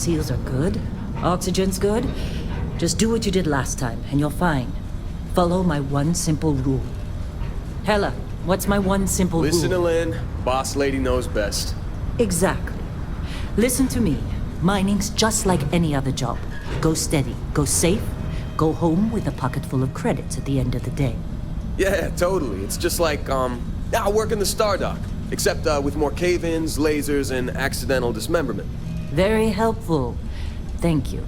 seals are good. Oxygen's good. Just do what you did last time, and you're fine. Follow my one simple rule. Hella, what's my one simple rule? Listen to Lynn. Boss lady knows best. Exactly. Listen to me. Mining's just like any other job. Go steady, go safe, go home with a pocket full of credits at the end of the day. Yeah, totally. It's just like, working the Star Dock. Except with more cave-ins, lasers, and accidental dismemberment. Very helpful. Thank you.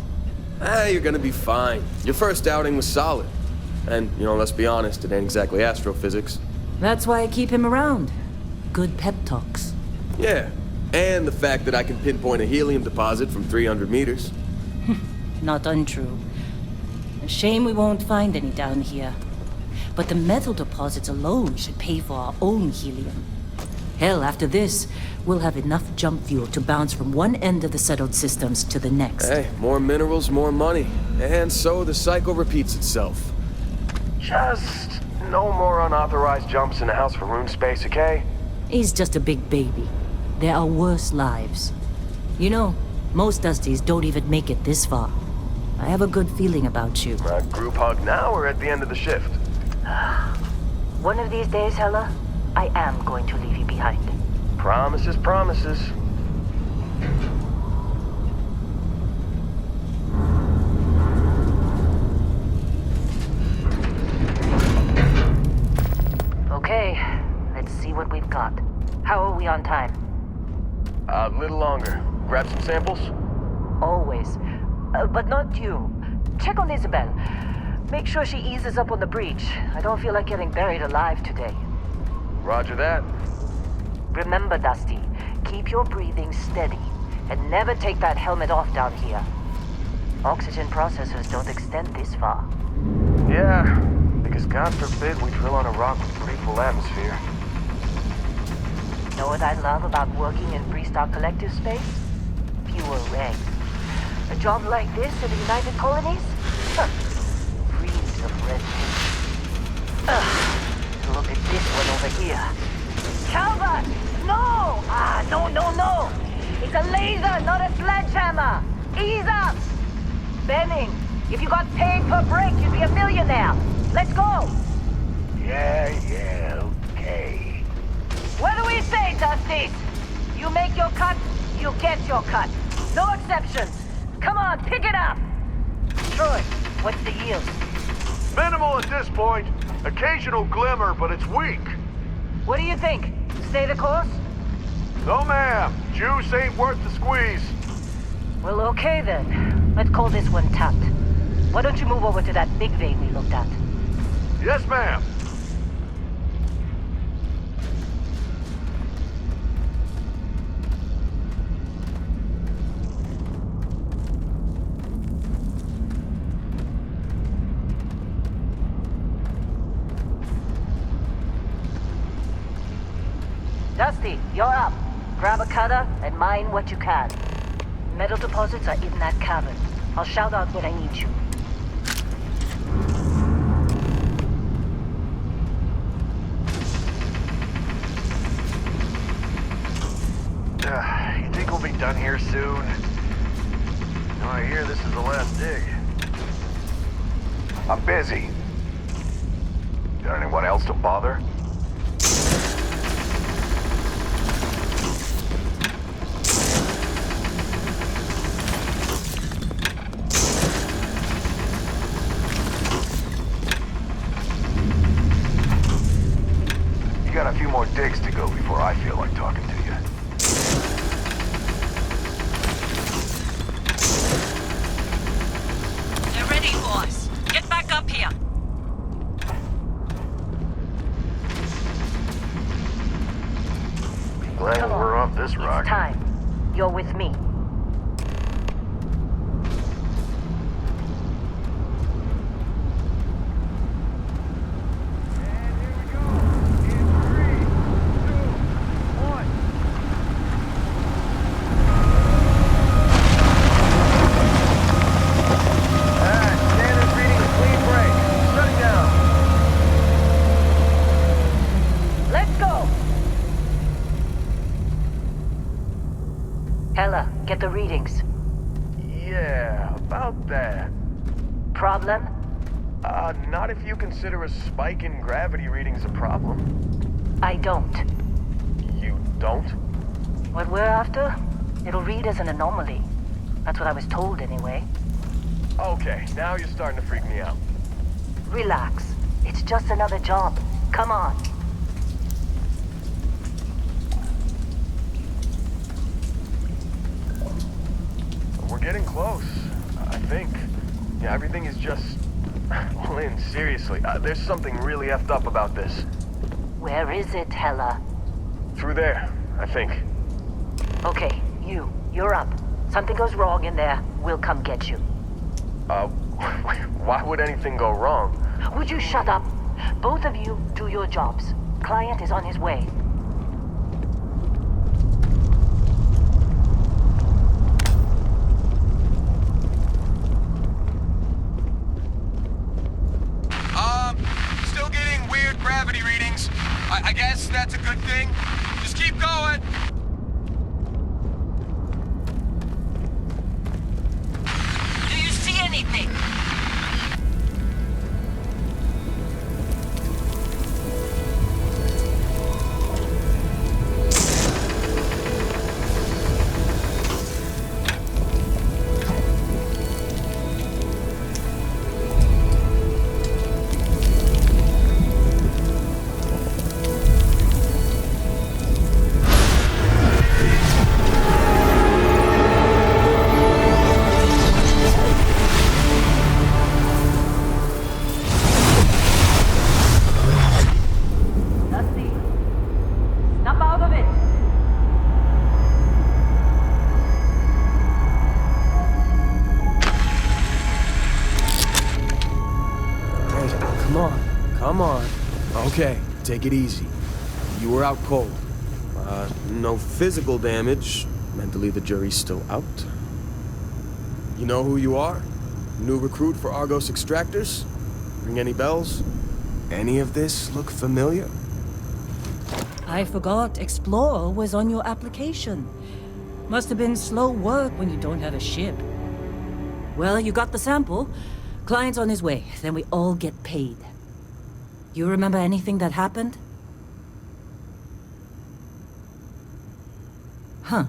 You're gonna be fine. Your first outing was solid. And, let's be honest, it ain't exactly astrophysics. That's why I keep him around. Good pep talks. Yeah, and the fact that I can pinpoint a helium deposit from 300 meters. Not untrue. A shame we won't find any down here. But the metal deposits alone should pay for our own helium. Hell, after this, we'll have enough jump fuel to bounce from one end of the settled systems to the next. Hey, more minerals, more money. And so the cycle repeats itself. Just no more unauthorized jumps in the house for room space, okay? He's just a big baby. There are worse lives. Most Dusties don't even make it this far. I have a good feeling about you. Group hug now or at the end of the shift? One of these days, Hella, I am going to leave you behind. Promises, promises. Okay, let's see what we've got. How are we on time? A little longer. Grab some samples? Always. But not you. Check on Isabel. Make sure she eases up on the breach. I don't feel like getting buried alive today. Roger that. Remember, Dusty, keep your breathing steady and never take that helmet off down here. Oxygen processors don't extend this far. Yeah, because God forbid we drill on a rock with pretty full atmosphere. Know what I love about working in Freestar Collective space? Fewer regs. A job like this in the United Colonies? Reams of red tape. Look at this one over here. Calvert! No! No! It's a laser, not a sledgehammer! Ease up! Benning, if you got paid per break, you'd be a millionaire. Let's go! Yeah, okay. What do we say, Dusty? You make your cut, you get your cut. No exceptions. Come on, pick it up! Troy, what's the yield? Minimal at this point. Occasional glimmer, but it's weak. What do you think? Stay the course? No, ma'am. Juice ain't worth the squeeze. Well, okay then. Let's call this one tapped. Why don't you move over to that big vein we looked at? Yes, ma'am. Dusty, you're up. Grab a cutter and mine what you can. Metal deposits are in that cavern. I'll shout out when I need you. You think we'll be done here soon? No, I hear this is the last dig. I'm busy. Got anyone else to bother? Got a few more digs to go before I feel like talking to you. They're ready, boys. Get back up here. Glad we're off this rock. It's time. You're with me. Get the readings. Yeah, about that. Problem? Not if you consider a spike in gravity readings a problem. I don't. You don't? What we're after? It'll read as an anomaly. That's what I was told anyway. Okay, now you're starting to freak me out. Relax. It's just another job. Come on. We're getting close, I think. Yeah, everything is just... Well, Lynn, seriously, there's something really effed up about this. Where is it, Hella? Through there, I think. Okay, you're up. Something goes wrong in there, we'll come get you. Why would anything go wrong? Would you shut up? Both of you do your jobs. Client is on his way. Still getting weird gravity readings. I guess that's a good thing. Just keep going. Do you see anything? Come on. Okay, take it easy. You were out cold. No physical damage. Mentally, the jury's still out. You know who you are? New recruit for Argos Extractors? Ring any bells? Any of this look familiar? I forgot Explorer was on your application. Must have been slow work when you don't have a ship. Well, you got the sample. Client's on his way, then we all get paid. You remember anything that happened? Huh.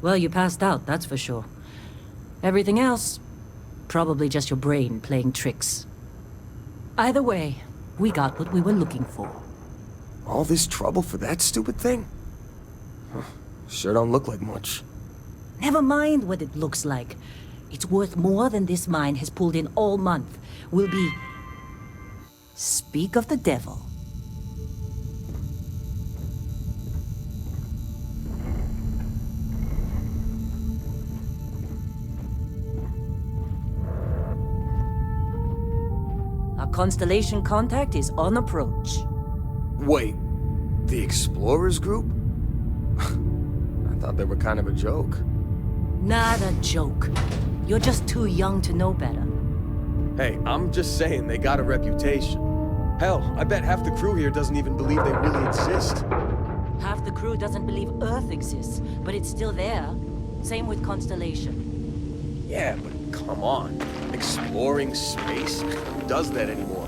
Well, you passed out, that's for sure. Everything else, probably just your brain playing tricks. Either way, we got what we were looking for. All this trouble for that stupid thing? Huh. Sure don't look like much. Never mind what it looks like. It's worth more than this mine has pulled in all month. We'll be... Speak of the devil. Our constellation contact is on approach. Wait, the Explorers group? I thought they were kind of a joke. Not a joke. You're just too young to know better. Hey, I'm just saying they got a reputation. Hell, I bet half the crew here doesn't even believe they really exist. Half the crew doesn't believe Earth exists, but it's still there. Same with Constellation. Yeah, but come on. Exploring space? Who does that anymore?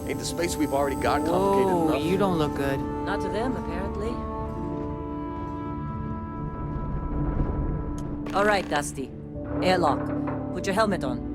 Ain't the space we've already got complicated Whoa, enough? you don't look good. Not to them, apparently. All right, Dusty. Airlock. Put your helmet on.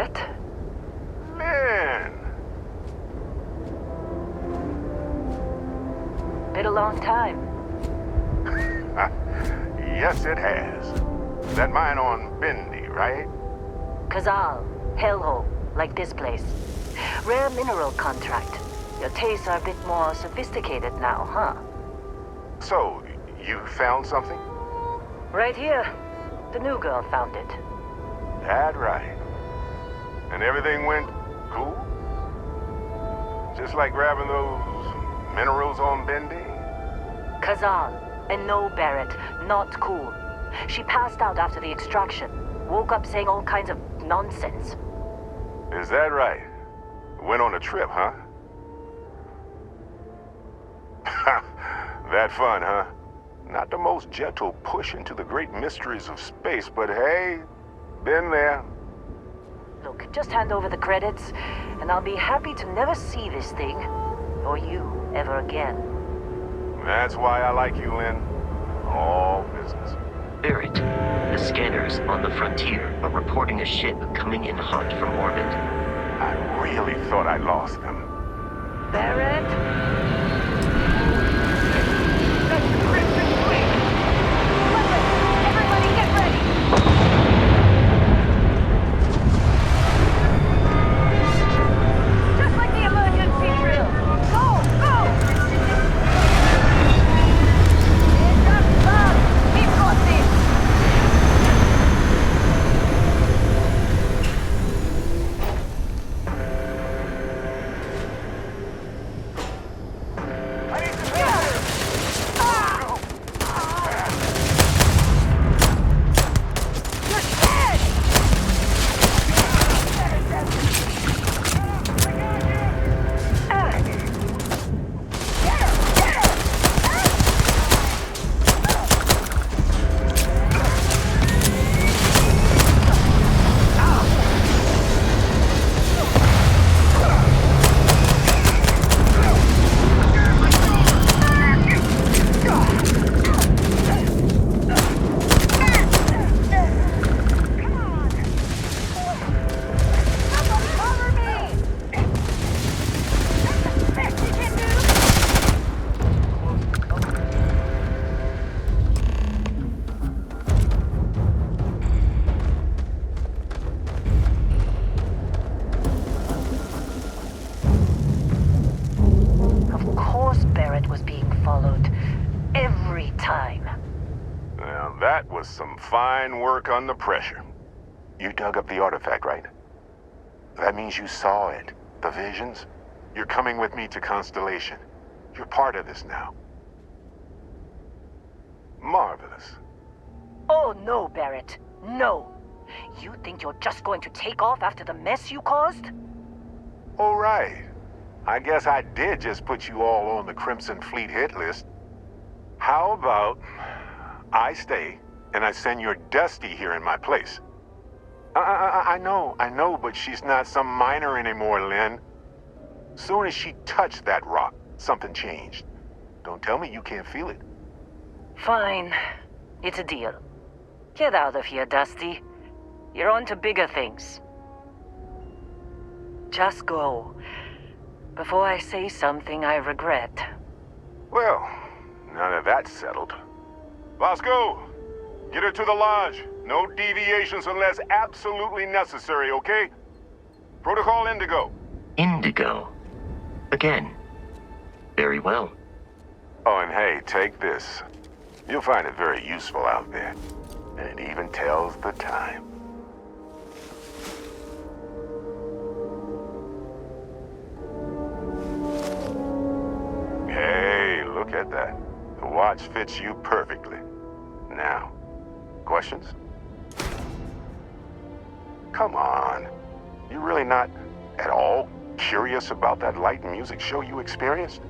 Barrett? Lynn! Been a long time. Yes, it has. That mine on Bendy, right? Kazal, hellhole, like this place. Rare mineral contract. Your tastes are a bit more sophisticated now, huh? So, you found something? Right here. The new girl found it. That right. And everything went cool? Just like grabbing those minerals on Bendy? Kazal, and no, Barrett, not cool. She passed out after the extraction. Woke up saying all kinds of nonsense. Is that right? Went on a trip, huh? That fun, huh? Not the most gentle push into the great mysteries of space, but hey, been there. Look, just hand over the credits, and I'll be happy to never see this thing, or you, ever again. That's why I like you, Lynn. All business. Barrett, the scanners on the frontier are reporting a ship coming in hot from orbit. I really thought I lost them. Barrett? That's the Crimson Fleet! Weapons! Everybody get ready! Just like the emergency drill! Go! Go! It's up, Bob! We've got this! I need to get here! You're dead! Somebody cover me! That's the best you can do! Of course Barrett was being followed. Every time. Now, that was some fine work under pressure. You dug up the artifact, right? That means you saw it. The visions? You're coming with me to Constellation. You're part of this now. Marvelous. Oh no, Barrett. No. You think you're just going to take off after the mess you caused? All right. I guess I did just put you all on the Crimson Fleet hit list. How about I stay and I send your Dusty here in my place? I know, but she's not some miner anymore, Lynn. Soon as she touched that rock, something changed. Don't tell me you can't feel it. Fine. It's a deal. Get out of here, Dusty. You're on to bigger things. Just go. Before I say something I regret. Well, now that that's settled. Bosco, get her to the lodge. No deviations unless absolutely necessary, okay? Protocol Indigo. Indigo. Again. Very well. Oh, and hey, take this. You'll find it very useful out there. And it even tells the time. Hey, look at that. The watch fits you perfectly. Now, questions? Come on. You really not at all curious about that light and music show you experienced?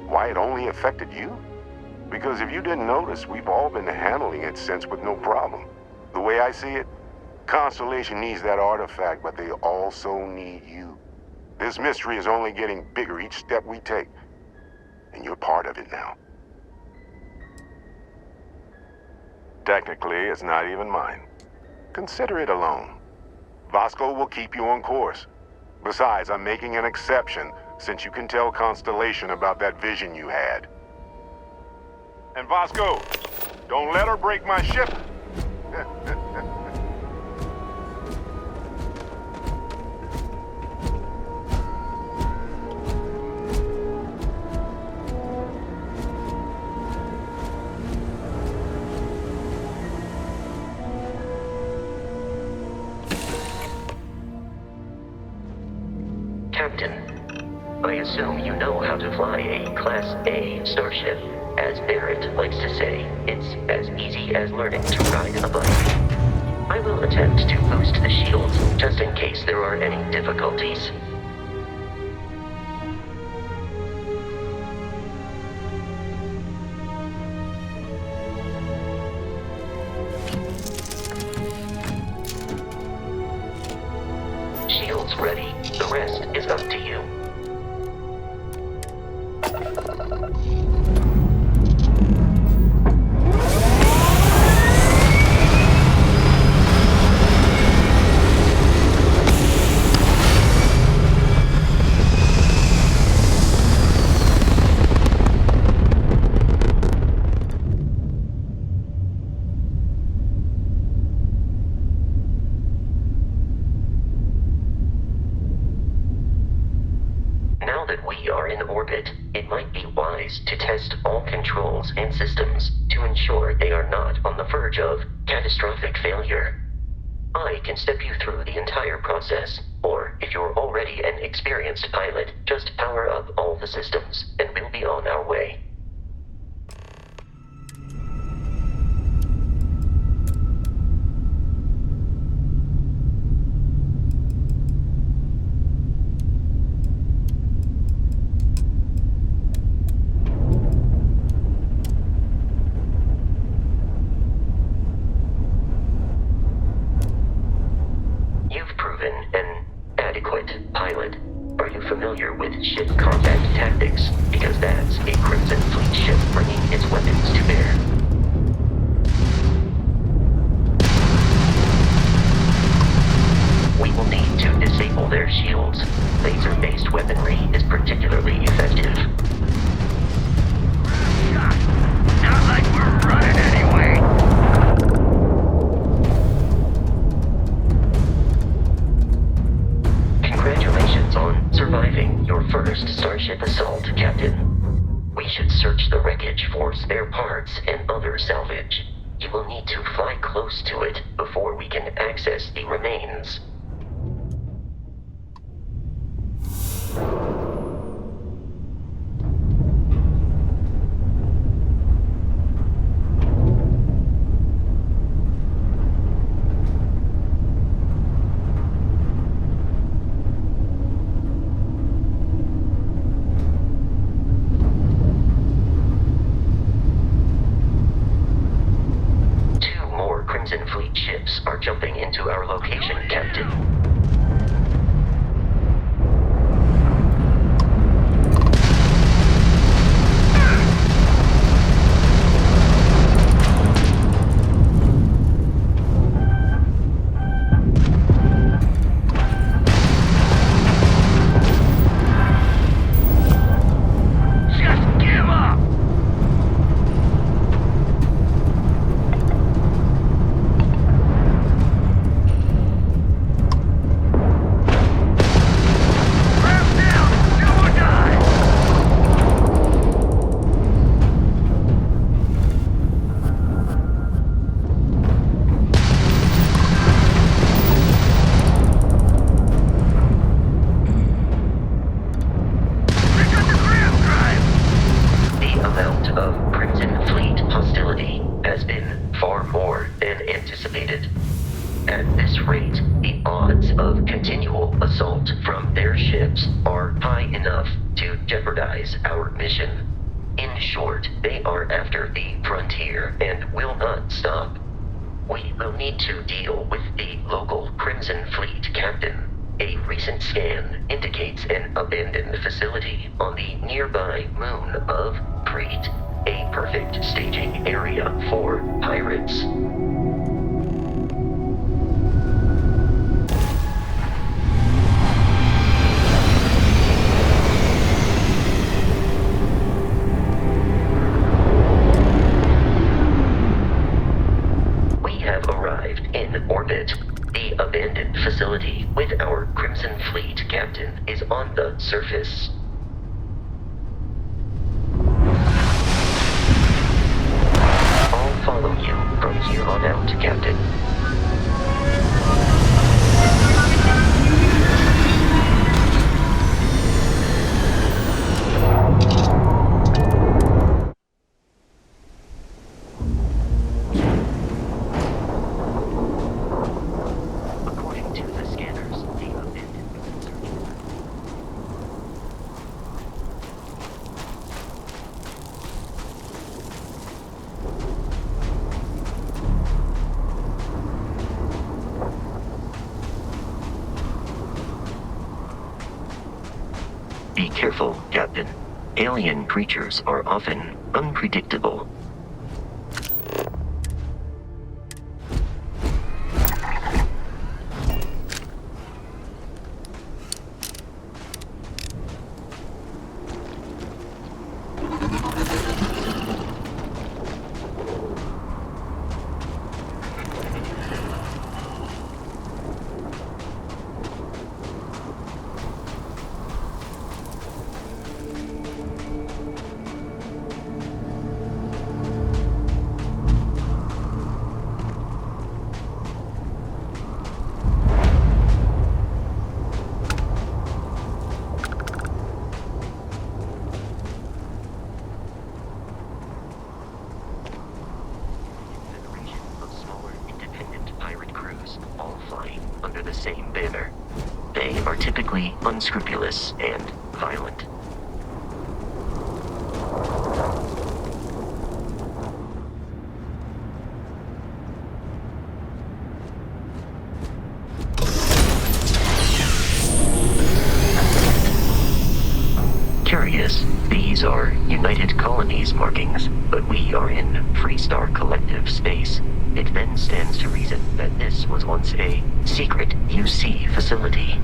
Why it only affected you? Because if you didn't notice, we've all been handling it since with no problem. The way I see it, Constellation needs that artifact, but they also need you. This mystery is only getting bigger each step we take. And you're part of it now. Technically, it's not even mine. Consider it a loan. Vasco will keep you on course. Besides, I'm making an exception since you can tell Constellation about that vision you had. And Vasco, don't let her break my ship. Captain, I assume you know how to fly a Class A starship. As Barrett likes to say, it's as easy as learning to ride a bike. I will attempt to boost the shields, just in case there are any difficulties. Shields ready. The rest is up to you. Now that we are in orbit, it might be wise to test all controls and systems to ensure they are not on the verge of catastrophic failure. I can step you through the entire process, or if you're already an experienced pilot, just power up all the systems, and we'll be on our way. Pilot, are you familiar with ship combat tactics? Because that's a Crimson Fleet ship bringing its weapons to bear. We will need to disable their shields. Laser-based weaponry is particularly effective. Not like we're running anyway. Congratulations on surviving your first Starship assault, Captain. We should search the wreckage for spare parts and other salvage. You will need to fly close to it before we can access the remains. Crimson Fleet ships are jumping into our location, Captain. At this rate, the odds of continual assault from their ships are high enough to jeopardize our mission. In short, they are after the frontier and will not stop. We will need to deal with the local Crimson Fleet captain. A recent scan indicates an abandoned facility on the nearby moon of Crete, a perfect staging area for pirates. in orbit. The abandoned facility with our Crimson Fleet captain is on the surface. I'll follow you from here on out, Captain. Be careful, Captain. Alien creatures are often unpredictable. Same banner. They are typically unscrupulous and violent. Curious, these are United Colonies markings, but we are in Freestar Collective space. It then stands to reason that this was once a secret UC facility.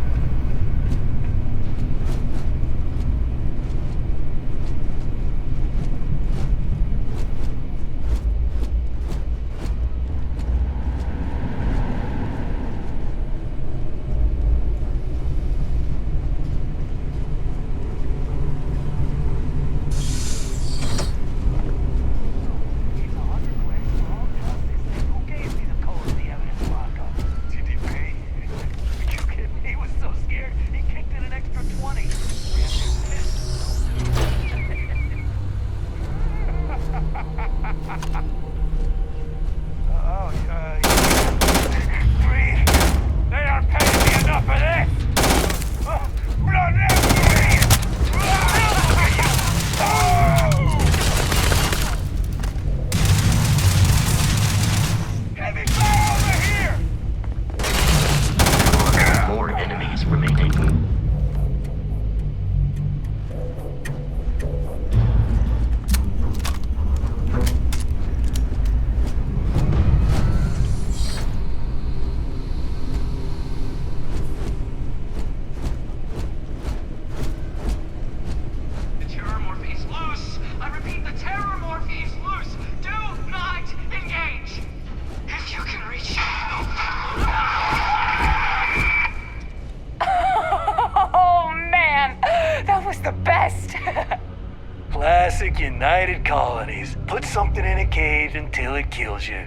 United Colonies. Put something in a cage until it kills you.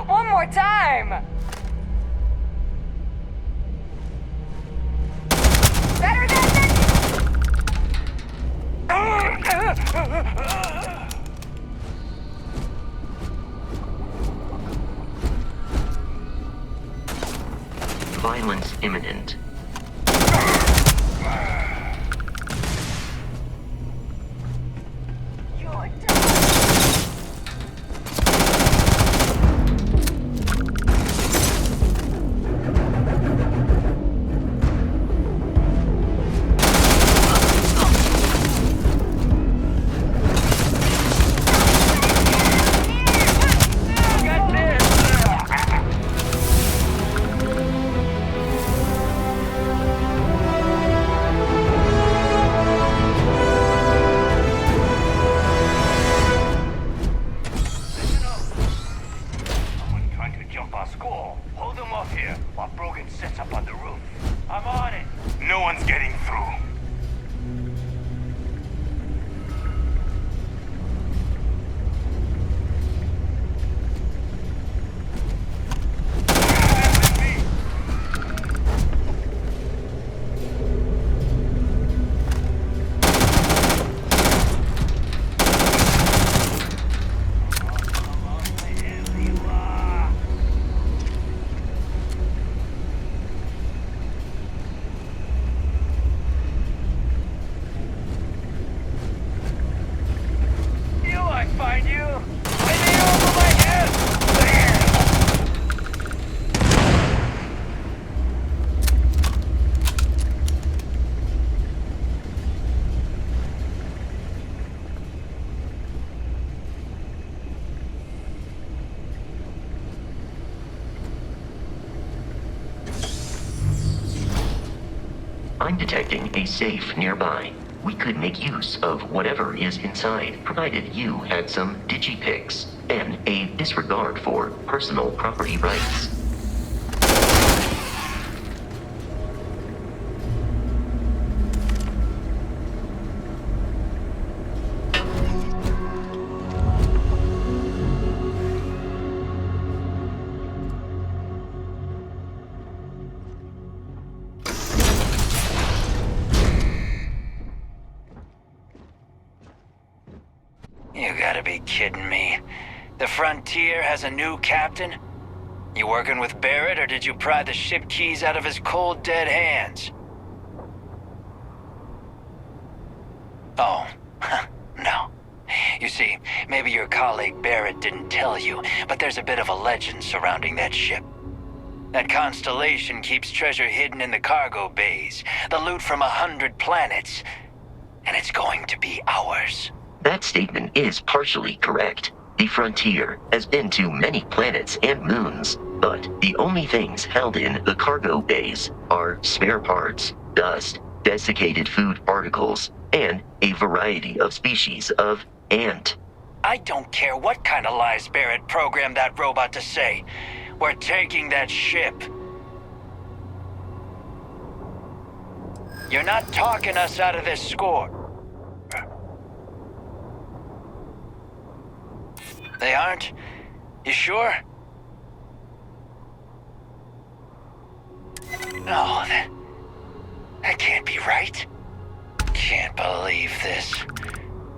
One more time! Better than Violence imminent. our school. Hold them off here while Brogan sets up on the roof. I'm on it. No one's getting through. I'm detecting a safe nearby. We could make use of whatever is inside, provided you had some digipics and a disregard for personal property rights. You gotta be kidding me. The Frontier has a new captain? You working with Barrett, or did you pry the ship keys out of his cold, dead hands? Oh, no. You see, maybe your colleague Barrett didn't tell you, but there's a bit of a legend surrounding that ship. That constellation keeps treasure hidden in the cargo bays, the loot from 100 planets, and it's going to be ours. That statement is partially correct. The Frontier has been to many planets and moons, but the only things held in the cargo bays are spare parts, dust, desiccated food particles, and a variety of species of ant. I don't care what kind of lies Barrett programmed that robot to say. We're taking that ship. You're not talking us out of this score. They aren't? You sure? No, that can't be right. Can't believe this.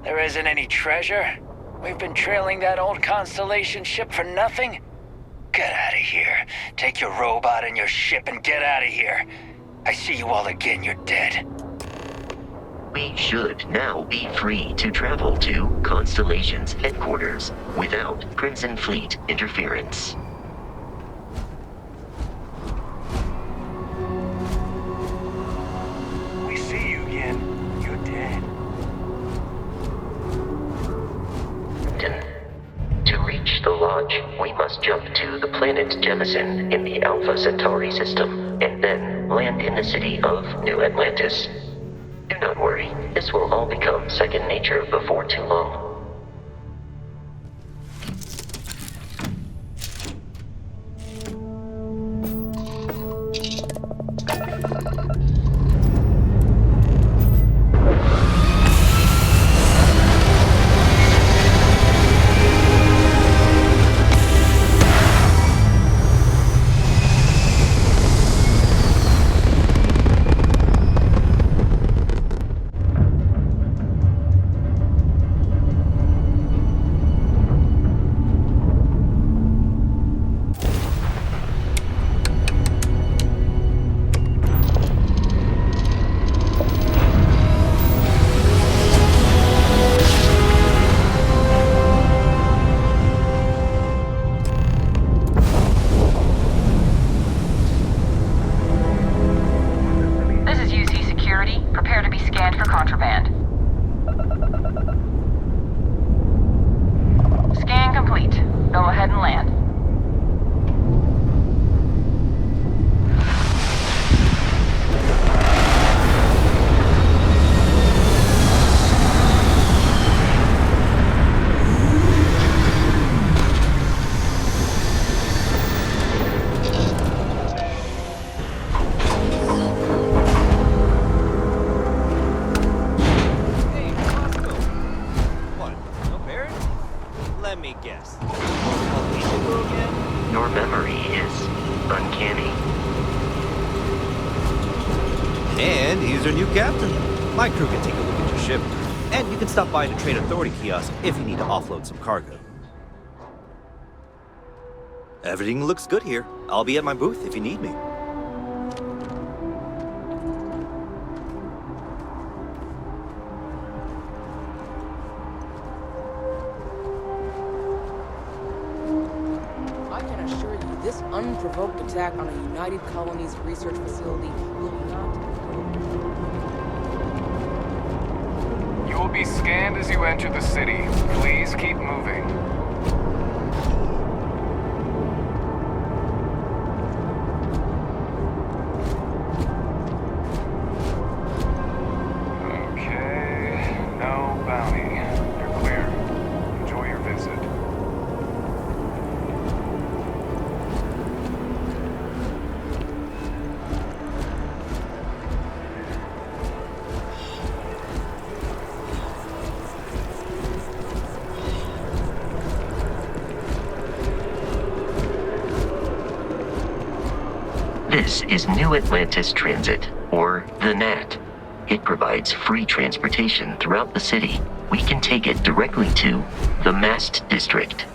There isn't any treasure? We've been trailing that old Constellation ship for nothing? Get out of here. Take your robot and your ship and get out of here. I see you all again, you're dead. We should now be free to travel to Constellation's headquarters without Crimson Fleet interference. We see you again. You're dead. To reach the lodge, we must jump to the planet Jemison in the Alpha Centauri system, and then land in the city of New Atlantis. Do not worry, this will all become second nature before too long. memory is uncanny. And he's our new captain. My crew can take a look at your ship, and you can stop by the Trade Authority kiosk if you need to offload some cargo. Everything looks good here. I'll be at my booth if you need me. I can assure you, this unprovoked attack on a United Colonies research facility will not... You will be scanned as you enter the city. Please keep moving. Okay, no bounty. You're clear. Enjoy your visit. This is New Atlantis Transit, or the NAT. It provides free transportation throughout the city. We can take it directly to the Mast District.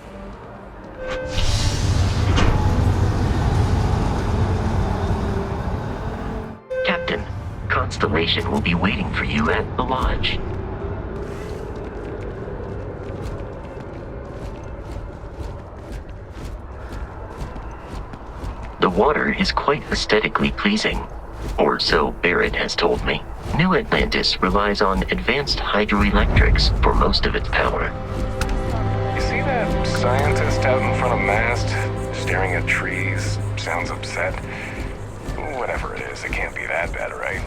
Captain, Constellation will be waiting for you at the lodge. The water is quite aesthetically pleasing, or so Barrett has told me. New Atlantis relies on advanced hydroelectrics for most of its power. You see that scientist out in front of Mast, staring at trees, sounds upset? Whatever it is, it can't be that bad, right?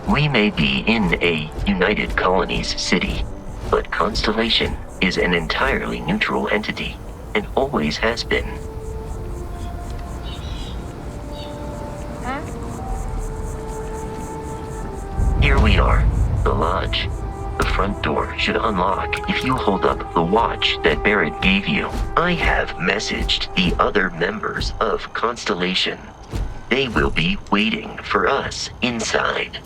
We may be in a United Colonies city, but Constellation is an entirely neutral entity, and always has been. Here we are, the lodge. The front door should unlock if you hold up the watch that Barrett gave you. I have messaged the other members of Constellation. They will be waiting for us inside.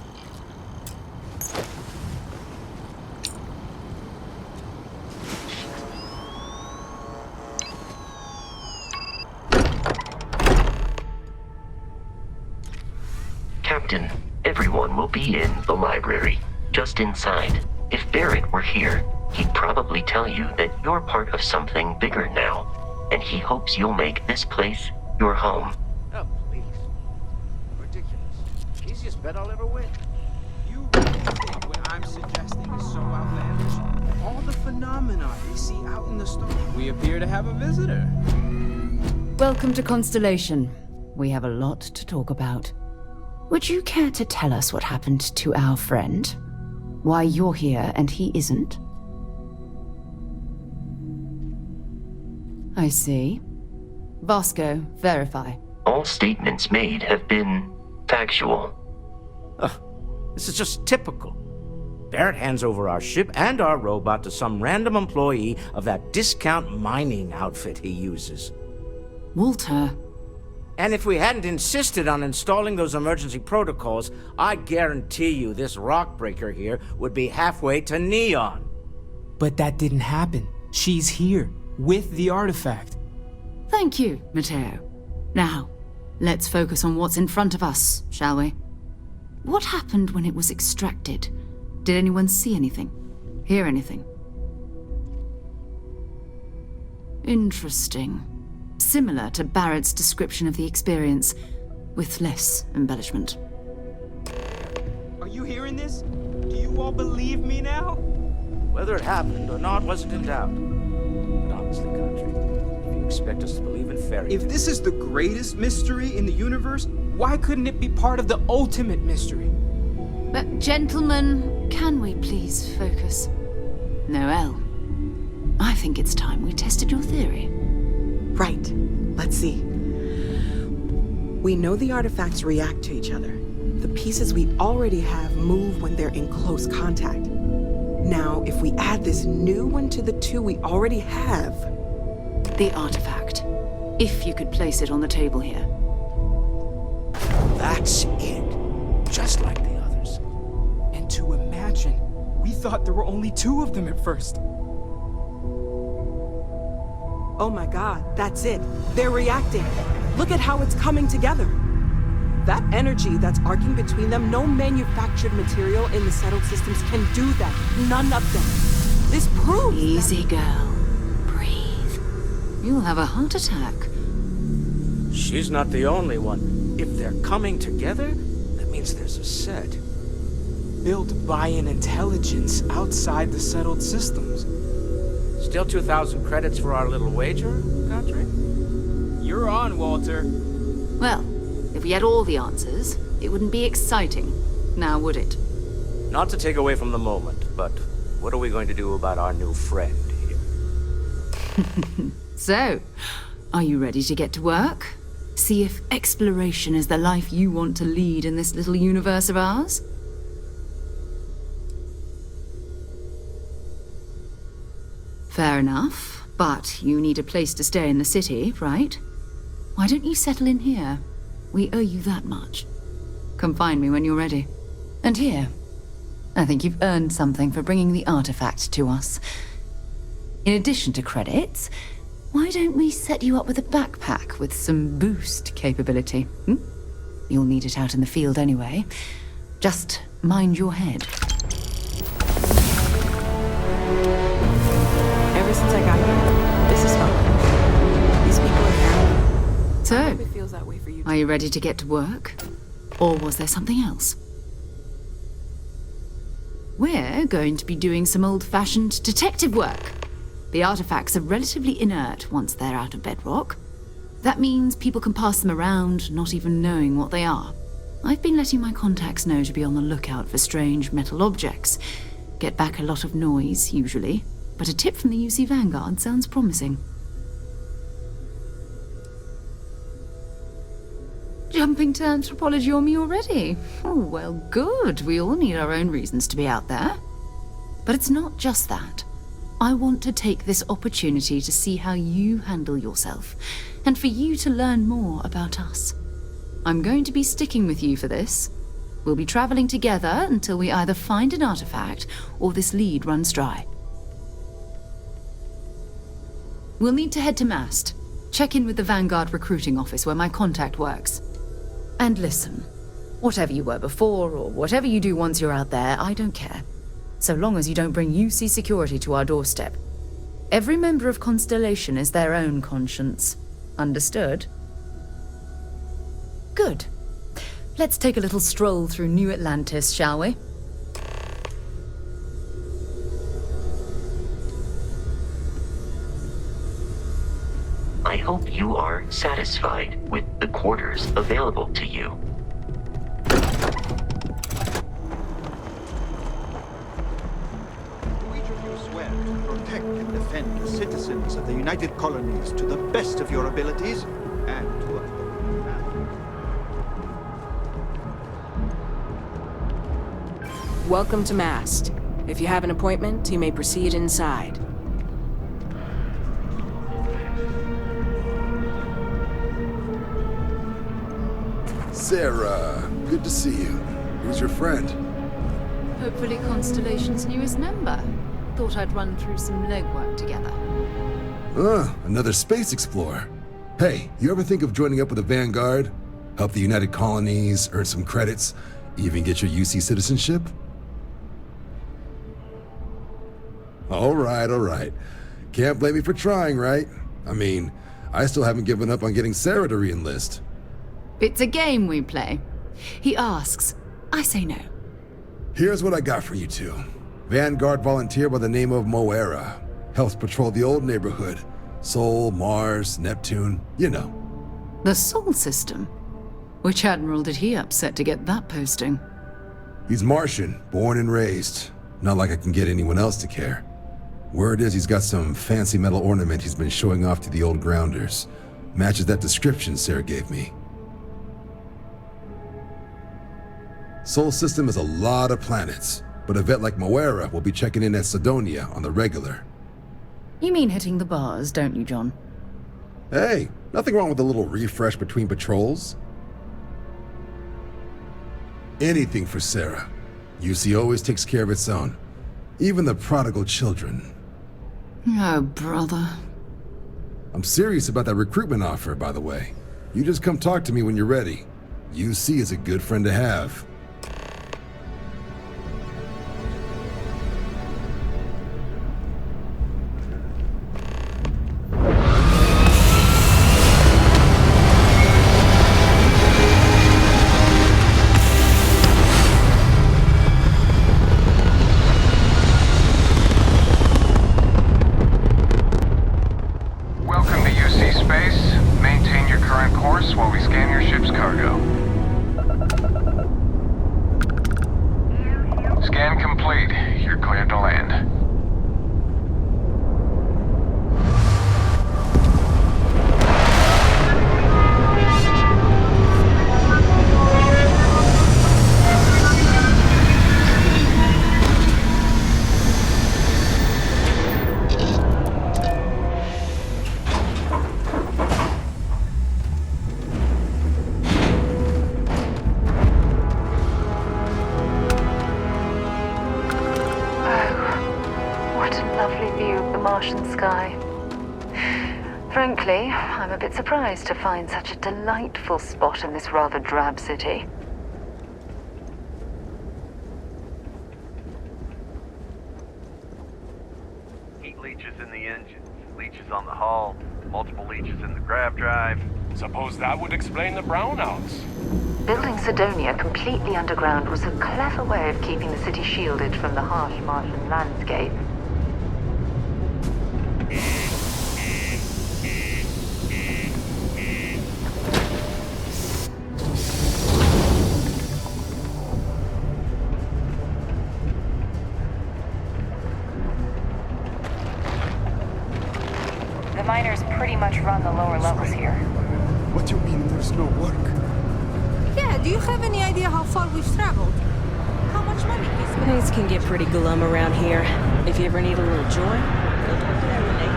Captain, everyone will be in the library, just inside. If Barrett were here, he'd probably tell you that you're part of something bigger now, and he hopes you'll make this place your home. Oh, please. Ridiculous. Easiest bet I'll ever win. You really think what I'm suggesting is so outlandish? All the phenomena we see out in the stars. We appear to have a visitor. Welcome to Constellation. We have a lot to talk about. Would you care to tell us what happened to our friend? Why you're here and he isn't? I see. Vasco, verify. All statements made have been factual. This is just typical. Barrett hands over our ship and our robot to some random employee of that discount mining outfit he uses. Walter. And if we hadn't insisted on installing those emergency protocols, I guarantee you this rock breaker here would be halfway to Neon. But that didn't happen. She's here, with the artifact. Thank you, Matteo. Now, let's focus on what's in front of us, shall we? What happened when it was extracted? Did anyone see anything? Hear anything? Interesting. Similar to Barrett's description of the experience, with less embellishment. Are you hearing this? Do you all believe me now? Whether it happened or not wasn't in doubt. But honestly, Country, if you expect us to believe in fairy tales... If this is the greatest mystery in the universe, why couldn't it be part of the ultimate mystery? But gentlemen, can we please focus? Noel, I think it's time we tested your theory. Right. Let's see. We know the artifacts react to each other. The pieces we already have move when they're in close contact. Now, if we add this new one to the two we already have... The artifact. If you could place it on the table here. That's it. Just like the others. And to imagine, we thought there were only 2 of them at first. Oh my god, that's it. They're reacting. Look at how it's coming together. That energy that's arcing between them, no manufactured material in the settled systems can do that. None of them. This proves Easy, girl. Breathe. You'll have a heart attack. She's not the only one. If they're coming together, that means there's a set. Built by an intelligence outside the settled systems. Still 2,000 credits for our little wager, Godfrey? You're on, Walter. Well, if we had all the answers, it wouldn't be exciting, now would it? Not to take away from the moment, but what are we going to do about our new friend here? So, are you ready to get to work? See if exploration is the life you want to lead in this little universe of ours? Fair enough, but you need a place to stay in the city, right? Why don't you settle in here? We owe you that much. Come find me when you're ready. And here, I think you've earned something for bringing the artifact to us. In addition to credits, why don't we set you up with a backpack with some boost capability? You'll need it out in the field anyway. Just mind your head. Ever since I got here, this is fun. These people are family. So, I hope it feels that way for you. Are you ready to get to work? Or was there something else? We're going to be doing some old-fashioned detective work. The artifacts are relatively inert once they're out of bedrock. That means people can pass them around, not even knowing what they are. I've been letting my contacts know to be on the lookout for strange metal objects. Get back a lot of noise, usually, but a tip from the UC Vanguard sounds promising. Jumping to anthropology on me already? Oh, well, good. We all need our own reasons to be out there. But it's not just that. I want to take this opportunity to see how you handle yourself, and for you to learn more about us. I'm going to be sticking with you for this. We'll be traveling together until we either find an artifact or this lead runs dry. We'll need to head to Mast. Check in with the Vanguard recruiting office where my contact works. And listen, whatever you were before or whatever you do once you're out there, I don't care. So long as you don't bring UC security to our doorstep. Every member of Constellation is their own conscience. Understood? Good. Let's take a little stroll through New Atlantis, shall we? I hope you are satisfied with the quarters available to you. Protect and defend the citizens of the United Colonies to the best of your abilities, and to Welcome to Mast. If you have an appointment, you may proceed inside. Sarah, good to see you. Who's your friend? Hopefully Constellation's newest member. Thought I'd run through some legwork together. Another space explorer. Hey, you ever think of joining up with the Vanguard? Help the United Colonies, earn some credits, even get your UC citizenship? All right. Can't blame me for trying, right? I mean, I still haven't given up on getting Sarah to re-enlist. It's a game we play. He asks, I say no. Here's what I got for you two. Vanguard volunteer by the name of Moira. Helps patrol the old neighborhood. Sol, Mars, Neptune, you know. The Sol system? Which admiral did he upset to get that posting? He's Martian, born and raised. Not like I can get anyone else to care. Word is he's got some fancy metal ornament he's been showing off to the old grounders. Matches that description Sarah gave me. Sol system is a lot of planets, but a vet like Moira will be checking in at Sidonia on the regular. You mean hitting the bars, don't you, John? Hey, nothing wrong with a little refresh between patrols. Anything for Sarah. UC always takes care of its own. Even the prodigal children. Oh, brother. I'm serious about that recruitment offer, by the way. You just come talk to me when you're ready. UC is a good friend to have. Frankly, I'm a bit surprised to find such a delightful spot in this rather drab city. Heat leeches in the engines, leeches on the hull, multiple leeches in the grav drive. Suppose that would explain the brownouts. Building Sidonia completely underground was a clever way of keeping the city shielded from the harsh Martian landscape. The miners pretty much run the lower levels here. What do you mean there's no work? Yeah, do you have any idea how far we've traveled? How much money we spent? Things can get pretty glum around here. If you ever need a little joy, go talk to that Renee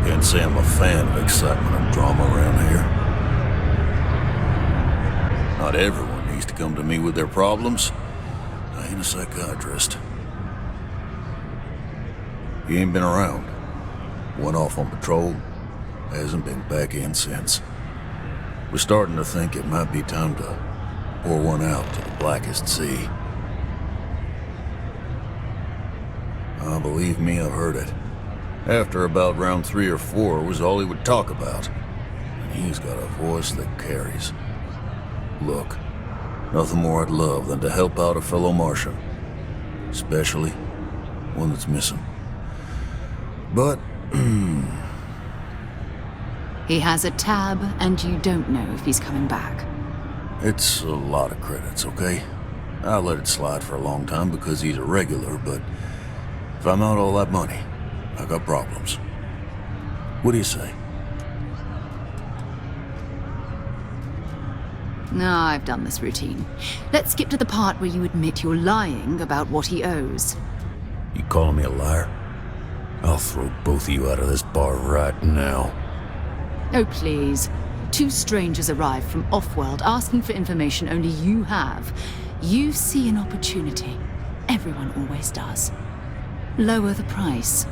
kid. Can't say I'm a fan of excitement and drama around here. Not everyone needs to come to me with their problems. I ain't a psychiatrist. He ain't been around. Went off on patrol. Hasn't been back in since. We're starting to think it might be time to pour one out to the blackest sea. Believe me, I've heard it. After about round 3 or 4 was all he would talk about. And he's got a voice that carries. Look, nothing more I'd love than to help out a fellow Martian. Especially one that's missing. But, He has a tab, and you don't know if he's coming back. it's a lot of credits, okay? I let it slide for a long time because he's a regular, but if I'm out all that money, I got problems. What do you say? No, I've done this routine. Let's skip to the part where you admit you're lying about what he owes. You calling me a liar? I'll throw both of you out of this bar right now. Oh, please. 2 strangers arrive from off-world asking for information only you have. You see an opportunity. Everyone always does. Lower the price.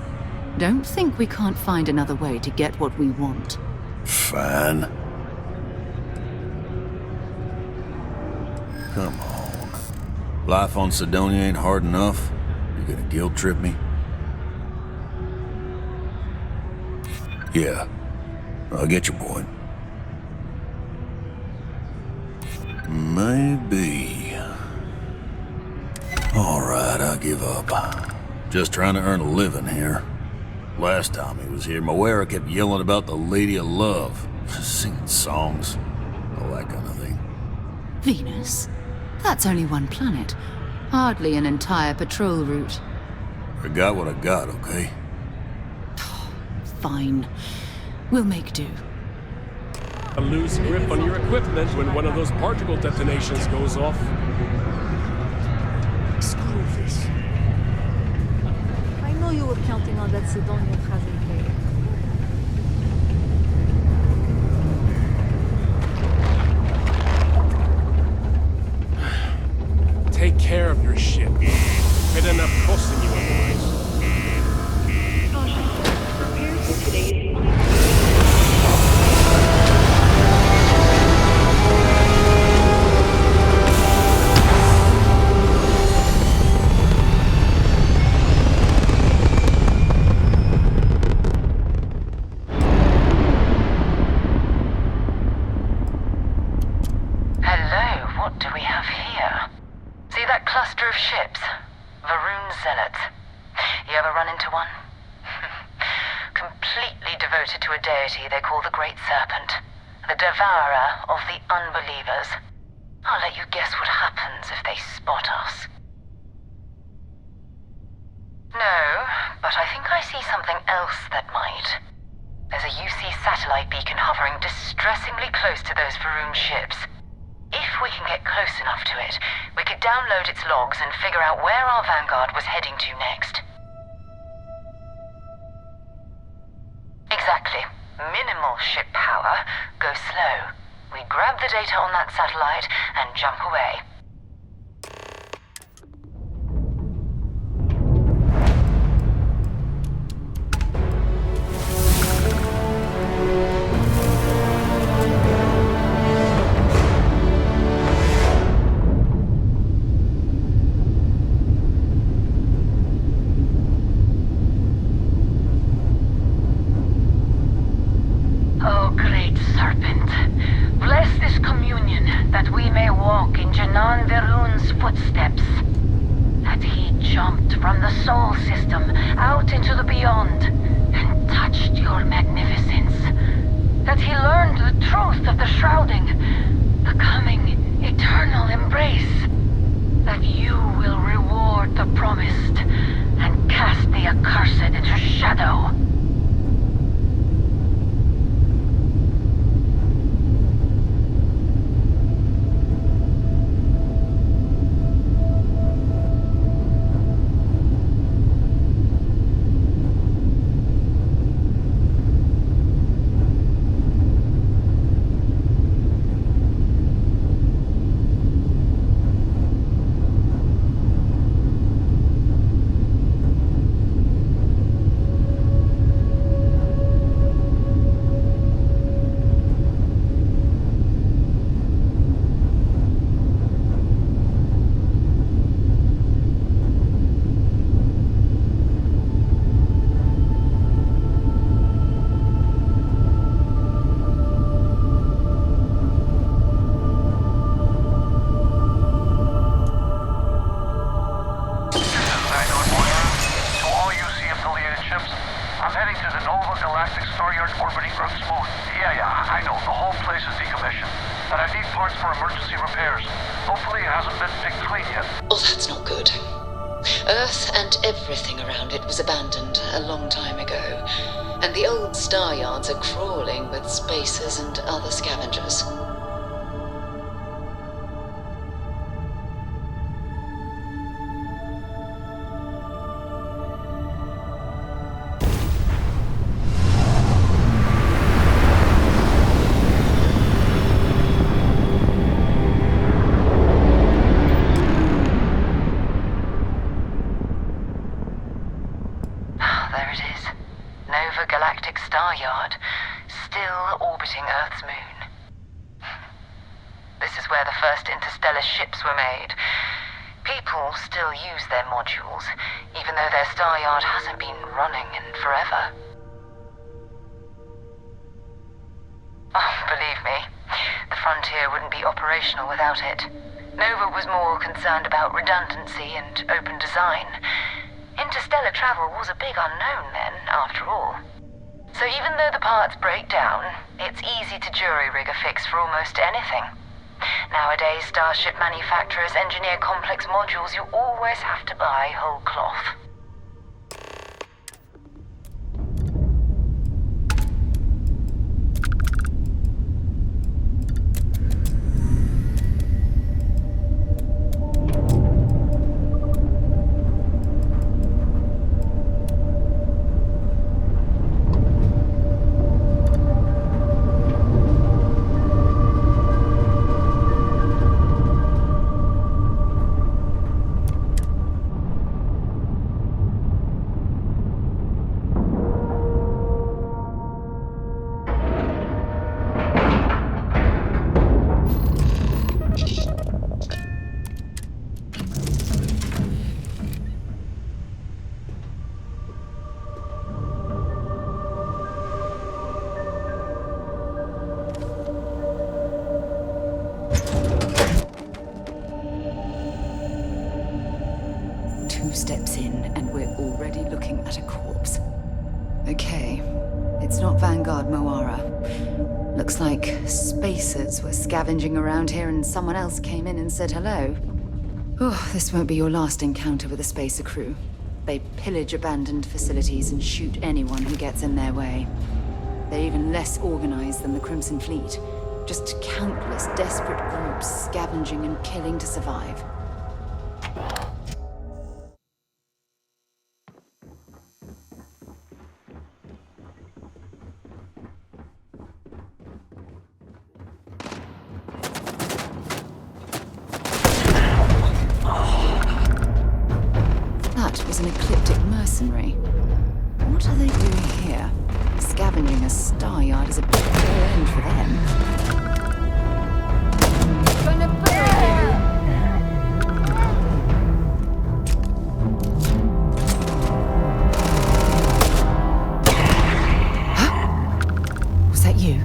Don't think we can't find another way to get what we want. Fine. Come on. Life on Sidonia ain't hard enough. You're gonna guilt trip me? Yeah, I get your point. Maybe. Alright, I give up. Just trying to earn a living here. Last time he was here, Moira kept yelling about the Lady of Love. Singing songs. All that kind of thing. Venus? That's only one planet. Hardly an entire patrol route. I got what I got, okay? Fine. We'll make do. A loose grip on your equipment when one of those particle detonations goes off. Screw this. I know you were counting on that Sidonian hasn't paid. Take care of your ship. It end up costing you otherwise. Prepare for today's they call the Great Serpent, the devourer of the unbelievers. I'll let you guess what happens if they spot us. No, but I think I see something else that might. There's a UC satellite beacon hovering distressingly close to those Faroon ships. If we can get close enough to it, we could download its logs and figure out where our Vanguard was heading to next. Exactly. Minimal ship power, go slow. We grab the data on that satellite and jump away. Footsteps, that he jumped from the Sol system out into the beyond and touched your magnificence, that he learned the truth of the shrouding, the coming eternal embrace, that you will reward the promised and cast the accursed into shadow. Everything around it was abandoned a long time ago, and the old star yards are crawling with spacers and other scavengers. Ships were made. People still use their modules, even though their star yard hasn't been running in forever. Oh, believe me, the frontier wouldn't be operational without it. Nova was more concerned about redundancy and open design. Interstellar travel was a big unknown then, after all. So even though the parts break down, it's easy to jury-rig a fix for almost anything. Nowadays, starship manufacturers engineer complex modules you always have to buy whole cloth. steps in, and we're already looking at a corpse. Okay, it's not Vanguard Moara. Looks like spacers were scavenging around here and someone else came in and said hello. Oh, this won't be your last encounter with a spacer crew. They pillage abandoned facilities and shoot anyone who gets in their way. They're even less organized than the Crimson Fleet. Just countless desperate groups scavenging and killing to survive. That was an ecliptic mercenary. What are they doing here? Scavenging a star yard is a bit fair end for them. Huh? Was that you?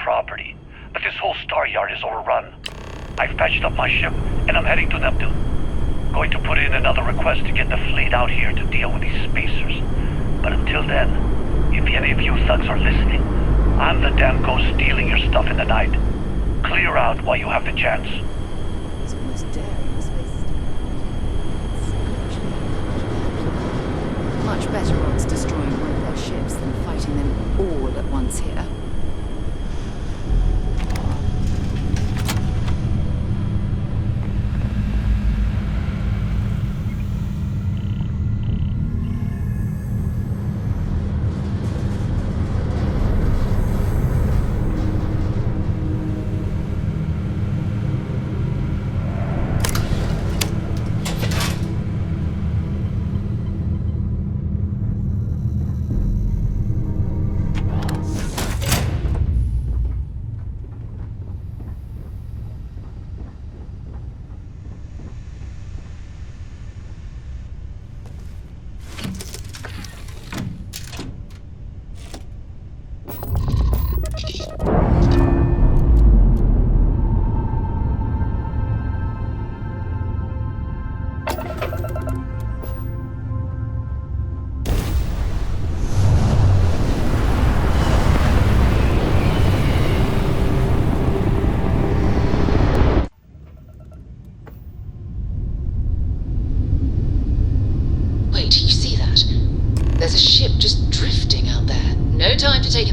property, but this whole star yard is overrun. I've patched up my ship, and I'm heading to Neptune. Going to put in another request to get the fleet out here to deal with these spacers. But until then, if any of you thugs are listening, I'm the damn ghost stealing your stuff in the night. Clear out while you have the chance. It's almost daring, space. Much better odds destroying one of their ships than fighting them all at once here.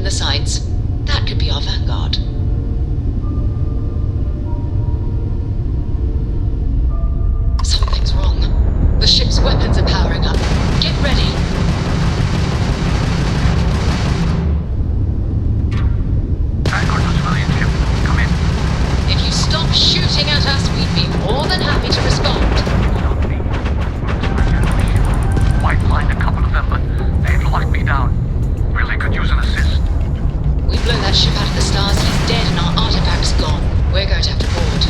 in the sights. That could be our vanguard. Something's wrong. The ship's weapons are powering up. Get ready. Vanguard to civilian ship. Come in. If you stop shooting at us, we'd be more than happy to respond. Might find a couple of them, but they've locked me down. Really could use an assist. We blow that ship out of the stars, he's dead and our artifact's gone. We're going to have to board.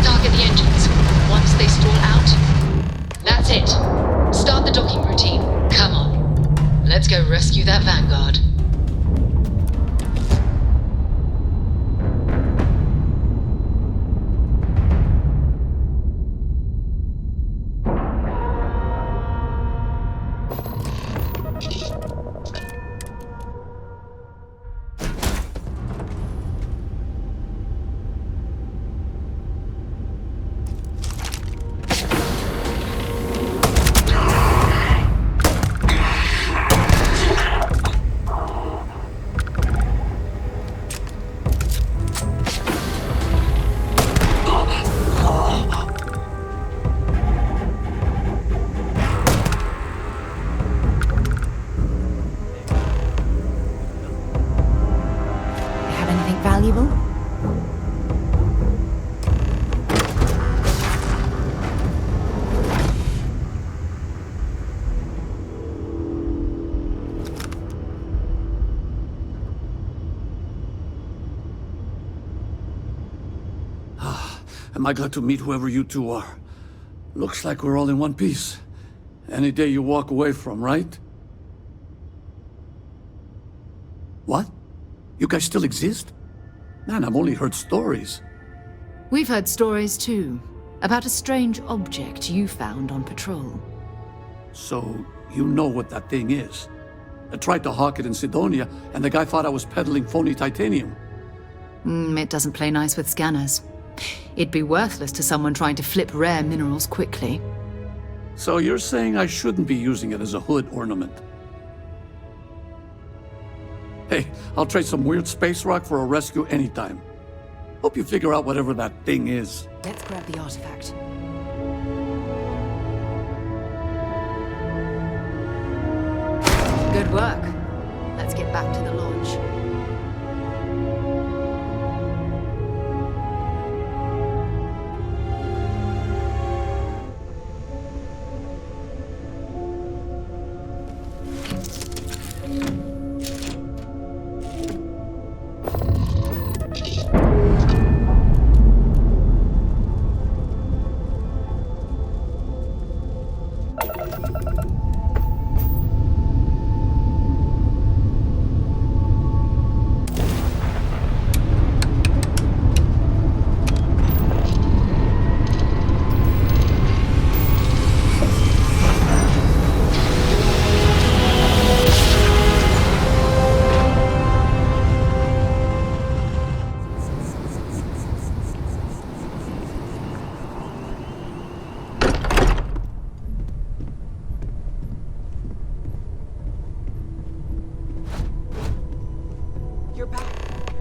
Target the engines. Once they stall out, that's it. Start the docking routine. Come on. Let's go rescue that Vanguard. Valuable? Am I glad to meet whoever you two are. Looks like we're all in one piece. Any day you walk away from, right? What? You guys still exist? Man, I've only heard stories. We've heard stories too, about a strange object you found on patrol. So, you know what that thing is? I tried to hawk it in Sidonia, and the guy thought I was peddling phony titanium. It doesn't play nice with scanners. It'd be worthless to someone trying to flip rare minerals quickly. So you're saying I shouldn't be using it as a hood ornament? Hey, I'll trade some weird space rock for a rescue anytime. Hope you figure out whatever that thing is. Let's grab the artifact. Good work. Let's get back to the lodge.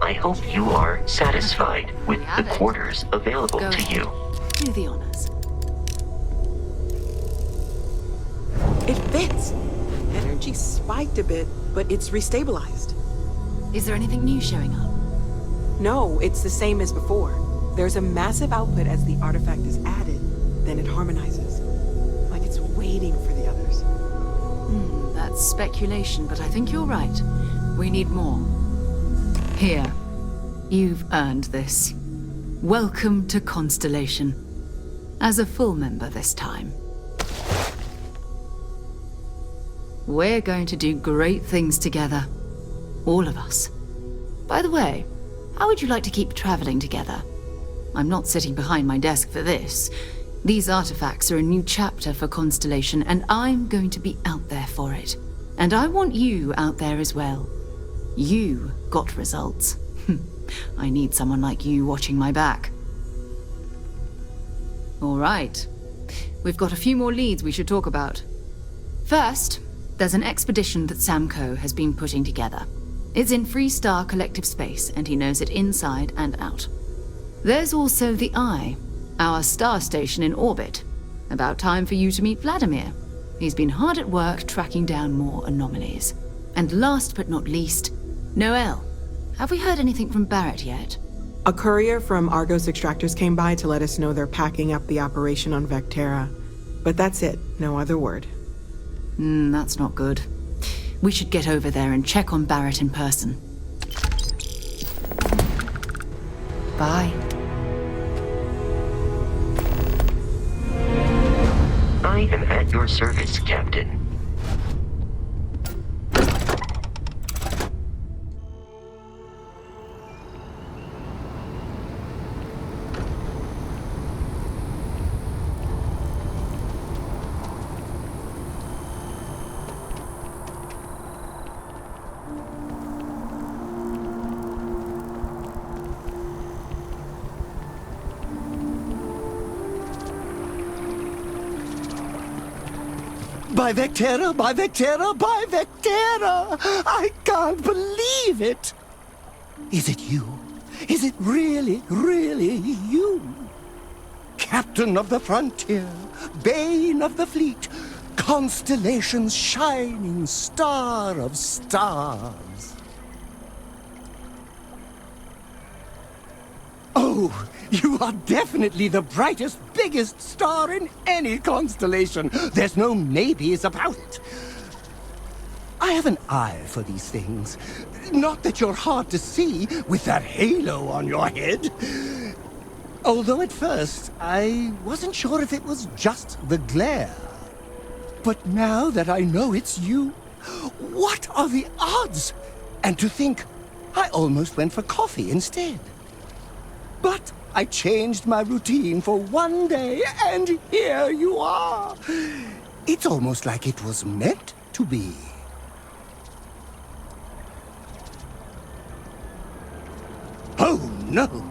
I hope you are satisfied with the quarters available to you. Do the honors. It fits. Energy spiked a bit, but it's restabilized. Is there anything new showing up? No, it's the same as before. There's a massive output as the artifact is added, then it harmonizes. Like it's waiting for the others. That's speculation, but I think you're right. We need more. Here. You've earned this. Welcome to Constellation. As a full member this time. We're going to do great things together. All of us. By the way, how would you like to keep traveling together? I'm not sitting behind my desk for this. These artifacts are a new chapter for Constellation, and I'm going to be out there for it. And I want you out there as well. You got results. I need someone like you watching my back. All right. We've got a few more leads we should talk about. First, there's an expedition that Samco has been putting together. It's in Freestar Collective Space, and he knows it inside and out. There's also the Eye, our star station in orbit. About time for you to meet Vladimir. He's been hard at work tracking down more anomalies. And last but not least, Noel. Have we heard anything from Barrett yet? A courier from Argos Extractors came by to let us know they're packing up the operation on Vectera. But that's it, no other word. That's not good. We should get over there and check on Barrett in person. Bye. I am at your service, Captain. By Vectera, by Vectera, by Vectera! I can't believe it! Is it you? Is it really, really you? Captain of the frontier, bane of the fleet, constellation's shining star of stars. Oh, you are definitely the brightest, biggest star in any constellation. There's no maybes about it. I have an eye for these things. Not that you're hard to see with that halo on your head. Although at first, I wasn't sure if it was just the glare. But now that I know it's you, what are the odds? And to think, I almost went for coffee instead. But I changed my routine for one day, and here you are. It's almost like it was meant to be. Oh, no.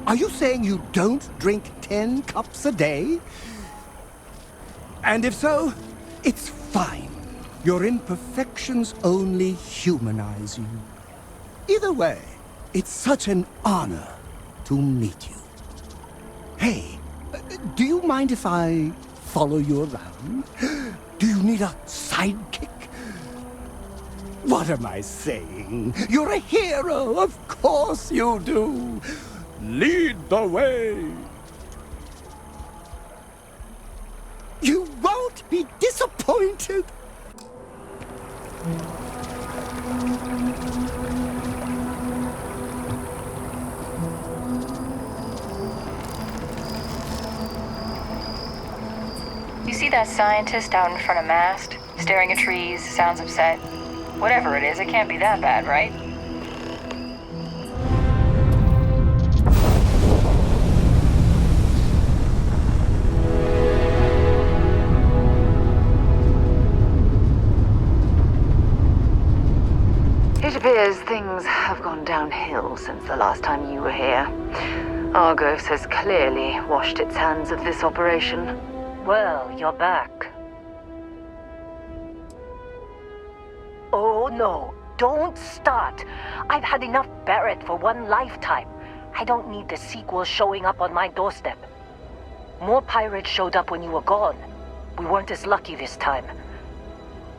Are you saying you don't drink 10 cups a day? And if so, it's fine. Your imperfections only humanize you. Either way, it's such an honor to meet you. Hey, do you mind if I follow you around? Do you need a sidekick? What am I saying? You're a hero, of course you do. Lead the way. You won't be disappointed. You see that scientist out in front of mast, staring at trees, sounds upset? Whatever it is, it can't be that bad, right? It appears things have gone downhill since the last time you were here. Argos has clearly washed its hands of this operation. Well, you're back. Oh no, don't start. I've had enough Barrett for one lifetime. I don't need the sequel showing up on my doorstep. More pirates showed up when you were gone. We weren't as lucky this time.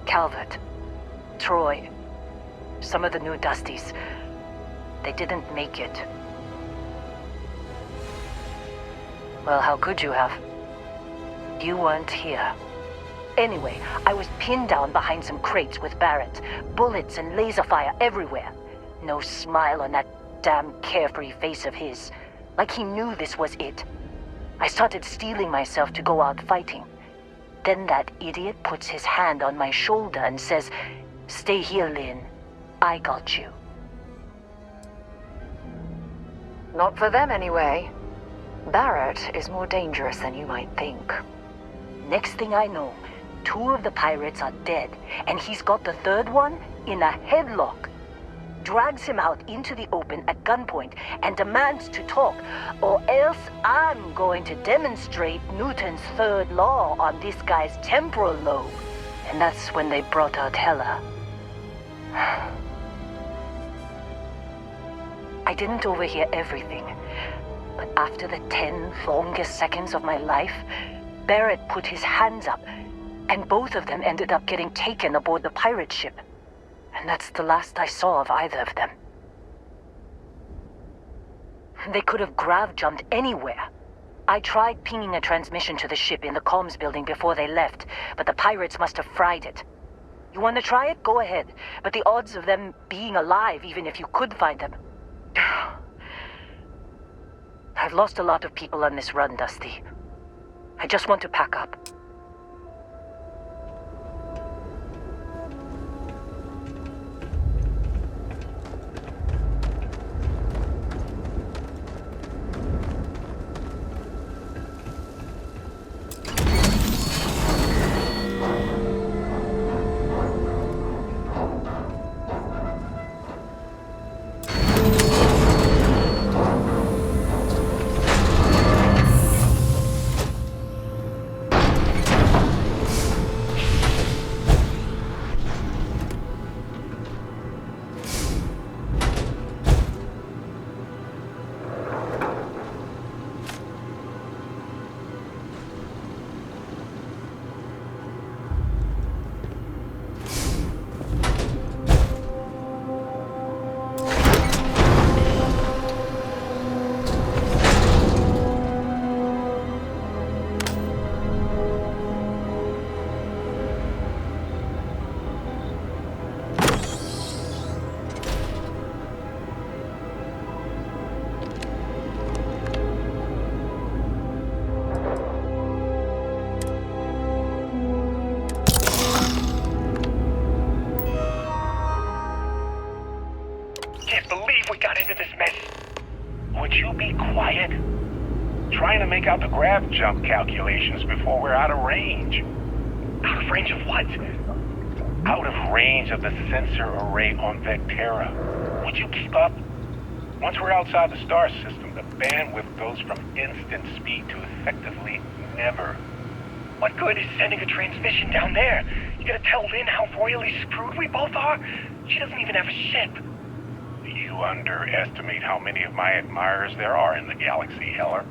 Calvert, Troy, some of the new Dusties, they didn't make it. Well, how could you have? You weren't here. Anyway, I was pinned down behind some crates with Barrett. Bullets and laser fire everywhere. No smile on that damn carefree face of his. Like he knew this was it. I started steeling myself to go out fighting. Then that idiot puts his hand on my shoulder and says, "Stay here, Lynn. I got you." Not for them, anyway. Barrett is more dangerous than you might think. Next thing I know, 2 of the pirates are dead, and he's got the 3rd one in a headlock. Drags him out into the open at gunpoint and demands to talk, or else I'm going to demonstrate Newton's 3rd law on this guy's temporal lobe. And that's when they brought out Hela. I didn't overhear everything, but after the 10 longest seconds of my life, Barrett put his hands up, and both of them ended up getting taken aboard the pirate ship. And that's the last I saw of either of them. They could have grav-jumped anywhere. I tried pinging a transmission to the ship in the comms building before they left, but the pirates must have fried it. You want to try it? Go ahead. But the odds of them being alive, even if you could find them... I've lost a lot of people on this run, Dusty. I just want to pack up. Make out the grav jump calculations before we're out of range. Out of range of what? Out of range of the sensor array on Vectera. Would you keep up? Once we're outside the star system, the bandwidth goes from instant speed to effectively never. What good is sending a transmission down there? You gonna tell Lynn how royally screwed we both are? She doesn't even have a ship. You underestimate how many of my admirers there are in the galaxy, Heller.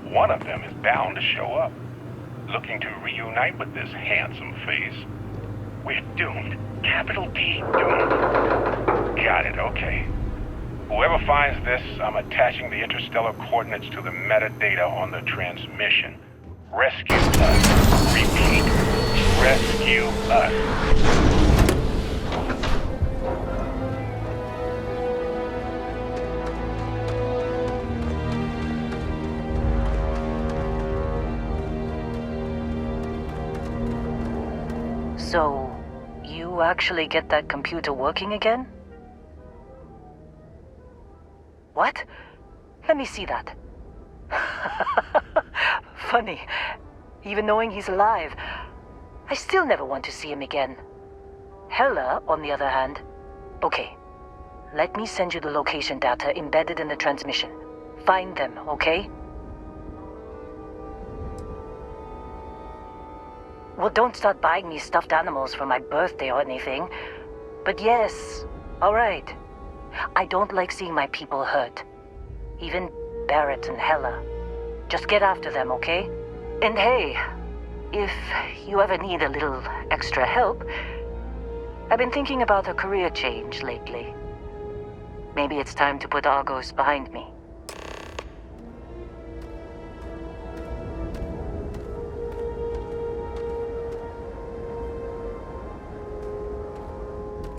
One of them is bound to show up, looking to reunite with this handsome face. We're doomed. Capital D, doomed. Got it, okay. Whoever finds this, I'm attaching the interstellar coordinates to the metadata on the transmission. Rescue us. Repeat. Rescue us. So, you actually get that computer working again? What? Let me see that. Funny. Even knowing he's alive, I still never want to see him again. Hella, on the other hand... Okay. Let me send you the location data embedded in the transmission. Find them, okay? Well, don't start buying me stuffed animals for my birthday or anything. But yes, all right. I don't like seeing my people hurt. Even Barrett and Hella. Just get after them, okay? And hey, if you ever need a little extra help, I've been thinking about a career change lately. Maybe it's time to put Argos behind me.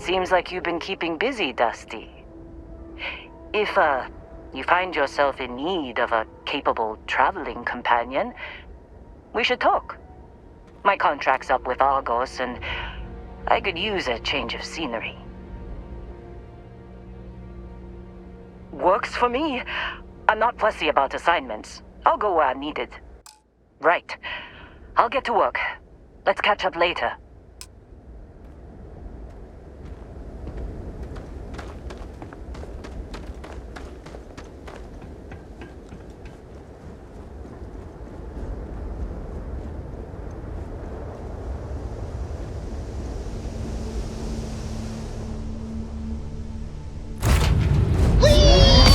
Seems like you've been keeping busy, Dusty. If, you find yourself in need of a capable traveling companion, we should talk. My contract's up with Argos, and I could use a change of scenery. Works for me. I'm not fussy about assignments. I'll go where I'm needed. Right. I'll get to work. Let's catch up later. Whee!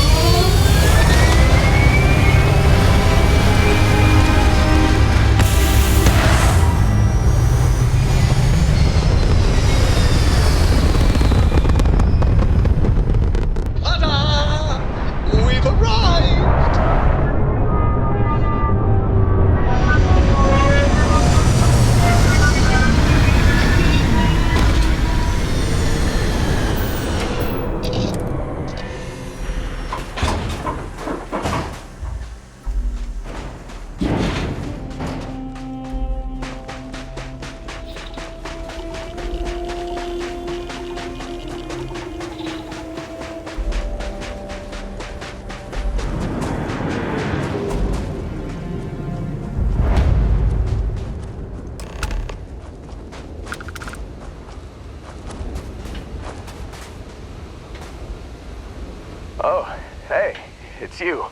it's you.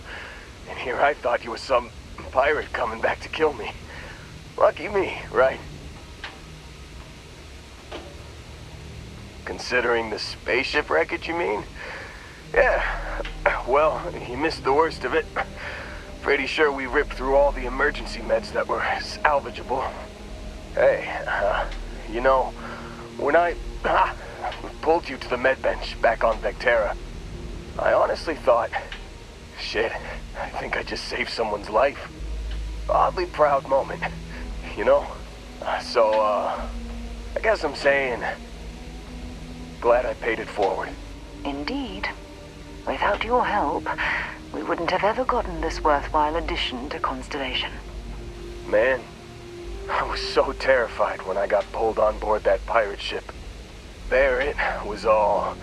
And here I thought you were some pirate coming back to kill me. Lucky me, right? Considering the spaceship wreckage, you mean? Yeah. Well, you missed the worst of it. Pretty sure we ripped through all the emergency meds that were salvageable. Hey, you know, when I pulled you to the med bench back on Vectera, I honestly thought, shit, I think I just saved someone's life. Oddly proud moment, you know? So, I guess I'm saying, glad I paid it forward. Indeed. Without your help, we wouldn't have ever gotten this worthwhile addition to Constellation. Man, I was so terrified when I got pulled on board that pirate ship. Barrett was all,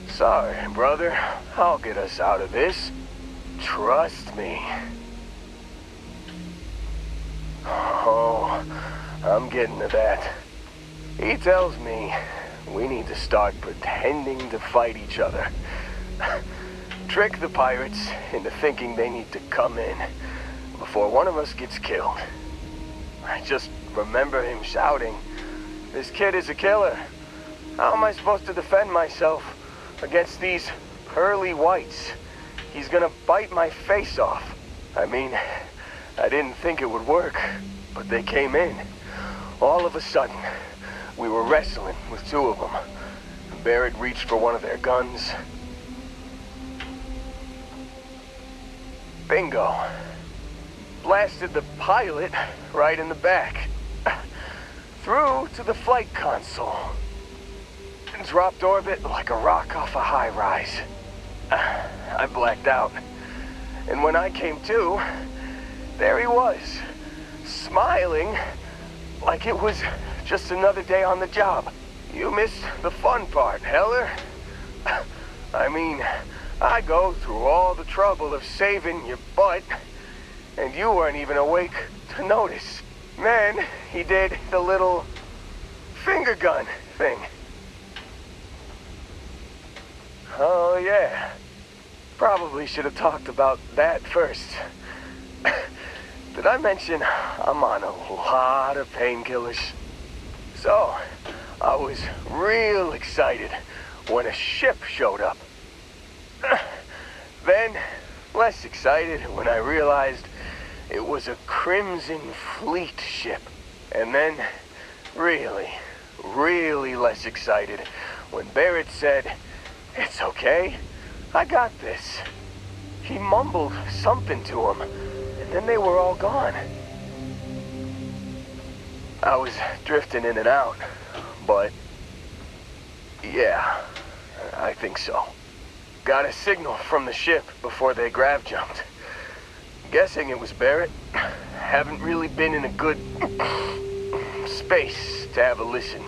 sorry, brother, I'll get us out of this. Trust me. Oh, I'm getting to that. He tells me we need to start pretending to fight each other. Trick the pirates into thinking they need to come in before one of us gets killed. I just remember him shouting, "This kid is a killer. How am I supposed to defend myself against these pearly whites? He's gonna bite my face off." I mean, I didn't think it would work, but they came in. All of a sudden, we were wrestling with two of them. Barrett reached for one of their guns. Bingo. Blasted the pilot right in the back. Through to the flight console. And dropped orbit like a rock off a high-rise. I blacked out. And when I came to, there he was, smiling like it was just another day on the job. You missed the fun part, Heller. I mean, I go through all the trouble of saving your butt, and you weren't even awake to notice. Then he did the little finger gun thing. Oh yeah, probably should have talked about that first. Did I mention I'm on a lot of painkillers? So, I was real excited when a ship showed up. Then, less excited when I realized it was a Crimson Fleet ship. And then, really, really less excited when Barrett said, "It's okay, I got this." He mumbled something to him, and then they were all gone. I was drifting in and out, but yeah, I think so. Got a signal from the ship before they grav jumped. Guessing it was Barrett. Haven't really been in a good space to have a listen.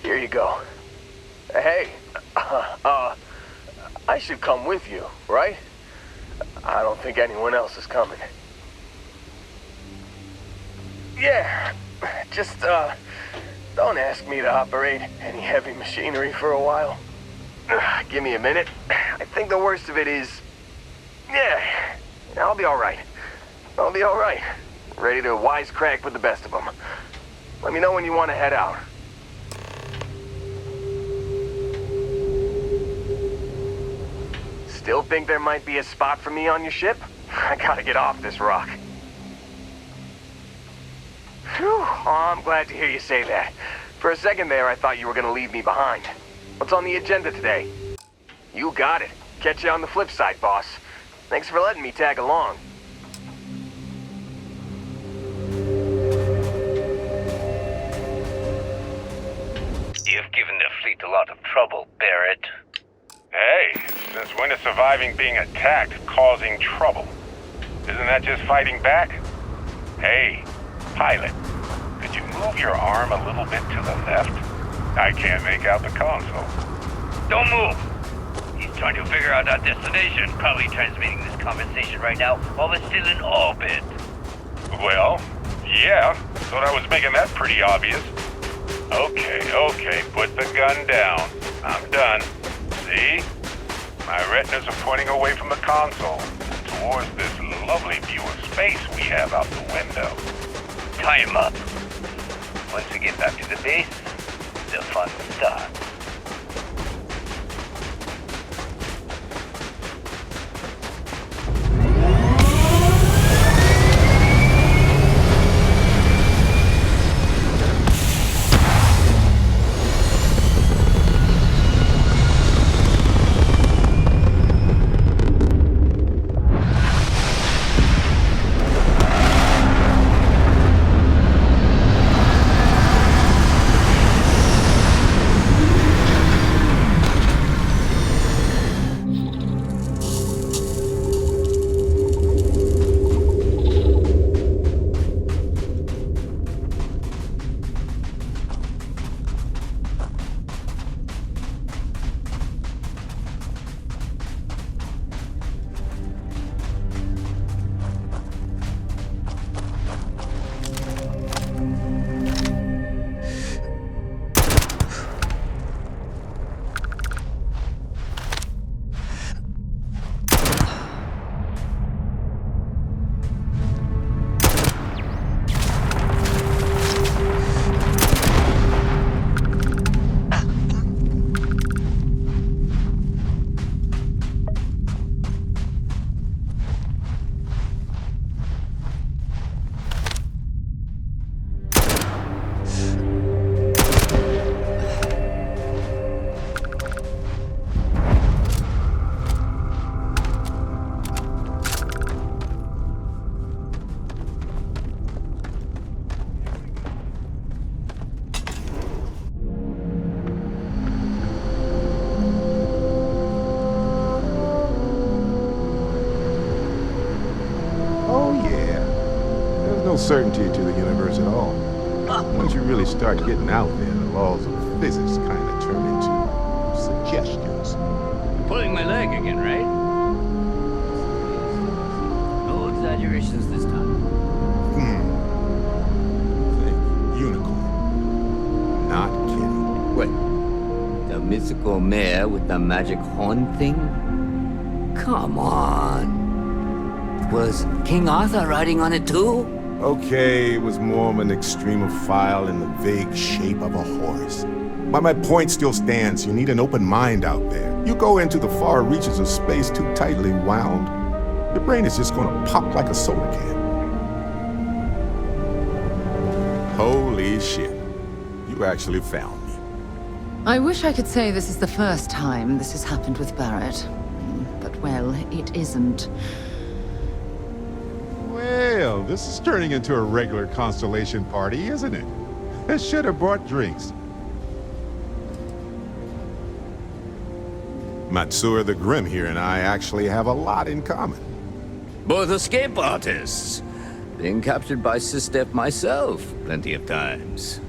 Here you go. Hey, I should come with you, right? I don't think anyone else is coming. Yeah, just, don't ask me to operate any heavy machinery for a while. Give me a minute. I think the worst of it is... Yeah, I'll be alright. I'll be alright. Ready to wisecrack with the best of them. Let me know when you want to head out. Still think there might be a spot for me on your ship? I gotta get off this rock. Phew, oh, I'm glad to hear you say that. For a second there, I thought you were gonna leave me behind. What's on the agenda today? You got it. Catch you on the flip side, boss. Thanks for letting me tag along. You've given the fleet a lot of trouble, Barrett. Hey, since when is surviving being attacked causing trouble? Isn't that just fighting back? Hey, pilot, could you move your arm a little bit to the left? I can't make out the console. Don't move! He's trying to figure out our destination, probably transmitting this conversation right now while we're still in orbit. Well, yeah, thought I was making that pretty obvious. Okay, put the gun down. I'm done. See? My retinas are pointing away from the console towards this lovely view of space we have out the window. Time up. Once we get back to the base, the fun starts. Certainty to the universe at all. Once you really start getting out there, the laws of physics kind of turn into suggestions. Pulling my leg again, right? No exaggerations this time. Unicorn. Not kidding. What? The mythical mare with the magic horn thing? Come on. Was King Arthur riding on it too? Okay, it was more of an extremophile in the vague shape of a horse. But my point still stands. You need an open mind out there. You go into the far reaches of space too tightly wound, your brain is just gonna pop like a soda can. Holy shit. You actually found me. I wish I could say this is the first time this has happened with Barrett. But, well, it isn't. Well, this is turning into a regular Constellation party, isn't it? I should have brought drinks. Matsura the Grim here and I actually have a lot in common. Both escape artists. Being captured by Systef myself plenty of times.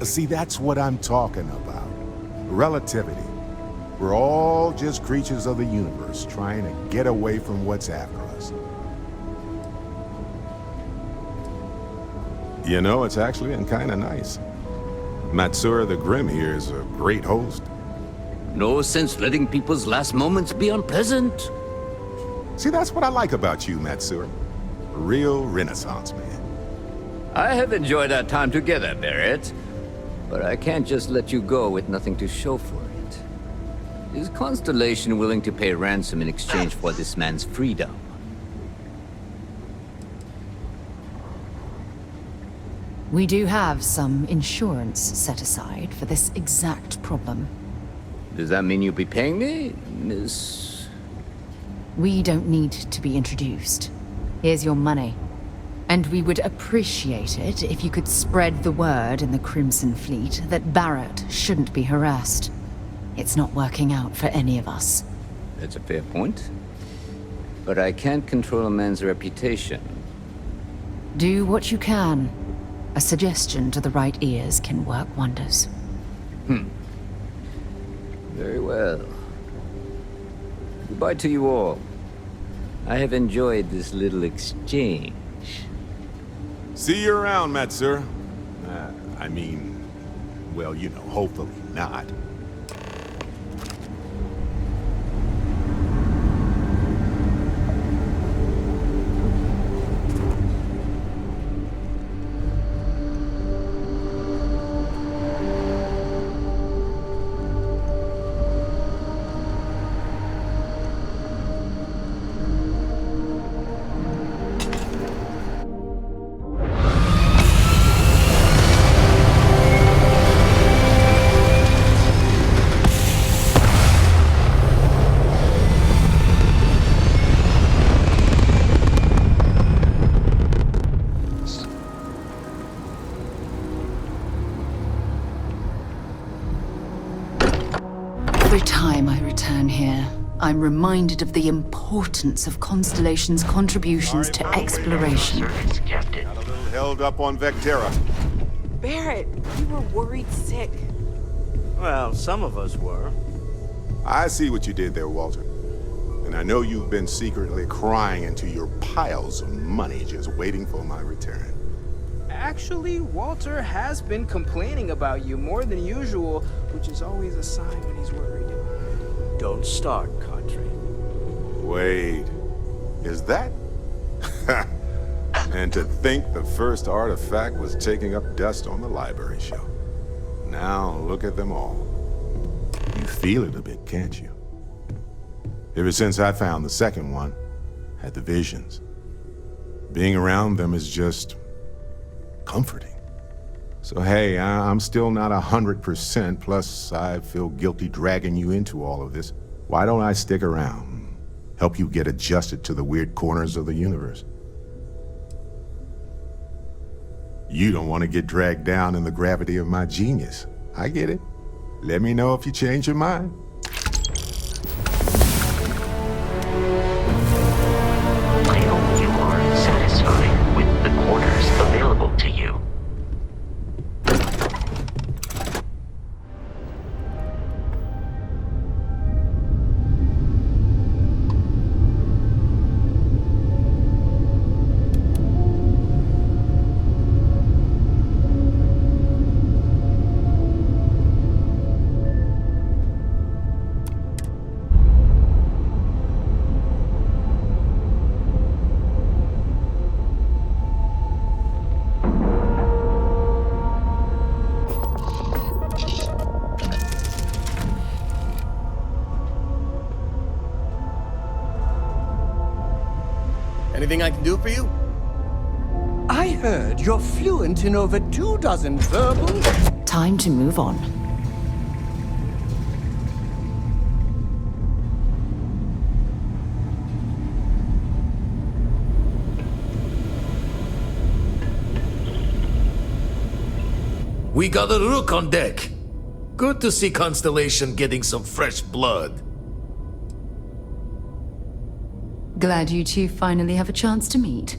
See, that's what I'm talking about. Relativity. We're all just creatures of the universe trying to get away from what's after us. You know, it's actually been kind of nice. Matsura the Grim here is a great host. No sense letting people's last moments be unpleasant. See, that's what I like about you, Matsura. A real Renaissance man. I have enjoyed our time together, Barrett. But I can't just let you go with nothing to show for it. Is Constellation willing to pay ransom in exchange for this man's freedom? We do have some insurance set aside for this exact problem. Does that mean you'll be paying me, Miss... We don't need to be introduced. Here's your money. And we would appreciate it if you could spread the word in the Crimson Fleet that Barrett shouldn't be harassed. It's not working out for any of us. That's a fair point. But I can't control a man's reputation. Do what you can. A suggestion to the right ears can work wonders. Very well. Goodbye to you all. I have enjoyed this little exchange. See you around, Matsura. I mean, well, you know, hopefully not. I'm reminded of the importance of Constellation's contributions to exploration. Got a little held up on Vectera. Barrett, we were worried sick. Well, some of us were. I see what you did there, Walter. And I know you've been secretly crying into your piles of money just waiting for my return. Actually, Walter has been complaining about you more than usual, which is always a sign when he's worried. Don't start, Cadre. Wait, is that? And to think the first artifact was taking up dust on the library shelf. Now look at them all. You feel it a bit, can't you? Ever since I found the second one, had the visions. Being around them is just comforting. So hey, I'm still not 100%, plus I feel guilty dragging you into all of this. Why don't I stick around, help you get adjusted to the weird corners of the universe? You don't want to get dragged down in the gravity of my genius. I get it. Let me know if you change your mind. I hope you are satisfied with the quarters available to you. Anything I can do for you? I heard you're fluent in over 24 verbal... Time to move on. We got a rook on deck. Good to see Constellation getting some fresh blood. Glad you two finally have a chance to meet.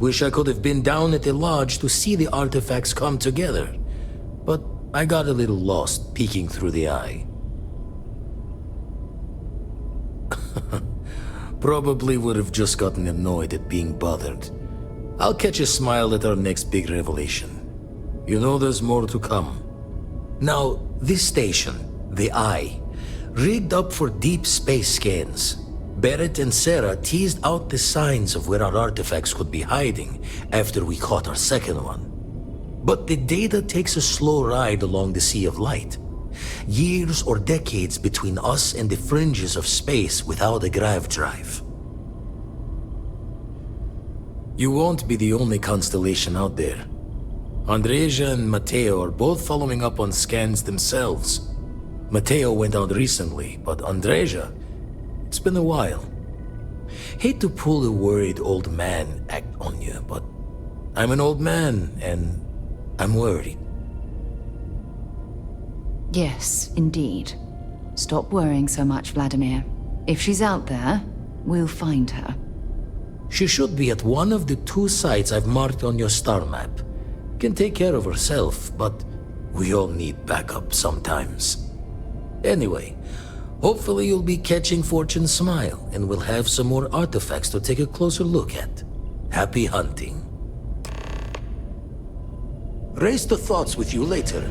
Wish I could have been down at the lodge to see the artifacts come together. But I got a little lost peeking through the eye. Probably would have just gotten annoyed at being bothered. I'll catch a smile at our next big revelation. You know there's more to come. Now, this station, the Eye, rigged up for deep space scans. Barrett and Sarah teased out the signs of where our artifacts could be hiding after we caught our second one. But the data takes a slow ride along the Sea of Light. Years or decades between us and the fringes of space without a grav drive. You won't be the only constellation out there. Andreja and Matteo are both following up on scans themselves. Matteo went out recently, but Andreja, it's been a while. Hate to pull a worried old man act on you, but I'm an old man and I'm worried. Yes, indeed. Stop worrying so much, Vladimir. If she's out there, we'll find her. She should be at one of the 2 sites I've marked on your star map. Can take care of herself, but we all need backup sometimes. Anyway, hopefully you'll be catching Fortune's smile and we'll have some more artifacts to take a closer look at. Happy hunting. Raise the thoughts with you later.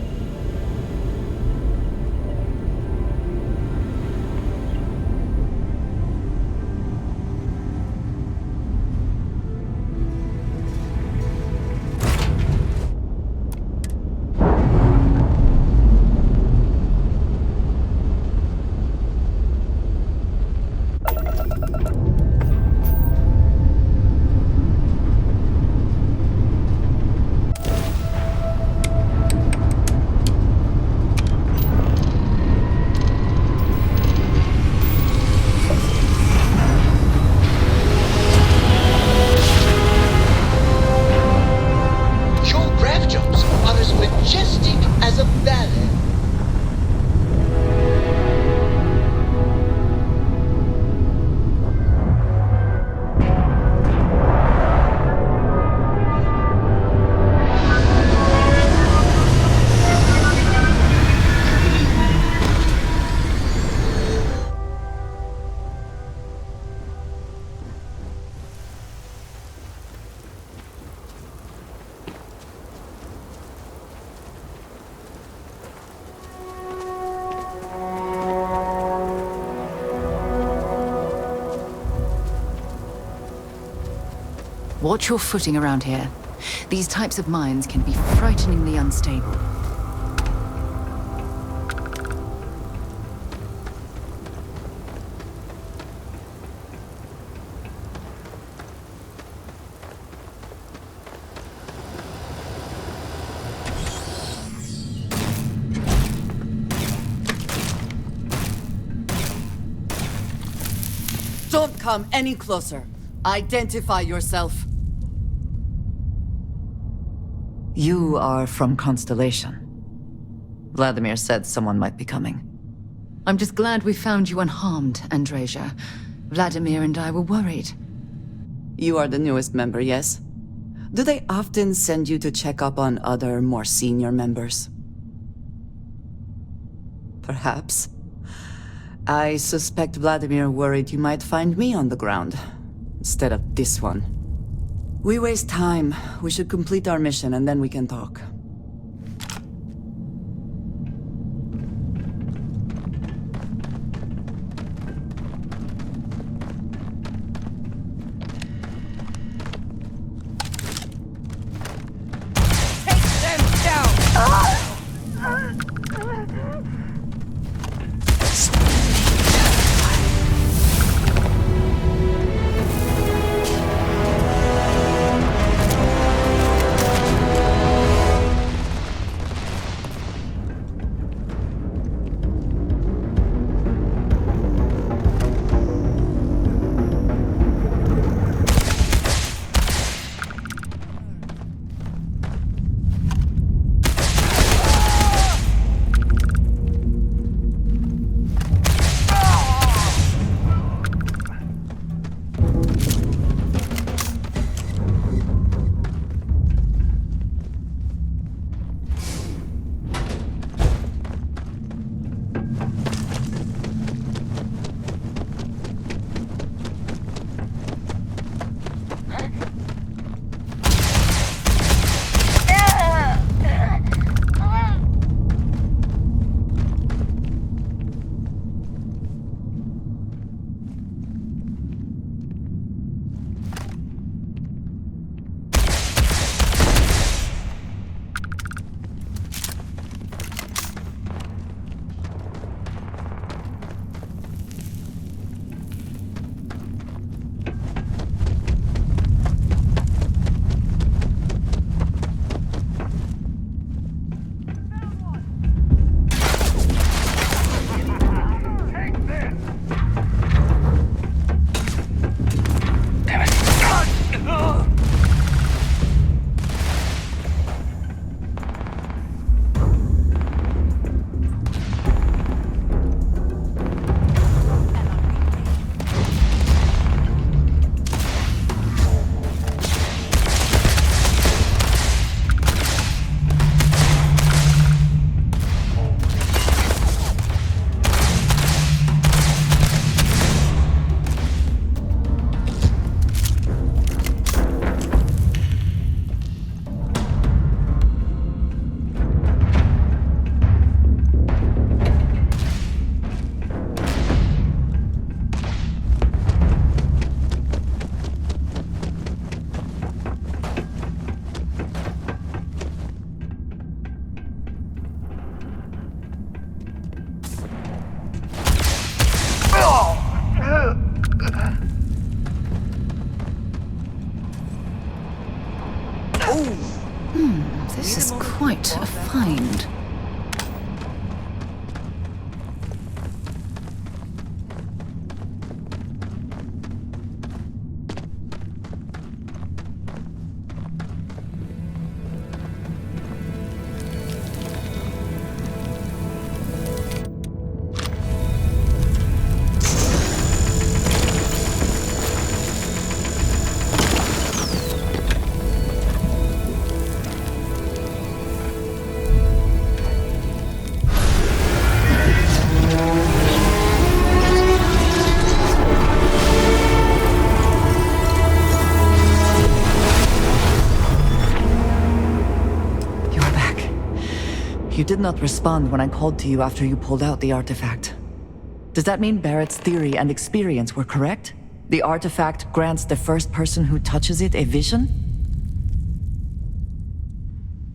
Watch your footing around here. These types of mines can be frighteningly unstable. Don't come any closer. Identify yourself. You are from Constellation. Vladimir said someone might be coming. I'm just glad we found you unharmed, Andreja. Vladimir and I were worried. You are the newest member, yes? Do they often send you to check up on other, more senior members? Perhaps. I suspect Vladimir worried you might find me on the ground, instead of this one. We waste time. We should complete our mission and then we can talk. This is quite a find. You did not respond when I called to you after you pulled out the artifact. Does that mean Barrett's theory and experience were correct? The artifact grants the first person who touches it a vision?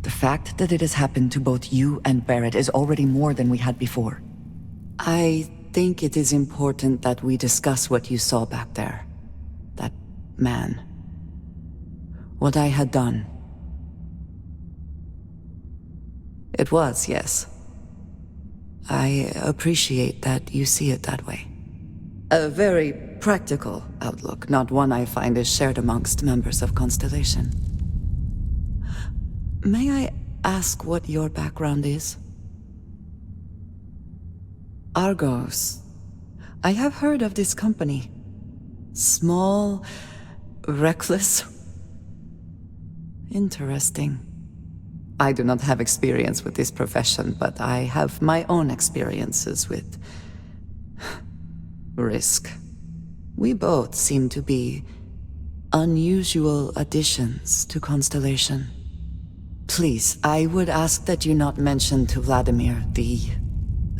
The fact that it has happened to both you and Barrett is already more than we had before. I think it is important that we discuss what you saw back there. That man. What I had done. It was, yes. I appreciate that you see it that way. A very practical outlook, not one I find is shared amongst members of Constellation. May I ask what your background is? Argos. I have heard of this company. Small, reckless. Interesting. I do not have experience with this profession, but I have my own experiences with risk. We both seem to be unusual additions to Constellation. Please, I would ask that you not mention to Vladimir the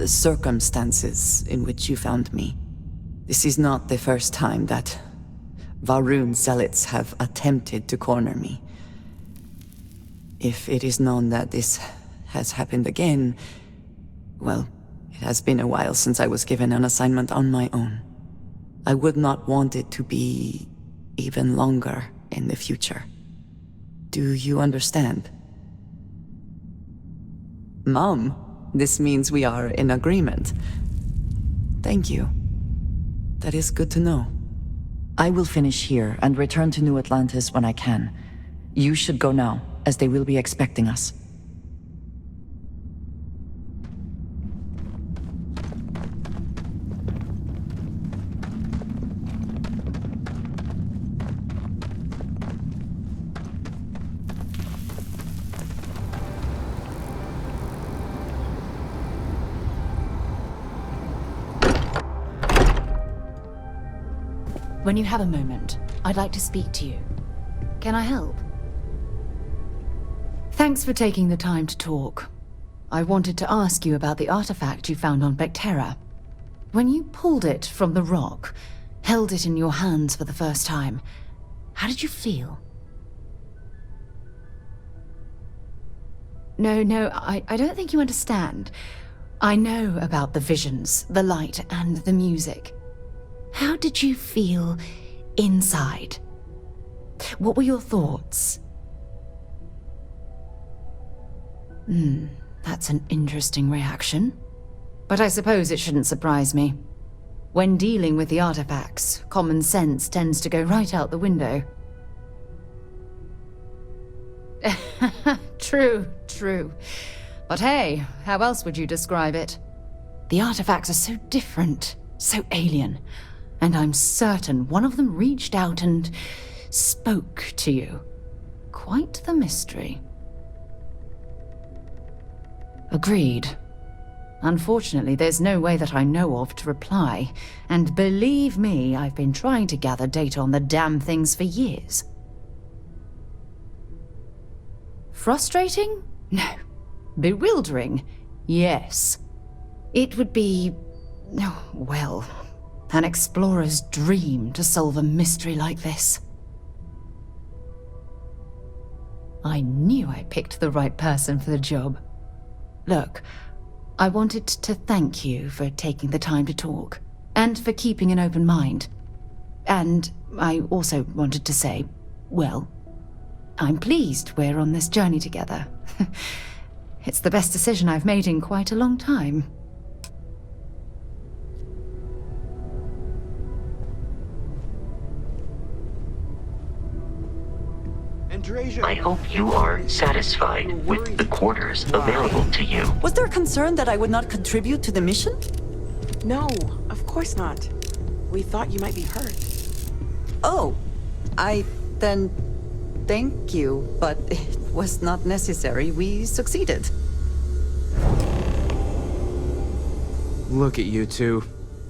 circumstances in which you found me. This is not the first time that Varun zealots have attempted to corner me. If it is known that this has happened again, well, it has been a while since I was given an assignment on my own. I would not want it to be even longer in the future. Do you understand? Mom, this means we are in agreement. Thank you. That is good to know. I will finish here and return to New Atlantis when I can. You should go now, as they will be expecting us. When you have a moment, I'd like to speak to you. Can I help? Thanks for taking the time to talk. I wanted to ask you about the artifact you found on Vectera. When you pulled it from the rock, held it in your hands for the first time, how did you feel? No, I don't think you understand. I know about the visions, the light, and the music. How did you feel inside? What were your thoughts? That's an interesting reaction. But I suppose it shouldn't surprise me. When dealing with the artifacts, common sense tends to go right out the window. True. But hey, how else would you describe it? The artifacts are so different, so alien. And I'm certain one of them reached out and spoke to you. Quite the mystery. Agreed. Unfortunately, there's no way that I know of to reply. And believe me, I've been trying to gather data on the damn things for years. Frustrating? No. Bewildering? Yes. It would be... well... an explorer's dream to solve a mystery like this. I knew I picked the right person for the job. Look, I wanted to thank you for taking the time to talk, and for keeping an open mind. And I also wanted to say, well, I'm pleased we're on this journey together. It's the best decision I've made in quite a long time. I hope you are satisfied with the quarters available to you. Was there concern that I would not contribute to the mission? No, of course not. We thought you might be hurt. Oh, then thank you, but it was not necessary. We succeeded. Look at you two.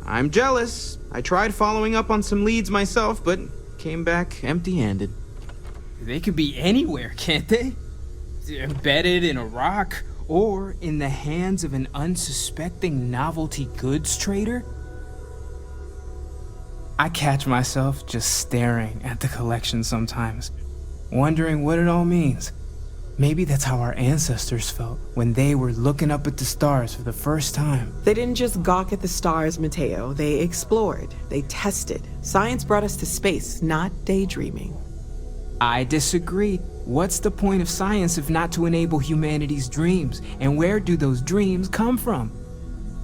I'm jealous. I tried following up on some leads myself, but came back empty-handed. They could be anywhere, can't they? Embedded in a rock, or in the hands of an unsuspecting novelty goods trader? I catch myself just staring at the collection sometimes, wondering what it all means. Maybe that's how our ancestors felt when they were looking up at the stars for the first time. They didn't just gawk at the stars, Mateo. They explored. They tested. Science brought us to space, not daydreaming. I disagree. What's the point of science if not to enable humanity's dreams? And where do those dreams come from?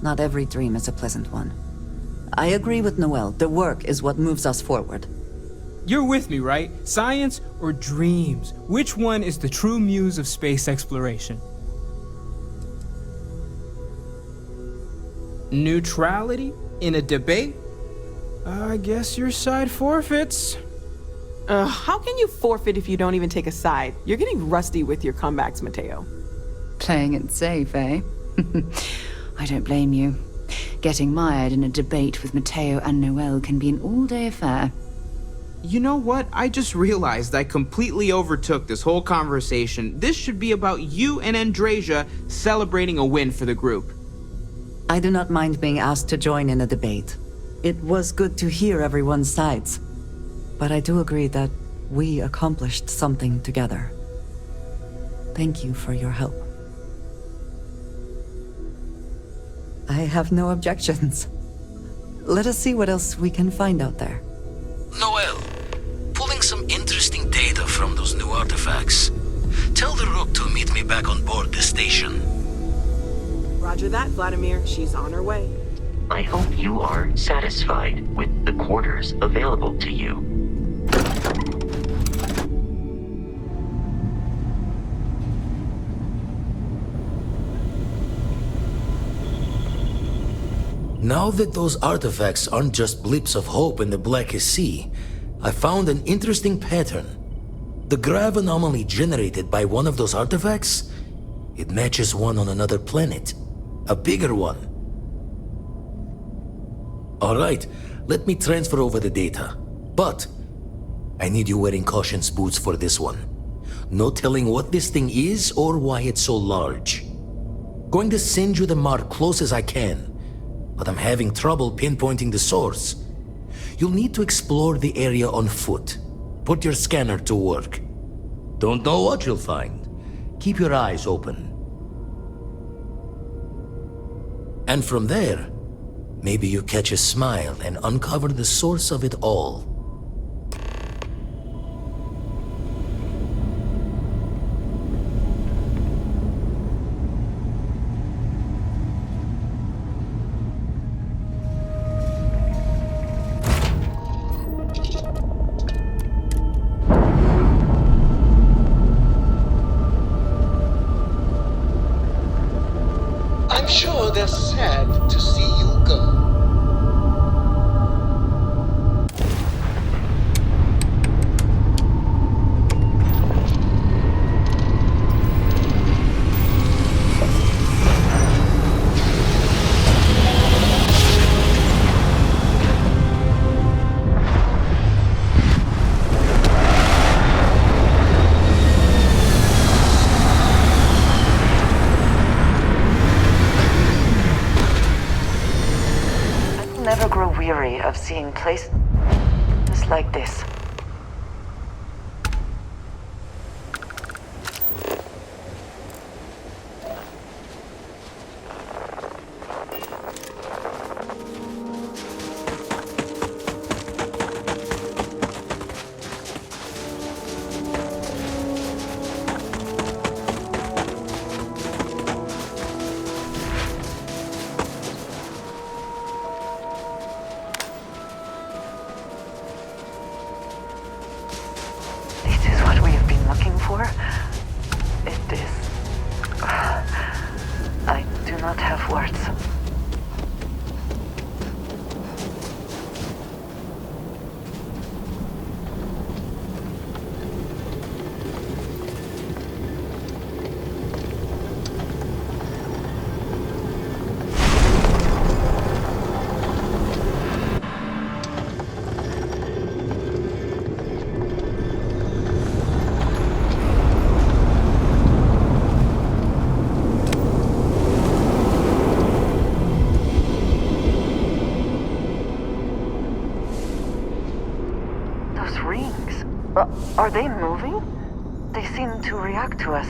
Not every dream is a pleasant one. I agree with Noel. The work is what moves us forward. You're with me, right? Science or dreams? Which one is the true muse of space exploration? Neutrality in a debate? I guess your side forfeits. How can you forfeit if you don't even take a side? You're getting rusty with your comebacks, Mateo. Playing it safe, eh? I don't blame you. Getting mired in a debate with Mateo and Noel can be an all-day affair. You know what? I just realized I completely overtook this whole conversation. This should be about you and Andrasia celebrating a win for the group. I do not mind being asked to join in a debate. It was good to hear everyone's sides. But I do agree that we accomplished something together. Thank you for your help. I have no objections. Let us see what else we can find out there. Noel, pulling some interesting data from those new artifacts. Tell the Rook to meet me back on board the station. Roger that, Vladimir. She's on her way. I hope you are satisfied with the quarters available to you. Now that those artifacts aren't just blips of hope in the blackest sea, I found an interesting pattern. The grav anomaly generated by one of those artifacts, it matches one on another planet. A bigger one. Alright, let me transfer over the data. But I need you wearing caution's boots for this one. No telling what this thing is or why it's so large. Going to send you the mark close as I can, but I'm having trouble pinpointing the source. You'll need to explore the area on foot. Put your scanner to work. Don't know what you'll find. Keep your eyes open. And from there, maybe you catch a smile and uncover the source of it all. I'm sure they're sad to see you go. Never grow weary of seeing places like this. Are they moving? They seem to react to us.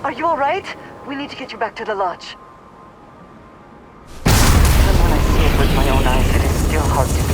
Are you alright? We need to get you back to the lodge. Even when I see it with my own eyes, it is still hard to believe.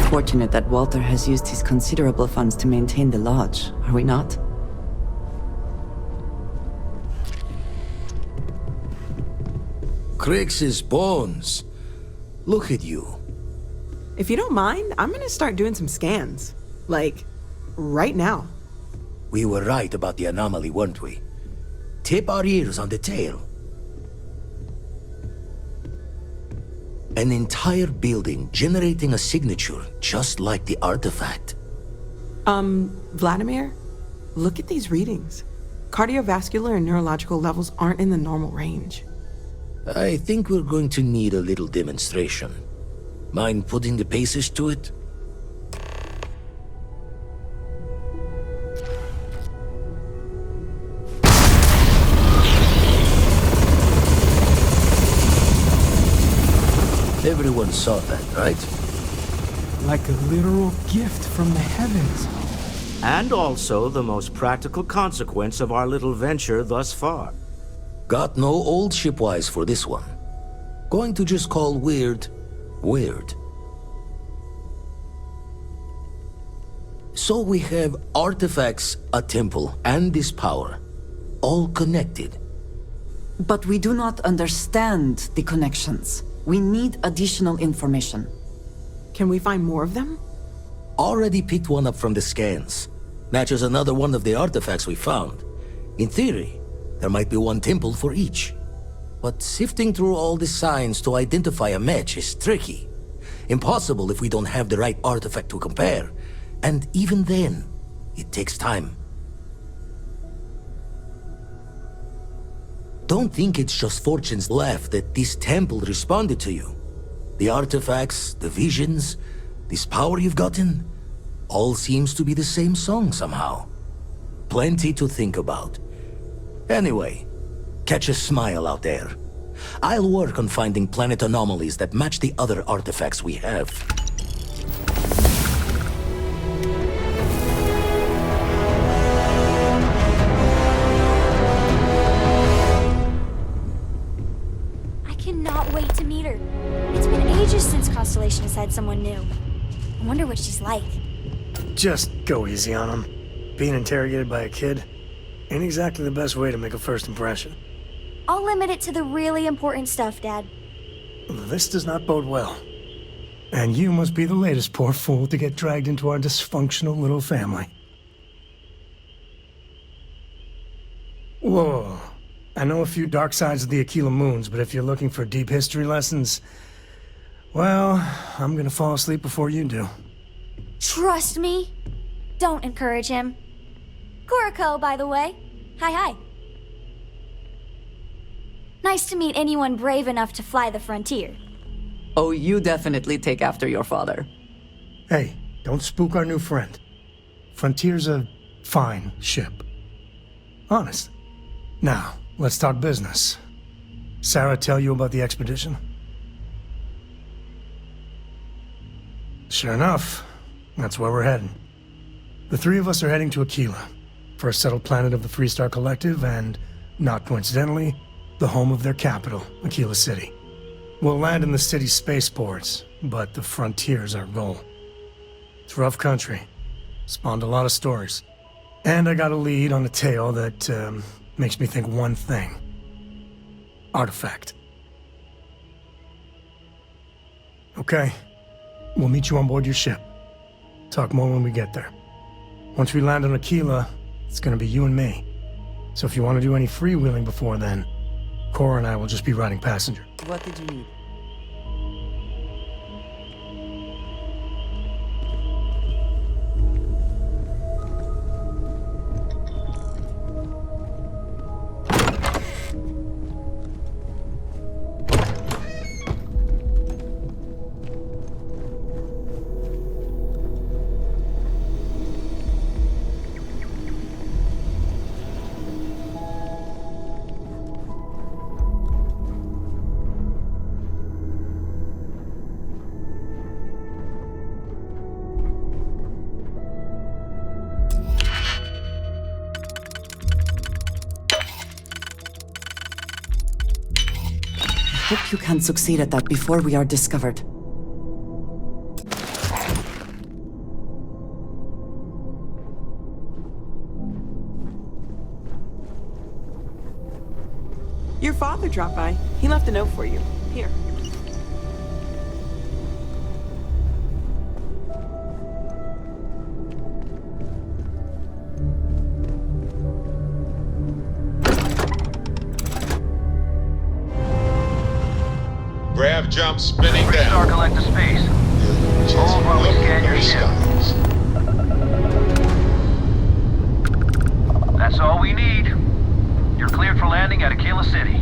Fortunate that Walter has used his considerable funds to maintain the lodge, are we not? Crix's bones. Look at you. If you don't mind, I'm gonna start doing some scans. Like, right now. We were right about the anomaly, weren't we? Tip our ears on the tail. An entire building generating a signature just like the artifact. Vladimir, look at these readings. Cardiovascular and neurological levels aren't in the normal range. I think we're going to need a little demonstration. Mind putting the paces to it? Everyone saw that, right? Like a literal gift from the heavens. And also the most practical consequence of our little venture thus far. Got no old shipwise for this one. Going to just call weird, weird. So we have artifacts, a temple, and this power. All connected. But we do not understand the connections. We need additional information. Can we find more of them? Already picked one up from the scans. Matches another one of the artifacts we found. In theory, there might be one temple for each. But sifting through all the signs to identify a match is tricky. Impossible if we don't have the right artifact to compare. And even then, it takes time. Don't think it's just Fortune's laugh that this temple responded to you. The artifacts, the visions, this power you've gotten, all seems to be the same song somehow. Plenty to think about. Anyway, catch a smile out there. I'll work on finding planet anomalies that match the other artifacts we have. Cannot wait to meet her. It's been ages since Constellation has had someone new. I wonder what she's like. Just go easy on him. Being interrogated by a kid ain't exactly the best way to make a first impression. I'll limit it to the really important stuff, Dad. This does not bode well. And you must be the latest poor fool to get dragged into our dysfunctional little family. Whoa. I know a few dark sides of the Aquila moons, but if you're looking for deep history lessons, well, I'm gonna fall asleep before you do. Trust me. Don't encourage him. Kuriko, by the way. Hi. Nice to meet anyone brave enough to fly the frontier. Oh, you definitely take after your father. Hey, don't spook our new friend. Frontier's a fine ship. Honest. Now, let's talk business. Sarah tell you about the expedition? Sure enough, that's where we're heading. The three of us are heading to Aquila, first settled planet of the Freestar Collective and, not coincidentally, the home of their capital, Aquila City. We'll land in the city's spaceports, but the frontier's our goal. It's rough country. Spawned a lot of stories. And I got a lead on a tale that makes me think one thing. Artifact. Okay. We'll meet you on board your ship. Talk more when we get there. Once we land on Aquila, it's gonna be you and me. So if you want to do any freewheeling before then, Cora and I will just be riding passenger. What did you need? Hope you can succeed at that before we are discovered. Your father dropped by. He left a note for you. Here. Grav jump spinning down. Freestar Collective space. Hold while we scan your ship. That's all we need. You're cleared for landing at Aquila City.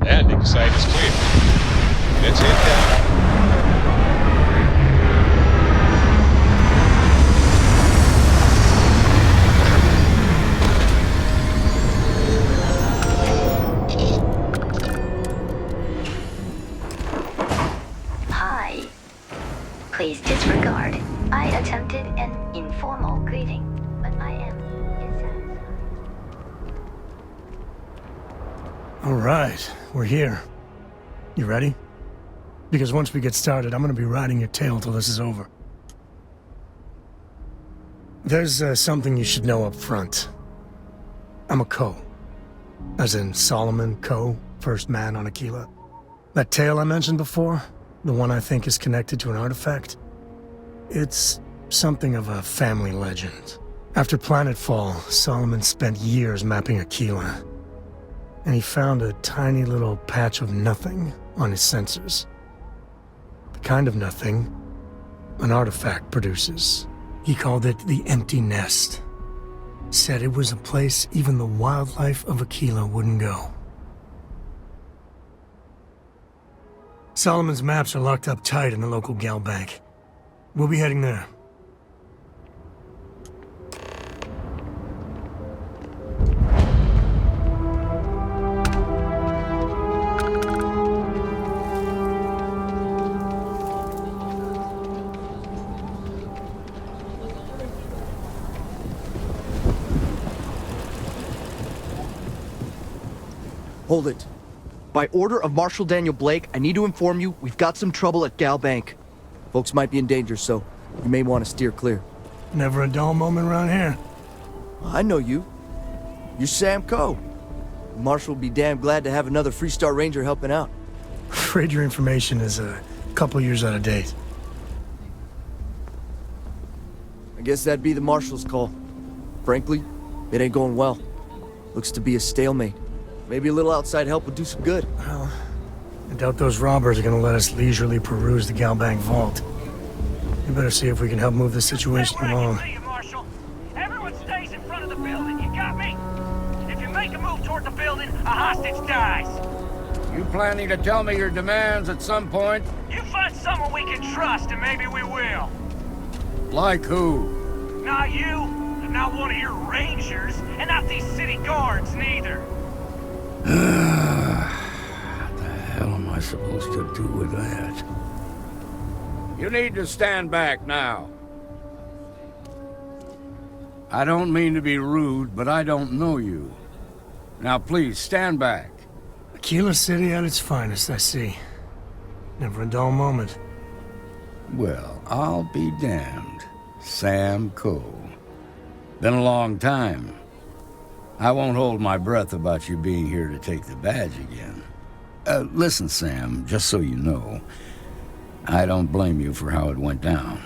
Landing site is clear. Let's head down. Hi. Please disregard. I attempted an informal greeting, but I am dissatisfied. All right, we're here. You ready? Because once we get started, I'm gonna be riding your tail till this is over. There's something you should know up front. I'm a Co. As in Solomon Co., first man on Aquila. That tale I mentioned before, the one I think is connected to an artifact, it's something of a family legend. After planetfall, Solomon spent years mapping Aquila, and he found a tiny little patch of nothing on his sensors. The kind of nothing an artifact produces. He called it the Empty Nest. Said it was a place even the wildlife of Aquila wouldn't go. Solomon's maps are locked up tight in the local gal bank. We'll be heading there. Hold it. By order of Marshal Daniel Blake, I need to inform you we've got some trouble at Gal Bank. Folks might be in danger, so you may want to steer clear. Never a dull moment around here. I know you. You're Sam Coe. Marshal will be damn glad to have another Freestar Ranger helping out. Afraid your information is a couple years out of date. I guess that'd be the Marshal's call. Frankly, it ain't going well. Looks to be a stalemate. Maybe a little outside help would do some good. Well, it doubt those robbers are gonna let us leisurely peruse the Galbank vault. We better see if we can help move this situation along. Marshal. Everyone stays in front of the building, you got me? If you make a move toward the building, a hostage dies. You planning to tell me your demands at some point? You find someone we can trust, and maybe we will. Like who? Not you, and not one of your rangers, and not these city guards, neither. What the hell am I supposed to do with that? You need to stand back now. I don't mean to be rude, but I don't know you. Now please, stand back. Aquila City at its finest, I see. Never a dull moment. Well, I'll be damned. Sam Coe. Been a long time. I won't hold my breath about you being here to take the badge again. Listen, Sam, just so you know, I don't blame you for how it went down.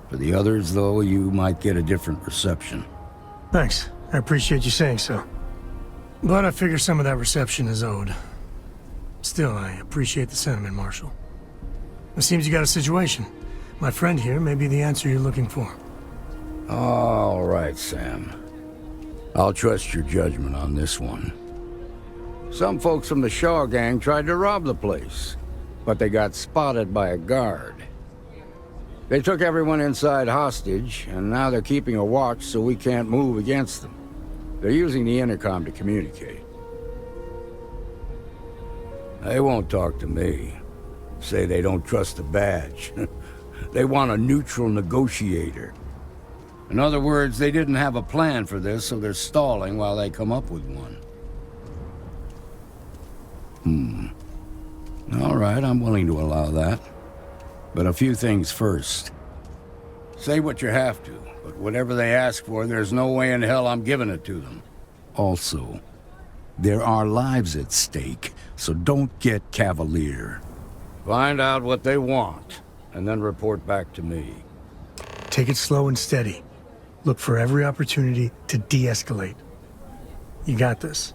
For the others, though, you might get a different reception. Thanks. I appreciate you saying so. But I figure some of that reception is owed. Still, I appreciate the sentiment, Marshal. It seems you got a situation. My friend here may be the answer you're looking for. All right, Sam. I'll trust your judgment on this one. Some folks from the Shaw gang tried to rob the place, but they got spotted by a guard. They took everyone inside hostage, and now they're keeping a watch so we can't move against them. They're using the intercom to communicate. They won't talk to me. Say they don't trust the badge. They want a neutral negotiator. In other words, they didn't have a plan for this, so they're stalling while they come up with one. All right, I'm willing to allow that. But a few things first. Say what you have to, but whatever they ask for, there's no way in hell I'm giving it to them. Also, there are lives at stake, so don't get cavalier. Find out what they want, and then report back to me. Take it slow and steady. Look for every opportunity to de-escalate. You got this.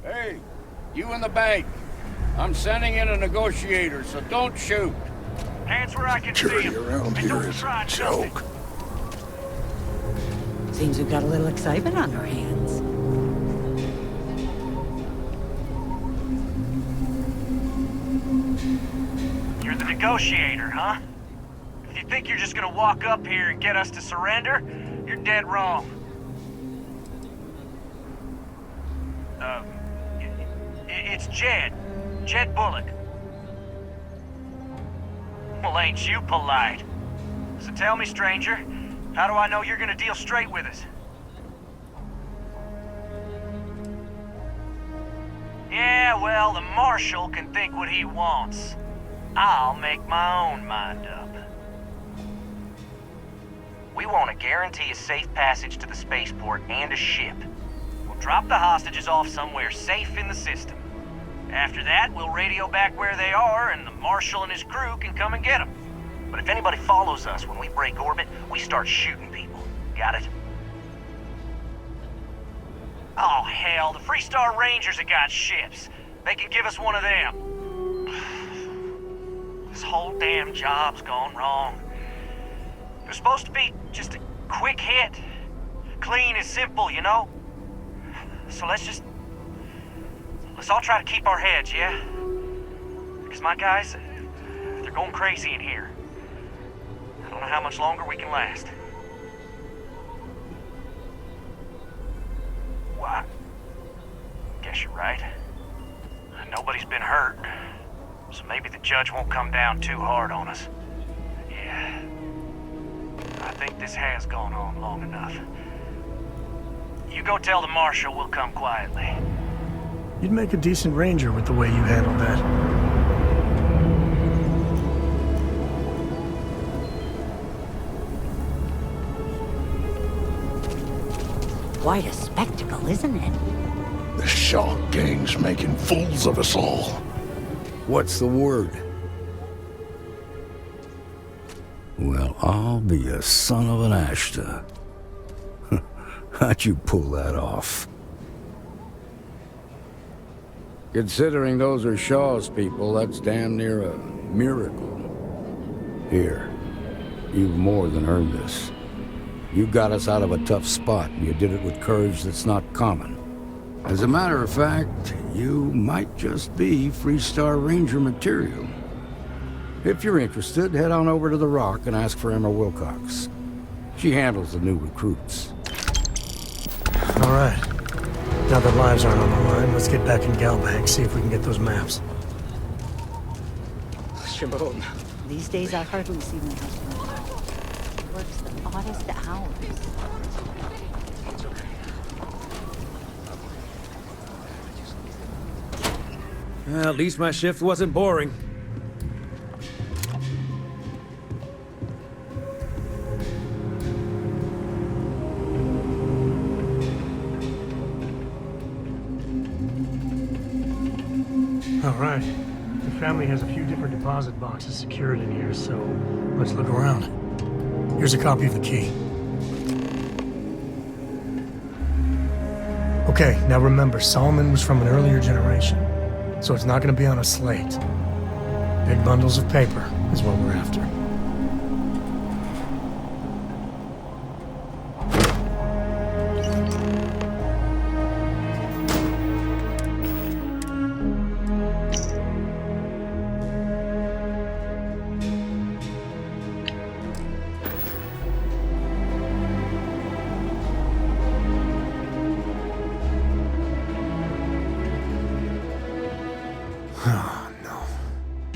Hey, you in the bank. I'm sending in a negotiator, so don't shoot. Hands where I can see him. around here is a joke. Seems we've got a little excitement on our hands. You're the negotiator, huh? If you think you're just gonna walk up here and get us to surrender, you're dead wrong. It's Jed. Jed Bullock. Well, ain't you polite? So tell me, stranger, how do I know you're gonna deal straight with us? Yeah, well, the Marshal can think what he wants. I'll make my own mind up. We want to guarantee a safe passage to the spaceport and a ship. We'll drop the hostages off somewhere safe in the system. After that, we'll radio back where they are, and the Marshal and his crew can come and get them. But if anybody follows us when we break orbit, we start shooting people. Got it? Oh, hell, the Freestar Rangers have got ships. They can give us one of them. This whole damn job's gone wrong. It was supposed to be just a quick hit. Clean and simple, you know? So let's all try to keep our heads, yeah? Because my guys, they're going crazy in here. I don't know how much longer we can last. Why? Guess you're right. Nobody's been hurt, so maybe the judge won't come down too hard on us. Yeah. I think this has gone on long enough. You go tell the Marshal we'll come quietly. You'd make a decent ranger with the way you handled that. Quite a spectacle, isn't it? The Shaw gang's making fools of us all. What's the word? Well, I'll be a son of an Ashta. How'd you pull that off? Considering those are Shaw's people, that's damn near a miracle. Here, you've more than earned this. You got us out of a tough spot, and you did it with courage that's not common. As a matter of fact, you might just be Freestar Ranger material. If you're interested, head on over to the Rock and ask for Emma Wilcox. She handles the new recruits. All right. Now that lives aren't on the line, let's get back in Galbank, see if we can get those maps. Shimon. These days I hardly see my husband. He works the oddest hours. Well, at least my shift wasn't boring. All right. The family has a few different deposit boxes secured in here, so let's look around. Here's a copy of the key. Okay, now remember, Solomon was from an earlier generation, so it's not going to be on a slate. Big bundles of paper is what we're after.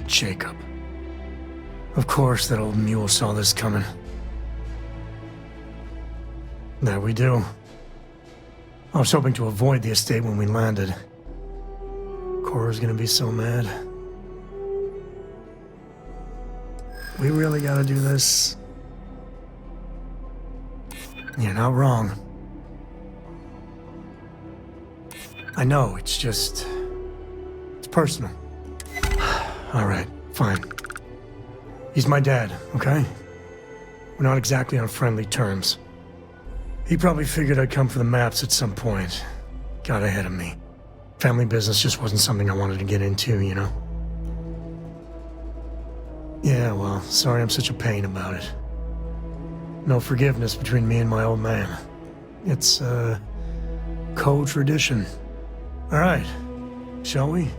Jacob. Of course that old mule saw this coming. There we do. I was hoping to avoid the estate when we landed. Cora's gonna be so mad. We really gotta do this. You're not wrong. I know, it's just... it's personal. All right, fine. He's my dad, okay? We're not exactly on friendly terms. He probably figured I'd come for the maps at some point. Got ahead of me. Family business just wasn't something I wanted to get into, you know? Yeah, well, sorry I'm such a pain about it. No forgiveness between me and my old man. It's, co-tradition. All right, shall we?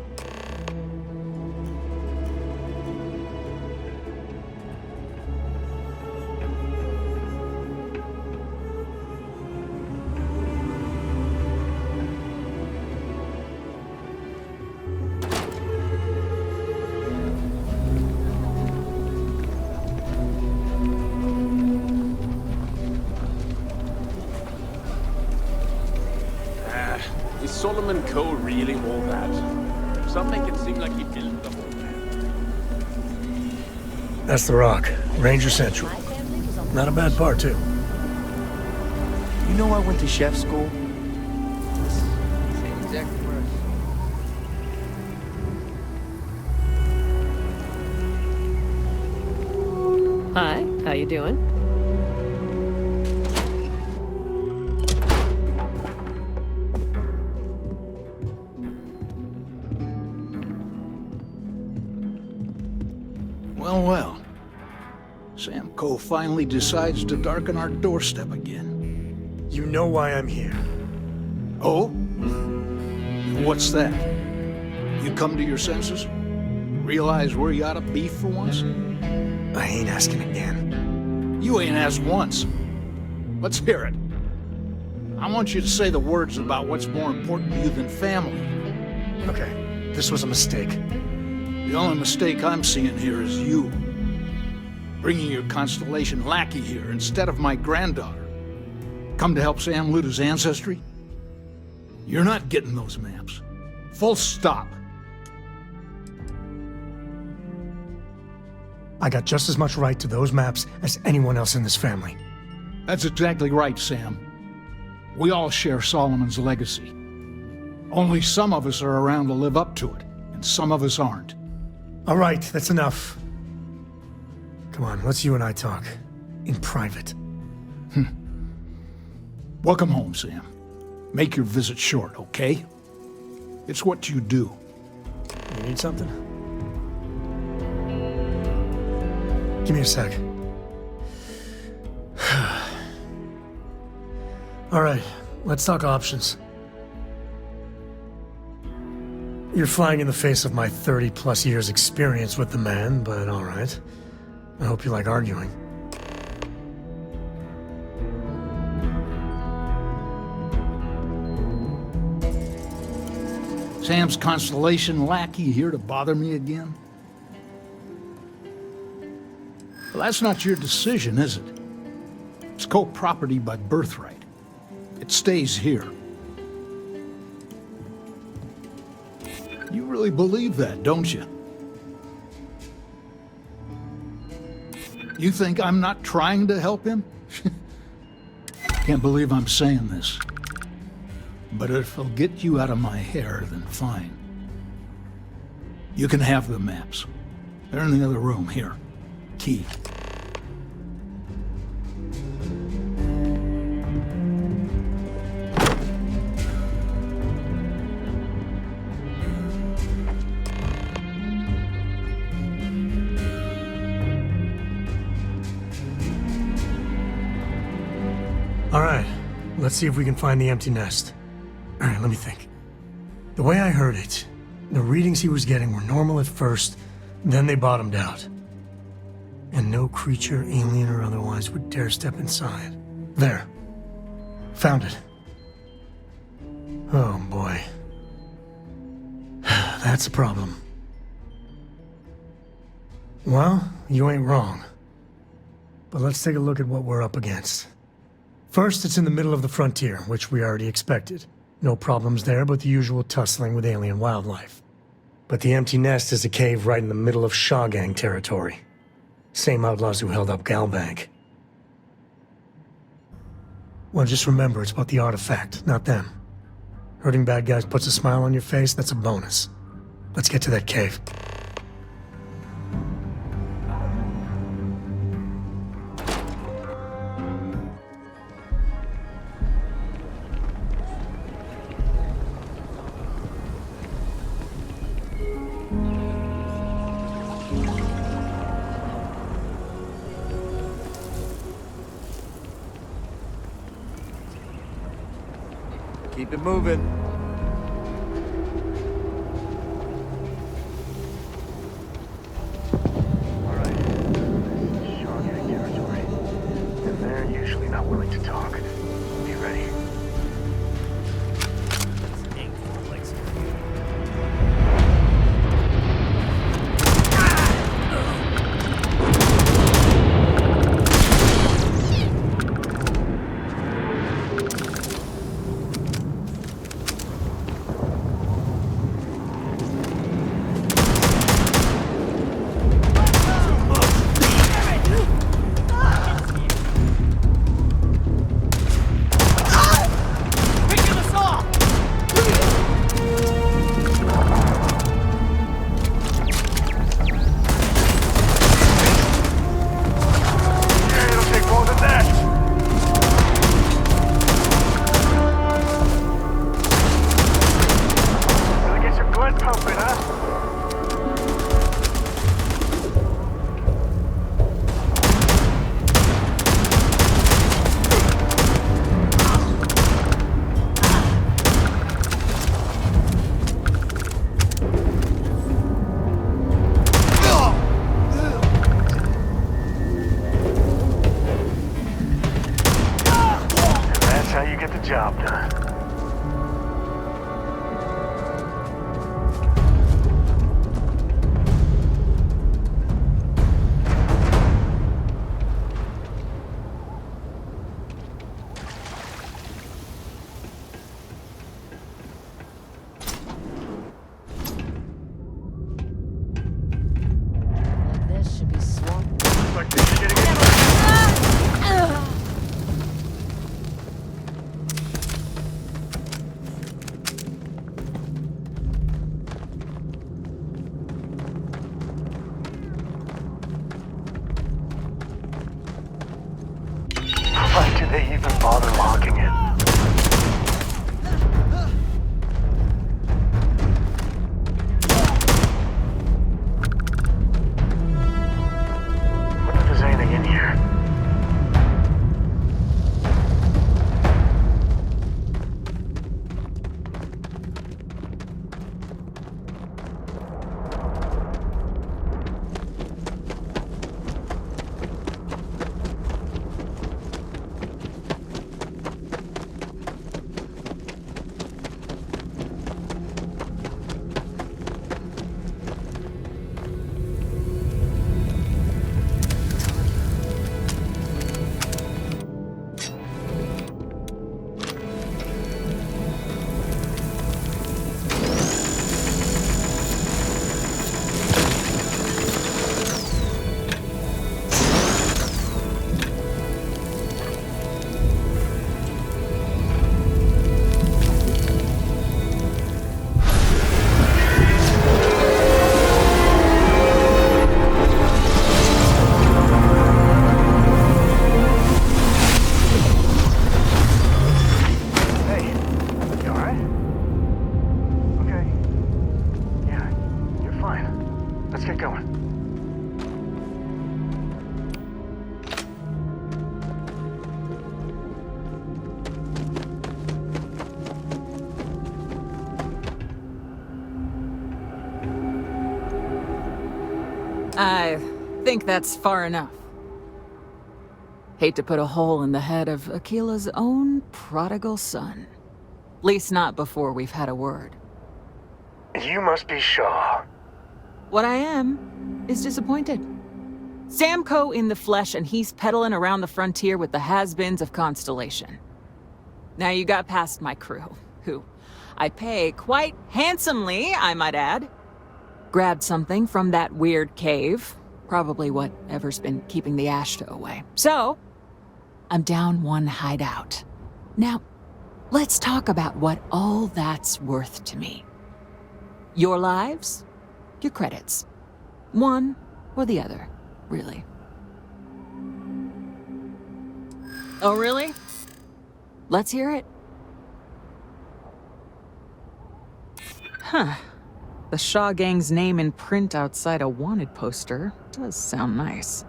Is Solomon Coe really all that? Some make it seem like he built the whole thing. That's the Rock. Ranger Central. Not a bad part, too. You know I went to chef school? Same exact words. Hi, how you doing? Well, well. Sam Coe finally decides to darken our doorstep again. You know why I'm here. Oh? What's that? You come to your senses? Realize where you ought to be for once? I ain't asking again. You ain't asked once. Let's hear it. I want you to say the words about what's more important to you than family. Okay, this was a mistake. The only mistake I'm seeing here is you. Bringing your Constellation lackey here instead of my granddaughter. Come to help Sam loot his ancestry? You're not getting those maps. Full stop. I got just as much right to those maps as anyone else in this family. That's exactly right, Sam. We all share Solomon's legacy. Only some of us are around to live up to it, and some of us aren't. All right, that's enough. Come on, let's you and I talk. In private. Welcome home, Sam. Make your visit short, okay? It's what you do. You need something? Give me a sec. All right, let's talk options. You're flying in the face of my 30-plus years experience with the man, but all right. I hope you like arguing. Sam's Constellation lackey here to bother me again? Well, that's not your decision, is it? It's co-property by birthright. It stays here. You really believe that, don't you? You think I'm not trying to help him? Can't believe I'm saying this. But if it'll get you out of my hair, then fine. You can have the maps. They're in the other room, here. Key. All right, let's see if we can find the empty nest. All right, let me think. The way I heard it, the readings he was getting were normal at first, then they bottomed out. And no creature, alien or otherwise, would dare step inside. There. Found it. Oh, boy. That's a problem. Well, you ain't wrong. But let's take a look at what we're up against. First, it's in the middle of the frontier, which we already expected. No problems there, but the usual tussling with alien wildlife. But the empty nest is a cave right in the middle of Shawgang territory. Same outlaws who held up Galbank. Well, just remember, it's about the artifact, not them. Hurting bad guys puts a smile on your face, that's a bonus. Let's get to that cave. Keep it moving. Alright. Shawgang territory. And they're usually not willing to talk. Be ready. Job done. This should be swamped. Looks like this is getting in. Why do they even bother locking it? I think that's far enough. Hate to put a hole in the head of Akila's own prodigal son. At least not before we've had a word. You must be Shaw. What I am is disappointed. Sam Coe in the flesh, and he's peddling around the frontier with the has-beens of Constellation. Now you got past my crew, who I pay quite handsomely, I might add. Grabbed something from that weird cave. Probably whatever's been keeping the Ashta away. So, I'm down one hideout. Now, let's talk about what all that's worth to me. Your lives, your credits. One or the other, really. Oh, really? Let's hear it. Huh. The Shaw Gang's name in print outside a wanted poster does sound nice.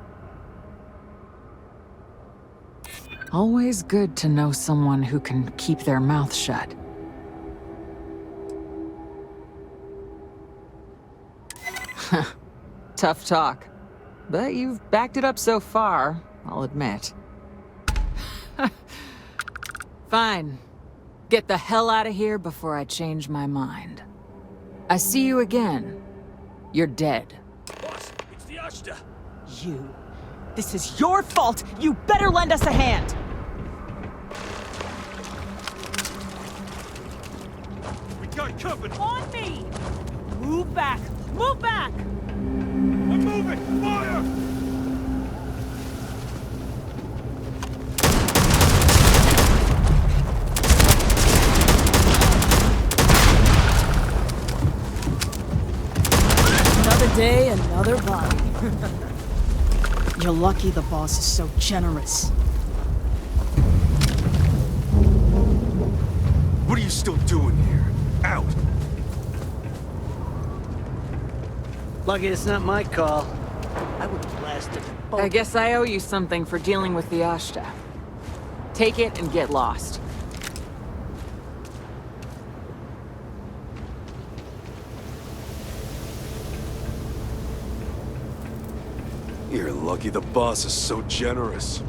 Always good to know someone who can keep their mouth shut. Tough talk. But you've backed it up so far, I'll admit. Fine. Get the hell out of here before I change my mind. I see you again. You're dead. Boss, it's the Ashta. You. This is your fault! You better lend us a hand! We got company! On me! Move back! Move back! I'm moving! Fire! Another day, another body. You're lucky the boss is so generous. What are you still doing here? Out! Lucky it's not my call. I would have blasted both. I guess I owe you something for dealing with the Ashta. Take it and get lost. You're lucky the boss is so generous.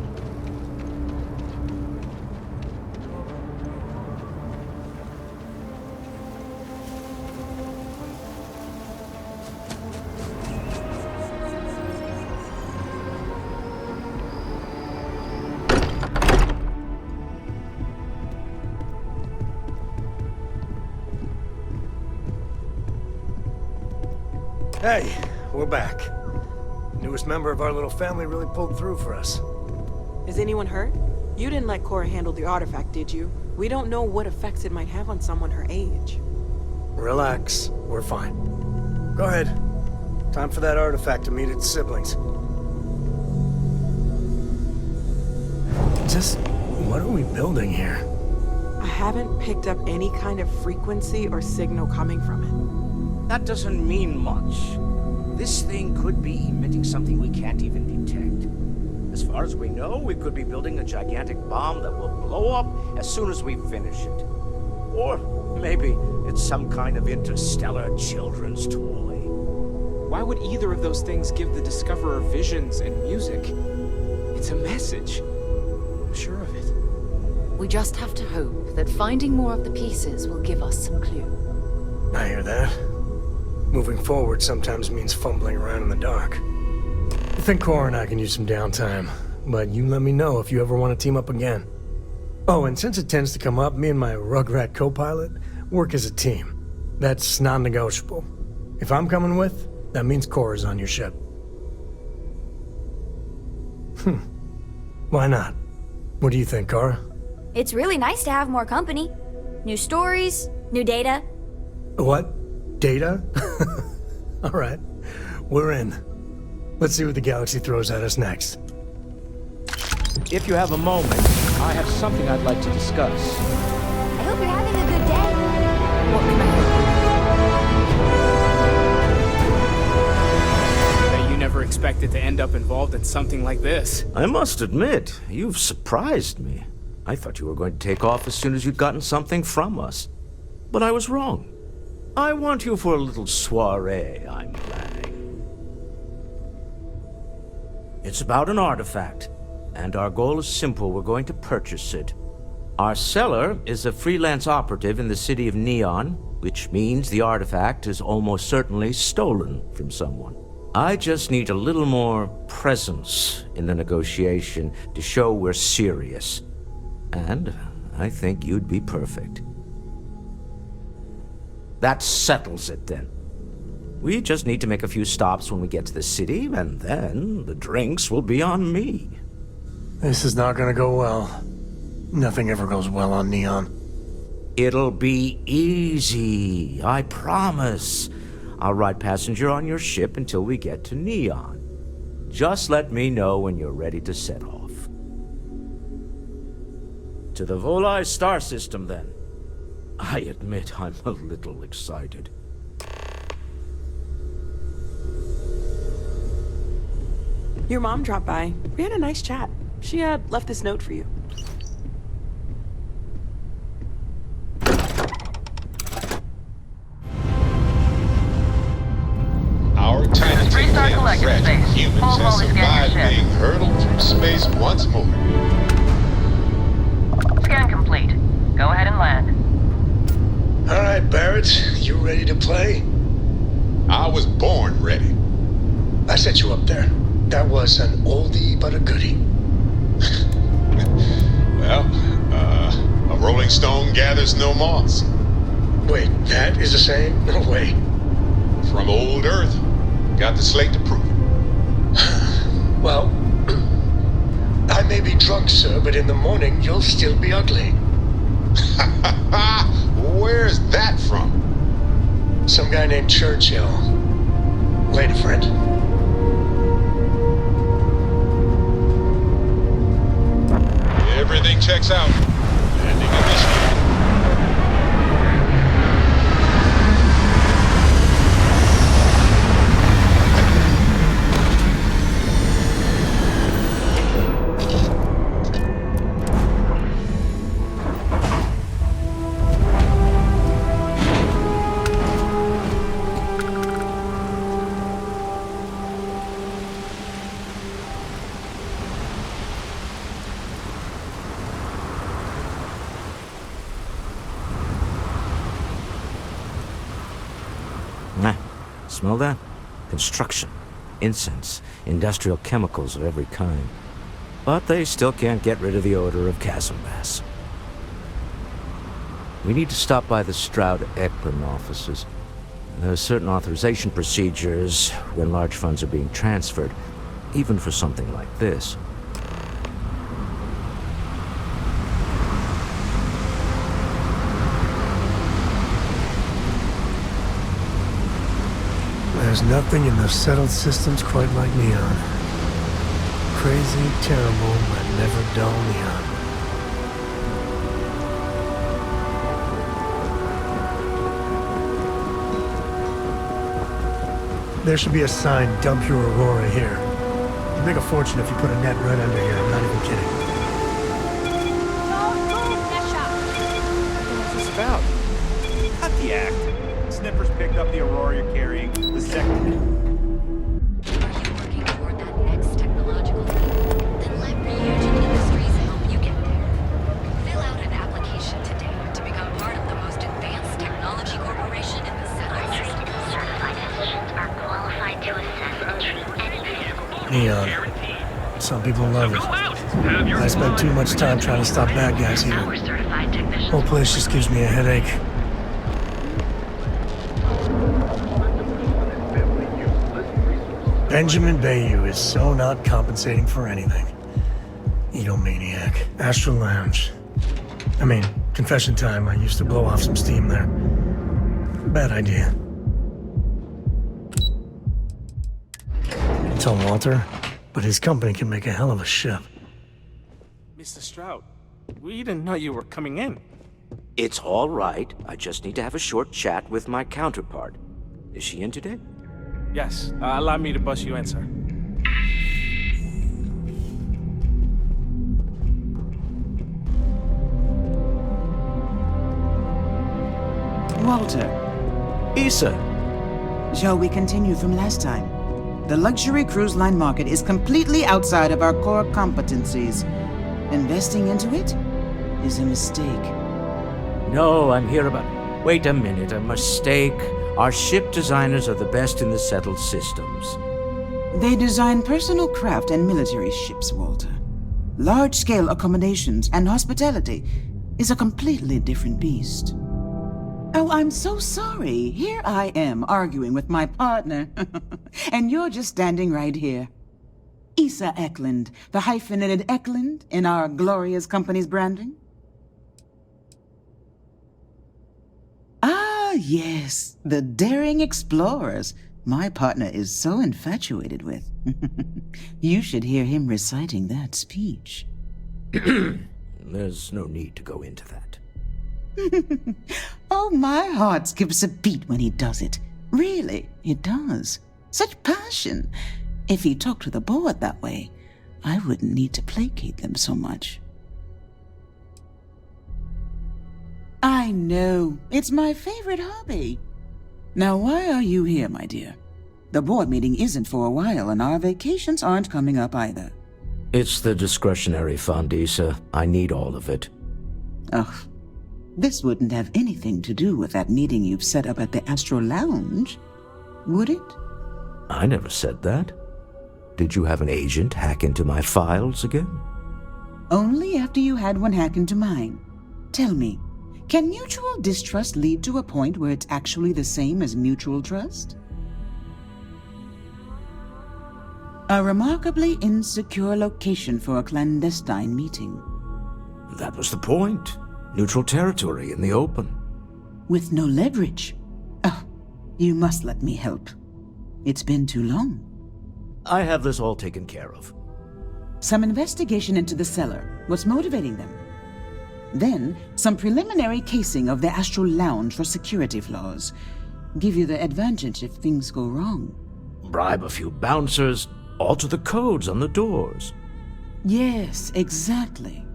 Hey, we're back. Newest member of our little family really pulled through for us. Is anyone hurt? You didn't let Cora handle the artifact, did you? We don't know what effects it might have on someone her age. Relax, we're fine. Go ahead. Time for that artifact to meet its siblings. Just what are we building here? I haven't picked up any kind of frequency or signal coming from it. That doesn't mean much. This thing could be emitting something we can't even detect. As far as we know, we could be building a gigantic bomb that will blow up as soon as we finish it. Or maybe it's some kind of interstellar children's toy. Why would either of those things give the Discoverer visions and music? It's a message. I'm sure of it. We just have to hope that finding more of the pieces will give us some clue. I hear that. Moving forward sometimes means fumbling around in the dark. I think Cora and I can use some downtime, but you let me know if you ever want to team up again. Oh, and since it tends to come up, me and my Rugrat co-pilot work as a team. That's non-negotiable. If I'm coming with, that means Cora's on your ship. Why not? What do you think, Cora? It's really nice to have more company. New stories, new data. What? Data? All right, we're in. Let's see what the galaxy throws at us next. If you have a moment, I have something I'd like to discuss. I hope you're having a good day. What can I Bet you never expected to end up involved in something like this. I must admit, you've surprised me. I thought you were going to take off as soon as you'd gotten something from us. But I was wrong. I want you for a little soiree I'm planning. It's about an artifact, and our goal is simple. We're going to purchase it. Our seller is a freelance operative in the city of Neon, which means the artifact is almost certainly stolen from someone. I just need a little more presence in the negotiation to show we're serious. And I think you'd be perfect. That settles it then. We just need to make a few stops when we get to the city, and then the drinks will be on me. This is not gonna go well. Nothing ever goes well on Neon. It'll be easy, I promise. I'll ride passenger on your ship until we get to Neon. Just let me know when you're ready to set off. To the Volai star system, then. I admit I'm a little excited. Your mom dropped by. We had a nice chat. She had left this note for you. Our tiny fragile humans have survived being hurtled through space once more. Scan complete. Go ahead and land. All right, Barrett, you ready to play? I was born ready. I set you up there. That was an oldie but a goodie. Well, a rolling stone gathers no moss. Wait, that is the same? No way. From old Earth. Got the slate to prove it. Well, I may be drunk, sir, but in the morning you'll still be ugly. Where's that from? Some guy named Churchill. Later, friend. Everything checks out. Landing initiated. Smell that? Construction, incense, industrial chemicals of every kind. But they still can't get rid of the odor of chasm bass. We need to stop by the Stroud-Ekman offices. There are certain authorization procedures when large funds are being transferred, even for something like this. There's nothing in the settled systems quite like Neon. Crazy, terrible, but never dull Neon. There should be a sign, dump your Aurora here. You'd make a fortune if you put a net right under here, I'm not even kidding. What's this about? Cut the act. Snippers picked up the Aurora you're carrying the second. Are you working toward that next technological leap? Then let Ryujin Industries help you get there. Fill out an application today to become part of the most advanced technology corporation in the solar system. Certified physicians are qualified to assess and treat any physical. Neon. Some people love it. I spend too much time trying to stop bad guys here. Whole place just gives me a headache. Benjamin Bayou is so not compensating for anything. Egomaniac. Astral Lounge. I mean, confession time, I used to blow off some steam there. Bad idea. Tell Walter, but his company can make a hell of a ship. Mr. Stroud, we didn't know you were coming in. It's all right. I just need to have a short chat with my counterpart. Is she in today? Yes, allow me to bus you in, sir. Walter. Issa. Shall we continue from last time? The luxury cruise line market is completely outside of our core competencies. Investing into it is a mistake. No, I'm here about... Wait a minute, a mistake? Our ship designers are the best in the settled systems. They design personal craft and military ships, Walter. Large-scale accommodations and hospitality is a completely different beast. Oh, I'm so sorry. Here I am arguing with my partner. And you're just standing right here. Issa Eklund, the hyphenated Eklund in our glorious company's branding. Ah, yes, the daring explorers my partner is so infatuated with. You should hear him reciting that speech. There's no need to go into that. Oh, my heart skips a beat when he does it. Really, it does. Such passion. If he talked to the board that way, I wouldn't need to placate them so much. I know. It's my favorite hobby. Now, why are you here, my dear? The board meeting isn't for a while, and our vacations aren't coming up either. It's the discretionary fund, Issa. I need all of it. Ugh. This wouldn't have anything to do with that meeting you've set up at the Astro Lounge, would it? I never said that. Did you have an agent hack into my files again? Only after you had one hack into mine. Tell me, can mutual distrust lead to a point where it's actually the same as mutual trust? A remarkably insecure location for a clandestine meeting. That was the point. Neutral territory in the open. With no leverage. Oh, you must let me help. It's been too long. I have this all taken care of. Some investigation into the cellar. What's motivating them? Then, some preliminary casing of the Astral Lounge for security flaws. Give you the advantage if things go wrong. Bribe a few bouncers, alter the codes on the doors. Yes, exactly.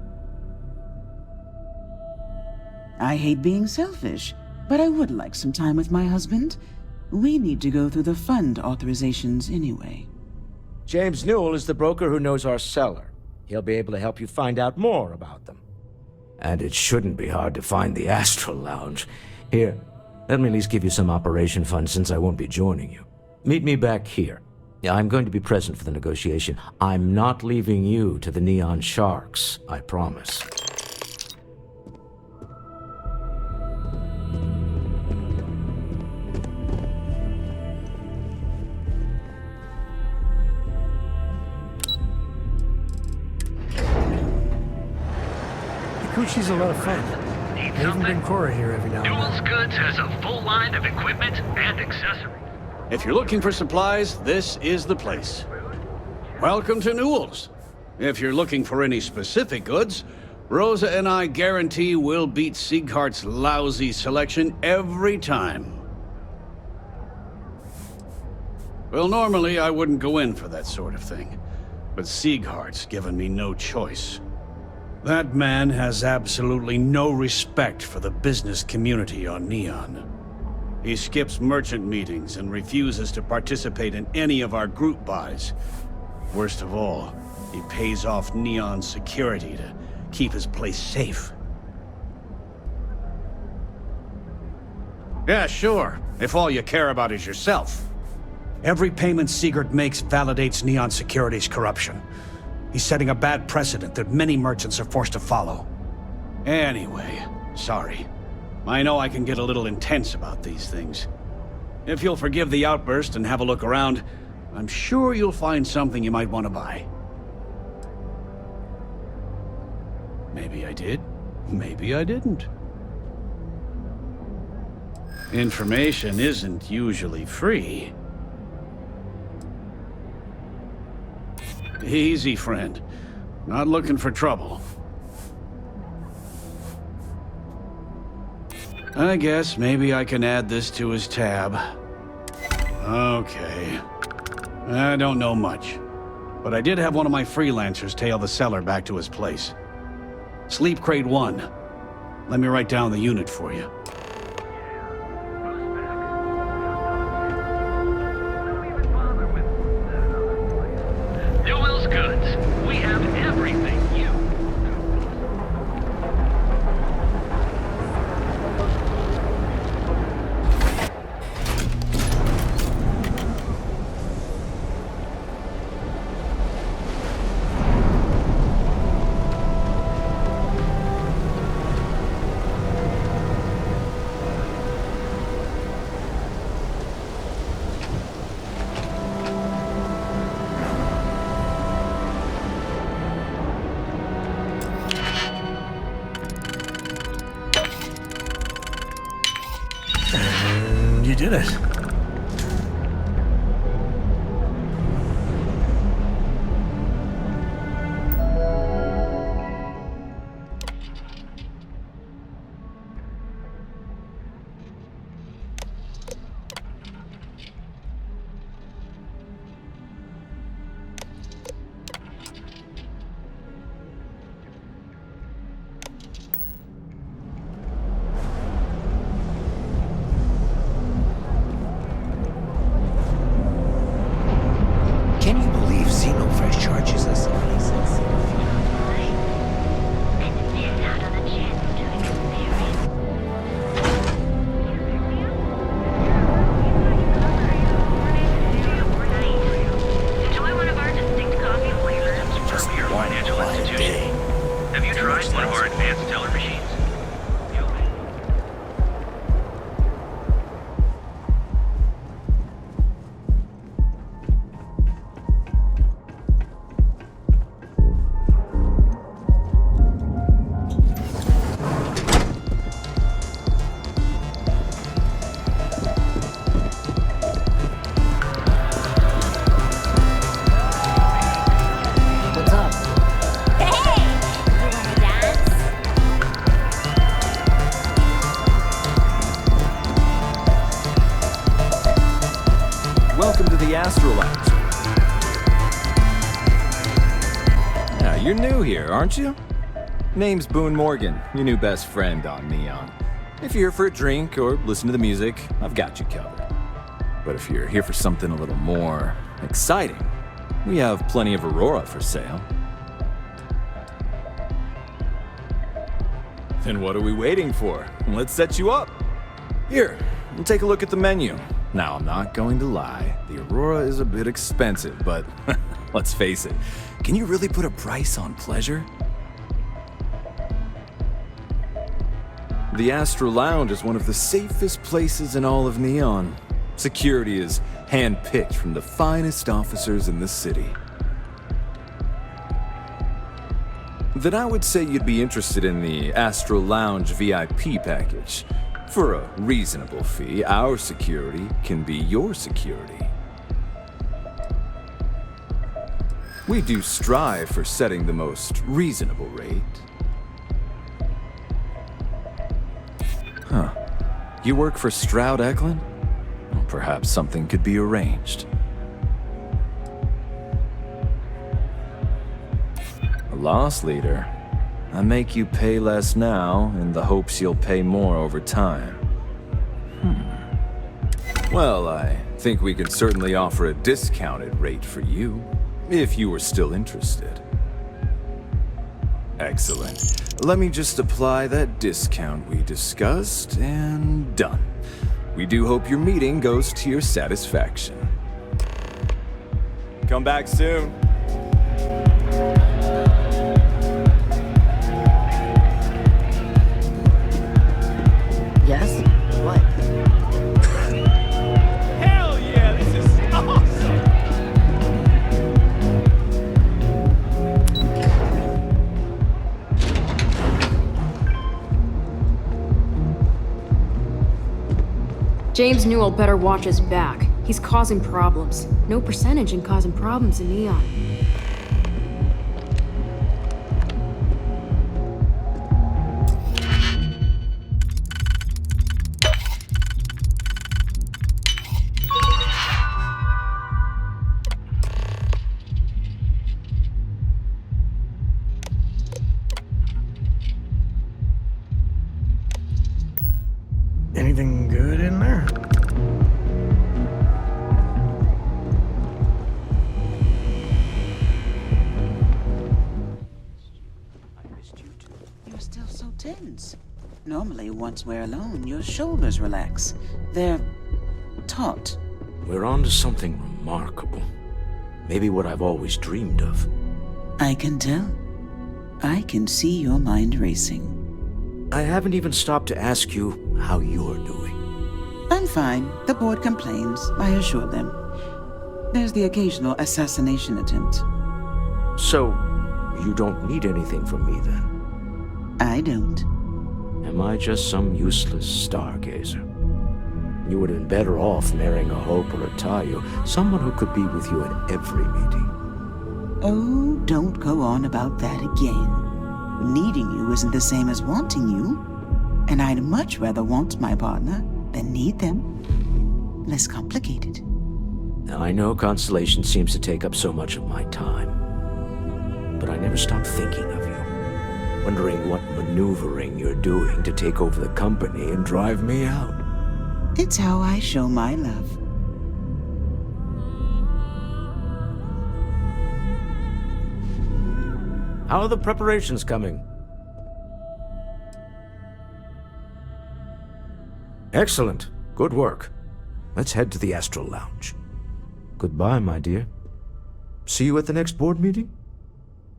I hate being selfish, but I would like some time with my husband. We need to go through the fund authorizations anyway. James Newell is the broker who knows our cellar. He'll be able to help you find out more about them. And it shouldn't be hard to find the Astral Lounge. Here, let me at least give you some operation funds since I won't be joining you. Meet me back here. I'm going to be present for the negotiation. I'm not leaving you to the Neon Sharks, I promise. She's a lot of fun. I even bring Cora here every now and then. Newell's Goods has a full line of equipment and accessories. If you're looking for supplies, this is the place. Welcome to Newell's. If you're looking for any specific goods, Rosa and I guarantee we'll beat Sieghart's lousy selection every time. Well, normally I wouldn't go in for that sort of thing, but Sieghart's given me no choice. That man has absolutely no respect for the business community on Neon. He skips merchant meetings and refuses to participate in any of our group buys. Worst of all, he pays off Neon's security to keep his place safe. Yeah, sure, if all you care about is yourself. Every payment Siegert makes validates Neon Security's corruption. He's setting a bad precedent that many merchants are forced to follow. Anyway, sorry. I know I can get a little intense about these things. If you'll forgive the outburst and have a look around, I'm sure you'll find something you might want to buy. Maybe I did, maybe I didn't. Information isn't usually free. Easy, friend. Not looking for trouble. I guess maybe I can add this to his tab. Okay. I don't know much, but I did have one of my freelancers tail the seller back to his place. Sleep Crate 1. Let me write down the unit for you. did it. You're new here, aren't you? Name's Boone Morgan, your new best friend on Neon. If you're here for a drink or listen to the music, I've got you covered. But if you're here for something a little more exciting, we have plenty of Aurora for sale. Then what are we waiting for? Let's set you up. Here, take a look at the menu. Now, I'm not going to lie, the Aurora is a bit expensive, but let's face it, can you really put a price on pleasure? The Astro Lounge is one of the safest places in all of Neon. Security is hand-picked from the finest officers in the city. Then I would say you'd be interested in the Astro Lounge VIP package. For a reasonable fee, our security can be your security. We do strive for setting the most reasonable rate. Huh. You work for Stroud Eklund? Well, perhaps something could be arranged. A loss leader. I make you pay less now in the hopes you'll pay more over time. Well, I think we could certainly offer a discounted rate for you, if you were still interested. Excellent. Let me just apply that discount we discussed, and done. We do hope your meeting goes to your satisfaction. Come back soon. Yes? What? Hell yeah, this is awesome! James Newell better watch his back. He's causing problems. No percentage in causing problems in Neon. Anything good in there? You're still so tense. Normally, once we're alone, your shoulders relax. They're taut. We're on to something remarkable. Maybe what I've always dreamed of. I can tell. I can see your mind racing. I haven't even stopped to ask you how you're doing. I'm fine. The board complains, I assure them. There's the occasional assassination attempt. So, you don't need anything from me then? I don't. Am I just some useless stargazer? You would have been better off marrying a Hope or a Tayo, someone who could be with you at every meeting. Oh, don't go on about that again. Needing you isn't the same as wanting you. And I'd much rather want my partner than need them. Less complicated. Now, I know Constellation seems to take up so much of my time. But I never stop thinking of you. Wondering what maneuvering you're doing to take over the company and drive me out. It's how I show my love. How are the preparations coming? Excellent. Good work. Let's head to the Astral Lounge. Goodbye, my dear. See you at the next board meeting?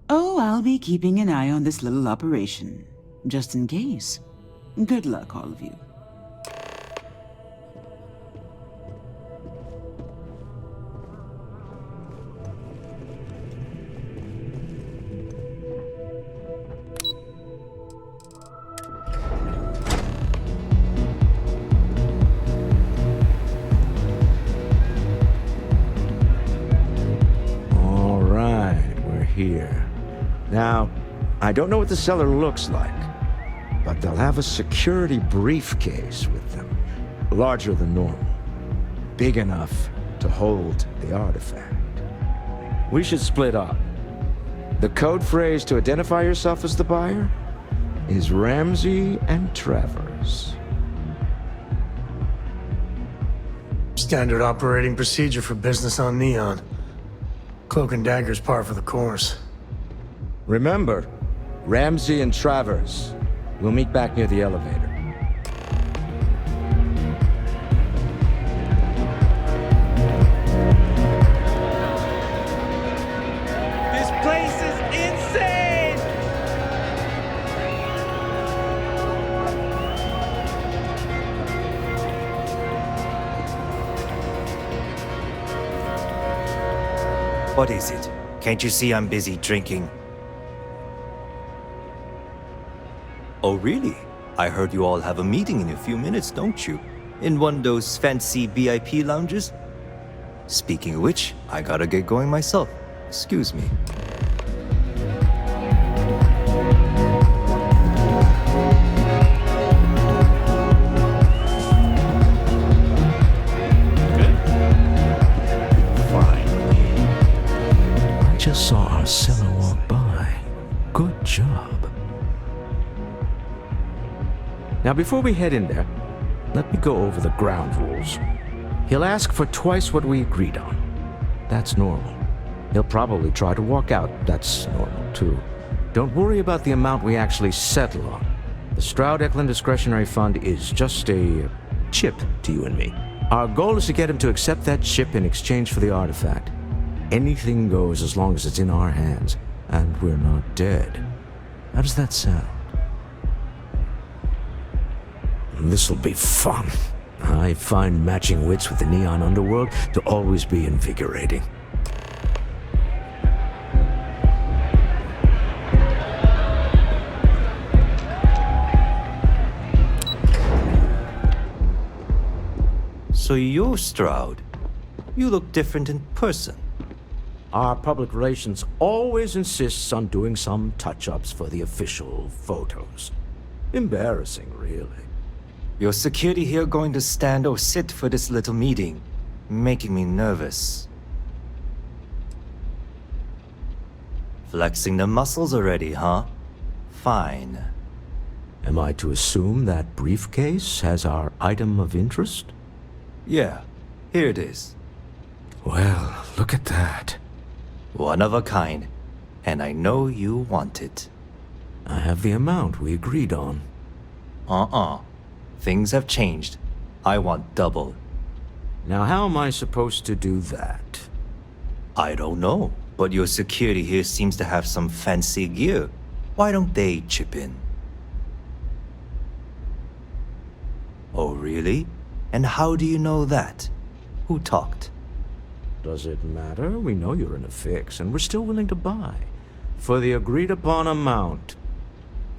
Oh, I'll be keeping an eye on this little operation, just in case. Good luck, all of you. Here. Now, I don't know what the cellar looks like, but they'll have a security briefcase with them, larger than normal, big enough to hold the artifact. We should split up. The code phrase to identify yourself as the buyer is Ramsey and Travers. Standard operating procedure for business on Neon. Cloak and dagger's par for the course. Remember, Ramsey and Travers. We'll meet back near the elevator. This place is insane! What is it? Can't you see I'm busy drinking? Oh, really? I heard you all have a meeting in a few minutes, don't you? In one of those fancy VIP lounges? Speaking of which, I gotta get going myself. Excuse me. Saw our seller walk by. Good job. Now, before we head in there, let me go over the ground rules. He'll ask for twice what we agreed on. That's normal. He'll probably try to walk out. That's normal, too. Don't worry about the amount we actually settle on. The Stroud-Eklund Discretionary Fund is just a chip to you and me. Our goal is to get him to accept that chip in exchange for the artifact. Anything goes as long as it's in our hands, and we're not dead. How does that sound? This'll be fun. I find matching wits with the Neon Underworld to always be invigorating. So you're Stroud. You look different in person. Our public relations always insists on doing some touch-ups for the official photos. Embarrassing, really. Your security here going to stand or sit for this little meeting, making me nervous. Flexing the muscles already, huh? Fine. Am I to assume that briefcase has our item of interest? Yeah, here it is. Well, look at that. One of a kind, and I know you want it. I have the amount we agreed on. Things have changed. I want double. Now how am I supposed to do that? I don't know, but your security here seems to have some fancy gear. Why don't they chip in? Oh, really? And how do you know that? Who talked? Does it matter? We know you're in a fix, and we're still willing to buy. For the agreed-upon amount.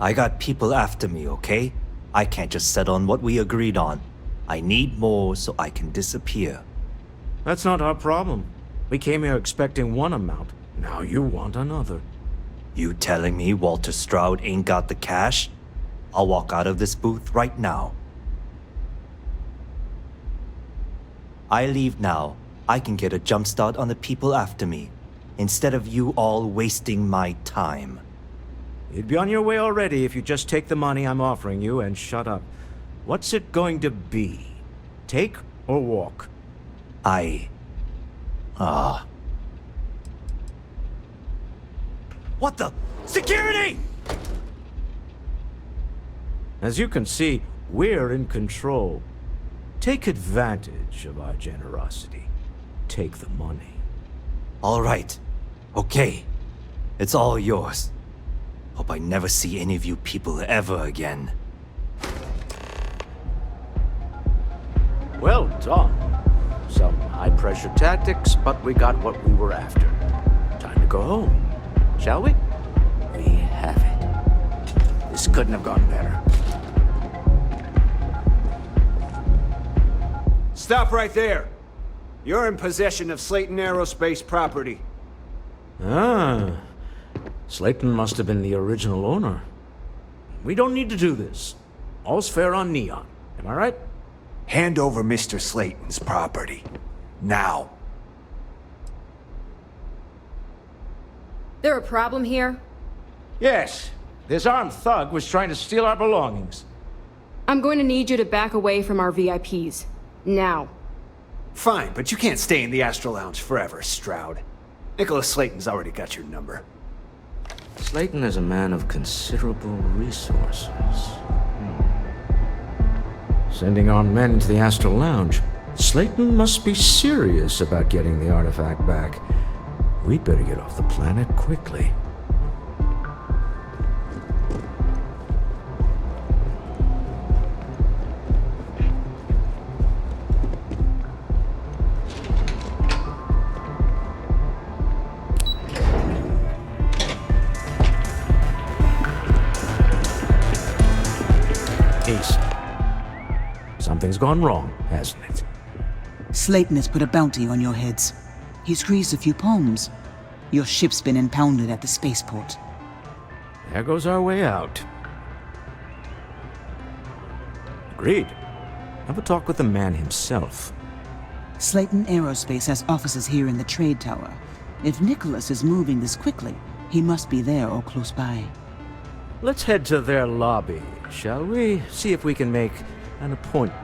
I got people after me, okay? I can't just settle on what we agreed on. I need more so I can disappear. That's not our problem. We came here expecting one amount. Now you want another. You telling me Walter Stroud ain't got the cash? I'll walk out of this booth right now. I leave now. I can get a jump start on the people after me, instead of you all wasting my time. You'd be on your way already if you just take the money I'm offering you and shut up. What's it going to be? Take or walk? What the? Security! As you can see, we're in control. Take advantage of our generosity. Take the money. All right. Okay. It's all yours. Hope I never see any of you people ever again. Well done. Some high-pressure tactics, but we got what we were after. Time to go home, shall we? We have it. This couldn't have gone better. Stop right there. You're in possession of Slayton Aerospace property. Ah. Slayton must have been the original owner. We don't need to do this. All's fair on Neon. Am I right? Hand over Mr. Slayton's property. Now. There a problem here? Yes. This armed thug was trying to steal our belongings. I'm going to need you to back away from our VIPs. Now. Fine, but you can't stay in the Astro Lounge forever, Stroud. Nicholas Slayton's already got your number. Slayton is a man of considerable resources. Sending armed men into the Astral Lounge. Slayton must be serious about getting the artifact back. We'd better get off the planet quickly. Ace. Something's gone wrong, hasn't it? Slayton has put a bounty on your heads. He's greased a few palms. Your ship's been impounded at the spaceport. There goes our way out. Agreed. Have a talk with the man himself. Slayton Aerospace has offices here in the trade tower. If Nicholas is moving this quickly, he must be there or close by. Let's head to their lobby, shall we? See if we can make an appointment.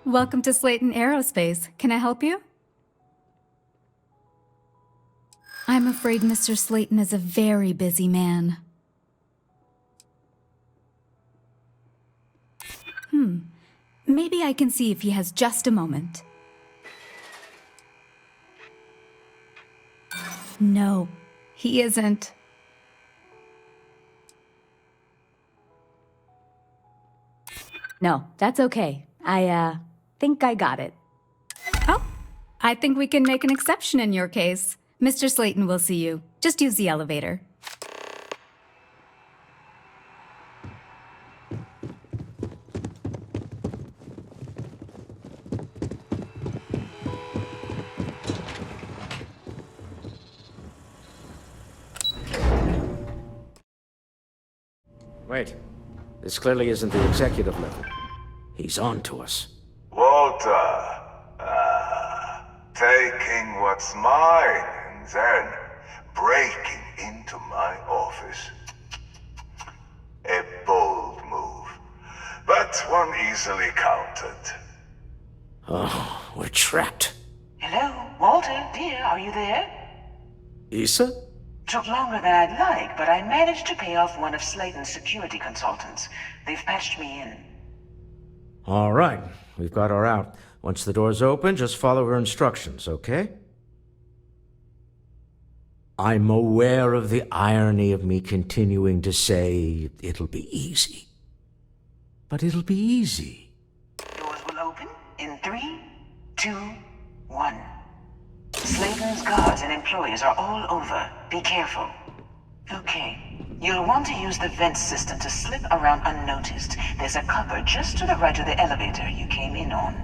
Welcome to Slayton Aerospace. Can I help you? I'm afraid Mr. Slayton is a very busy man. Maybe I can see if he has just a moment. No, he isn't. No, that's okay. I think I got it. Oh, I think we can make an exception in your case. Mr. Slayton will see you. Just use the elevator. Wait. This clearly isn't the executive level. He's on to us. Walter, taking what's mine and then breaking into my office. A bold move, but one easily countered. Oh, we're trapped. Hello, Walter, dear, are you there? Issa? Took longer than I'd like, but I managed to pay off one of Slayton's security consultants. They've patched me in. All right, we've got her out. Once the door's open, just follow her instructions, okay? I'm aware of the irony of me continuing to say it'll be easy. But it'll be easy. Doors will open in 3, 2, 1. Slayton's guards and employees are all over. Be careful. Okay. You'll want to use the vent system to slip around unnoticed. There's a cupboard just to the right of the elevator you came in on.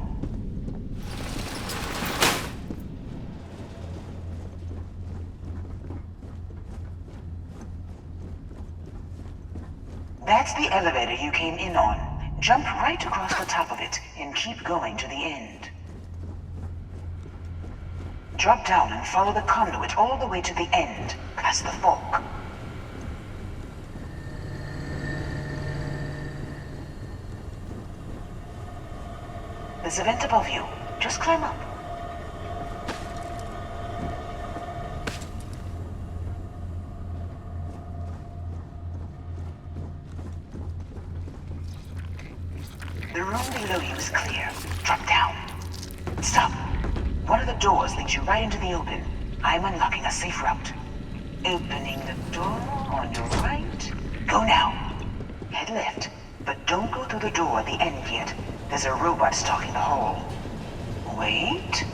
That's the elevator you came in on. Jump right across the top of it and keep going to the end. Drop down and follow the conduit all the way to the end, past the fork. There's a vent above you. Just climb up. The room below you is clear. Drop down. Stop. One of the doors leads you right into the open. I'm unlocking a safe route. Opening the door on your right. Go now. Head left, but don't go through the door at the end yet. There's a robot stalking the hall. Wait.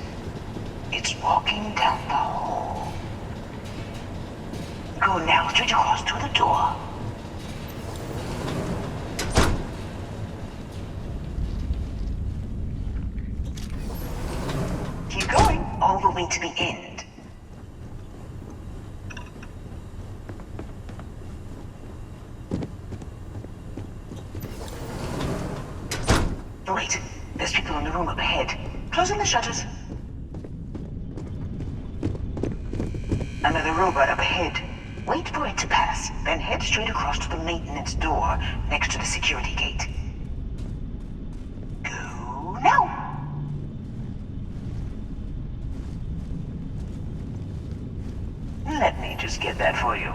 It's walking down the hall. Go now, straight across to the door. Keep going all the way to the end. Wait, there's people in the room up ahead. Closing the shutters. Another robot up ahead. Wait for it to pass, then head straight across to the maintenance door next to the security gate. Go now! Let me just get that for you.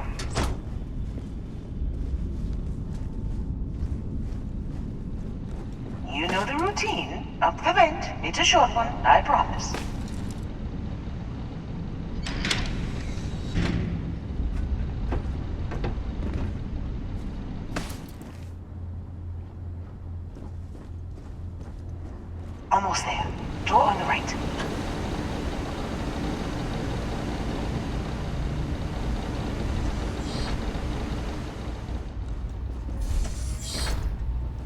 You know the routine. Up the vent. It's a short one, I promise. Almost there. Door on the right.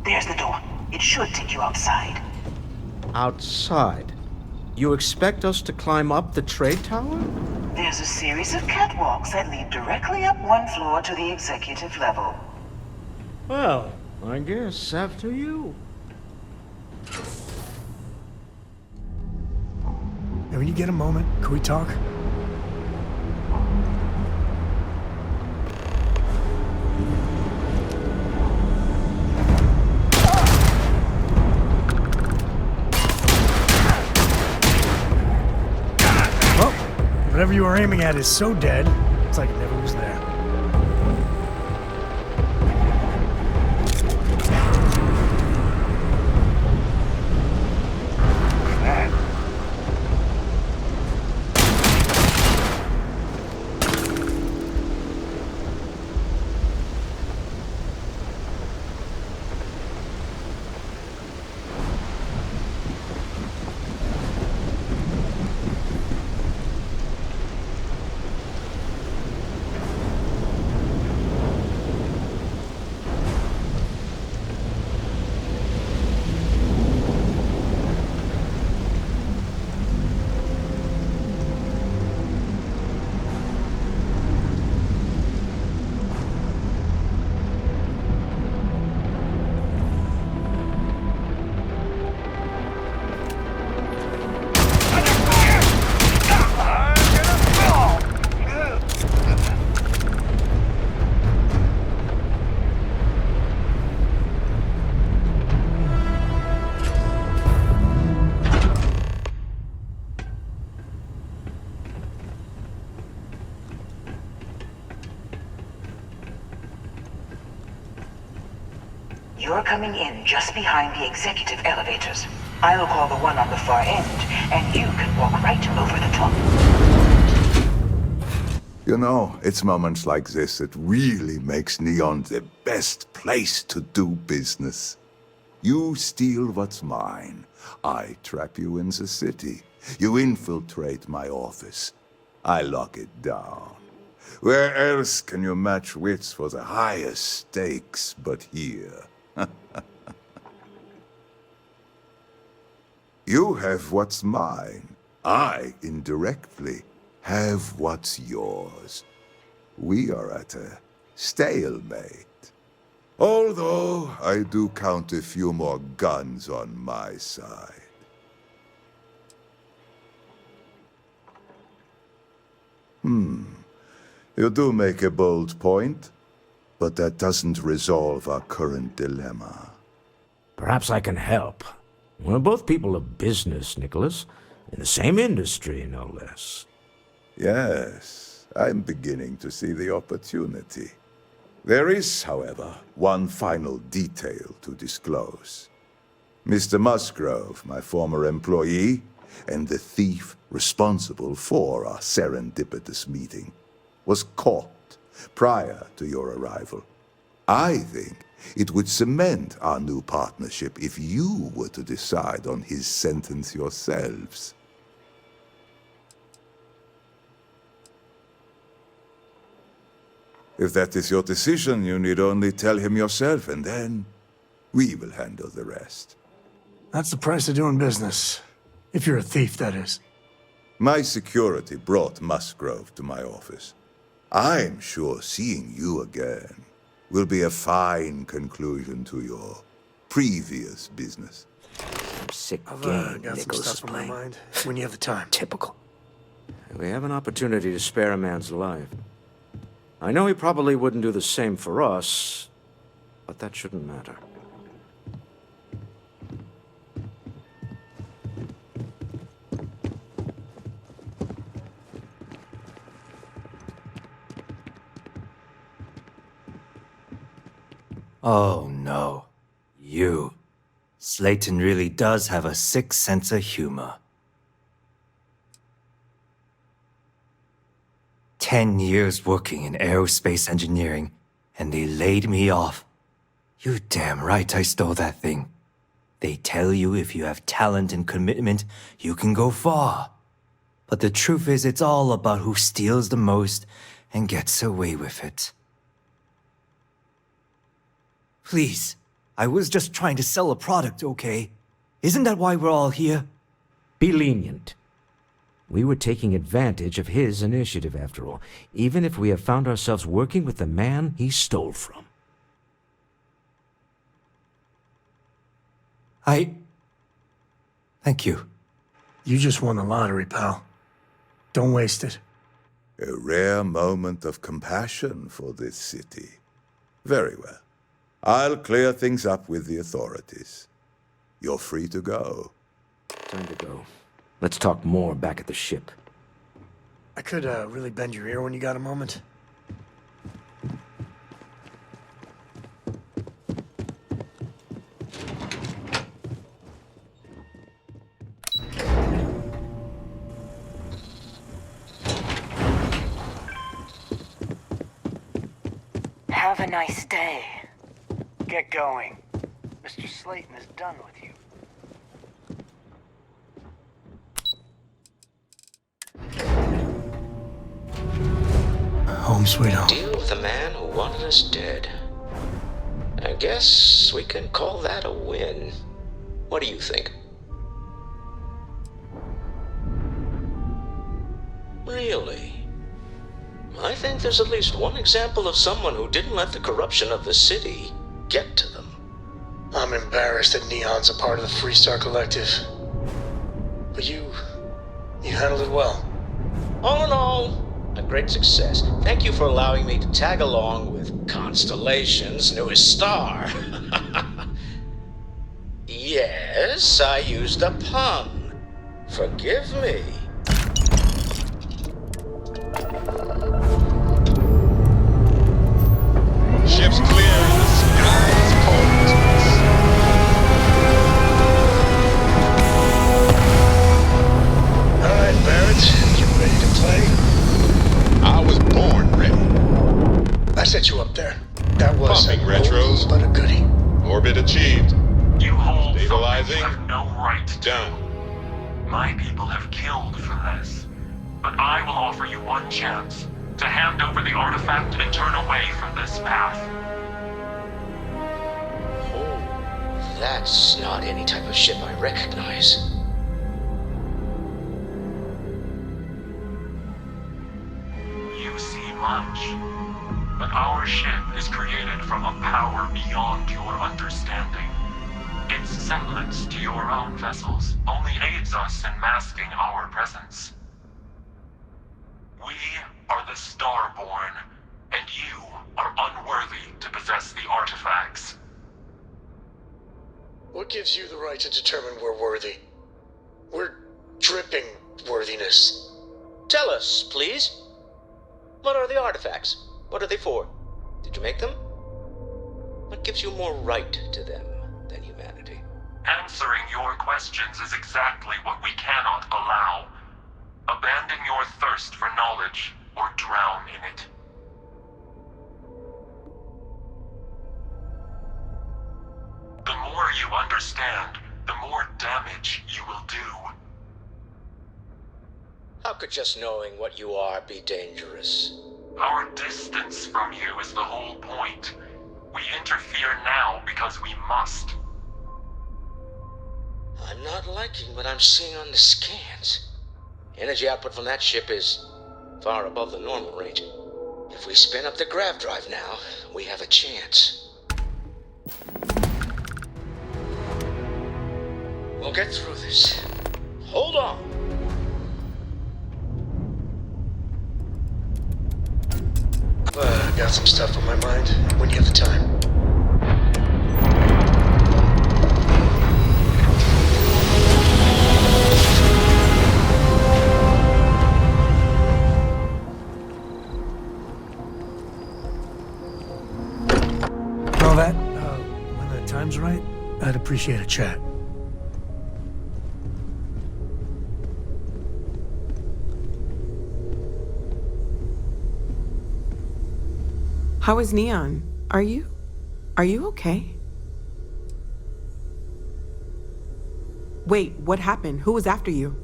There's the door. It should take you outside. Outside? You expect us to climb up the trade tower? There's a series of catwalks that lead directly up one floor to the executive level. Well, I guess after you. Hey, when you get a moment, can we talk? Whatever you were aiming at is so dead, it's like it never was there. You're coming in just behind the executive elevators. I'll call the one on the far end, and you can walk right over the top. You know, it's moments like this that really makes Neon the best place to do business. You steal what's mine. I trap you in the city. You infiltrate my office. I lock it down. Where else can you match wits for the highest stakes but here? You have what's mine. I, indirectly, have what's yours. We are at a stalemate. Although I do count a few more guns on my side. You do make a bold point, but that doesn't resolve our current dilemma. Perhaps I can help. We're both people of business, Nicholas. In the same industry, no less. Yes, I'm beginning to see the opportunity. There is, however, one final detail to disclose. Mr. Musgrove, my former employee, and the thief responsible for our serendipitous meeting, was caught prior to your arrival. I think it would cement our new partnership if you were to decide on his sentence yourselves. If that is your decision, you need only tell him yourself, and then we will handle the rest. That's the price of doing business. If you're a thief, that is. My security brought Musgrove to my office. I'm sure seeing you again will be a fine conclusion to your previous business. Sick I've game got some Nicholas is stuff on my playing. mind. When you have the time. Typical. We have an opportunity to spare a man's life. I know he probably wouldn't do the same for us, but that shouldn't matter. Oh no. You. Slayton really does have a sick sense of humor. 10 years working in aerospace engineering, and they laid me off. You damn right I stole that thing. They tell you if you have talent and commitment, you can go far. But the truth is, it's all about who steals the most and gets away with it. Please, I was just trying to sell a product, okay? Isn't that why we're all here? Be lenient. We were taking advantage of his initiative, after all, even if we have found ourselves working with the man he stole from. Thank you. You just won the lottery, pal. Don't waste it. A rare moment of compassion for this city. Very well. I'll clear things up with the authorities. You're free to go. Time to go. Let's talk more back at the ship. I could really bend your ear when you got a moment. Have a nice day. Get going. Mr. Slayton is done with you. Home sweet home. Deal with the man who wanted us dead. I guess we can call that a win. What do you think? Really? I think there's at least one example of someone who didn't let the corruption of the city get to them. I'm embarrassed that Neon's a part of the Freestar Collective. But you handled it well. All in all, a great success. Thank you for allowing me to tag along with Constellation's newest star. Yes, I used a pun. Forgive me. Ship's clear and the sky's cold. All right, Barrett, you ready to play? I was born set you up there. That was Pumping an retros. oldie but a goodie. Orbit achieved. You hold Stabilizing. something you have no right to. Done. My people have killed for this. But I will offer you one chance to hand over the artifact and turn away from this path. Oh, that's not any type of ship I recognize. You see much. But our ship is created from a power beyond your understanding. Its semblance to your own vessels only aids us in masking our presence. We are the Starborn, and you are unworthy to possess the artifacts. What gives you the right to determine we're worthy? We're dripping worthiness. Tell us, please. What are the artifacts? What are they for? Did you make them? What gives you more right to them than humanity? Answering your questions is exactly what we cannot allow. Abandon your thirst for knowledge, or drown in it. The more you understand, the more damage you will do. How could just knowing what you are be dangerous? Our distance from you is the whole point. We interfere now because we must. I'm not liking what I'm seeing on the scans. Energy output from that ship is far above the normal range. If we spin up the grav drive now, we have a chance. We'll get through this. Hold on. Got some stuff on my mind. When you have the time. All that, when the time's right, I'd appreciate a chat. How is Neon? Are you okay? Wait, what happened? Who was after you?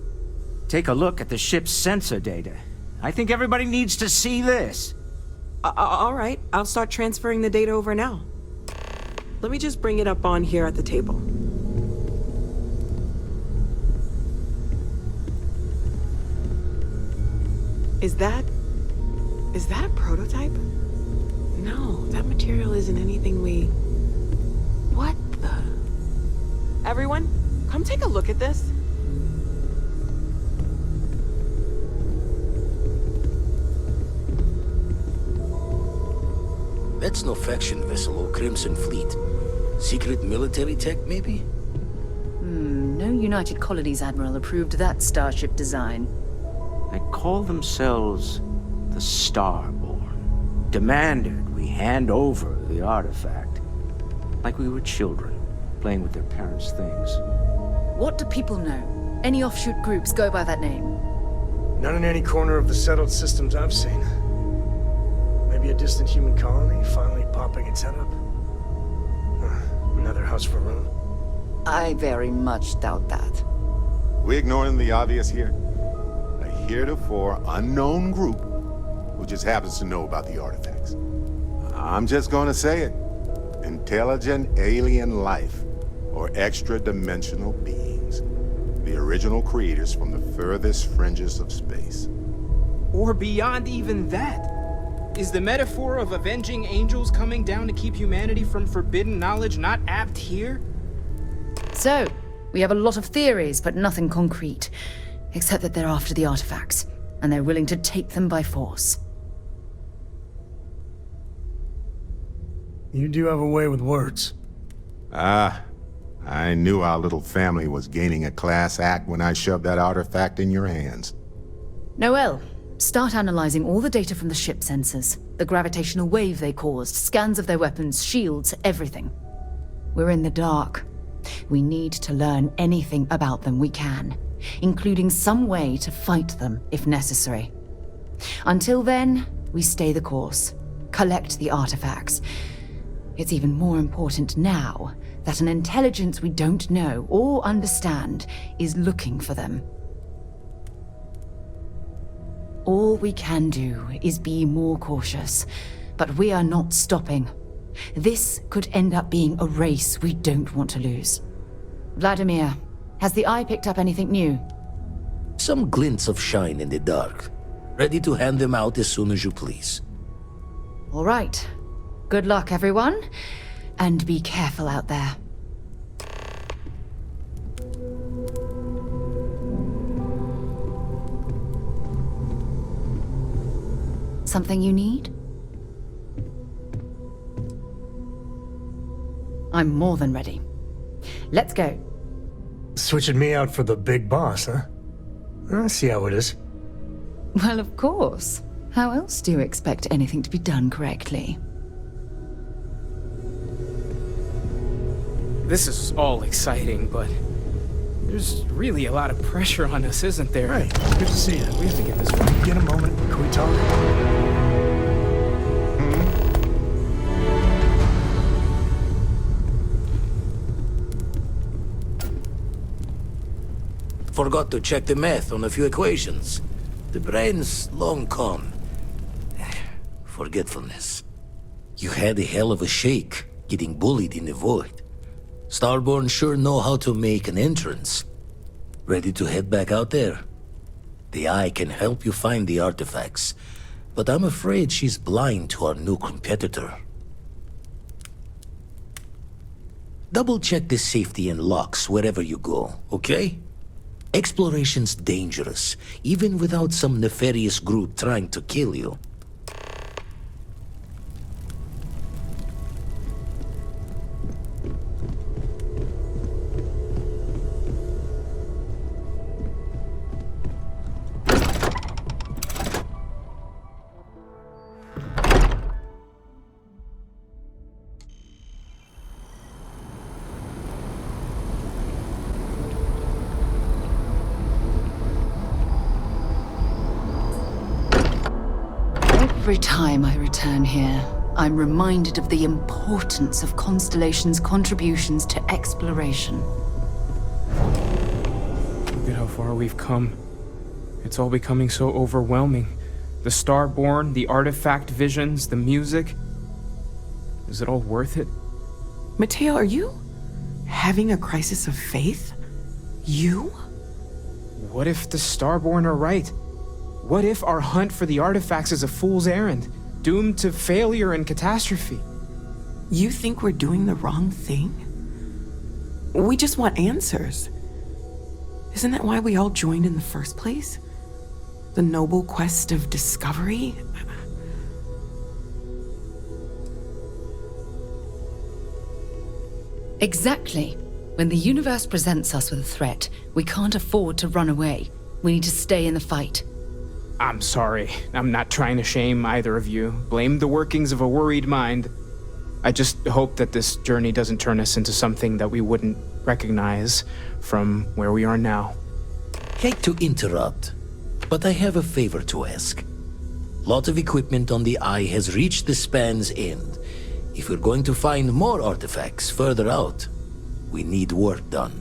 Take a look at the ship's sensor data. I think everybody needs to see this. All right, I'll start transferring the data over now. Let me just bring it up on here at the table. Is that a prototype? No, that material isn't anything we... What the... Everyone, come take a look at this. That's no faction vessel or Crimson Fleet. Secret military tech, maybe? No United Colonies Admiral approved that starship design. They call themselves the Starborn. Demanded we hand over the artifact. Like we were children, playing with their parents' things. What do people know? Any offshoot groups go by that name? Not in any corner of the settled systems I've seen. Maybe a distant human colony finally popping its head up. Another house for Rune. I very much doubt that. We ignoring the obvious here? A heretofore unknown group who just happens to know about the artifacts. I'm just gonna say it. Intelligent alien life, or extra-dimensional beings. The original creators from the furthest fringes of space. Or beyond even that. Is the metaphor of avenging angels coming down to keep humanity from forbidden knowledge not apt here? So, we have a lot of theories, but nothing concrete. Except that they're after the artifacts, and they're willing to take them by force. You do have a way with words. I knew our little family was gaining a class act when I shoved that artifact in your hands. Noel, start analyzing all the data from the ship sensors. The gravitational wave they caused, scans of their weapons, shields, everything. We're in the dark. We need to learn anything about them we can, including some way to fight them if necessary. Until then, we stay the course. collect the artifacts. It's even more important now that an intelligence we don't know or understand is looking for them. All we can do is be more cautious, but we are not stopping. This could end up being a race we don't want to lose. Vladimir, has the Eye picked up anything new? Some glints of shine in the dark. Ready to hand them out as soon as you please. All right. Good luck, everyone. And be careful out there. Something you need? I'm more than ready. Let's go. Switching me out for the big boss, huh? I see how it is. Well, of course. How else do you expect anything to be done correctly? This is all exciting, but there's really a lot of pressure on us, isn't there? Right. Good to see you. We have to get this right. Get a moment. Can we talk? Forgot to check the math on a few equations. The brain's long gone. Forgetfulness. You had a hell of a shake, getting bullied in the void. Starborn sure know how to make an entrance. Ready to head back out there? The Eye can help you find the artifacts, but I'm afraid she's blind to our new competitor. Double-check the safety and locks wherever you go, okay? Exploration's dangerous, even without some nefarious group trying to kill you. Every time I return here, I'm reminded of the importance of Constellation's contributions to exploration. Look at how far we've come. It's all becoming so overwhelming. The Starborn, the artifact visions, the music. Is it all worth it? Mateo, are you having a crisis of faith? You? What if the Starborn are right? What if our hunt for the artifacts is a fool's errand, doomed to failure and catastrophe? You think we're doing the wrong thing? We just want answers. Isn't that why we all joined in the first place? The noble quest of discovery? Exactly. When the universe presents us with a threat, we can't afford to run away. We need to stay in the fight. I'm sorry. I'm not trying to shame either of you. Blame the workings of a worried mind. I just hope that this journey doesn't turn us into something that we wouldn't recognize from where we are now. Hate to interrupt, but I have a favor to ask. Lot of equipment on the Eye has reached the span's end. If we're going to find more artifacts further out, we need work done.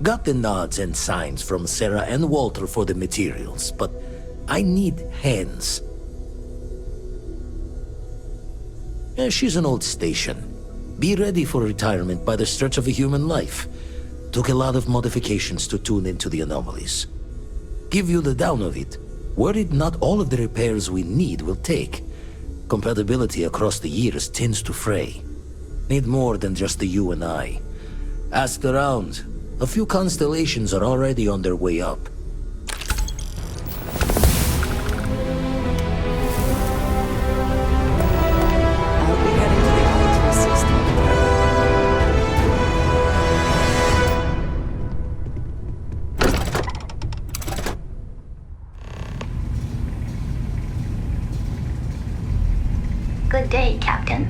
Got the nods and signs from Sarah and Walter for the materials, but I need hands. She's an old station. Be ready for retirement by the stretch of a human life. Took a lot of modifications to tune into the anomalies. Give you the down of it. Worried not all of the repairs we need will take. Compatibility across the years tends to fray. Need more than just the you and I. Asked around. A few constellations are already on their way up. Good day, Captain.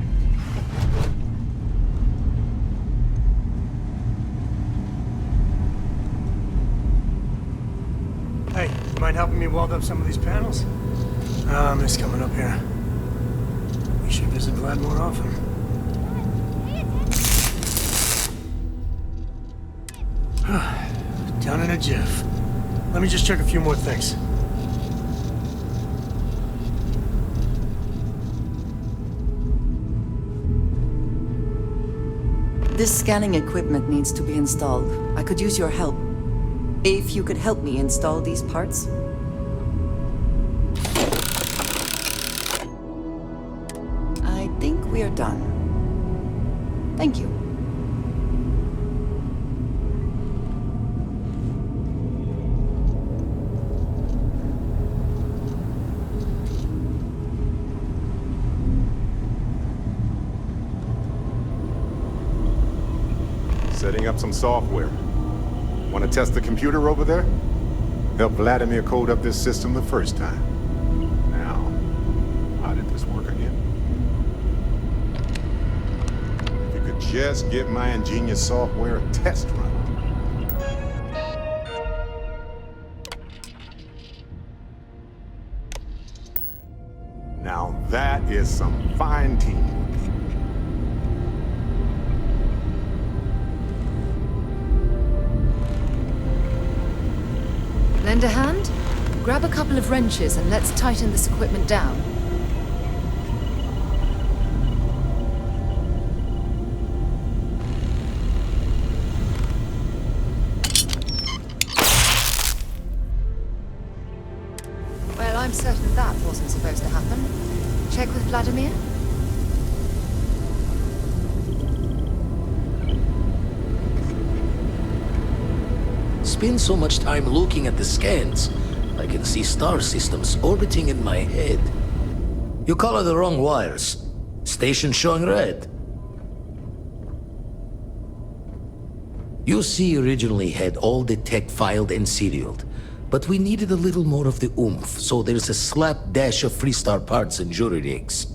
Hey, you mind helping me weld up some of these panels? It's coming up here. We should Visit Vlad more often. Down in a jiff. Let me just check a few more things. This scanning equipment needs to be installed. I could use your help. If you could help me install these parts. I think we're done. Thank you. Setting up some software. Want to test the computer over there? Help Vladimir code up this system the first time. Now, how did this work again? If you could just give my ingenious software a test run. Now that is some fine teamwork. Lend a hand? Grab a couple of wrenches and let's tighten this equipment down. Well, I'm certain that wasn't supposed to happen. Check with Vladimir? Spend so much time looking at the scans, I can see star systems orbiting in my head. You color the wrong wires. Station showing red. You see, originally had all the tech filed and serialed, but we needed a little more of the oomph, so there's a slapdash of Freestar parts and jury rigs.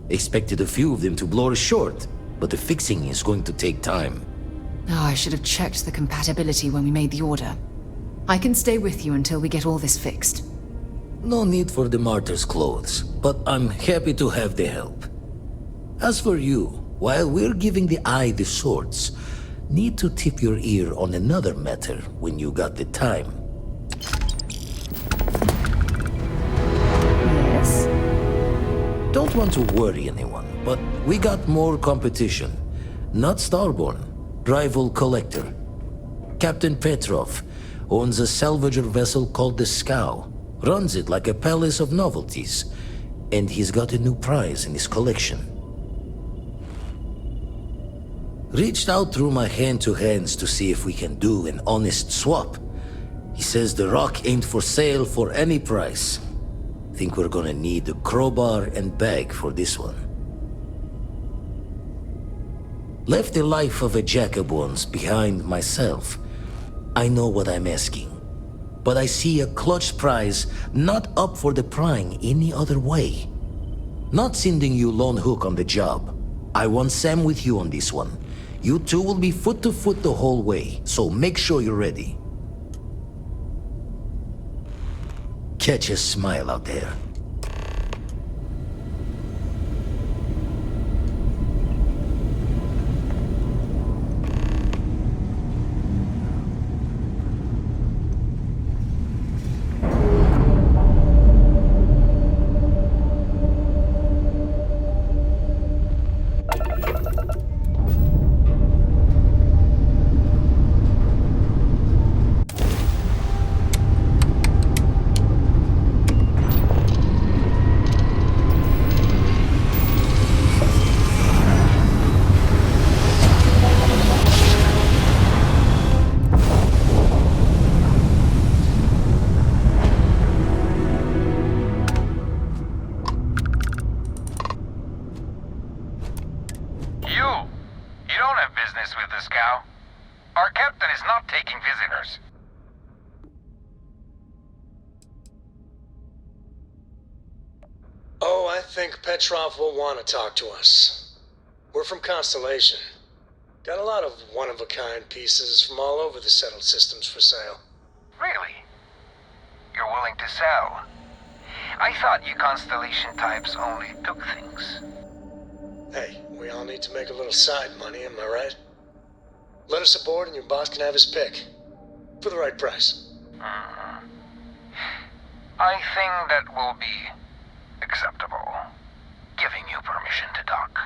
Expected a few of them to blow us short, but the fixing is going to take time. Oh, I should have checked the compatibility when we made the order. I can stay with you until we get all this fixed. No need for the martyr's clothes, but I'm happy to have the help. As for you, while we're giving the eye the swords, need to tip your ear on another matter when you got the time. Yes? Don't want to worry anyone, but we got more competition. Not Starborn, rival collector. Captain Petrov owns a salvager vessel called the Scow, runs it like a palace of novelties, and he's got a new prize in his collection. Reached out through my hand-to-hands to see if we can do an honest swap. He says the rock ain't for sale for any price. Think we're gonna need a crowbar and bag for this one. Left the life of a jack-of-bones behind myself. I know what I'm asking, but I see a clutch prize not up for the prying any other way. Not sending you lone hook on the job. I want Sam with you on this one. You two will be foot to foot the whole way, so make sure you're ready. Catch a smile out there. Petrov will want to talk to us. We're from Constellation. Got a lot of one-of-a-kind pieces from all over the settled systems for sale. Really? You're willing to sell? I thought you Constellation types only took things. Hey, we all need to make a little side money, am I right? Let us aboard and your boss can have his pick. For the right price. I think that will be acceptable. Giving you permission to dock.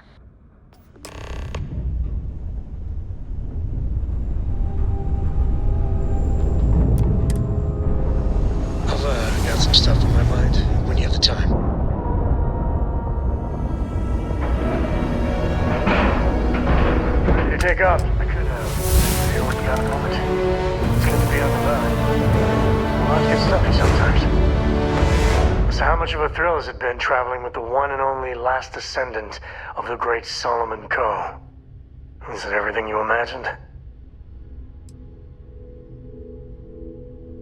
I've got some stuff on my mind when you have the time. Ready to take off? I could, stay with you a moment. It's good to be on the boat. Well, it gets stuffy sometimes. So how much of a thrill has it been traveling with the one and only last descendant of the great Solomon Coe? Is it everything you imagined?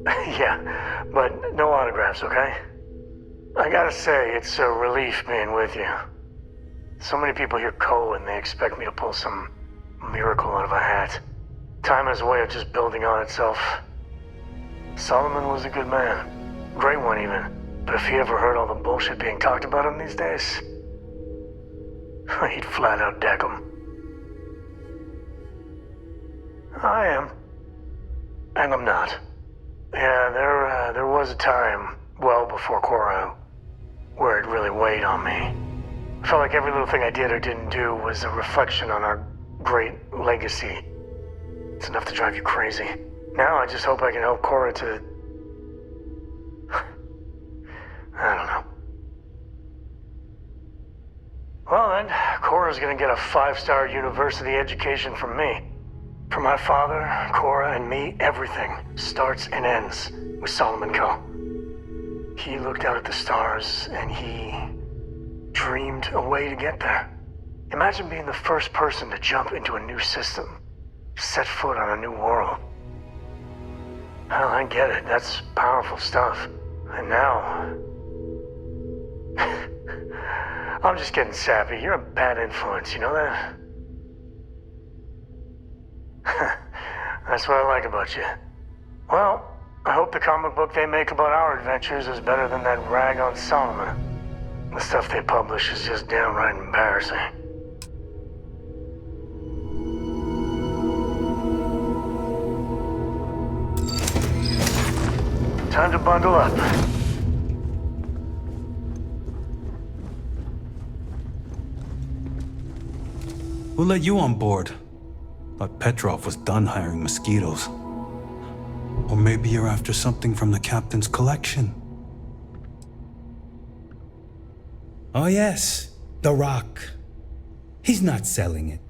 Yeah, but no autographs, okay? I gotta say, it's a relief being with you. So many people hear Coe and they expect me to pull some miracle out of a hat. Time has a way of just building on itself. Solomon was a good man. Great one, even. But if he ever heard all the bullshit being talked about him these days, he'd flat out deck him. I am. And I'm not. Yeah, there was a time, well before Cora, where it really weighed on me. I felt like every little thing I did or didn't do was a reflection on our great legacy. It's enough to drive you crazy. Now I just hope I can help Cora to... I don't know. Well then, Cora's gonna get a 5-star university education from me. For my father, Cora, and me, everything starts and ends with Solomon Coe. He looked out at the stars, and he dreamed a way to get there. Imagine being the first person to jump into a new system, set foot on a new world. Hell, I get it. That's powerful stuff. And now... I'm just getting sappy. You're a bad influence, you know that? That's what I like about you. Well, I hope the comic book they make about our adventures is better than that rag on Solomon. The stuff they publish is just downright embarrassing. Time to bundle up. Who let you on board? Thought Petrov was done hiring mosquitoes. Or maybe you're after something from the captain's collection. Oh yes, The Rock. He's not selling it.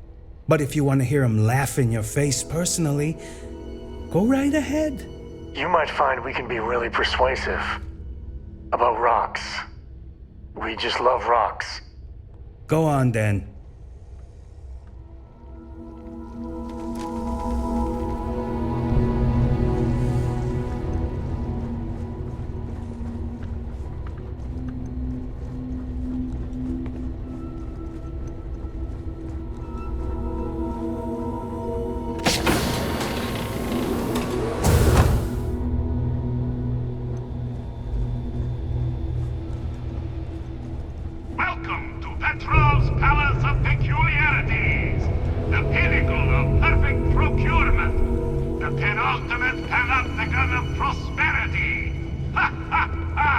But if you want to hear him laugh in your face personally, go right ahead. You might find we can be really persuasive. About rocks. We just love rocks. Go on then. Welcome to Petrov's Palace of Peculiarities, the pinnacle of perfect procurement, the penultimate panopticon of prosperity. Ha ha ha!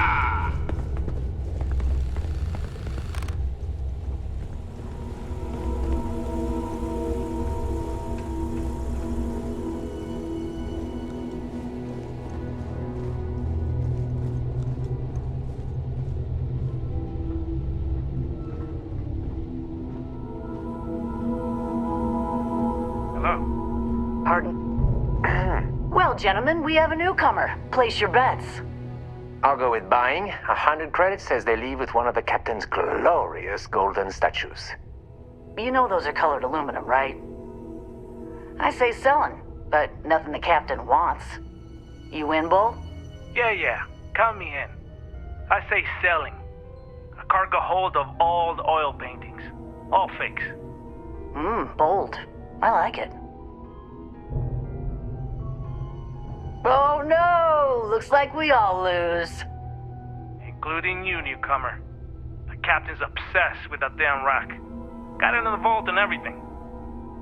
Well, gentlemen, we have a newcomer. Place your bets. I'll go with buying. 100 credits says they leave with one of the captain's glorious golden statues. You know those are colored aluminum, right? I say selling, but nothing the captain wants. You win, Bull? Yeah. Count me in. I say selling. A cargo hold of all the oil paintings. All fakes. Bold. I like it. Oh no! Looks like we all lose. Including you, newcomer. The captain's obsessed with that damn rack. Got it in the vault and everything.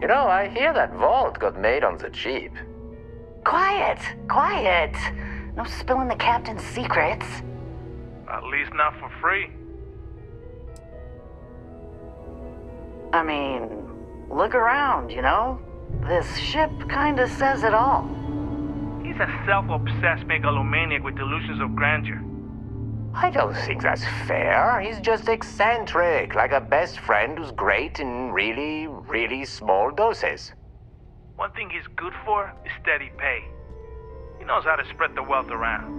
You know, I hear that vault got made on the cheap. Quiet! Quiet! No spilling the captain's secrets. At least not for free. I mean, look around, you know? This ship kinda says it all. He's a self-obsessed megalomaniac with delusions of grandeur. I don't think that's fair. He's just eccentric, like a best friend who's great in really, really small doses. One thing he's good for is steady pay. He knows how to spread the wealth around.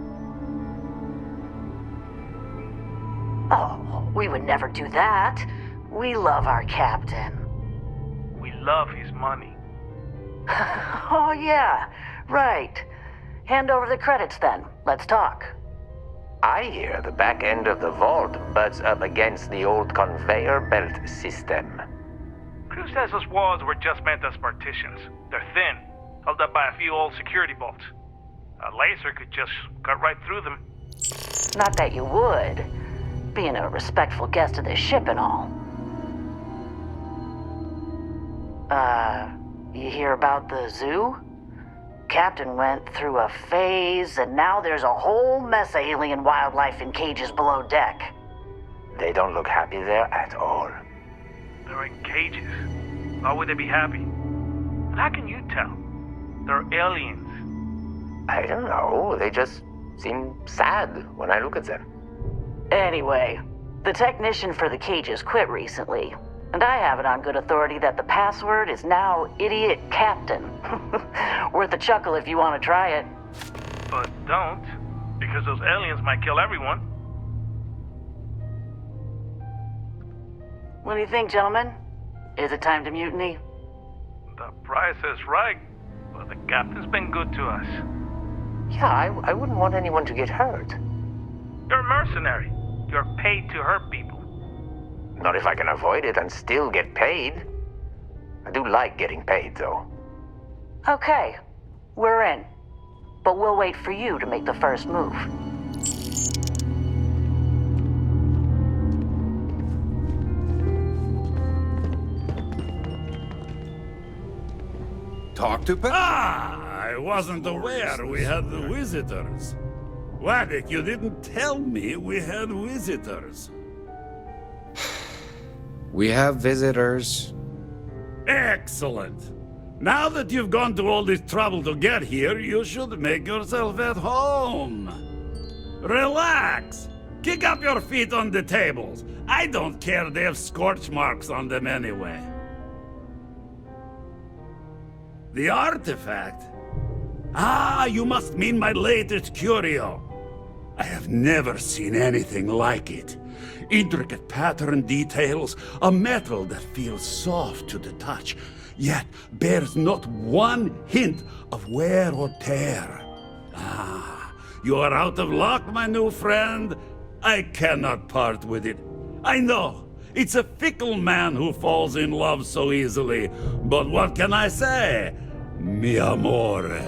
Oh, we would never do that. We love our captain. We love his money. Oh, yeah. Right. Hand over the credits then. Let's talk. I hear the back end of the vault butts up against the old conveyor belt system. Crew says those walls were just meant as partitions. They're thin, held up by a few old security bolts. A laser could just cut right through them. Not that you would. Being a respectful guest of this ship and all. You hear about the zoo? Captain went through a phase, and now there's a whole mess of alien wildlife in cages below deck. They don't look happy there at all. They're in cages. Why would they be happy? And how can you tell? They're aliens. I don't know. They just seem sad when I look at them. Anyway, the technician for the cages quit recently, and I have it on good authority that the password is now Idiot Captain. Worth a chuckle if you want to try it. But don't, because those aliens might kill everyone. What do you think, gentlemen? Is it time to mutiny? The price is right, but the captain's been good to us. Yeah, I wouldn't want anyone to get hurt. You're a mercenary. You're paid to hurt people. Not if I can avoid it and still get paid. I do like getting paid, though. Okay, we're in. But we'll wait for you to make the first move. Talk to Pat. I wasn't aware we had visitors. Waddick, you didn't tell me we had visitors. We have visitors. Excellent. Now that you've gone to all this trouble to get here, you should make yourself at home. Relax. Kick up your feet on the tables. I don't care, they have scorch marks on them anyway. The artifact? Ah, you must mean my latest curio. I have never seen anything like it. Intricate pattern details, a metal that feels soft to the touch, yet bears not one hint of wear or tear. Ah, you are out of luck, my new friend. I cannot part with it. I know, it's a fickle man who falls in love so easily, but what can I say? Mi amore.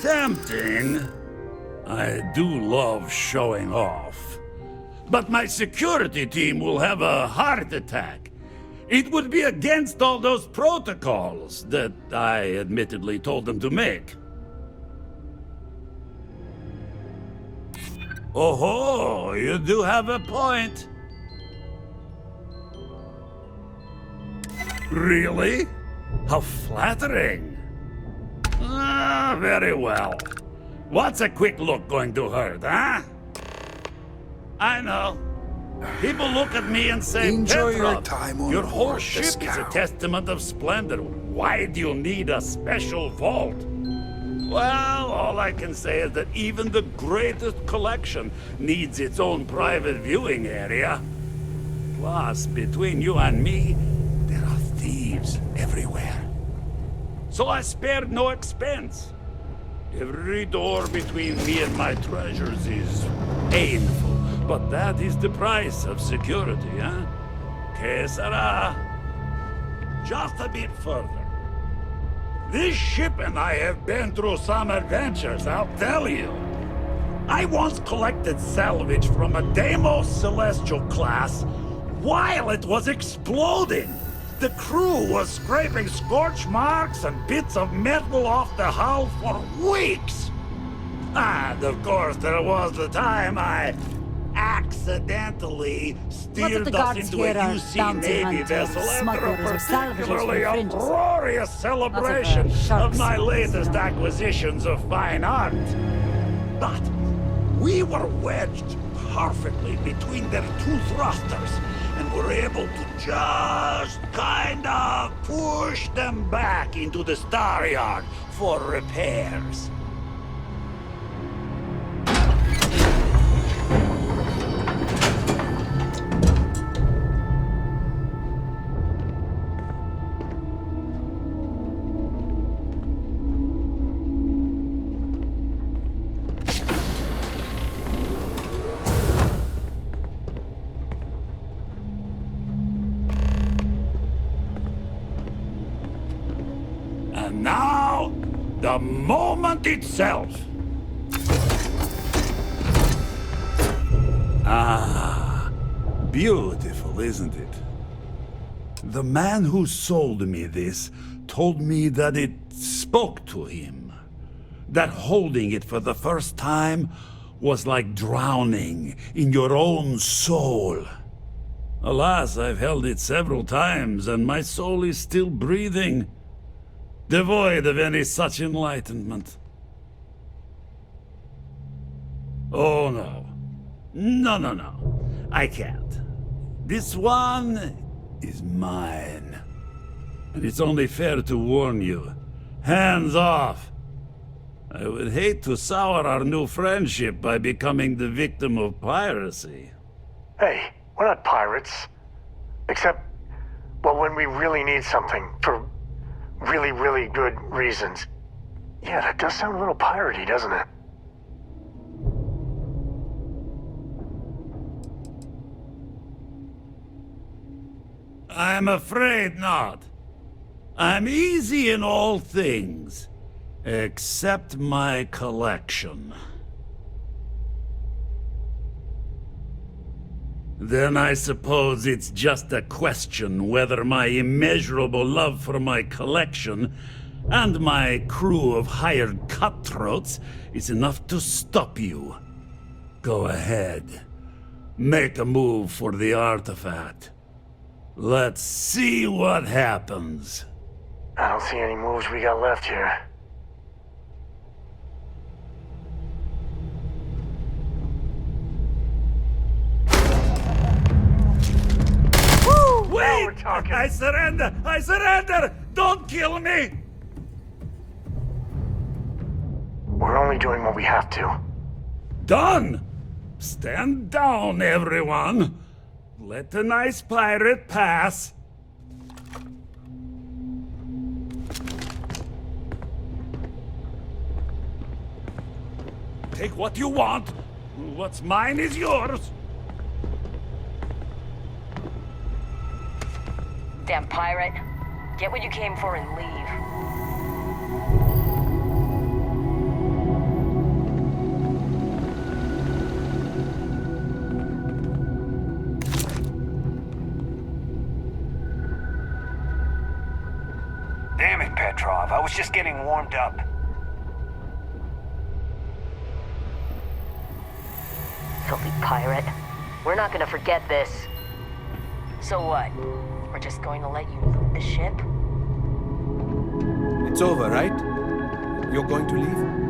Tempting. I do love showing off. But my security team will have a heart attack. It would be against all those protocols that I admittedly told them to make. Oh, you do have a point. Really? How flattering. Ah, very well. What's a quick look going to hurt, huh? I know. People look at me and say, Enjoy your Petrov, time on your board whole the ship is a scow." testament of splendor. Why do you need a special vault? Well, all I can say is that even the greatest collection needs its own private viewing area. Plus, between you and me, there are thieves everywhere. So I spared no expense. Every door between me and my treasures is painful, but that is the price of security, huh? Que sera? Just a bit further. This ship and I have been through some adventures, I'll tell you. I once collected salvage from a Deimos Celestial class while it was exploding. The crew was scraping scorch marks and bits of metal off the hull for weeks. And of course, there was the time I accidentally steered us into a UC Navy vessel after a particularly uproarious celebration of my latest acquisitions of fine art. But we were wedged perfectly between their two thrusters and were able to just kind of push them back into the star yard for repairs. Now, the moment itself. Ah, beautiful, isn't it? The man who sold me this told me that it spoke to him. That holding it for the first time was like drowning in your own soul. Alas, I've held it several times, and my soul is still breathing, devoid of any such enlightenment. Oh no. No. I can't. This one is mine. And it's only fair to warn you. Hands off. I would hate to sour our new friendship by becoming the victim of piracy. Hey, we're not pirates. Except, well, when we really need something for really, really good reasons. Yeah, that does sound a little piratey, doesn't it? I'm afraid not. I'm easy in all things, except my collection. Then I suppose it's just a question whether my immeasurable love for my collection and my crew of hired cutthroats is enough to stop you. Go ahead. Make a move for the artifact. Let's see what happens. I don't see any moves we got left here. Woo! Wait! I surrender! I surrender! Don't kill me! We're only doing what we have to. Done! Stand down, everyone! Let the nice pirate pass. Take what you want. What's mine is yours. Damn pirate. Get what you came for and leave. Damn it, Petrov. I was just getting warmed up. Filthy pirate. We're not gonna forget this. So what? We're just going to let you loot the ship? It's over, right? You're going to leave?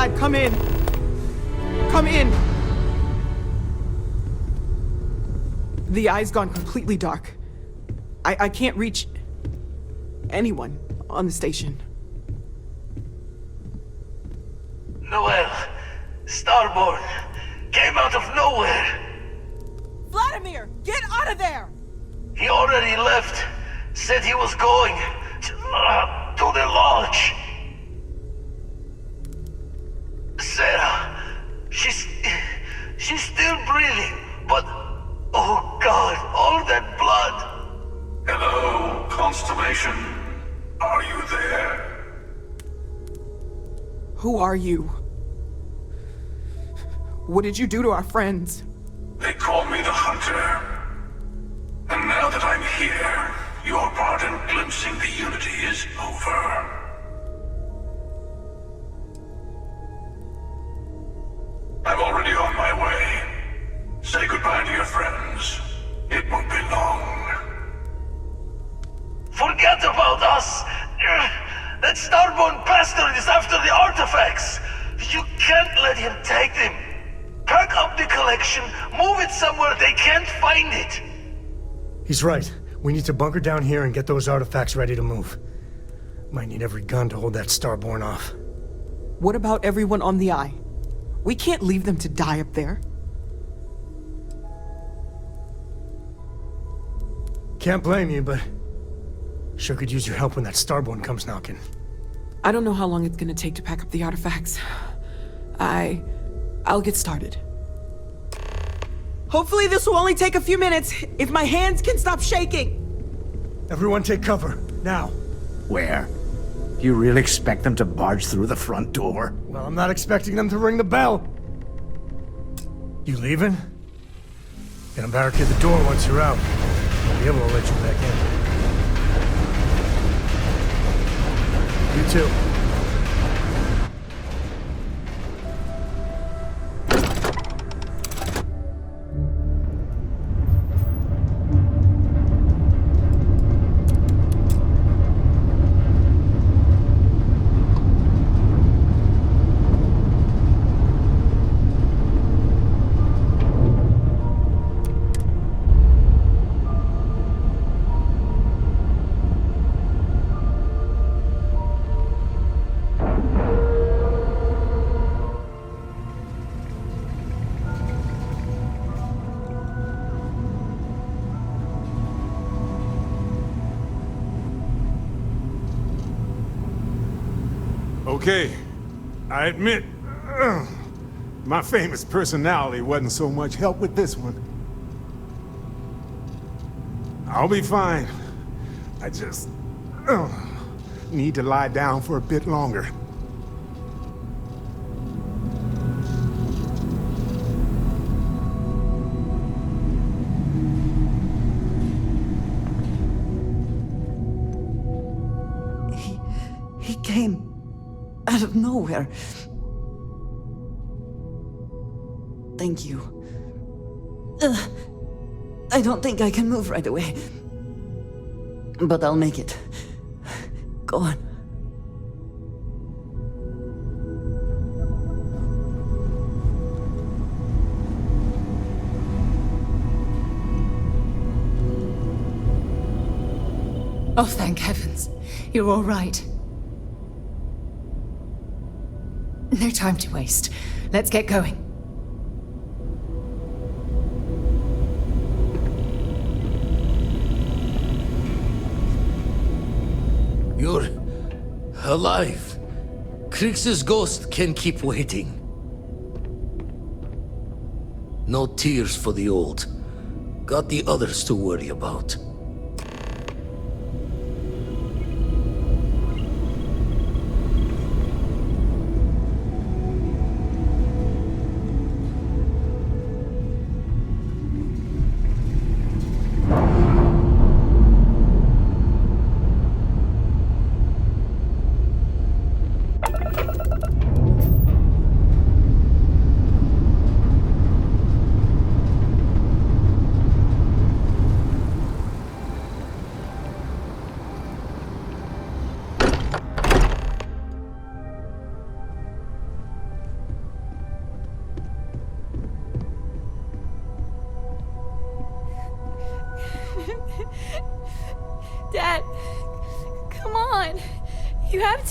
Vlad, come in. Come in. The eye's gone completely dark. I can't reach anyone on the station. Noel, Starborn, came out of nowhere. Vladimir, get out of there! He already left. Said he was going to the lodge. Sarah, she's still breathing, but oh God, all that blood. Hello, Constellation. Are you there? Who are you? What did you do to our friends? They call me the Hunter. And now that I'm here, your part in glimpsing the Unity is over. I'm already on my way. Say goodbye to your friends. It won't be long. Forget about us! That Starborn bastard is after the artifacts! You can't let him take them! Pack up the collection, move it somewhere they can't find it! He's right. We need to bunker down here and get those artifacts ready to move. Might need every gun to hold that Starborn off. What about everyone on the Eye? We can't leave them to die up there. Can't blame you, but sure could use your help when that Starborn comes knocking. I don't know how long it's gonna take to pack up the artifacts. I'll get started. Hopefully this will only take a few minutes, if my hands can stop shaking! Everyone take cover, now. Where? You really expect them to barge through the front door? Well, I'm not expecting them to ring the bell. You leaving? Gonna barricade the door once you're out. I'll be able to let you back in. You too. Okay, I admit, my famous personality wasn't so much help with this one. I'll be fine. I just need to lie down for a bit longer. He came out of nowhere. Thank you. I don't think I can move right away. But I'll make it. Go on. Oh, thank heavens. You're all right. No time to waste. Let's get going. You're alive. Krix's ghost can keep waiting. No tears for the old. Got the others to worry about.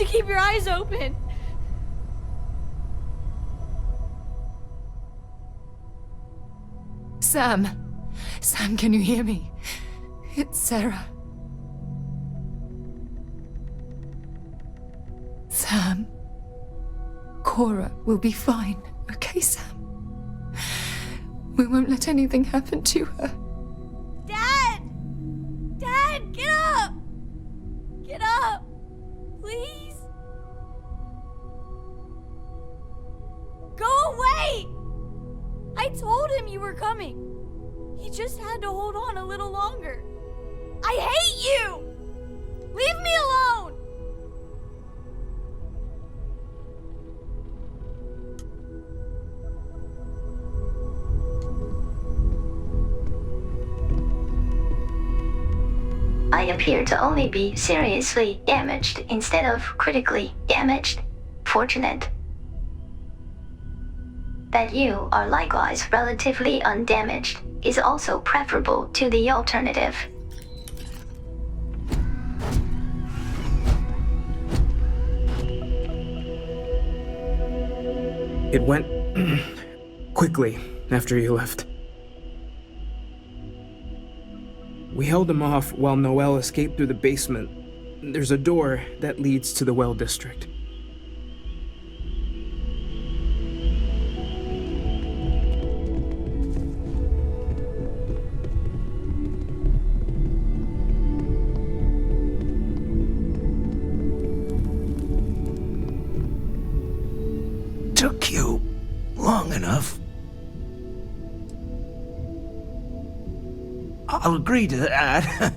to keep your eyes open. Sam, can you hear me? It's Sarah. Sam, Cora will be fine, okay, Sam? We won't let anything happen to her. Dad! Dad, get up! Get up! Please? Go away! I told him you were coming. He just had to hold on a little longer. I hate you! Leave me alone! I appear to only be seriously damaged instead of critically damaged. Fortunate that you are likewise relatively undamaged is also preferable to the alternative. It went quickly after you left. We held him off while Noel escaped through the basement. There's a door that leads to the well district. Took you long enough. I'll agree to that.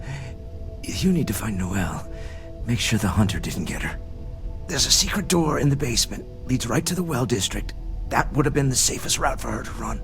You need to find Noelle. Make sure the hunter didn't get her. There's a secret door in the basement. Leads right to the well district. That would have been the safest route for her to run.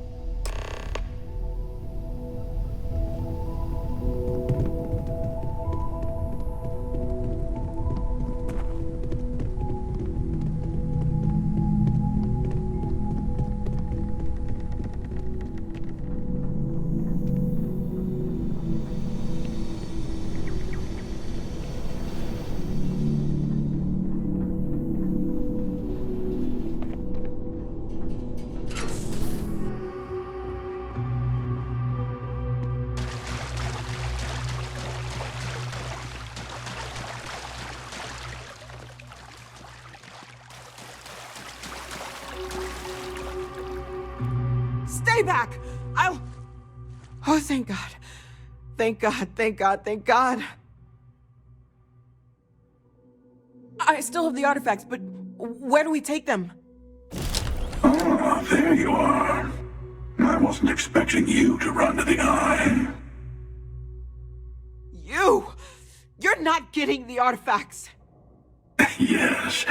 Stay back! I'll... Oh, thank God. Thank God, thank God, thank God. I still have the artifacts, but where do we take them? Ah, there you are. I wasn't expecting you to run to the eye. You! You're not getting the artifacts! Yes.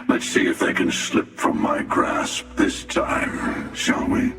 Let's see if they can slip from my grasp this time, shall we?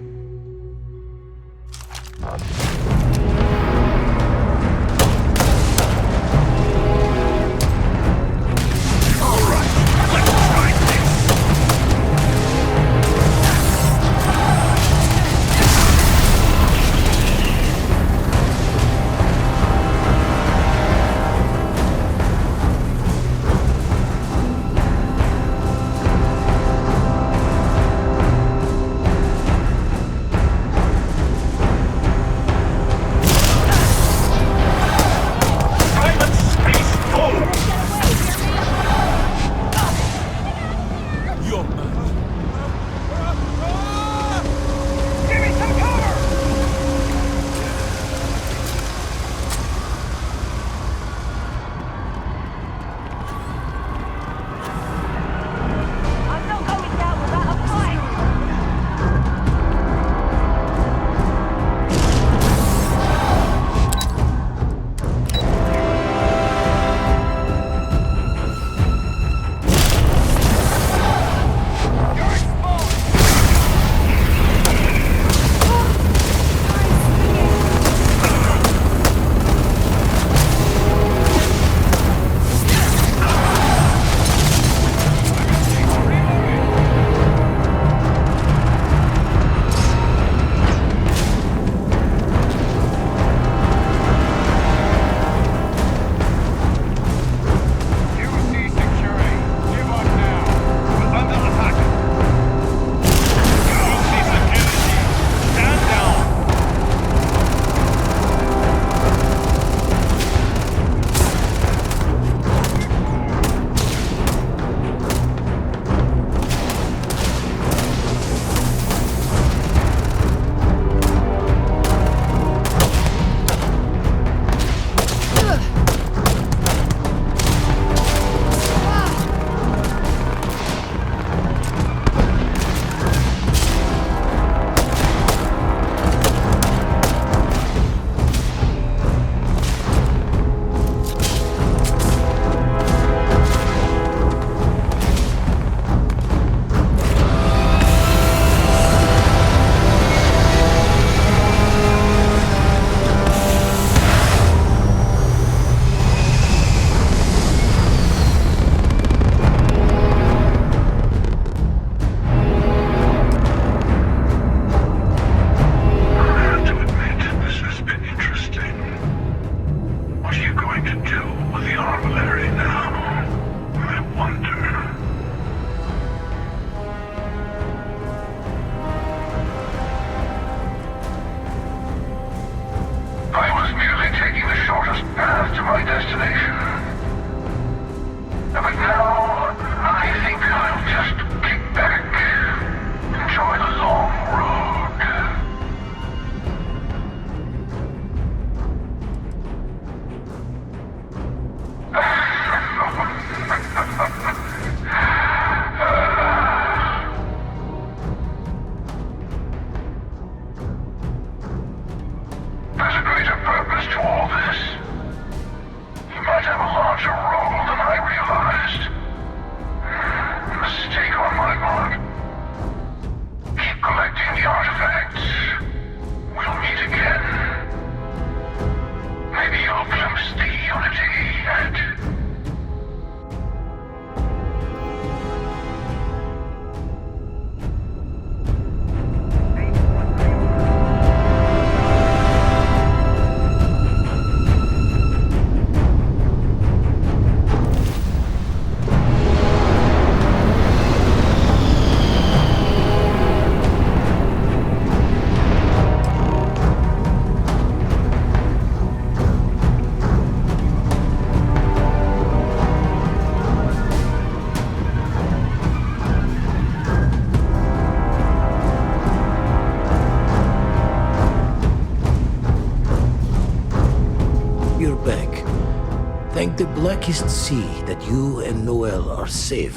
anarchists see that you and Noel are safe,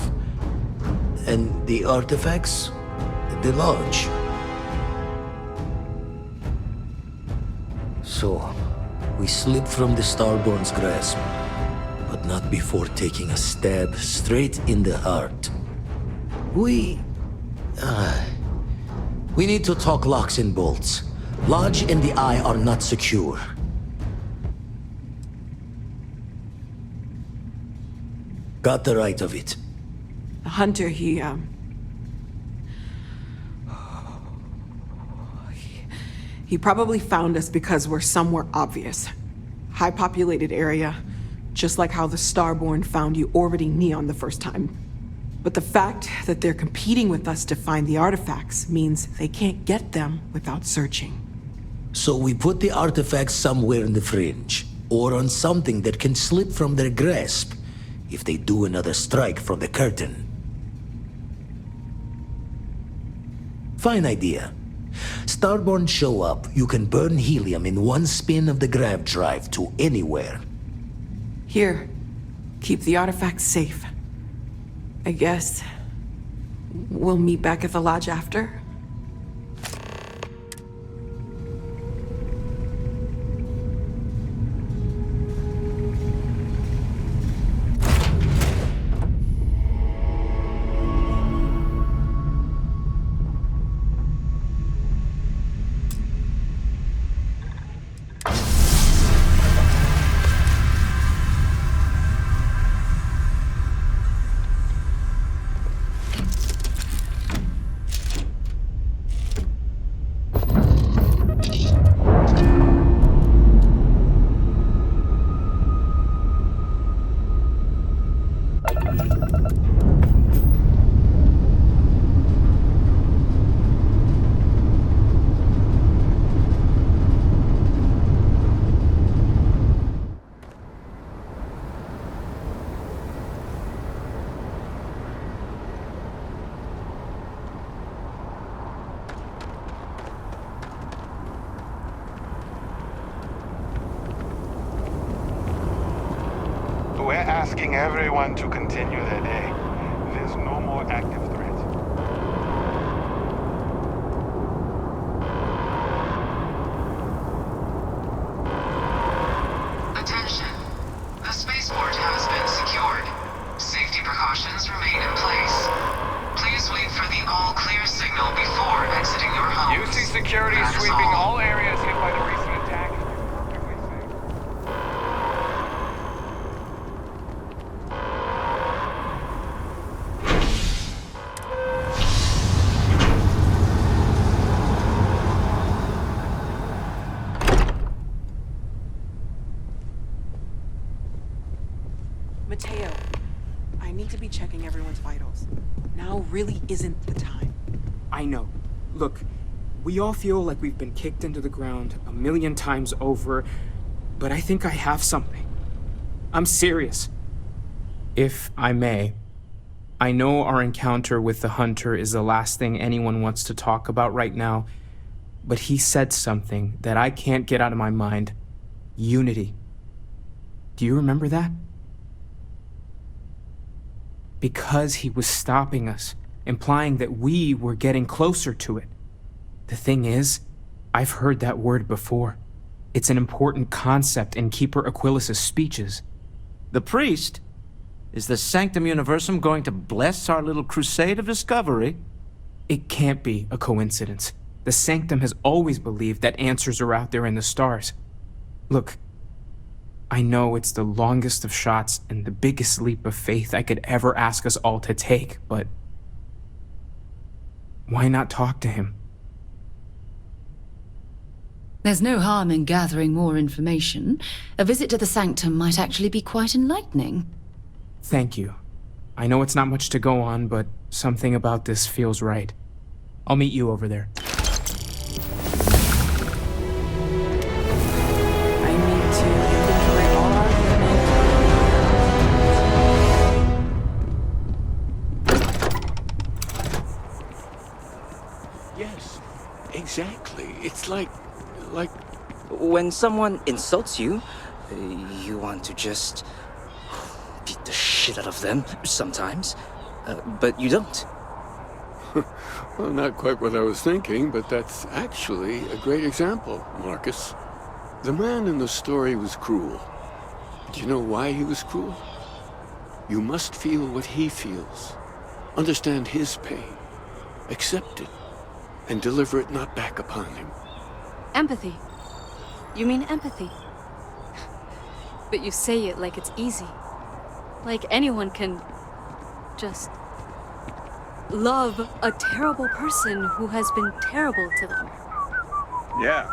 and the artifacts, the lodge. So, we slip from the Starborn's grasp, but not before taking a stab straight in the heart. We need to talk locks and bolts. Lodge and the Eye are not secure. Got the right of it. The hunter, he probably found us because we're somewhere obvious. High populated area, just like how the Starborn found you orbiting Neon the first time. But the fact that they're competing with us to find the artifacts means they can't get them without searching. So we put the artifacts somewhere in the fringe, or on something that can slip from their grasp if they do another strike from the curtain. Fine idea. Starborn show up, you can burn helium in one spin of the grav drive to anywhere. Here, keep the artifacts safe. I guess we'll meet back at the lodge after? We're asking everyone to continue their day. There's no more active threat. Attention. The spaceport has been secured. Safety precautions remain in place. Please wait for the all-clear signal before exiting your home. UC security is sweeping all areas hit by the recent attack. Mateo, I need to be checking everyone's vitals. Now really isn't the time. I know. Look, we all feel like we've been kicked into the ground 1,000,000 times over, but I think I have something. I'm serious. If I may, I know our encounter with the hunter is the last thing anyone wants to talk about right now, but he said something that I can't get out of my mind. Unity. Do you remember that? Because he was stopping us, implying that we were getting closer to it. The thing is, I've heard that word before. It's an important concept in Keeper Aquilas' speeches. The priest? Is the Sanctum Universum going to bless our little crusade of discovery? It can't be a coincidence. The Sanctum has always believed that answers are out there in the stars. Look, I know it's the longest of shots and the biggest leap of faith I could ever ask us all to take, but why not talk to him? There's no harm in gathering more information. A visit to the Sanctum might actually be quite enlightening. Thank you. I know it's not much to go on, but something about this feels right. I'll meet you over there. Yes, exactly. It's like... When someone insults you, you want to just shit out of them sometimes, but you don't. Well, not quite what I was thinking, but that's actually a great example, Marcus. The man in the story was cruel. Do you know why he was cruel? You must feel what he feels. Understand his pain. Accept it. And deliver it not back upon him. Empathy. You mean empathy? But you say it like it's easy. Like anyone can just love a terrible person who has been terrible to them. Yeah,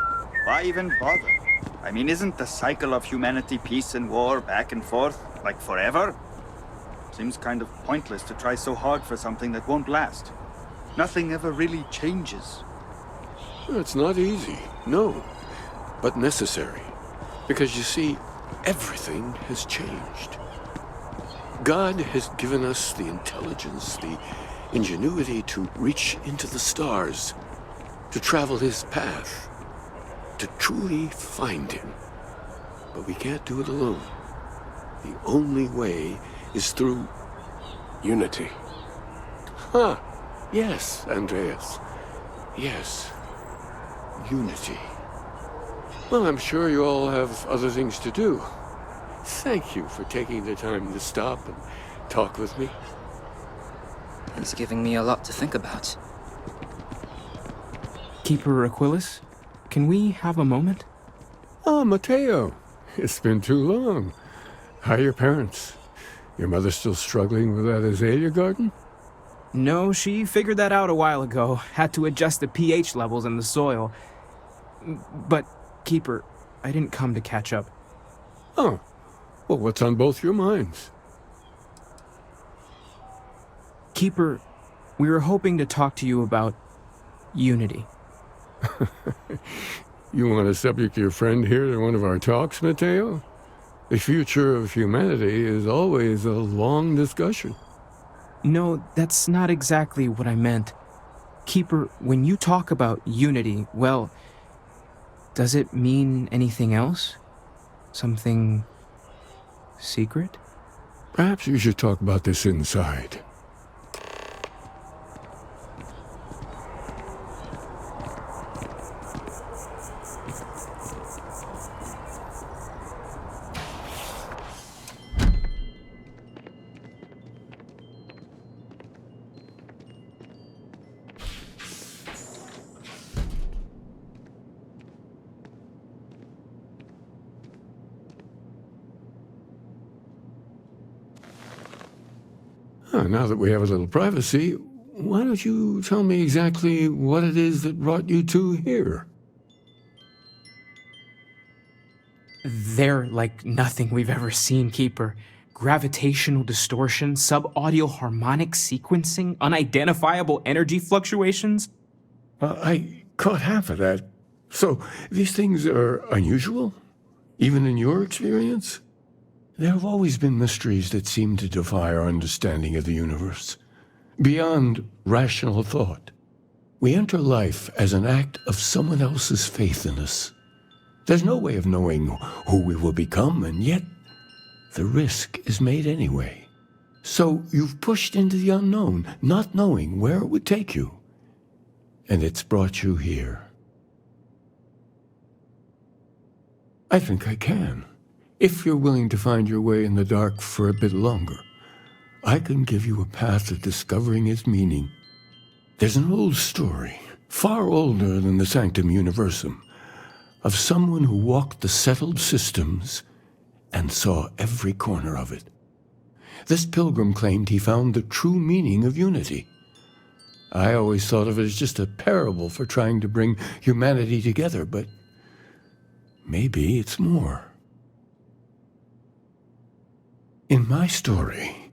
why even bother? I mean, isn't the cycle of humanity peace and war back and forth, like forever? Seems kind of pointless to try so hard for something that won't last. Nothing ever really changes. It's not easy, no, but necessary. Because you see, everything has changed. God has given us the intelligence, the ingenuity to reach into the stars, to travel his path, to truly find him. But we can't do it alone. The only way is through unity. Huh. Yes, Andreas. Yes. Unity. Well, I'm sure you all have other things to do. Thank you for taking the time to stop and talk with me. He's giving me a lot to think about. Keeper Aquilus, can we have a moment? Oh, Matteo. It's been too long. How are your parents? Your mother still struggling with that azalea garden? No, she figured that out a while ago. Had to adjust the pH levels in the soil. But, Keeper, I didn't come to catch up. Oh. Well, what's on both your minds? Keeper, we were hoping to talk to you about unity. You want to subject your friend here to one of our talks, Matteo? The future of humanity is always a long discussion. No, that's not exactly what I meant. Keeper, when you talk about unity, well, does it mean anything else? Something secret? Perhaps you should talk about this inside. Now that we have a little privacy, why don't you tell me exactly what it is that brought you two here? They're like nothing we've ever seen, Keeper. Gravitational distortion, sub-audio harmonic sequencing, unidentifiable energy fluctuations. I caught half of that. So, these things are unusual? Even in your experience? There have always been mysteries that seem to defy our understanding of the universe. Beyond rational thought. We enter life as an act of someone else's faith in us. There's no way of knowing who we will become, and yet the risk is made anyway. So you've pushed into the unknown, not knowing where it would take you. And it's brought you here. I think I can. If you're willing to find your way in the dark for a bit longer, I can give you a path of discovering its meaning. There's an old story, far older than the Sanctum Universum, of someone who walked the settled systems and saw every corner of it. This pilgrim claimed he found the true meaning of unity. I always thought of it as just a parable for trying to bring humanity together, but maybe it's more. In my story,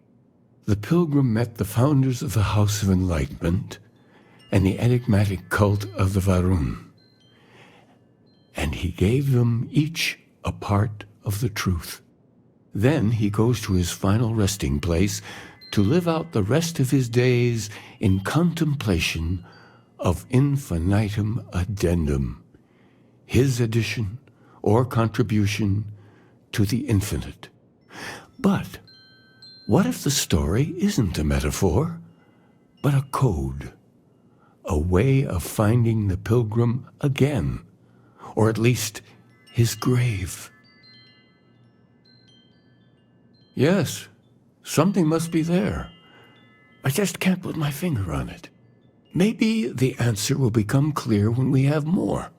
the pilgrim met the founders of the House of Enlightenment and the enigmatic cult of the Varun, and he gave them each a part of the truth. Then he goes to his final resting place to live out the rest of his days in contemplation of infinitum addendum, his addition or contribution to the infinite. But What if the story isn't a metaphor, but a code? A way of finding the pilgrim again, or at least his grave. Yes, something must be there. I just can't put my finger on it. Maybe the answer will become clear when we have more.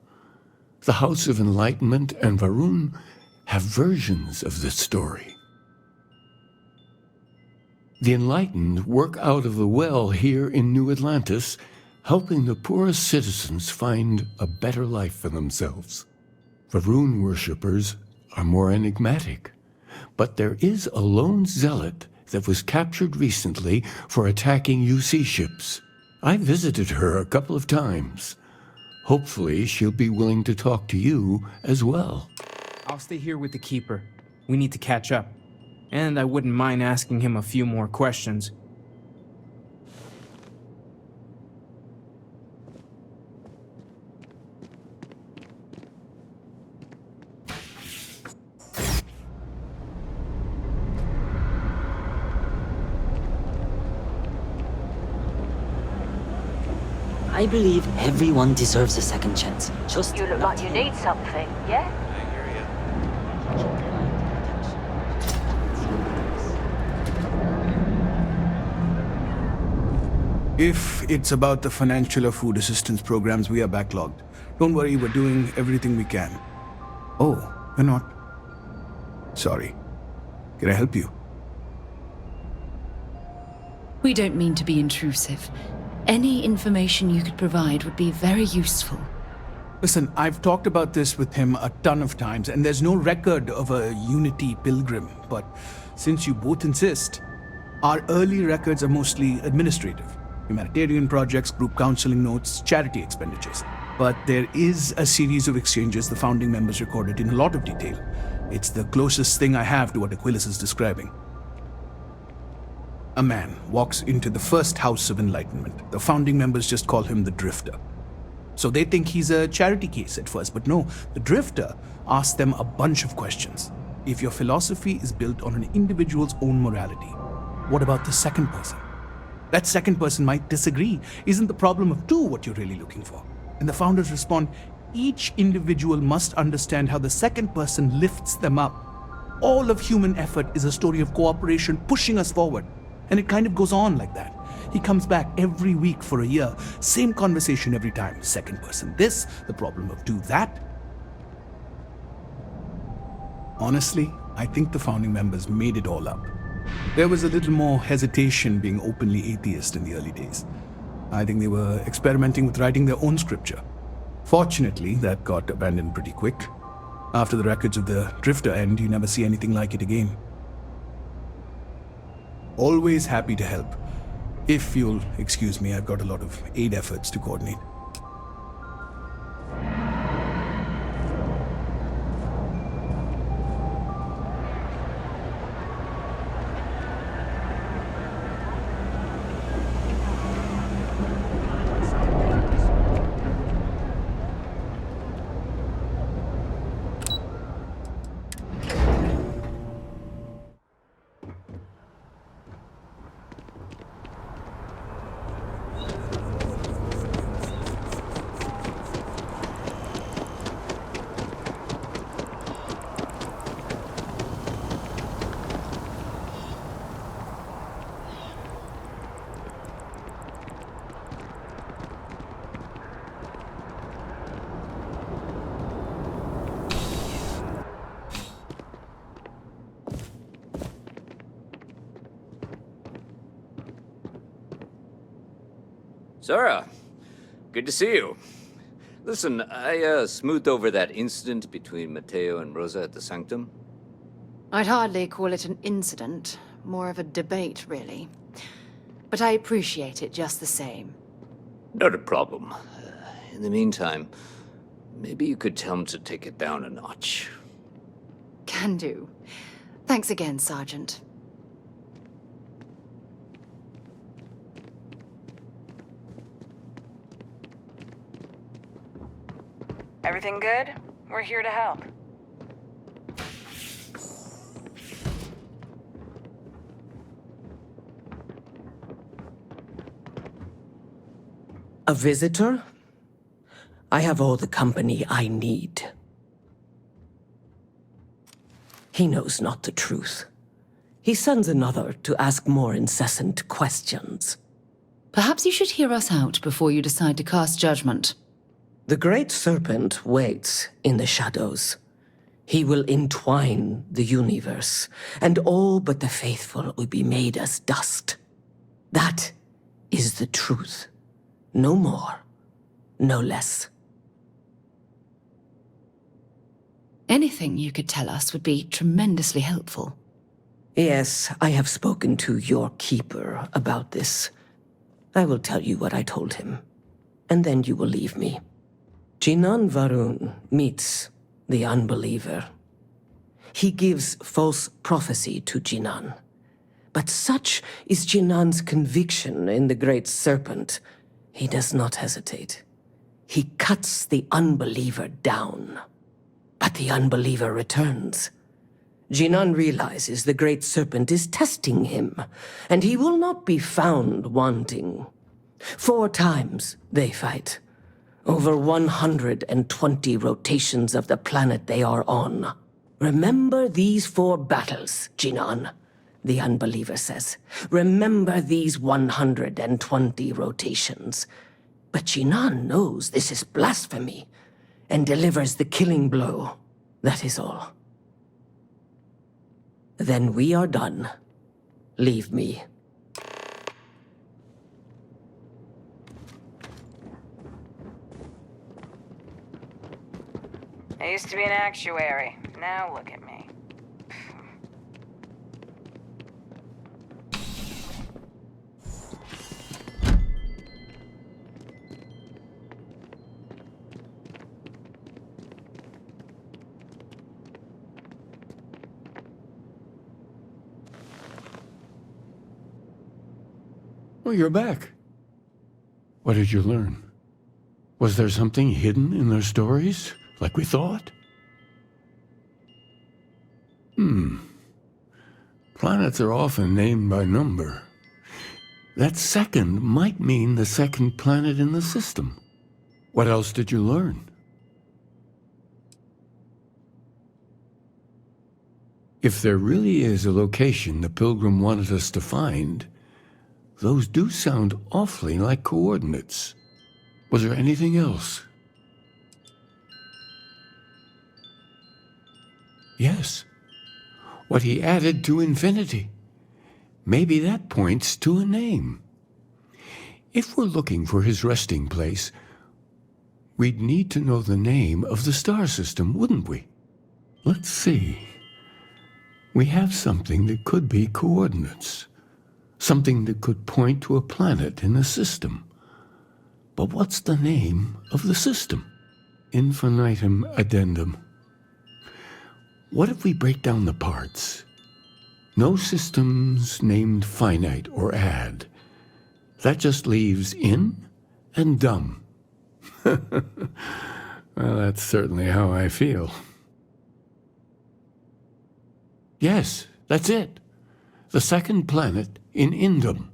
The House of Enlightenment and Varun have versions of this story. The Enlightened work out of the well here in New Atlantis, helping the poorest citizens find a better life for themselves. Varun worshippers are more enigmatic, but there is a lone zealot that was captured recently for attacking UC ships. I visited her a couple of times. Hopefully she'll be willing to talk to you as well. I'll stay here with the Keeper. We need to catch up. And I wouldn't mind asking him a few more questions. I believe everyone deserves a second chance. Just You look like you need something, yeah? If it's about the financial or food assistance programs, we are backlogged. Don't worry, we're doing everything we can. Oh, we're not. Sorry. Can I help you? We don't mean to be intrusive. Any information you could provide would be very useful. Listen, I've talked about this with him a ton of times, and there's no record of a Unity pilgrim. But since you both insist, our early records are mostly administrative. Humanitarian projects, group counseling notes, charity expenditures. But there is a series of exchanges the founding members recorded in a lot of detail. It's the closest thing I have to what Aquilus is describing. A man walks into the first House of Enlightenment. The founding members just call him the Drifter. So they think he's a charity case at first, but no, the Drifter asks them a bunch of questions. If your philosophy is built on an individual's own morality, what about the second person? That second person might disagree. Isn't the problem of two what you're really looking for? And the founders respond, each individual must understand how the second person lifts them up. All of human effort is a story of cooperation pushing us forward. And it kind of goes on like that. He comes back every week for a year. Same conversation every time. Second person this, the problem of two that. Honestly, I think the founding members made it all up. There was a little more hesitation being openly atheist in the early days. I think they were experimenting with writing their own scripture. Fortunately, that got abandoned pretty quick. After the records of the Drifter end, you never see anything like it again. Always happy to help. If you'll excuse me, I've got a lot of aid efforts to coordinate. Sarah, good to see you. Listen, I smoothed over that incident between Matteo and Rosa at the Sanctum. I'd hardly call it an incident, more of a debate, really. But I appreciate it just the same. Not a problem. In the meantime, maybe you could tell him to take it down a notch. Can do. Thanks again, Sergeant. Everything good? We're here to help. A visitor? I have all the company I need. He knows not the truth. He sends another to ask more incessant questions. Perhaps you should hear us out before you decide to cast judgment. The Great Serpent waits in the shadows. He will entwine the universe, and all but the faithful will be made as dust. That is the truth. No more, no less. Anything you could tell us would be tremendously helpful. Yes, I have spoken to your keeper about this. I will tell you what I told him, and then you will leave me. Jinan Varun meets the unbeliever. He gives false prophecy to Jinan. But such is Jinan's conviction in the Great Serpent, he does not hesitate. He cuts the unbeliever down. But the unbeliever returns. Jinan realizes the Great Serpent is testing him, and he will not be found wanting. 4 times they fight. Over 120 rotations of the planet they are on. Remember these 4 battles, Jinan, the unbeliever says. Remember these 120 rotations. But Jinan knows this is blasphemy, and delivers the killing blow. That is all. Then we are done. Leave me. I used to be an actuary. Now look at me. Well, you're back. What did you learn? Was there something hidden in their stories, like we thought? Planets are often named by number. That second might mean the second planet in the system. What else did you learn? If there really is a location the Pilgrim wanted us to find, those do sound awfully like coordinates. Was there anything else? Yes. What he added to infinity. Maybe that points to a name. If we're looking for his resting place, we'd need to know the name of the star system, wouldn't we? Let's see. We have something that could be coordinates. Something that could point to a planet in the system. But what's the name of the system? Infinitum addendum. What if we break down the parts? No systems named finite or add. That just leaves in and dumb. Well, that's certainly how I feel. Yes, that's it. The second planet in Indum,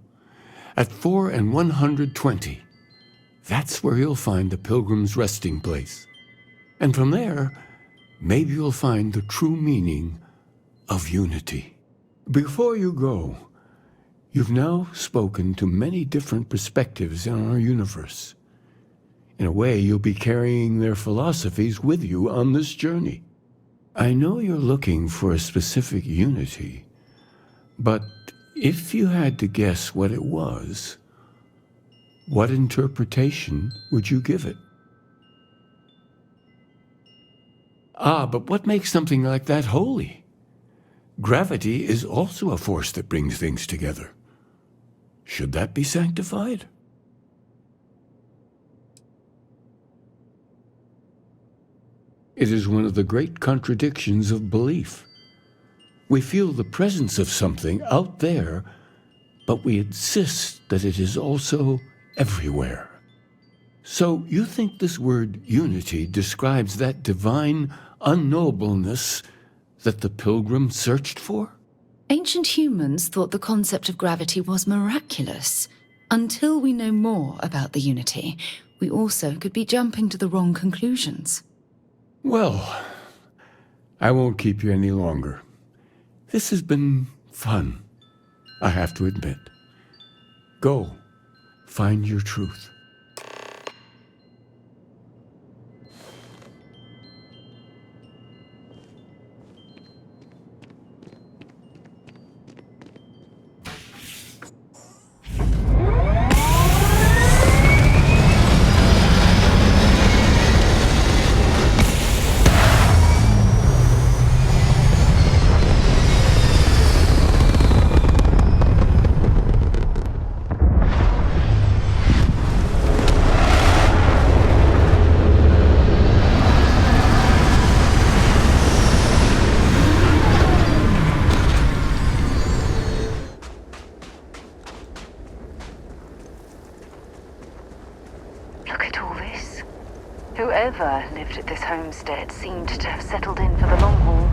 at 4 and 120. That's where you'll find the Pilgrim's resting place. And from there, maybe you'll find the true meaning of unity. Before you go, you've now spoken to many different perspectives in our universe. In a way, you'll be carrying their philosophies with you on this journey. I know you're looking for a specific unity, but if you had to guess what it was, what interpretation would you give it? But what makes something like that holy? Gravity is also a force that brings things together. Should that be sanctified? It is one of the great contradictions of belief. We feel the presence of something out there, but we insist that it is also everywhere. So you think this word unity describes that divine unknowableness that the Pilgrim searched for? Ancient humans thought the concept of gravity was miraculous. Until we know more about the Unity, we also could be jumping to the wrong conclusions. Well, I won't keep you any longer. This has been fun, I have to admit. Go, find your truth. Whoever lived at this homestead seemed to have settled in for the long haul.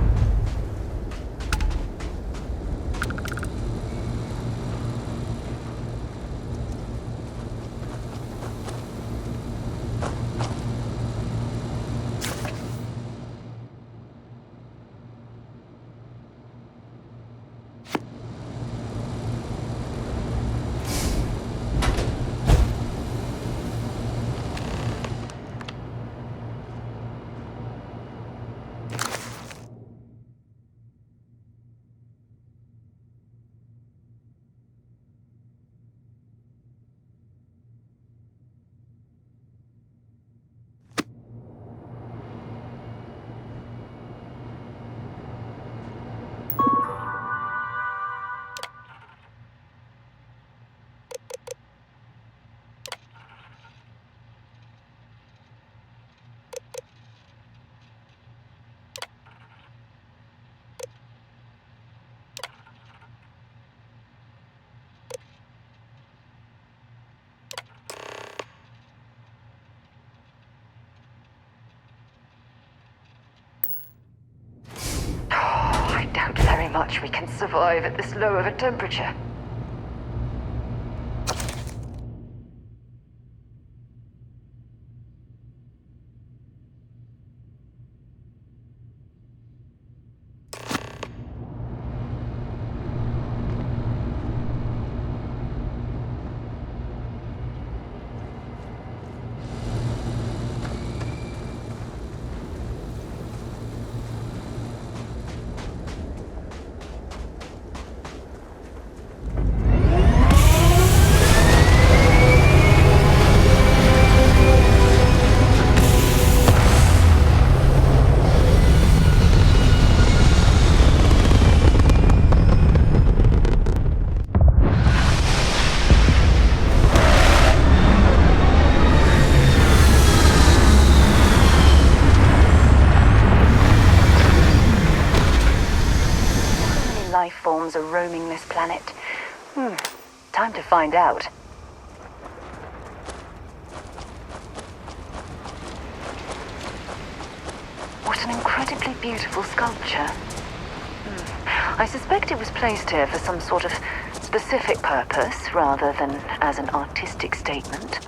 I doubt very much we can survive at this low of a temperature. Life forms are roaming this planet. Time to find out. What an incredibly beautiful sculpture. I suspect it was placed here for some sort of specific purpose rather than as an artistic statement.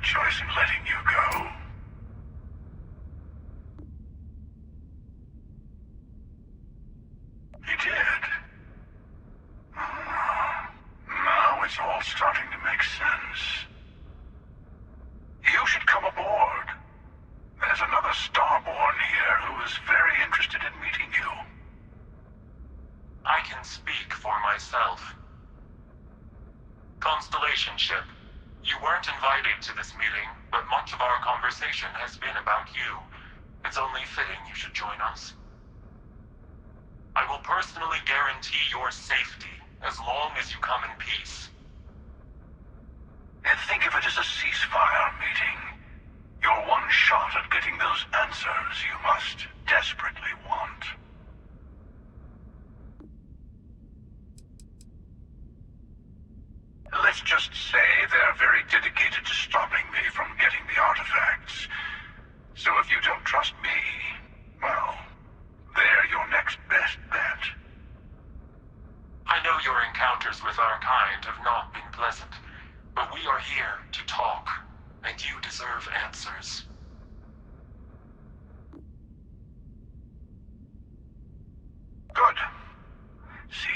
choice in letting you go. He did. Now it's all starting to make sense. You should come aboard. There's another Starborn here who is very interested in meeting you. I can speak for myself. Constellation ship, you weren't invited to this meeting, but much of our conversation has been about you. It's only fitting you should join us. I will personally guarantee your safety as long as you come in peace. And think of it as a ceasefire meeting. Your one shot at getting those answers you must desperately want. Let's just say they're very dedicated to stopping me from getting the artifacts. So if you don't trust me, well, they're your next best bet. I know your encounters with our kind have not been pleasant, but we are here to talk, and you deserve answers. Good. See?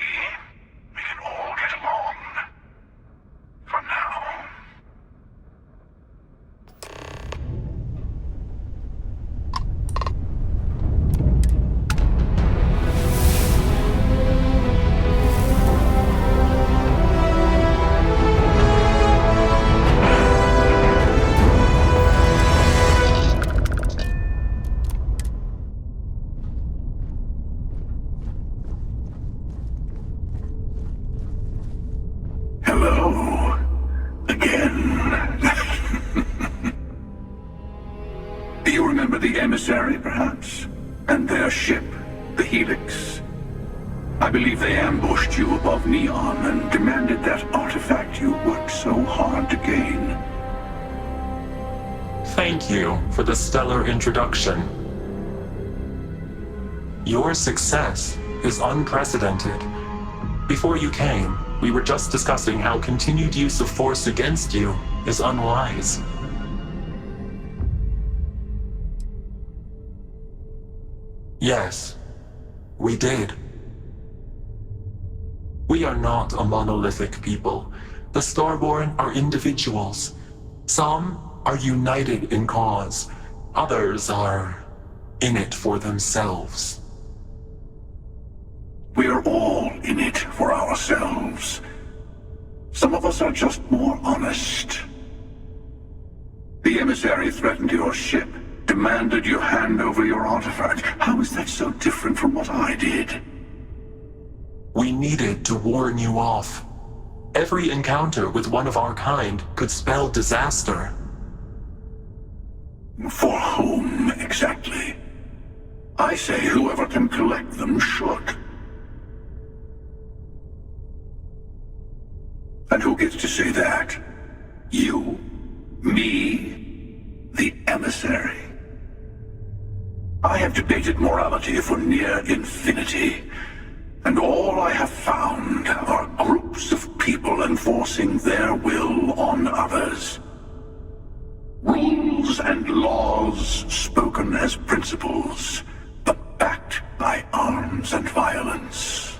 We can all get along. For now. Hello. Again. Do you remember the emissary, perhaps? And their ship, the Helix? I believe they ambushed you above Neon and demanded that artifact you worked so hard to gain. Thank you for the stellar introduction. Your success is unprecedented. Before you came, we were just discussing how continued use of force against you is unwise. Yes, we did. We are not a monolithic people. The Starborn are individuals. Some are united in cause. Others are in it for themselves. We're all in it for ourselves. Some of us are just more honest. The emissary threatened your ship, demanded you hand over your artifact. How is that so different from what I did? We needed to warn you off. Every encounter with one of our kind could spell disaster. For whom, exactly? I say whoever can collect them should. And who gets to say that? You? Me? The emissary? I have debated morality for near infinity, and all I have found are groups of people enforcing their will on others. Rules and laws spoken as principles, but backed by arms and violence.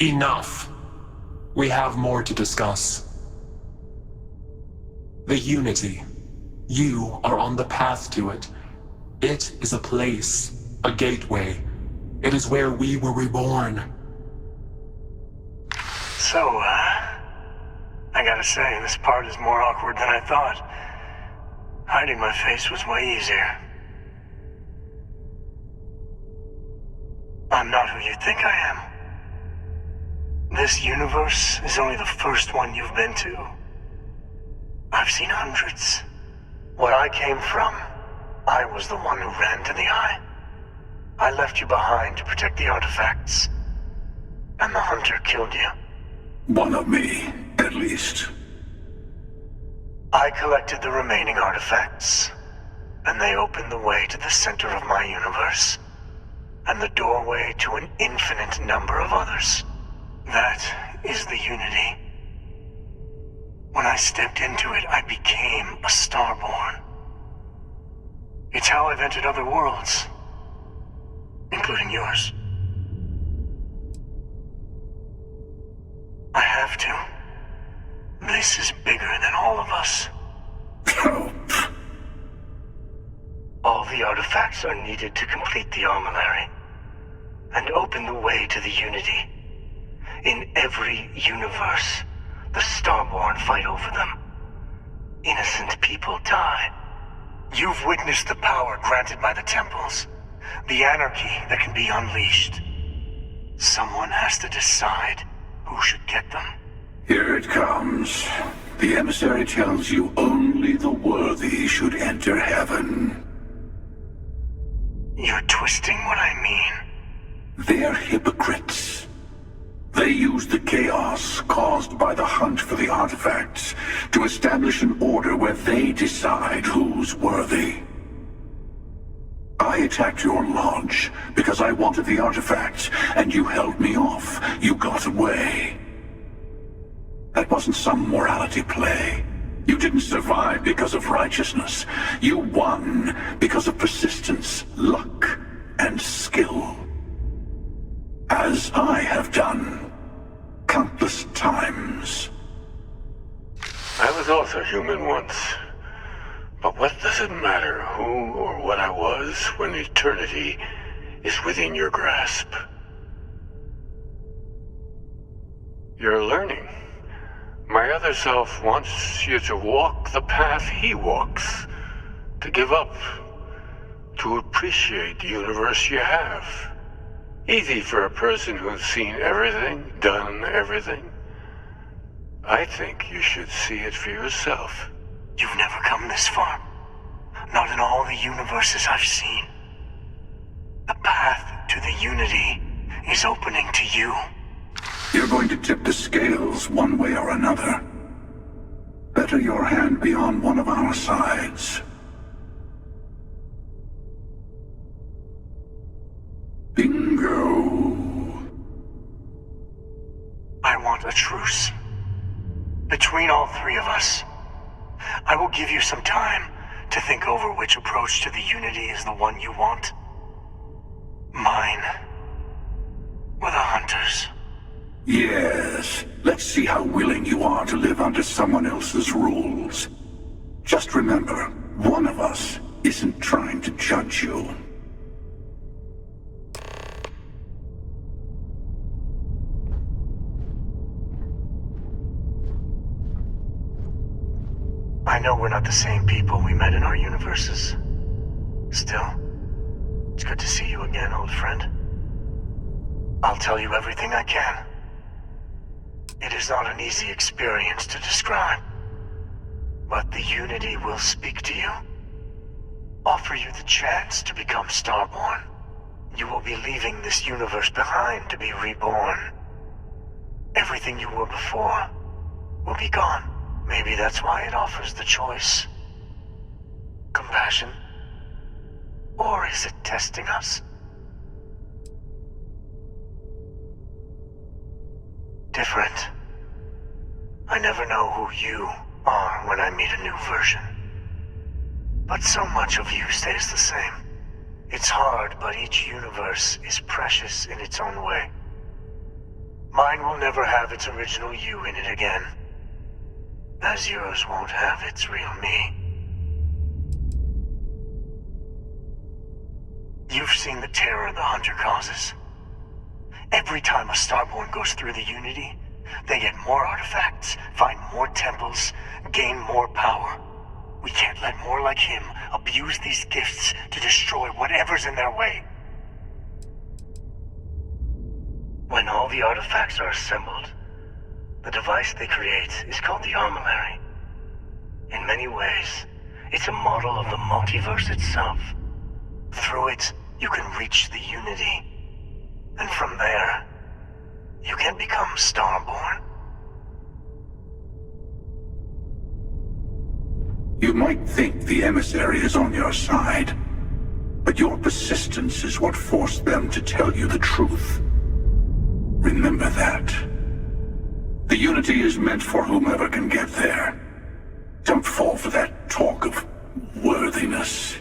Enough. We have more to discuss. The Unity. You are on the path to it. It is a place, a gateway. It is where we were reborn. So, I gotta say, this part is more awkward than I thought. Hiding my face was way easier. I'm not who you think I am. This universe is only the first one you've been to. I've seen hundreds. Where I came from, I was the one who ran to the Eye. I left you behind to protect the artifacts. And the Hunter killed you. One of me, at least. I collected the remaining artifacts, and they opened the way to the center of my universe, and the doorway to an infinite number of others. That is the Unity. When I stepped into it, I became a Starborn. It's how I've entered other worlds, including yours. I have to. This is bigger than all of us. All the artifacts are needed to complete the armillary and open the way to the Unity. In every universe, the Starborn fight over them. Innocent people die. You've witnessed the power granted by the temples, the anarchy that can be unleashed. Someone has to decide who should get them. Here it comes. The emissary tells you only the worthy should enter heaven. You're twisting what I mean. They're hypocrites. They use the chaos caused by the hunt for the artifacts to establish an order where they decide who's worthy. I attacked your lodge because I wanted the artifacts, and you held me off. You got away. That wasn't some morality play. You didn't survive because of righteousness. You won because of persistence, luck, and skill. As I have done countless times. I was also human once. But what does it matter who or what I was when eternity is within your grasp? You're learning. My other self wants you to walk the path he walks, to give up, to appreciate the universe you have. Easy for a person who's seen everything, done everything. I think you should see it for yourself. You've never come this far. Not in all the universes I've seen. The path to the Unity is opening to you. You're going to tip the scales one way or another. Better your hand be on one of our sides. Bingo. I want a truce. Between all three of us. I will give you some time to think over which approach to the Unity is the one you want. Mine. Or the Hunters. Yes. Let's see how willing you are to live under someone else's rules. Just remember, one of us isn't trying to judge you. I know we're not the same people we met in our universes. Still, it's good to see you again, old friend. I'll tell you everything I can. It is not an easy experience to describe, but the Unity will speak to you, offer you the chance to become Starborn. You will be leaving this universe behind to be reborn. Everything you were before will be gone. Maybe that's why it offers the choice. Compassion? Or is it testing us? Different. I never know who you are when I meet a new version. But so much of you stays the same. It's hard, but each universe is precious in its own way. Mine will never have its original you in it again. As yours won't have its real me. You've seen the terror the Hunter causes. Every time a Starborn goes through the Unity, they get more artifacts, find more temples, gain more power. We can't let more like him abuse these gifts to destroy whatever's in their way. When all the artifacts are assembled, the device they create is called the Armillary. In many ways, it's a model of the multiverse itself. Through it, you can reach the Unity. And from there, you can become Starborn. You might think the emissary is on your side, but your persistence is what forced them to tell you the truth. Remember that. The Unity is meant for whomever can get there. Don't fall for that talk of worthiness.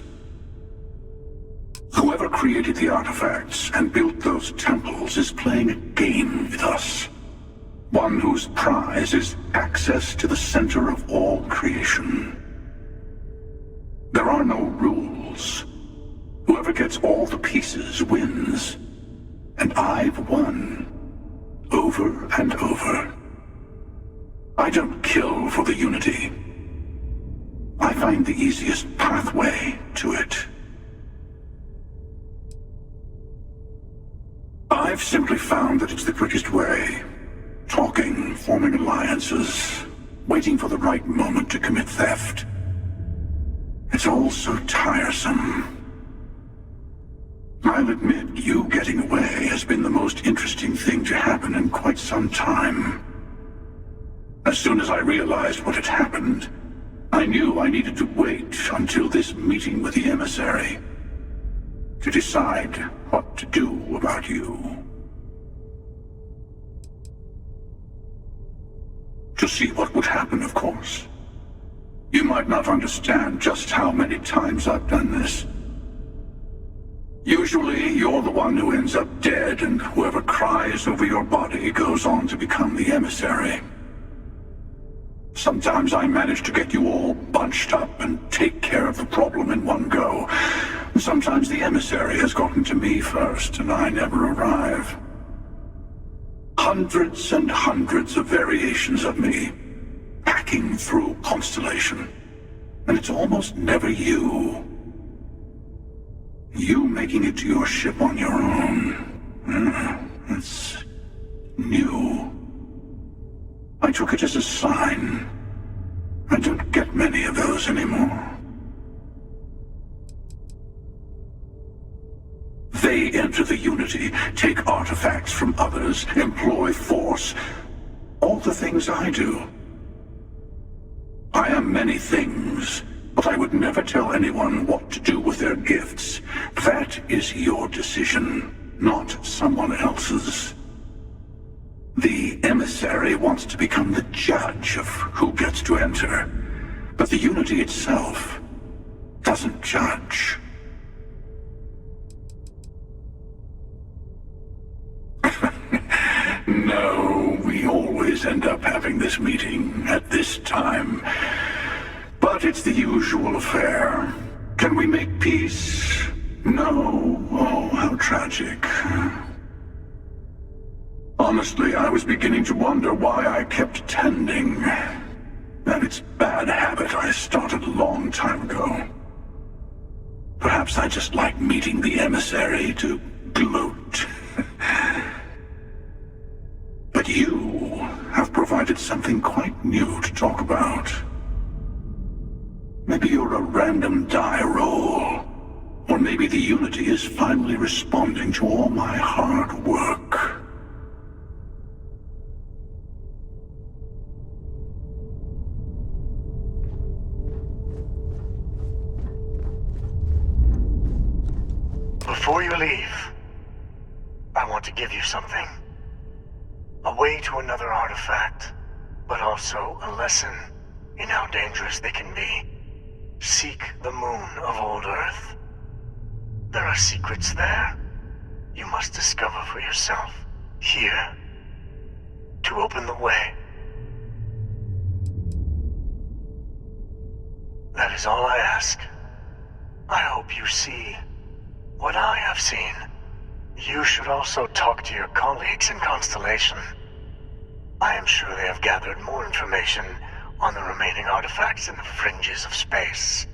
Whoever created the artifacts and built those temples is playing a game with us. One whose prize is access to the center of all creation. There are no rules. Whoever gets all the pieces wins. And I've won. Over and over. I don't kill for the Unity. I find the easiest pathway to it. I've simply found that it's the quickest way. Talking, forming alliances, waiting for the right moment to commit theft. It's all so tiresome. I'll admit, you getting away has been the most interesting thing to happen in quite some time. As soon as I realized what had happened, I knew I needed to wait until this meeting with the emissary to decide what to do about you. To see what would happen, of course. You might not understand just how many times I've done this. Usually, you're the one who ends up dead, and whoever cries over your body goes on to become the emissary. Sometimes I manage to get you all bunched up and take care of the problem in one go. Sometimes the emissary has gotten to me first, and I never arrive. Hundreds and hundreds of variations of me, hacking through Constellation. And it's almost never you. You making it to your ship on your own. It's new. I took it as a sign. I don't get many of those anymore. They enter the Unity, take artifacts from others, employ force. All the things I do. I am many things, but I would never tell anyone what to do with their gifts. That is your decision, not someone else's. The emissary wants to become the judge of who gets to enter, but the Unity itself doesn't judge. No, we always end up having this meeting at this time. But it's the usual affair. Can we make peace? No. Oh, how tragic. Honestly, I was beginning to wonder why I kept tending. That it's bad habit I started a long time ago. Perhaps I just like meeting the emissary to gloat. But you have provided something quite new to talk about. Maybe you're a random die roll. Or maybe the Unity is finally responding to all my hard work. Before you leave, I want to give you something. A way to another artifact, but also a lesson in how dangerous they can be. Seek the moon of old Earth. There are secrets there you must discover for yourself. Here. To open the way. That is all I ask. I hope you see what I have seen. You should also talk to your colleagues in Constellation. I am sure they have gathered more information on the remaining artifacts in the fringes of space.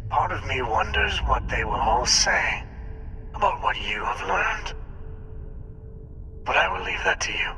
Part of me wonders what they will all say about what you have learned. But I will leave that to you.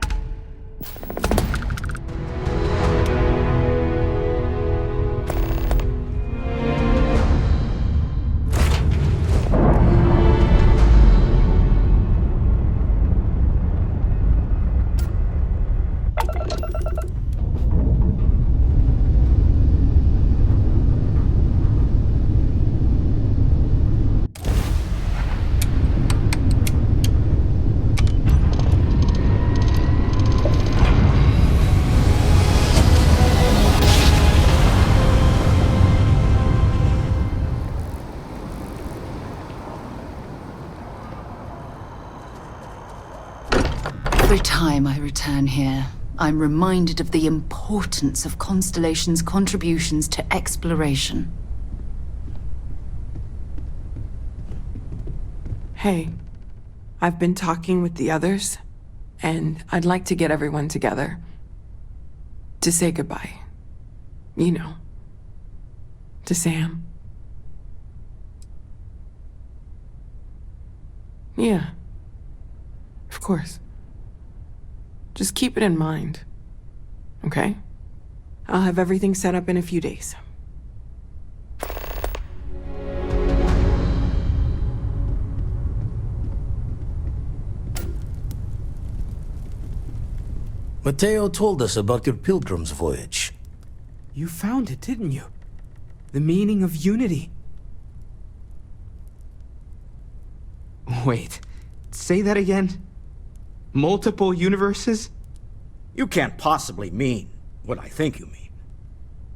time I return here, I'm reminded of the importance of Constellation's contributions to exploration. Hey, I've been talking with the others, and I'd like to get everyone together. To say goodbye. You know. To Sam. Yeah. Of course. Just keep it in mind. Okay? I'll have everything set up in a few days. Mateo told us about your pilgrim's voyage. You found it, didn't you? The meaning of unity. Wait, say that again? Multiple universes? You can't possibly mean what I think you mean.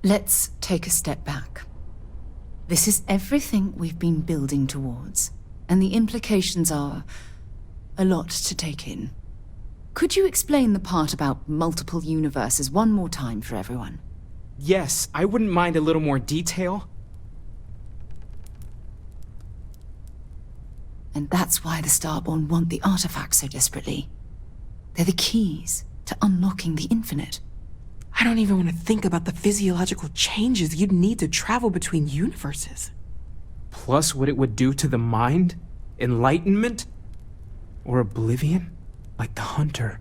Let's take a step back. This is everything we've been building towards, and the implications are a lot to take in. Could you explain the part about multiple universes one more time for everyone? Yes, I wouldn't mind a little more detail. And that's why the Starborn want the artifacts so desperately. They're the keys to unlocking the infinite. I don't even want to think about the physiological changes you'd need to travel between universes. Plus what it would do to the mind? Enlightenment? Or oblivion? Like the Hunter.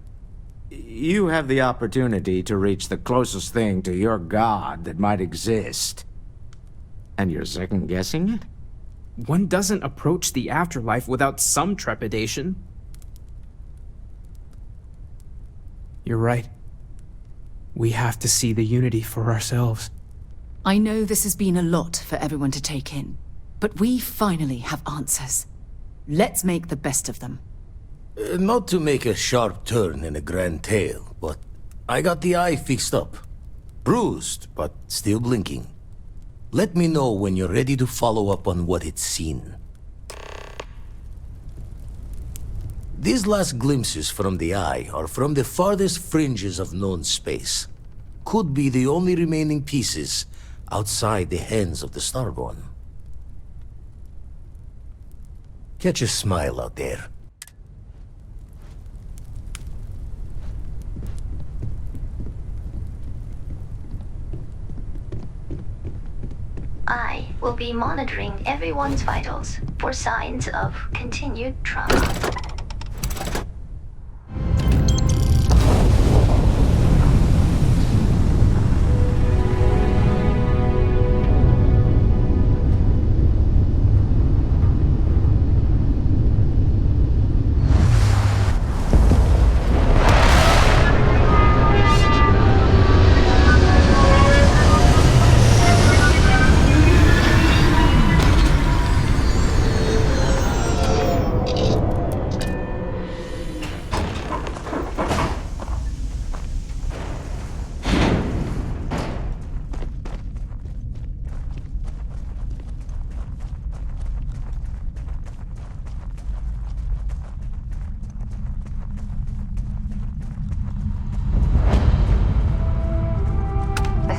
You have the opportunity to reach the closest thing to your god that might exist. And you're second-guessing it? One doesn't approach the afterlife without some trepidation. You're right. We have to see the unity for ourselves. I know this has been a lot for everyone to take in, but we finally have answers. Let's make the best of them. Not to make a sharp turn in a grand tale, but I got the eye fixed up. Bruised, but still blinking. Let me know when you're ready to follow up on what it's seen. These last glimpses from the eye are from the farthest fringes of known space. Could be the only remaining pieces outside the hands of the Starborn. Catch a smile out there. I will be monitoring everyone's vitals for signs of continued trauma.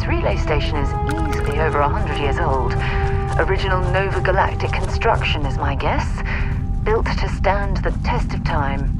Relay station is easily over 100 years old. Original Nova Galactic construction is my guess. Built to stand the test of time.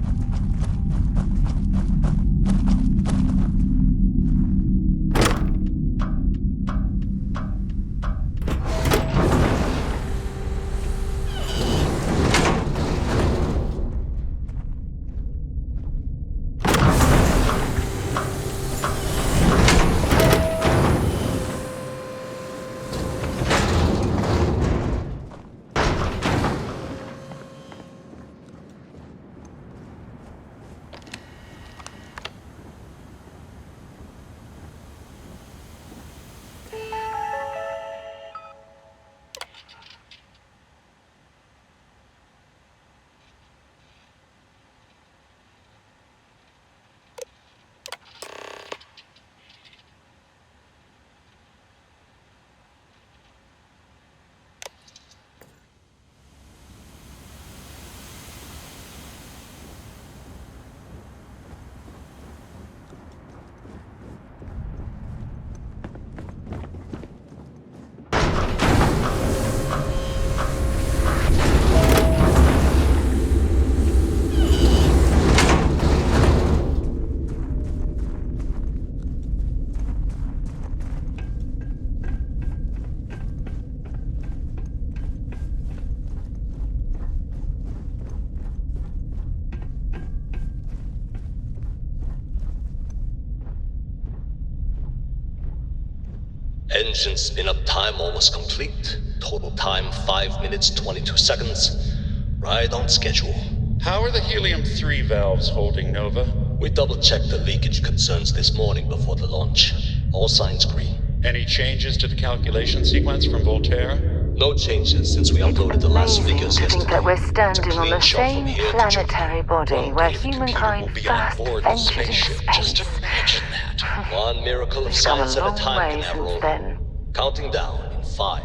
Engine spin-up time almost complete. Total time 5 minutes 22 seconds. Right on schedule. How are the helium-3 valves holding, Nova? We double-checked the leakage concerns this morning before the launch. All signs green. Any changes to the calculation sequence from Volterra? No changes since we uploaded the last figures I think yesterday. that we're standing on the same planetary body where humankind first ventured into space. Just imagine that. One miracle of science at a time, Canaveral. Then. Counting down in 5,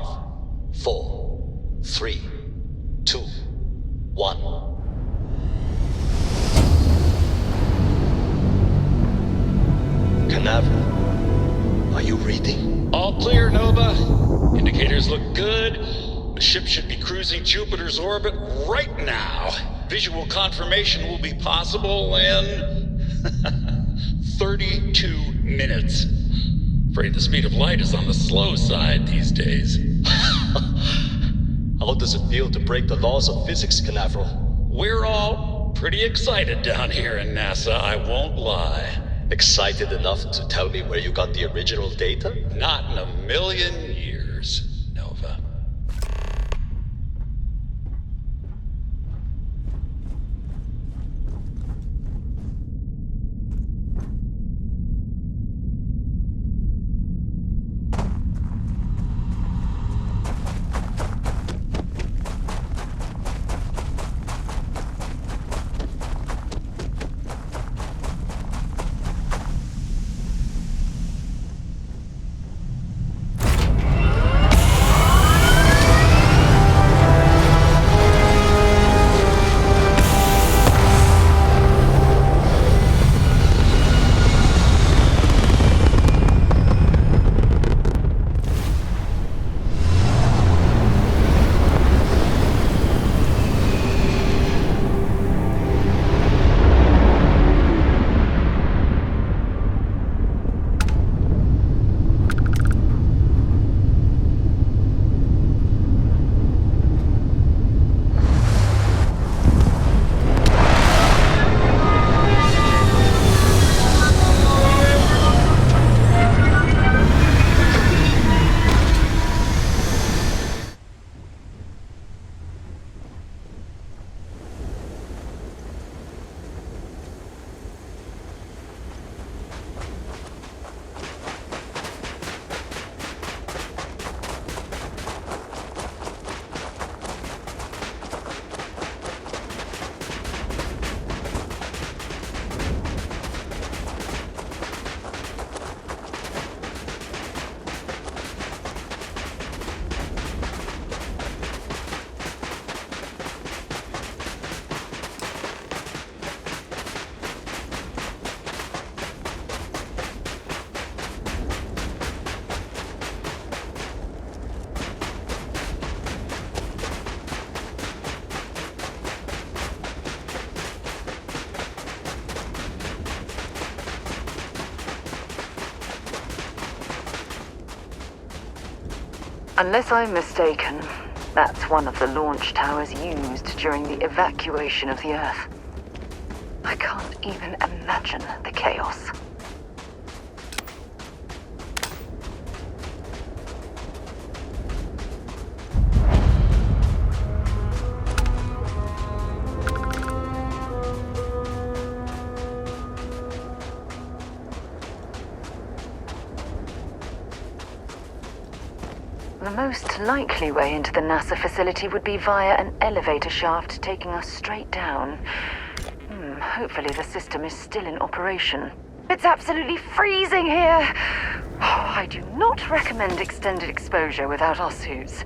4, 3, 2, 1. Canaveral, are you reading? All clear, Nova. Indicators look good. The ship should be cruising Jupiter's orbit right now. Visual confirmation will be possible in 32 minutes. Afraid the speed of light is on the slow side these days. How does it feel to break the laws of physics, Canaveral? We're all pretty excited down here in NASA, I won't lie. Excited enough to tell me where you got the original data? Not in a million years, Nova. Unless I'm mistaken, that's one of the launch towers used during the evacuation of the Earth. I can't even imagine the chaos. The most likely way into the NASA facility would be via an elevator shaft taking us straight down. Hopefully the system is still in operation. It's absolutely freezing here! I do not recommend extended exposure without our suits.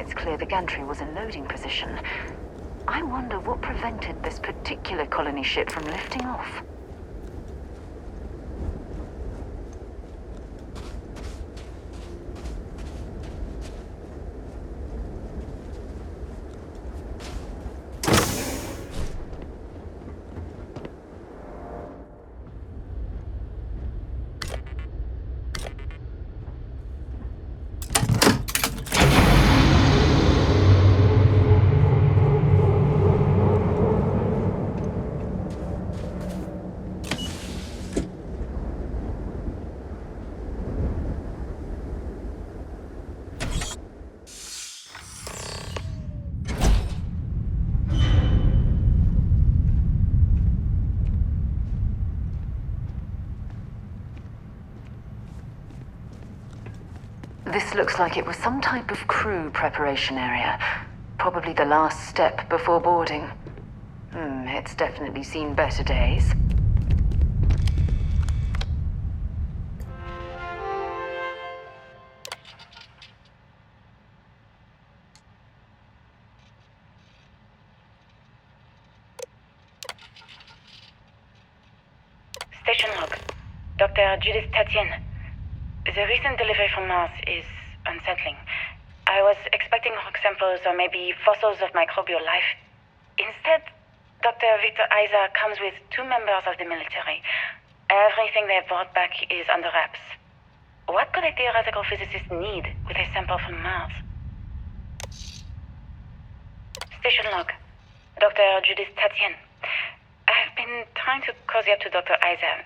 it's clear the gantry was in loading position. I wonder what prevented this particular colony ship from lifting off. This looks like it was some type of crew preparation area. Probably the last step before boarding. It's definitely seen better days. Station log. Dr. Judith Tatienne. The recent delivery from Mars is unsettling. I was expecting rock samples or maybe fossils of microbial life. Instead, Dr. Victor Isa comes with 2 members of the military. Everything they've brought back is under wraps. What could a theoretical physicist need with a sample from Mars? Station log. Dr. Judith Tatienne. I've been trying to cozy up to Dr. Isa,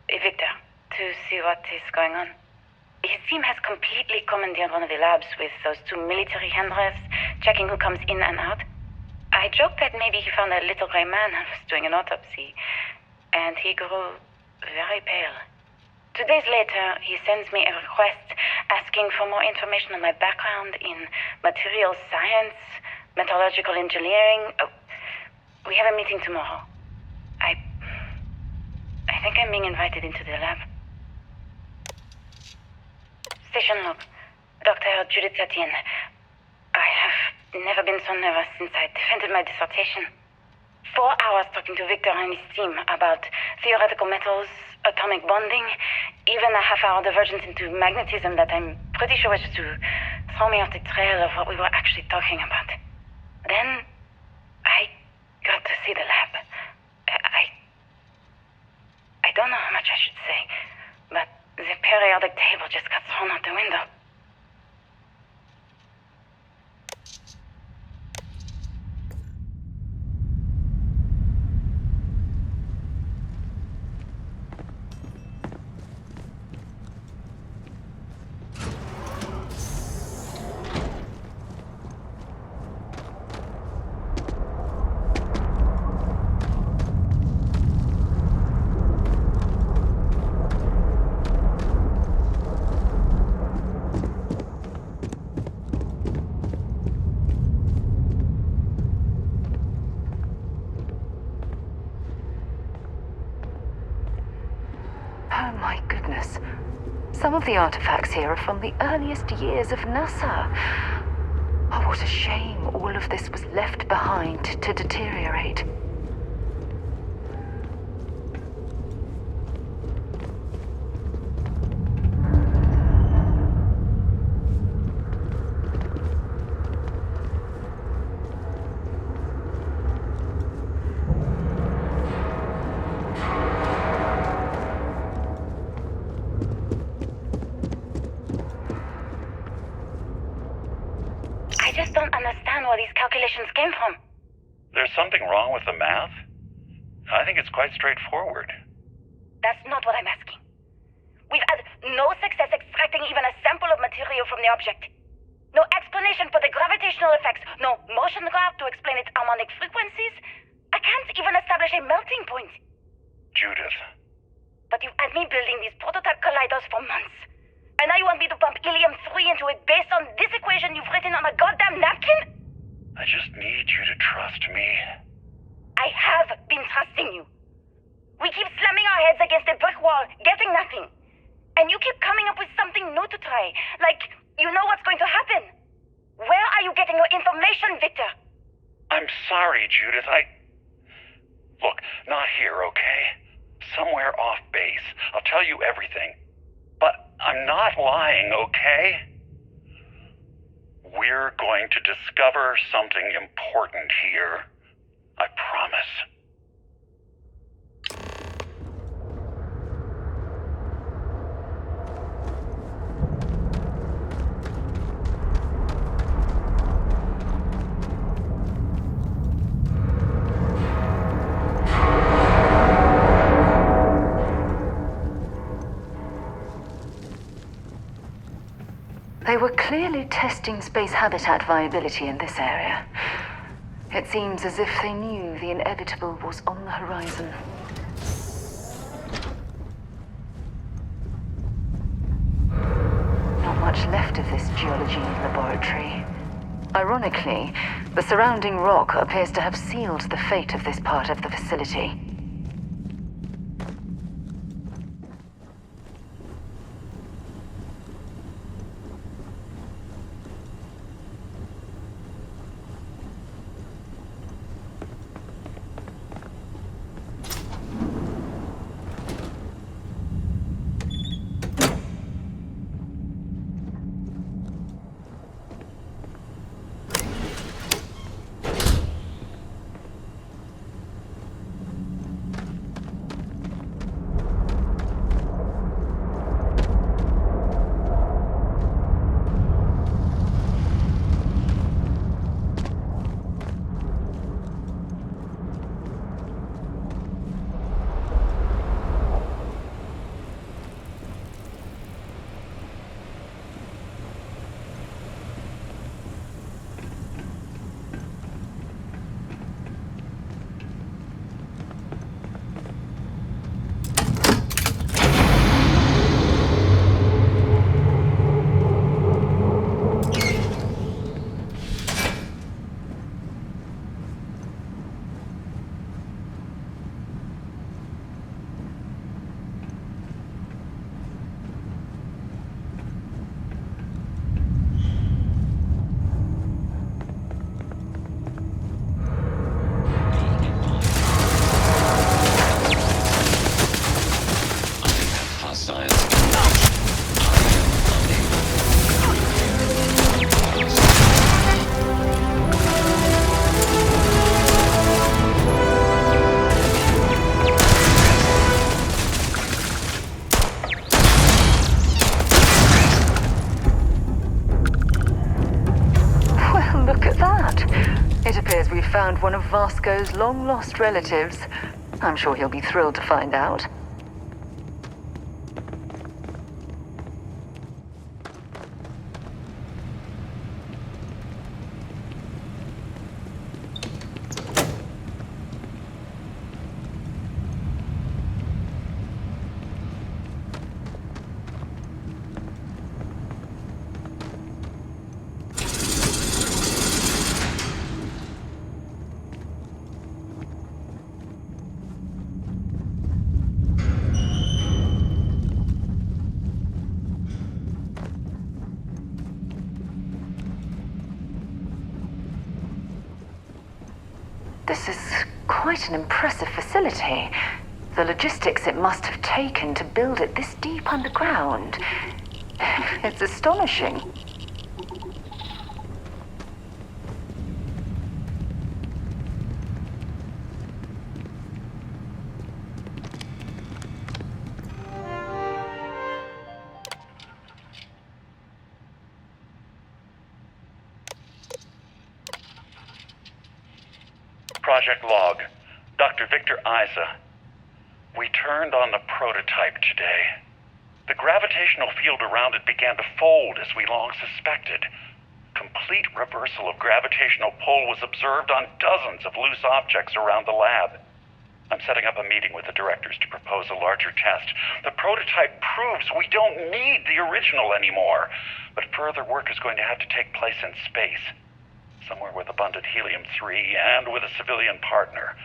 Victor, to see what is going on. His team has completely commandeered one of the labs with those 2 military handlers, checking who comes in and out. I joked that maybe he found a little gray man and was doing an autopsy, and he grew very pale. 2 days later, he sends me a request asking for more information on my background in materials science, metallurgical engineering. Oh, we have a meeting tomorrow. I think I'm being invited into the lab. Station log. Dr. Judith Tatienne. I have never been so nervous since I defended my dissertation. 4 hours talking to Victor and his team about theoretical metals, atomic bonding, even a half-hour divergence into magnetism that I'm pretty sure was to throw me off the trail of what we were actually talking about. Then, I got to see the lab. I don't know how much I should say, but the periodic table just got thrown out the window. Some of the artifacts here are from the earliest years of NASA. Oh, what a shame all of this was left behind to deteriorate. Came from? There's something wrong with the math? I think it's quite straightforward. That's not what I'm asking. We've had no success extracting even a sample of material from the object. No explanation for the gravitational effects, no motion graph to explain its harmonic frequencies. I can't even establish a melting point. Judith. But you've had me building these prototype colliders for months. And now you want me to pump helium-3 into it based on this equation you've written on a goddamn napkin? I just need you to trust me. I have been trusting you. We keep slamming our heads against a brick wall, getting nothing. And you keep coming up with something new to try, like you know what's going to happen. Where are you getting information, Victor. I'm sorry, Judith. Look, not here, okay? Somewhere off base. I'll tell you everything. But I'm not lying, okay? We're going to discover something important here. I promise. They were clearly testing space habitat viability in this area. It seems as if they knew the inevitable was on the horizon. Not much left of this geology laboratory. Ironically, the surrounding rock appears to have sealed the fate of this part of the facility. Found one of Vasco's long-lost relatives. I'm sure he'll be thrilled to find out. This is quite an impressive facility. The logistics it must have taken to build it this deep underground. It's astonishing. Project Log, Dr. Victor Isa. We turned on the prototype today. The gravitational field around it began to fold as we long suspected. Complete reversal of gravitational pull was observed on dozens of loose objects around the lab. I'm setting up a meeting with the directors to propose a larger test. The prototype proves we don't need the original anymore, but further work is going to have to take place in space. Somewhere with abundant helium-3 and with a civilian partner.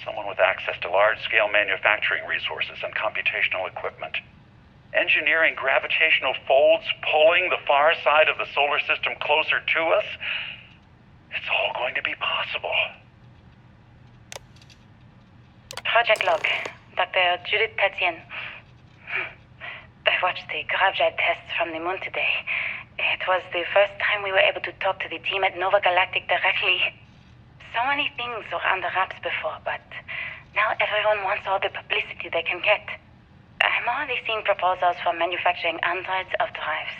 Someone with access to large-scale manufacturing resources and computational equipment. Engineering gravitational folds, pulling the far side of the solar system closer to us? It's all going to be possible. Project log, Dr. Judith Tatian. I watched the gravjite tests from the moon today. It was the first time we were able to talk to the team at Nova Galactic directly. So many things were under wraps before, but now everyone wants all the publicity they can get. I'm already seeing proposals for manufacturing androids of drives,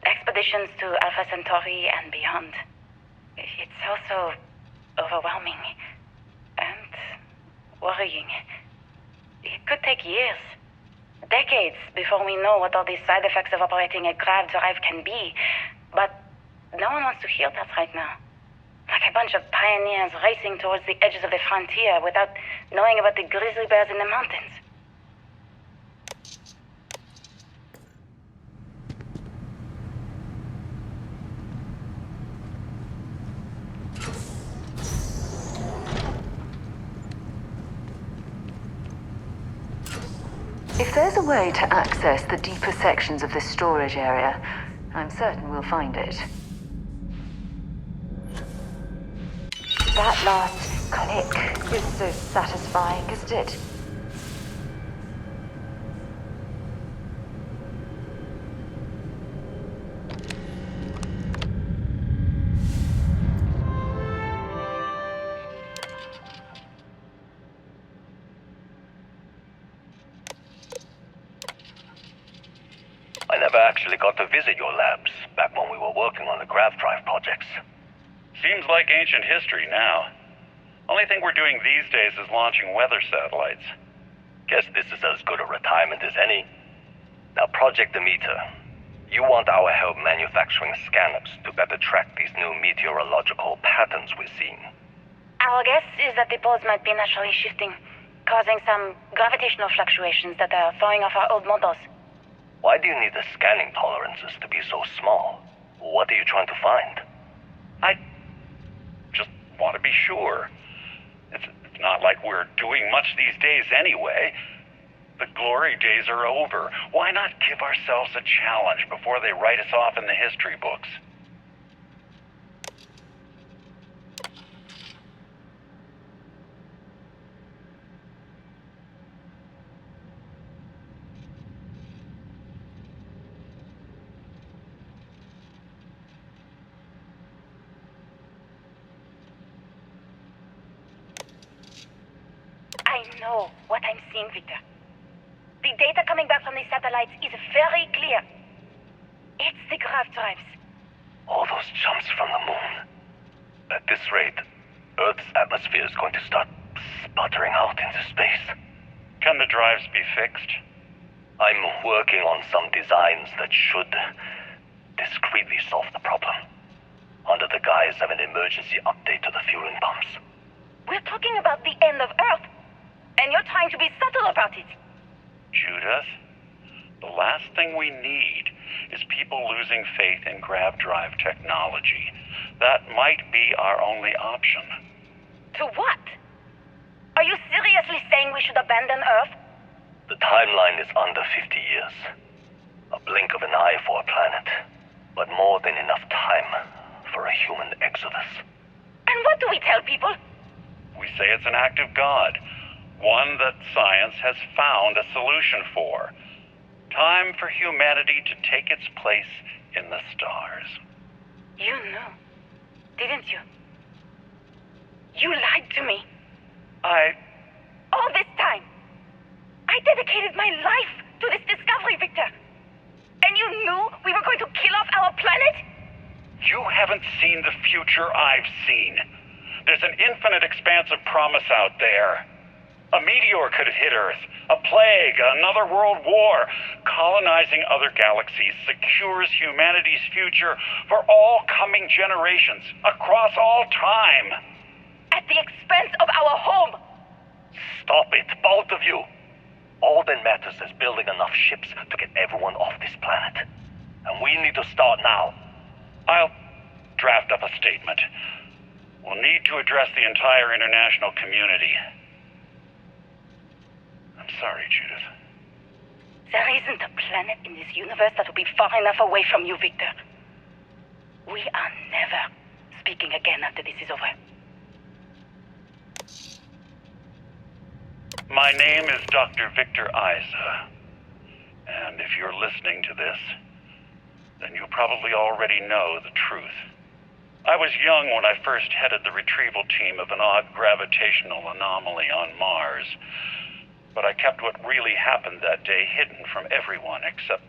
expeditions to Alpha Centauri and beyond. It's also overwhelming and worrying. It could take years, decades, before we know what all the side effects of operating a grav drive can be. But no one wants to hear that right now. Like a bunch of pioneers racing towards the edges of the frontier without knowing about the grizzly bears in the mountains. If there's a way to access the deeper sections of this storage area, I'm certain we'll find it. That last click is so satisfying, isn't it? I never actually got to visit your labs back when we were working on the grav drive projects. Seems like ancient history now. Only thing we're doing these days is launching weather satellites. Guess this is as good a retirement as any. Now, Project Demeter, you want our help manufacturing scanners to better track these new meteorological patterns we're seeing. Our guess is that the poles might be naturally shifting, causing some gravitational fluctuations that are throwing off our old models. Why do you need the scanning tolerances to be so small? What are you trying to find? I just want to be sure. It's not like we're doing much these days anyway. The glory days are over. Why not give ourselves a challenge before they write us off in the history books? I know what I'm seeing, Victor. The data coming back from the satellites is very clear. It's the grav drives. All those jumps from the moon. At this rate, Earth's atmosphere is going to start sputtering out into space. Can the drives be fixed? I'm working on some designs that should discreetly solve the problem, under the guise of an emergency update to the fueling pumps. We're talking about the end of Earth, and you're trying to be subtle about it. Judith, the last thing we need is people losing faith in grav drive technology. That might be our only option. To what? Are you seriously saying we should abandon Earth? The timeline is under 50 years. A blink of an eye for a planet, but more than enough time for a human exodus. And what do we tell people? We say it's an act of God, one that science has found a solution for. Time for humanity to take its place in the stars. You knew, didn't you? You lied to me. All this time, I dedicated my life to this discovery, Victor. And you knew we were going to kill off our planet? You haven't seen the future I've seen. There's an infinite expanse of promise out there. A meteor could hit Earth, a plague, another world war. Colonizing other galaxies secures humanity's future for all coming generations, across all time. At the expense of our home. Stop it, both of you. All that matters is building enough ships to get everyone off this planet. And we need to start now. I'll draft up a statement. We'll need to address the entire international community. I'm sorry, Judith. There isn't a planet in this universe that will be far enough away from you, Victor. We are never speaking talking again after this is over. My name is Dr. Victor Isa. And if you're listening to this, then you probably already know the truth. I was young when I first headed the retrieval team of an odd gravitational anomaly on Mars. But I kept what really happened that day hidden from everyone except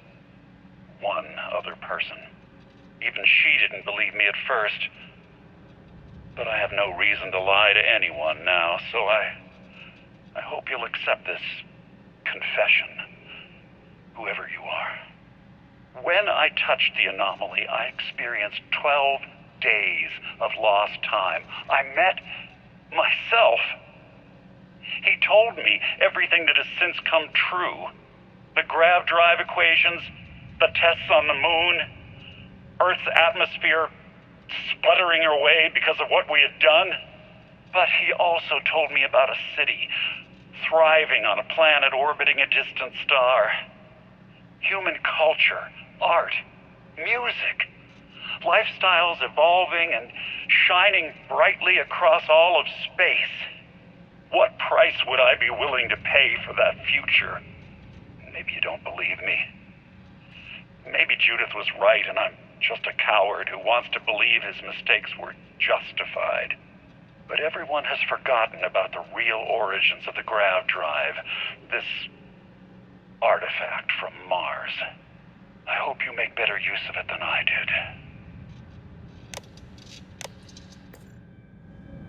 one other person. Even she didn't believe me at first. But I have no reason to lie to anyone now, so I hope you'll accept this confession, whoever you are. When I touched the anomaly, I experienced 12 days of lost time. I met myself. He told me everything that has since come true. The grav drive equations, the tests on the moon, Earth's atmosphere sputtering away because of what we had done. But he also told me about a city thriving on a planet orbiting a distant star. Human culture, art, music, lifestyles evolving and shining brightly across all of space. What price would I be willing to pay for that future? Maybe you don't believe me. Maybe Judith was right and I'm just a coward who wants to believe his mistakes were justified. But everyone has forgotten about the real origins of the grav drive, this artifact from Mars. I hope you make better use of it than I did.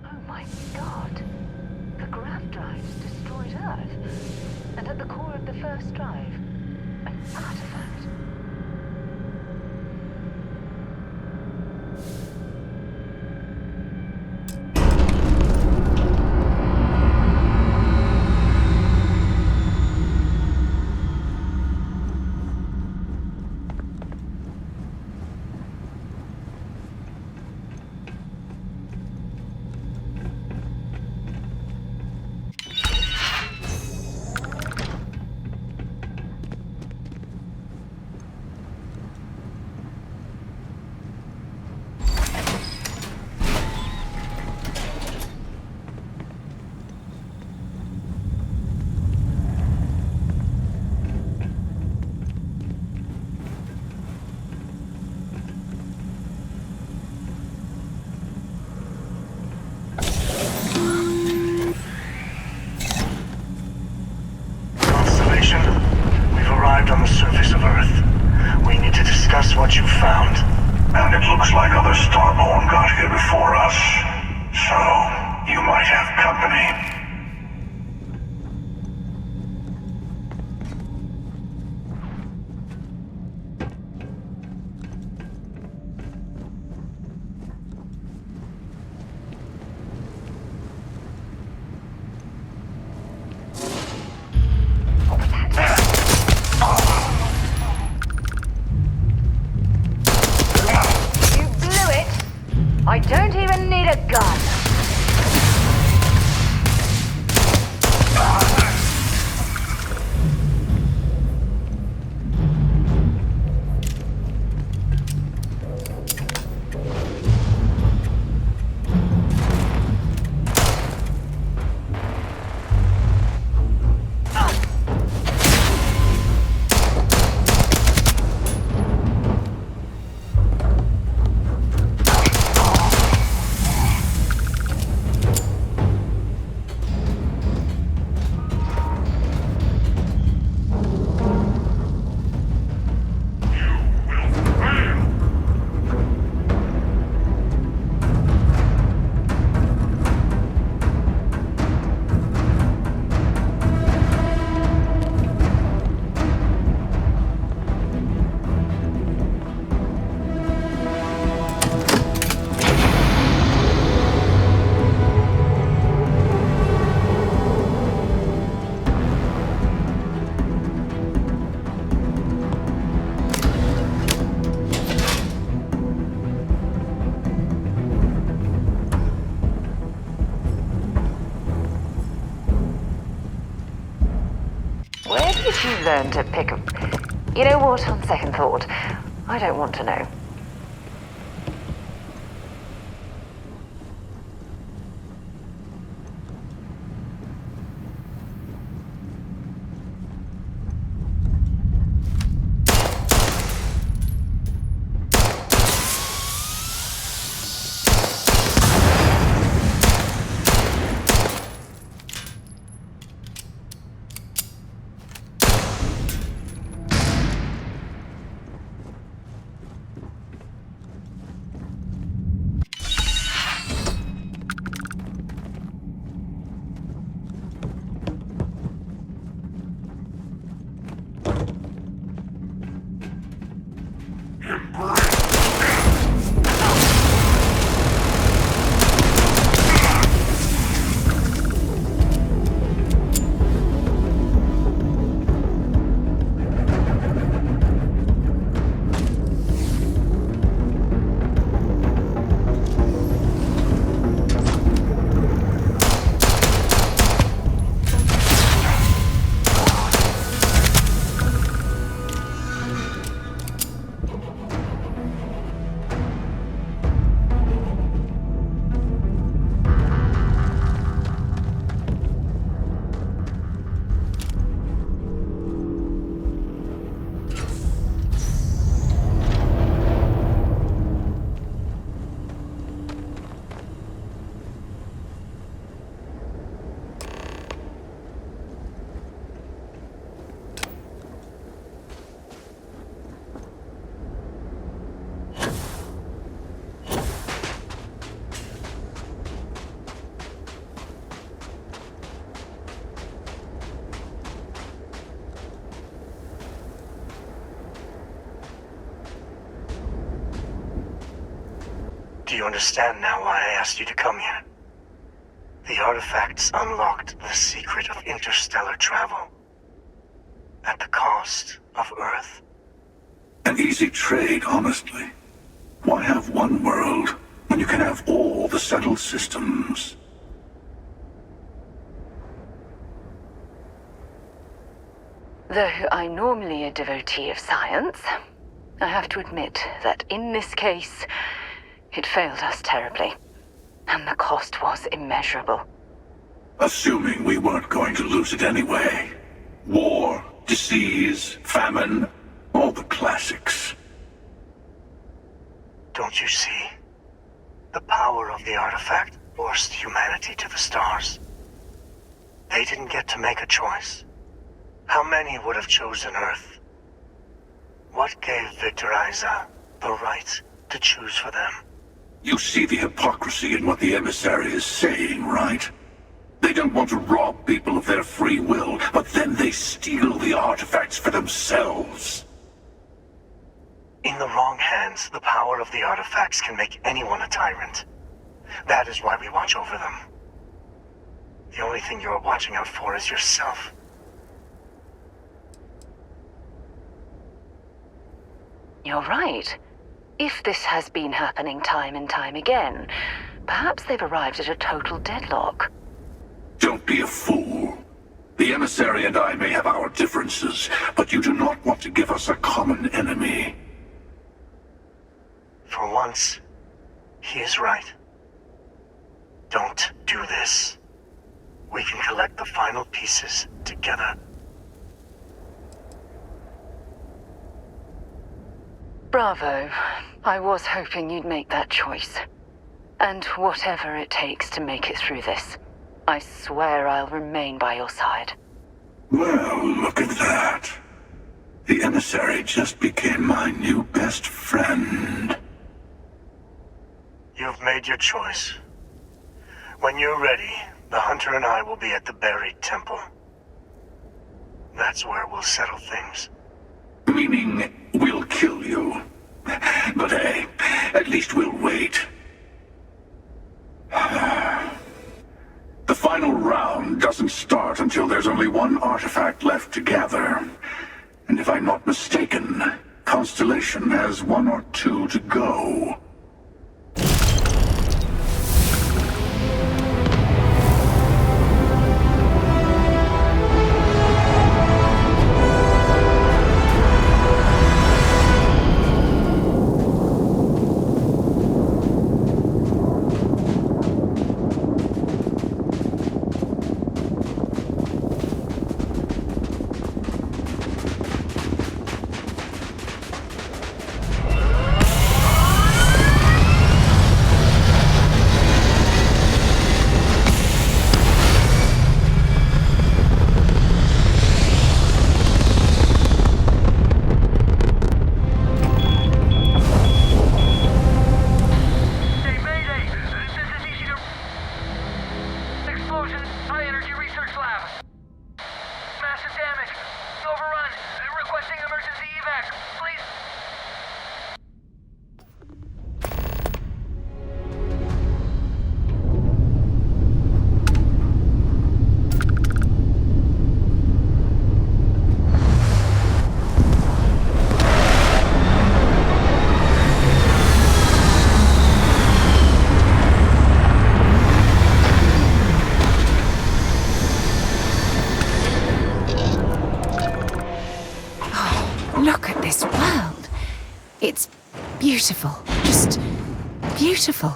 Oh my god. The grav drives destroyed Earth. And at the core of the first drive, an artifact. What you found. And it looks like other Starborn got here before us. So, you might have company. I don't even need a gun. Where did you learn to pick a... You know what, on second thought, I don't want to know. Do you understand now why I asked you to come here? The artifacts unlocked the secret of interstellar travel. At the cost of Earth. An easy trade, honestly. Why have one world when you can have all the settled systems? Though I'm normally a devotee of science, I have to admit that in this case, it failed us terribly. And the cost was immeasurable. Assuming we weren't going to lose it anyway. War, disease, famine, all the classics. Don't you see? The power of the artifact forced humanity to the stars. They didn't get to make a choice. How many would have chosen Earth? What gave Vectera the right to choose for them? You see the hypocrisy in what the emissary is saying, right? They don't want to rob people of their free will, but then they steal the artifacts for themselves. In the wrong hands, the power of the artifacts can make anyone a tyrant. That is why we watch over them. The only thing you're watching out for is yourself. You're right. If this has been happening time and time again, perhaps they've arrived at a total deadlock. Don't be a fool. The emissary and I may have our differences, but you do not want to give us a common enemy. For once, he is right. Don't do this. We can collect the final pieces together. Bravo. I was hoping you'd make that choice. And whatever it takes to make it through this, I swear I'll remain by your side. Well, look at that. The emissary just became my new best friend. You've made your choice. When you're ready, the Hunter and I will be at the buried temple. That's where we'll settle things. Meaning, we'll kill you. But hey, at least we'll wait. The final round doesn't start until there's only one artifact left to gather. And if I'm not mistaken, Constellation has 1 or 2 to go. Look at this world. It's beautiful. Just beautiful.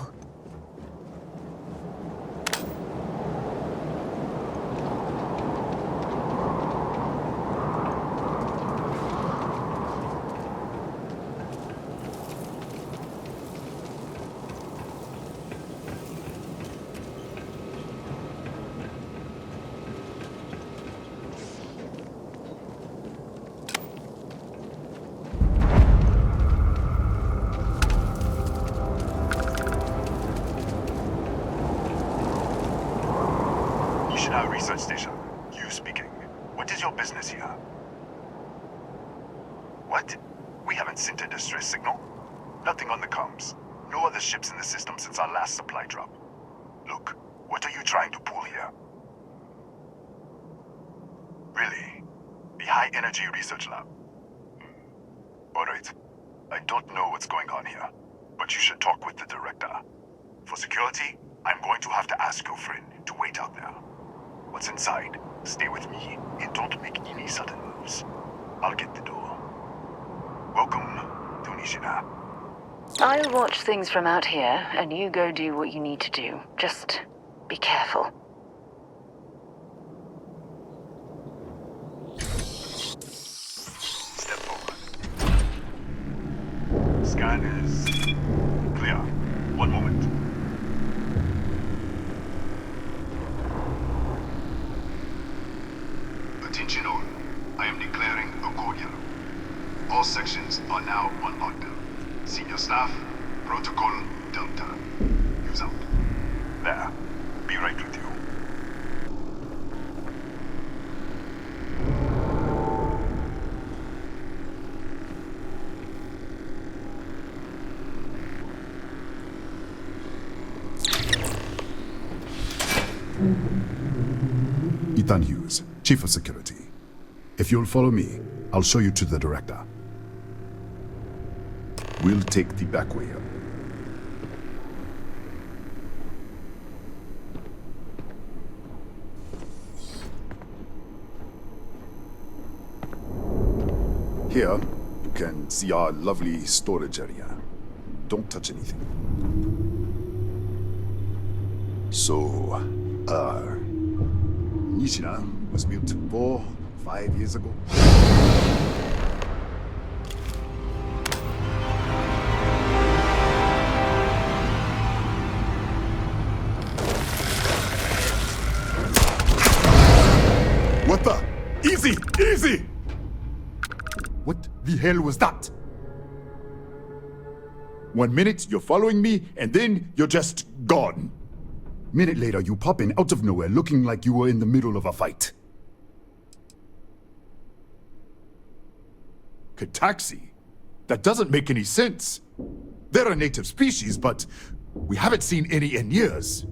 Research station. You speaking. What is your business here? What? We haven't sent a distress signal? Nothing on the comms. no other ships in the system since our last supply drop. Look, what are you trying to pull here? Really? The High Energy Research Lab? Alright. I don't know what's going on here, but you should talk with the director. For security, I'm going to have to ask your friend to wait out there. What's inside, stay with me and don't make any sudden moves. I'll get the door. Welcome to Nishina. I'll watch things from out here, and you go do what you need to do. Just be careful. Step forward. Scan is clear. One moment. Attention all. I am declaring a cordial. All sections are now on lockdown. Senior staff, Protocol Delta. Use out. There. Be right with you. Ethan Hughes, Chief of Security. If you'll follow me, I'll show you to the director. We'll take the back way up. Here, you can see our lovely storage area. Don't touch anything. So, Nishina was built 4-5 years ago. What the? Easy! Easy! What the hell was that? 1 minute, you're following me, and then you're just gone. Minute later, you pop in out of nowhere looking like you were in the middle of a fight. Cataxi? That doesn't make any sense. They're a native species, but we haven't seen any in years.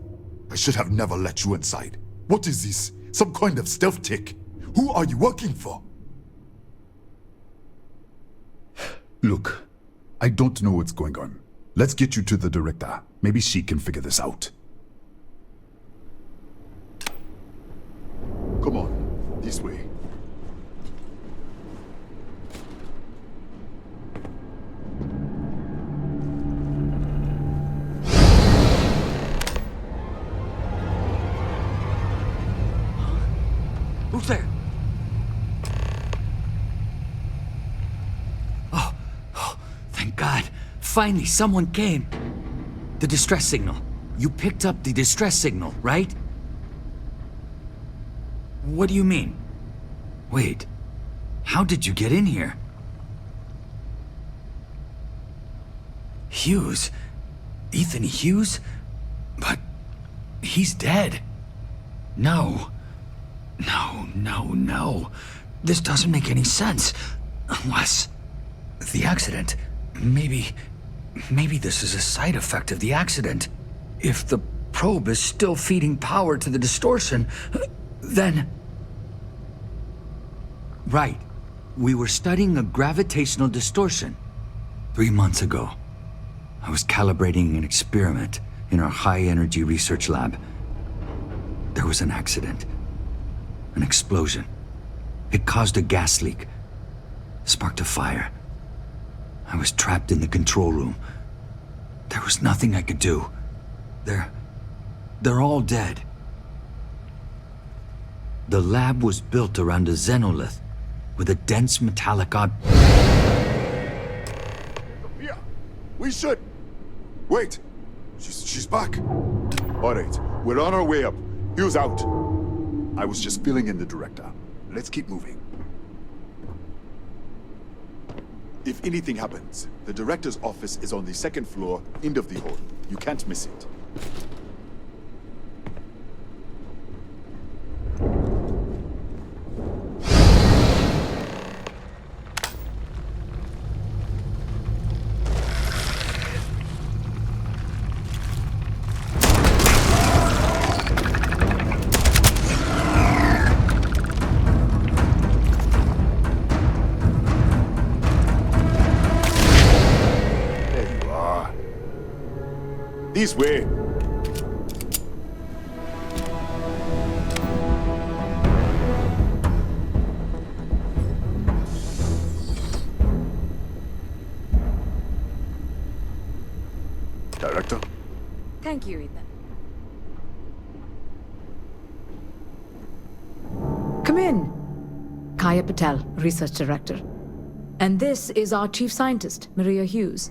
I should have never let you inside. What is this? Some kind of stealth tick? Who are you working for? Look, I don't know what's going on. Let's get you to the director. Maybe she can figure this out. Come on, this way. Who's there? Oh, thank God. Finally, someone came. The distress signal. You picked up the distress signal, right? What do you mean? Wait, how did you get in here? Hughes? Ethan Hughes? But he's dead. No. No. This doesn't make any sense. Unless... the accident. Maybe this is a side effect of the accident. If the probe is still feeding power to the distortion, then... Right. We were studying a gravitational distortion. 3 months ago, I was calibrating an experiment in our high-energy research lab. There was an accident. An explosion. It caused a gas leak. Sparked a fire. I was trapped in the control room. There was nothing I could do. They're all dead. The lab was built around a xenolith with a dense metallic Yeah, we should. Wait, she's back. All right, we're on our way up. Hughes out. I was just filling in the director. Let's keep moving. If anything happens, the director's office is on the 2nd floor, end of the hall. You can't miss it. This way. Director? Thank you, Ethan. Come in. Kaya Patel, Research Director. And this is our Chief Scientist, Maria Hughes.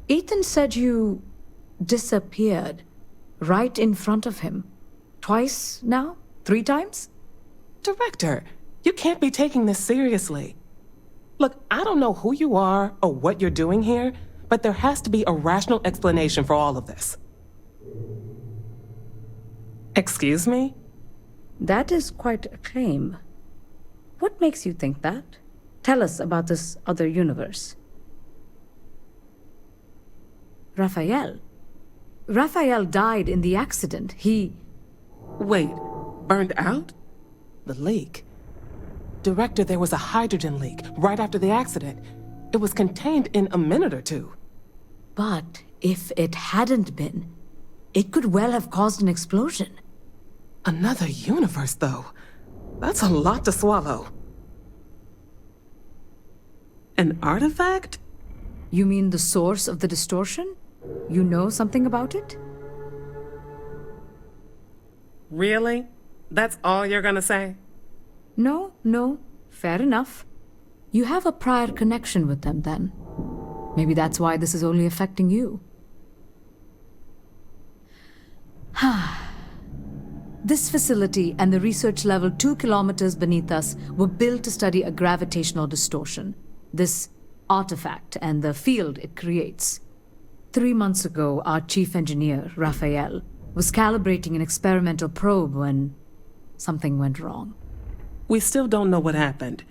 Ethan said you disappeared right in front of him. Twice now? 3 times? Director, you can't be taking this seriously. Look, I don't know who you are or what you're doing here, but there has to be a rational explanation for all of this. Excuse me? That is quite a claim. What makes you think that? Tell us about this other universe. Raphael. Raphael died in the accident. He... Wait, burned out? The leak. Director, there was a hydrogen leak right after the accident. It was contained in a minute or two. But if it hadn't been, it could well have caused an explosion. Another universe, though. That's a lot to swallow. An artifact? You mean the source of the distortion? You know something about it? Really? That's all you're gonna say? No. Fair enough. You have a prior connection with them, then. Maybe that's why this is only affecting you. This facility and the research level 2 kilometers beneath us were built to study a gravitational distortion, this artifact and the field it creates. 3 months ago, our chief engineer, Raphael, was calibrating an experimental probe when something went wrong. We still don't know what happened.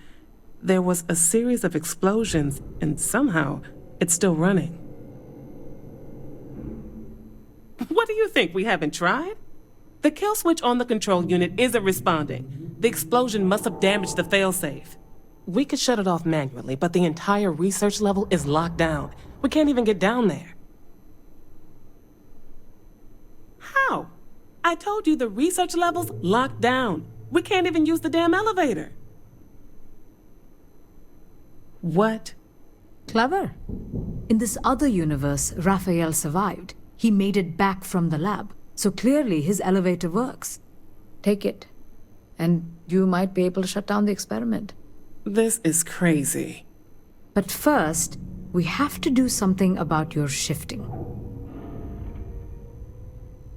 There was a series of explosions, and somehow it's still running. What do you think? We haven't tried? The kill switch on the control unit isn't responding. The explosion must have damaged the failsafe. We could shut it off manually, but the entire research level is locked down. We can't even get down there. How? I told you the research level's locked down. We can't even use the damn elevator. What? Clever. In this other universe, Raphael survived. He made it back from the lab, so clearly his elevator works. Take it, and you might be able to shut down the experiment. This is crazy. But first, we have to do something about your shifting.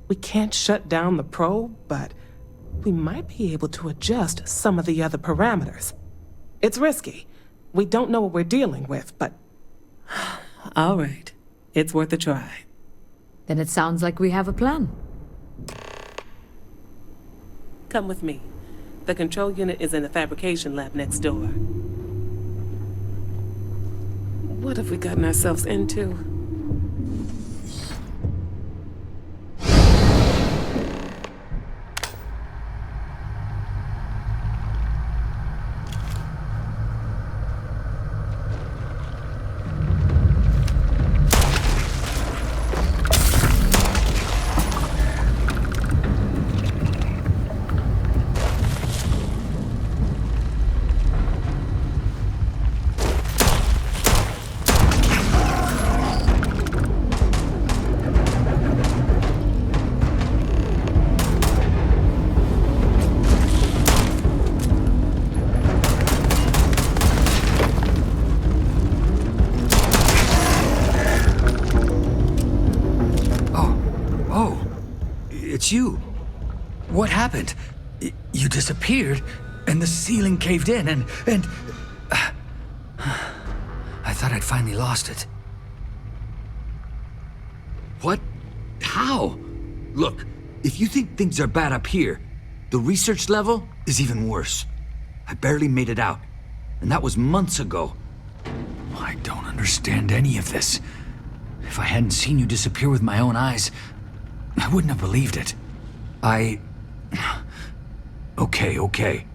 We can't shut down the probe, but we might be able to adjust some of the other parameters. It's risky. We don't know what we're dealing with, but... All right. It's worth a try. Then it sounds like we have a plan. Come with me. The control unit is in the fabrication lab next door. What have we gotten ourselves into? You. What happened? You disappeared, and the ceiling caved in, and I thought I'd finally lost it. What? How? Look, if you think things are bad up here, the research level is even worse. I barely made it out, and that was months ago. I don't understand any of this. If I hadn't seen you disappear with my own eyes, I wouldn't have believed it. Okay.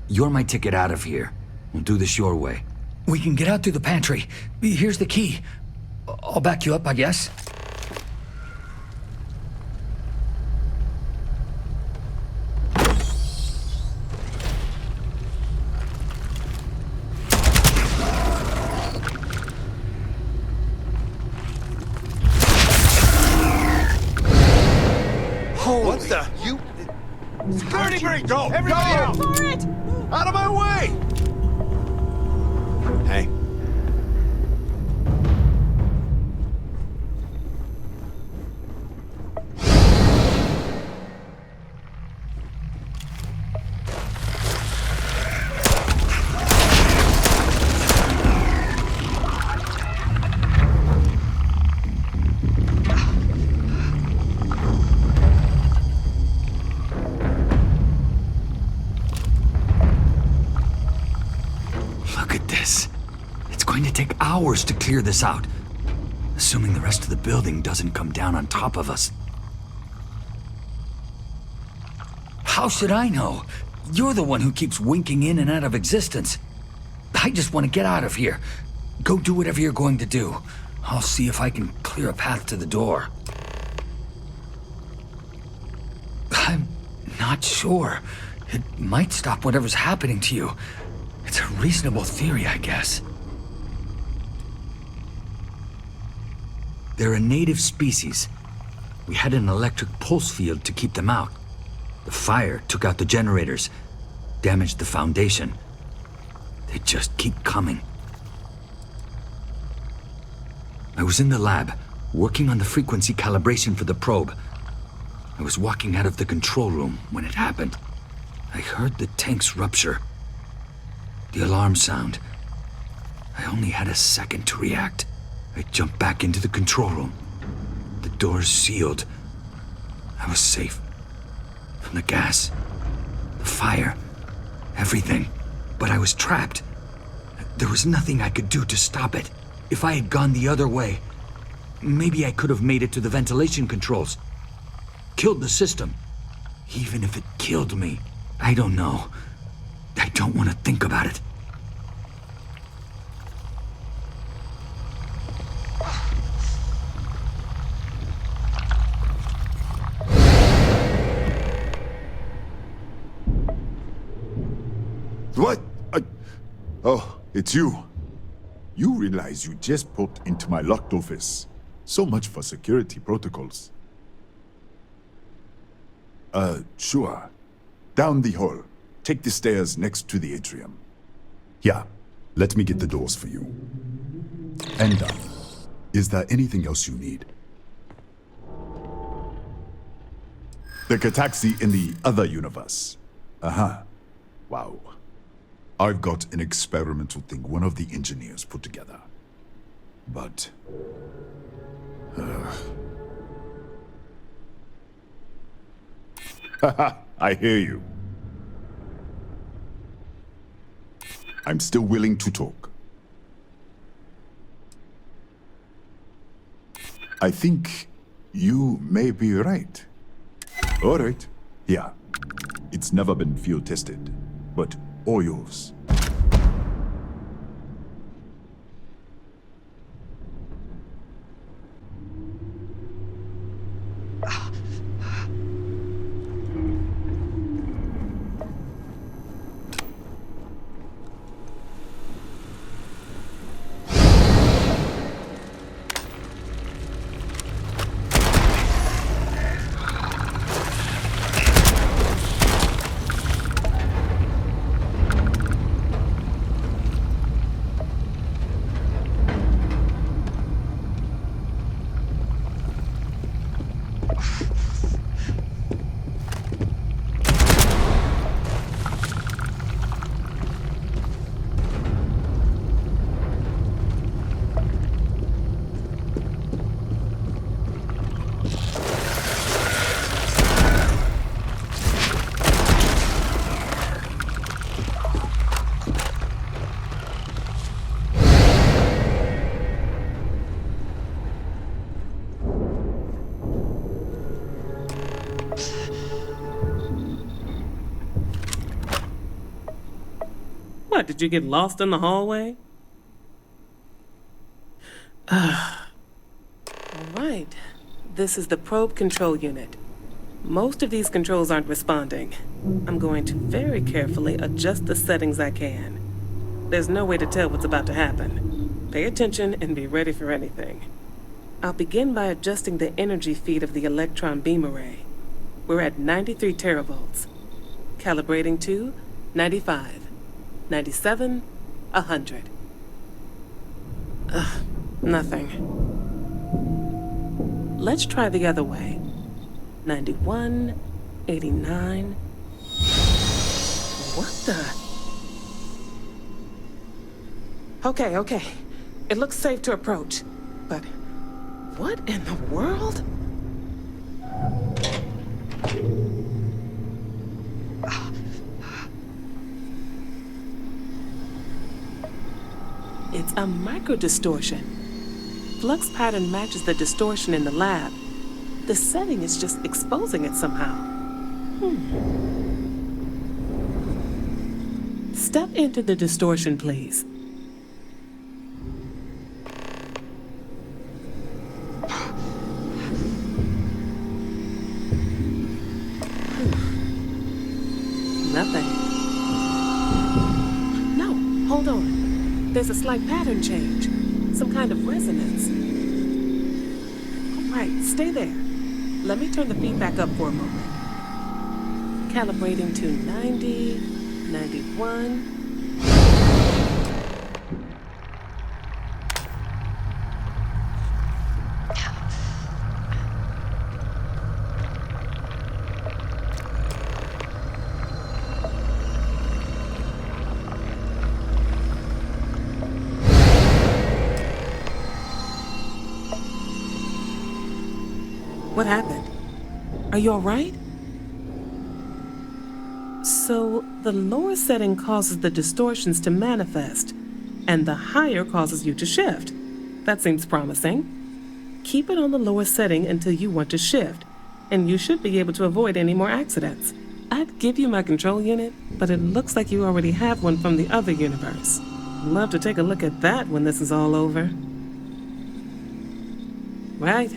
You're my ticket out of here. We'll do this your way. We can get out through the pantry. Here's the key. I'll back you up, I guess. the? You... Security break! Go! Everybody out! For it! Out of my way! Hey. Hours to clear this out, assuming the rest of the building doesn't come down on top of us. How should I know? You're the one who keeps winking in and out of existence. I just want to get out of here. Go do whatever you're going to do. I'll see if I can clear a path to the door. I'm not sure. It might stop whatever's happening to you. It's a reasonable theory, I guess. They're a native species. We had an electric pulse field to keep them out. The fire took out the generators, damaged the foundation. They just keep coming. I was in the lab, working on the frequency calibration for the probe. I was walking out of the control room when it happened. I heard the tanks rupture. The alarm sound. I only had a second to react. I jumped back into the control room. The doors sealed. I was safe. From the gas, the fire, everything. But I was trapped. There was nothing I could do to stop it. If I had gone the other way, maybe I could have made it to the ventilation controls. Killed the system. Even if it killed me, I don't know. I don't want to think about it. What? Oh, it's you. You realize you just popped into my locked office. So much for security protocols. Sure. Down the hall. Take the stairs next to the atrium. Yeah, let me get the doors for you. And, is there anything else you need? The Cataxi in the other universe. Uh-huh. Wow. I've got an experimental thing one of the engineers put together. But... Haha, I hear you. I'm still willing to talk. I think you may be right. All right, yeah. It's never been field tested, but all yours. What, did you get lost in the hallway? Alright, this is the probe control unit. Most of these controls aren't responding. I'm going to very carefully adjust the settings I can. There's no way to tell what's about to happen. Pay attention and be ready for anything. I'll begin by adjusting the energy feed of the electron beam array. We're at 93 teravolts. Calibrating to 95, 97, 100. Nothing. Let's try the other way. 91, 89. What the? Okay. It looks safe to approach. But what in the world? It's a microdistortion. Flux pattern matches the distortion in the lab. The setting is just exposing it somehow. Step into the distortion, please. Nothing. No, hold on. There's a slight pattern change. Some kind of resonance. All right, stay there. Let me turn the feedback up for a moment. Calibrating to 90, 91. What happened? Are you all right? So, the lower setting causes the distortions to manifest, and the higher causes you to shift. That seems promising. Keep it on the lower setting until you want to shift, and you should be able to avoid any more accidents. I'd give you my control unit, but it looks like you already have one from the other universe. I'd love to take a look at that when this is all over. Right.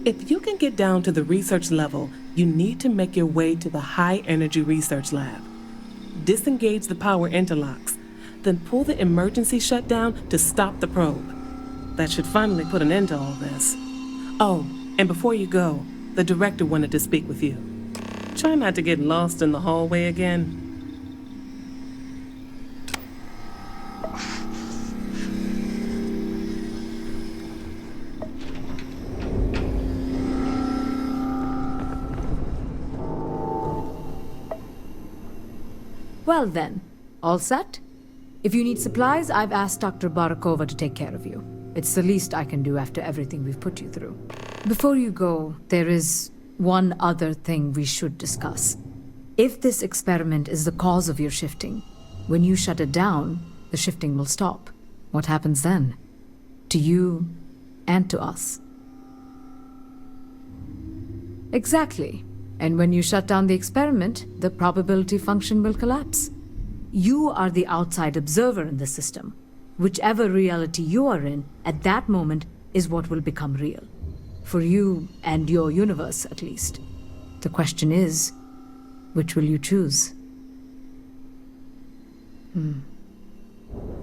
If you can get down to the research level, you need to make your way to the high-energy research lab. Disengage the power interlocks, then pull the emergency shutdown to stop the probe. That should finally put an end to all this. Oh, and before you go, the director wanted to speak with you. Try not to get lost in the hallway again. Well then, all set? If you need supplies, I've asked Dr. Barakova to take care of you. It's the least I can do after everything we've put you through. Before you go, there is one other thing we should discuss. If this experiment is the cause of your shifting, when you shut it down, the shifting will stop. What happens then? To you and to us. Exactly. And when you shut down the experiment, the probability function will collapse. You are the outside observer in the system. Whichever reality you are in, at that moment, is what will become real. For you and your universe, at least. The question is, which will you choose?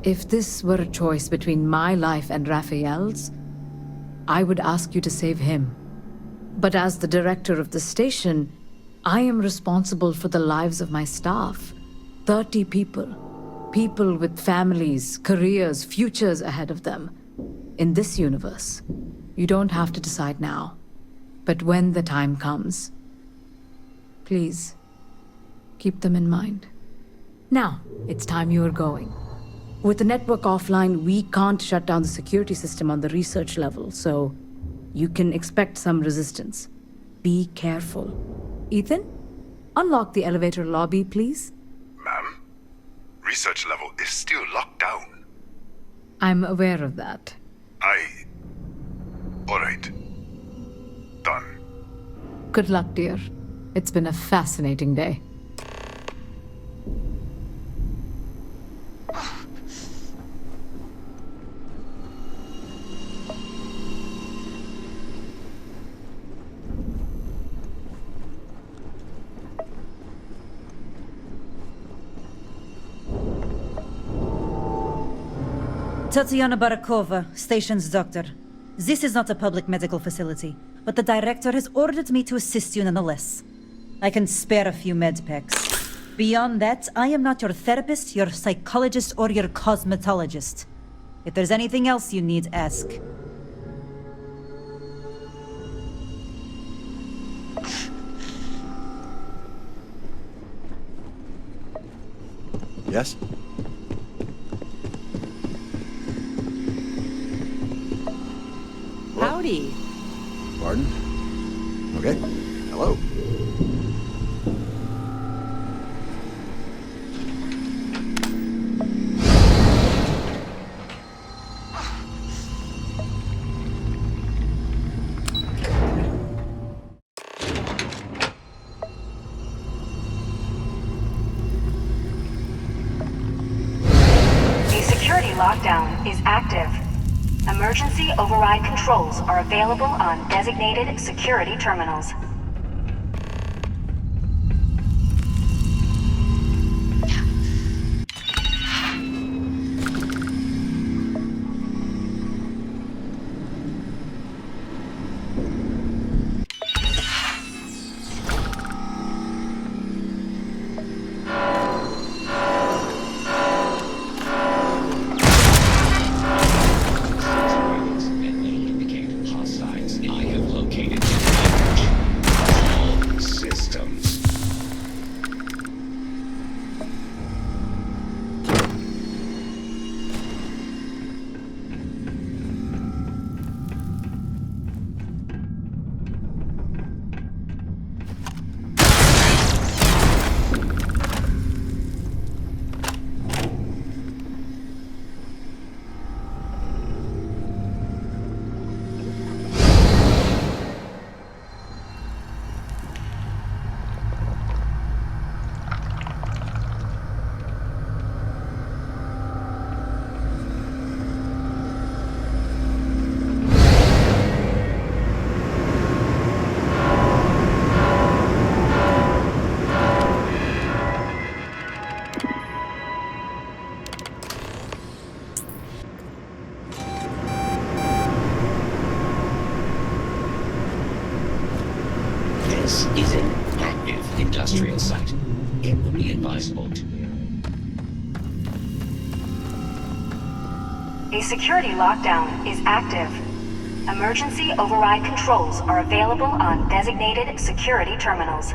If this were a choice between my life and Raphael's, I would ask you to save him. But as the director of the station, I am responsible for the lives of my staff. 30 people. People with families, careers, futures ahead of them. In this universe, you don't have to decide now. But when the time comes, please, keep them in mind. Now, it's time you are going. With the network offline, we can't shut down the security system on the research level, so you can expect some resistance. Be careful. Ethan, unlock the elevator lobby, please. Ma'am, research level is still locked down. I'm aware of that. All right. Done. Good luck, dear. It's been a fascinating day. Tatiana Barakova, station's doctor. This is not a public medical facility, but the director has ordered me to assist you nonetheless. I can spare a few med packs. Beyond that, I am not your therapist, your psychologist, or your cosmetologist. If there's anything else you need, ask. Yes? Howdy. Pardon? Okay. Hello. Lockdown is active. Emergency override controls are available on designated security terminals. This is an active industrial site. It will be advisable to... A security lockdown is active. Emergency override controls are available on designated security terminals.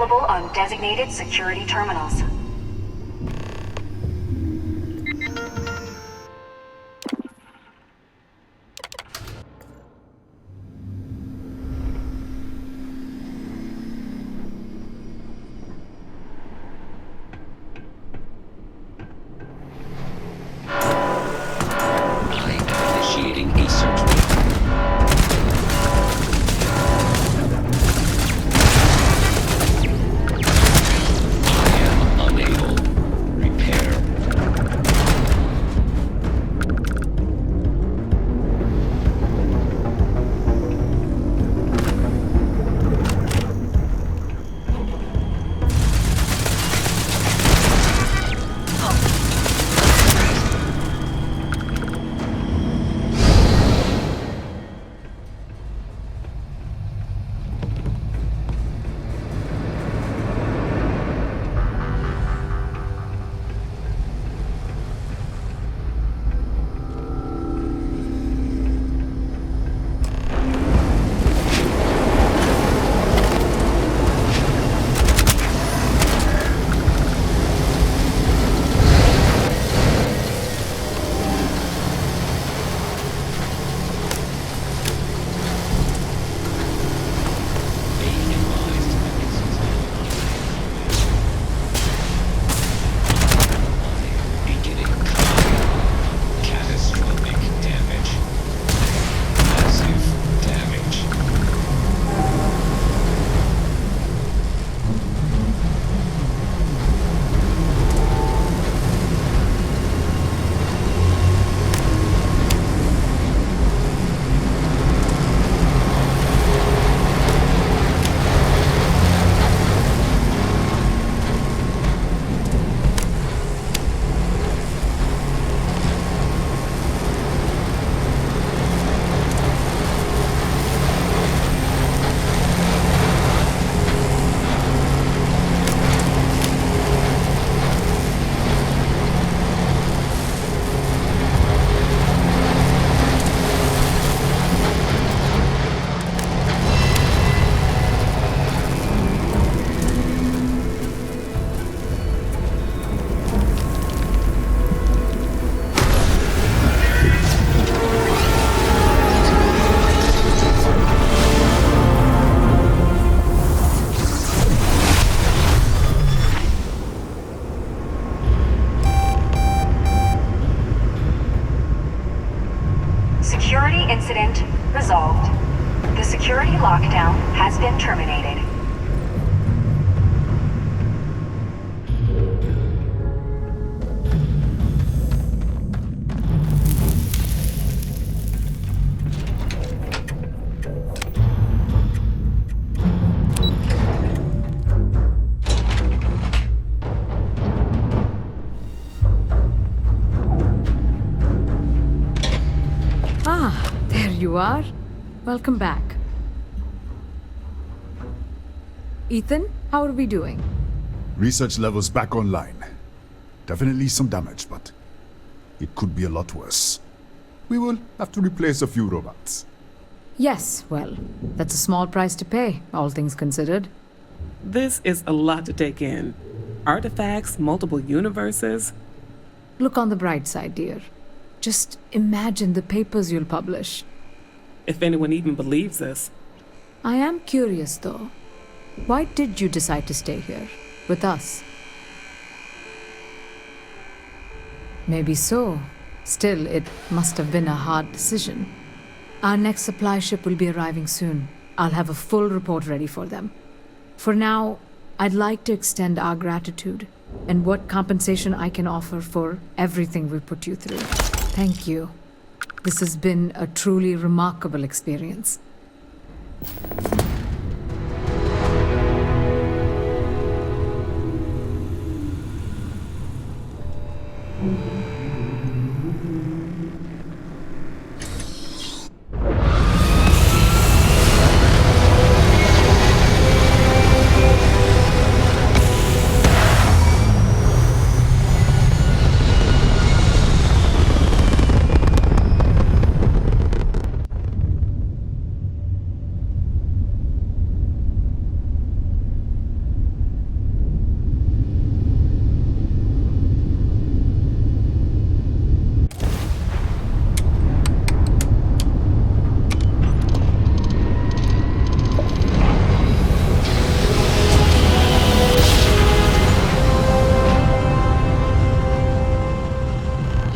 available on designated security terminals. Initiating a search wave. I am unable. Repair. Security incident resolved. The security lockdown has been terminated. There you are. Welcome back. Ethan, how are we doing? Research levels back online. Definitely some damage, but it could be a lot worse. We will have to replace a few robots. Yes, well, that's a small price to pay, all things considered. This is a lot to take in. Artifacts, multiple universes. Look on the bright side, dear. Just imagine the papers you'll publish. If anyone even believes us. I am curious, though. Why did you decide to stay here, with us? Maybe so. Still, it must have been a hard decision. Our next supply ship will be arriving soon. I'll have a full report ready for them. For now, I'd like to extend our gratitude and what compensation I can offer for everything we put you through. Thank you. This has been a truly remarkable experience.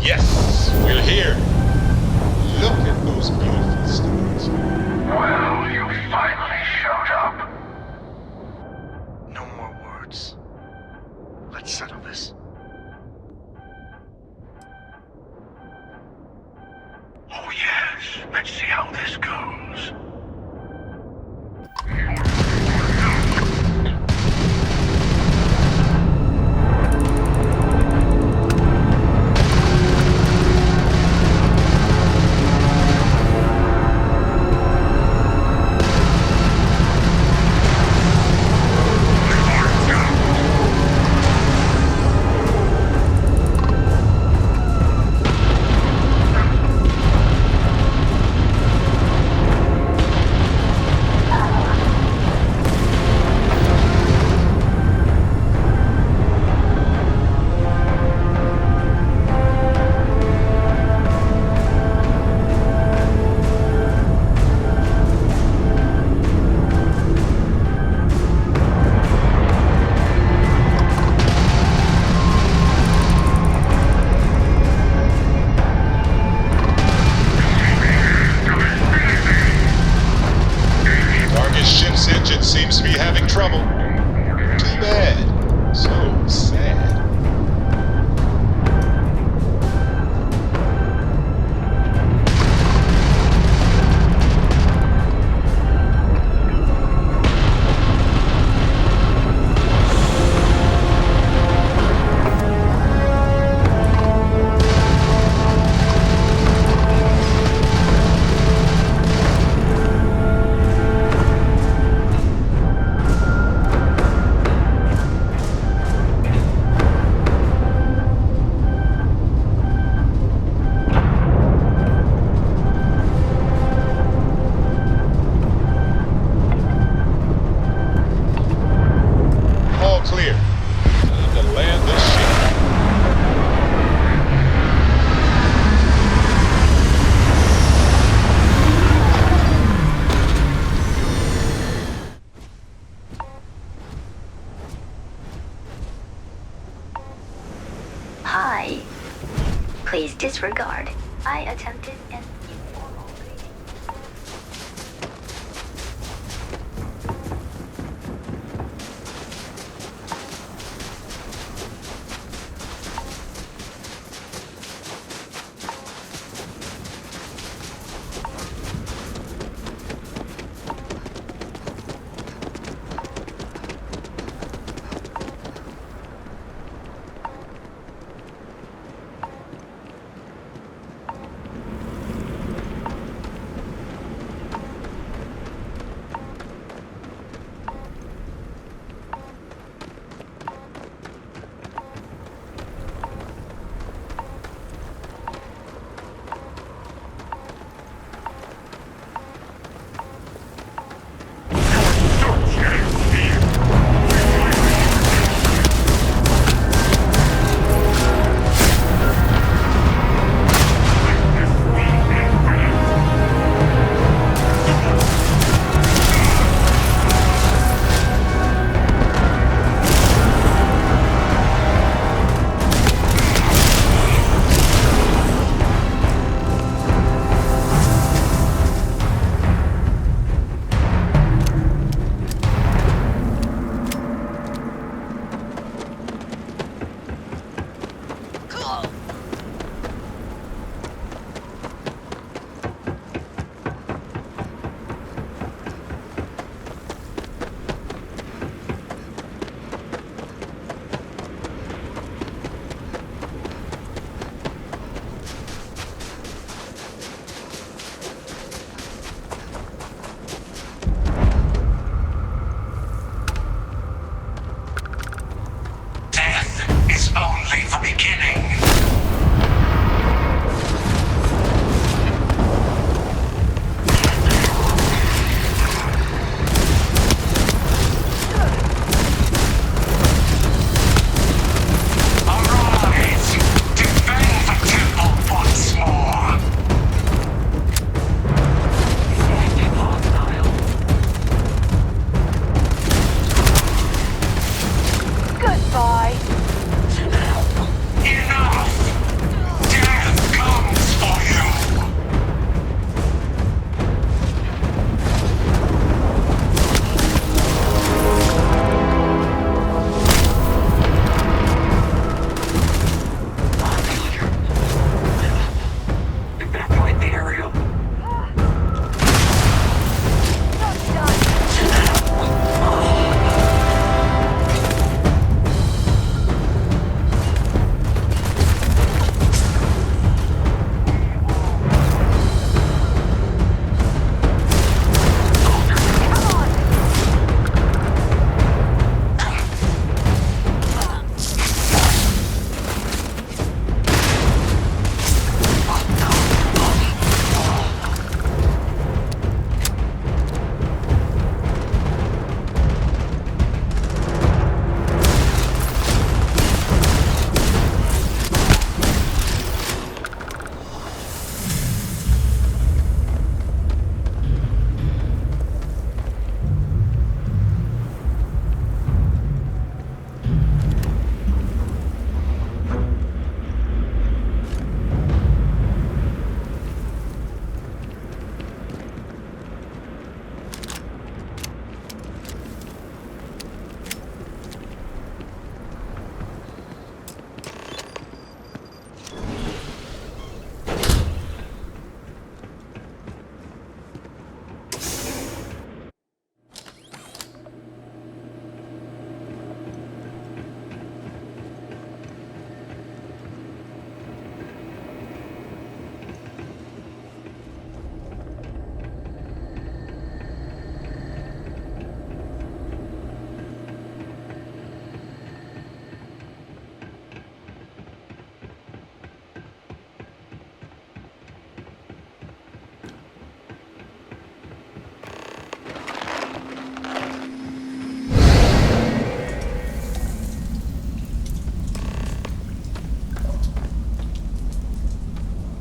Yes, we're here. Look at those beautiful stars. Well, you finally showed up. No more words. Let's settle this. Oh yes, let's see how this goes. Seems to be having trouble. Too bad. So sad. Hi. Please disregard. I attempted an informal greeting.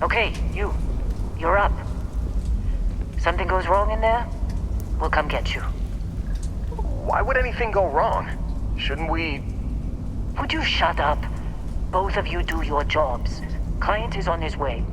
Okay, you're up. Something goes wrong in there, we'll come get you. Why would anything go wrong? Shouldn't we... Would you shut up? Both of you do your jobs. Client is on his way.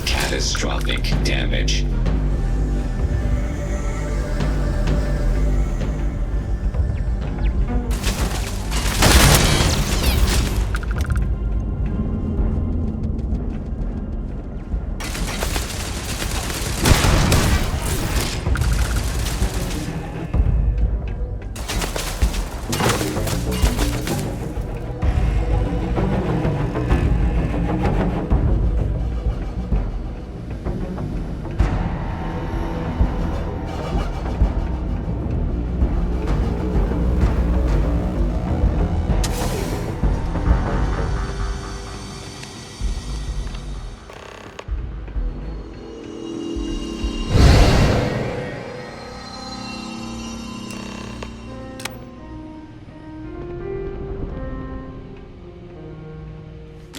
Catastrophic damage.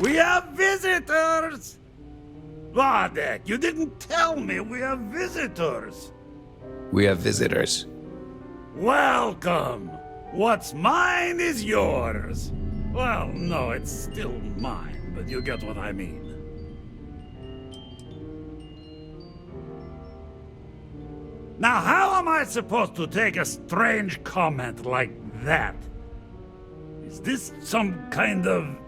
We have visitors! Vadek, you didn't tell me we have visitors! We have visitors. Welcome! What's mine is yours! Well, no, it's still mine, but you get what I mean. Now, how am I supposed to take a strange comment like that? Is this some kind of...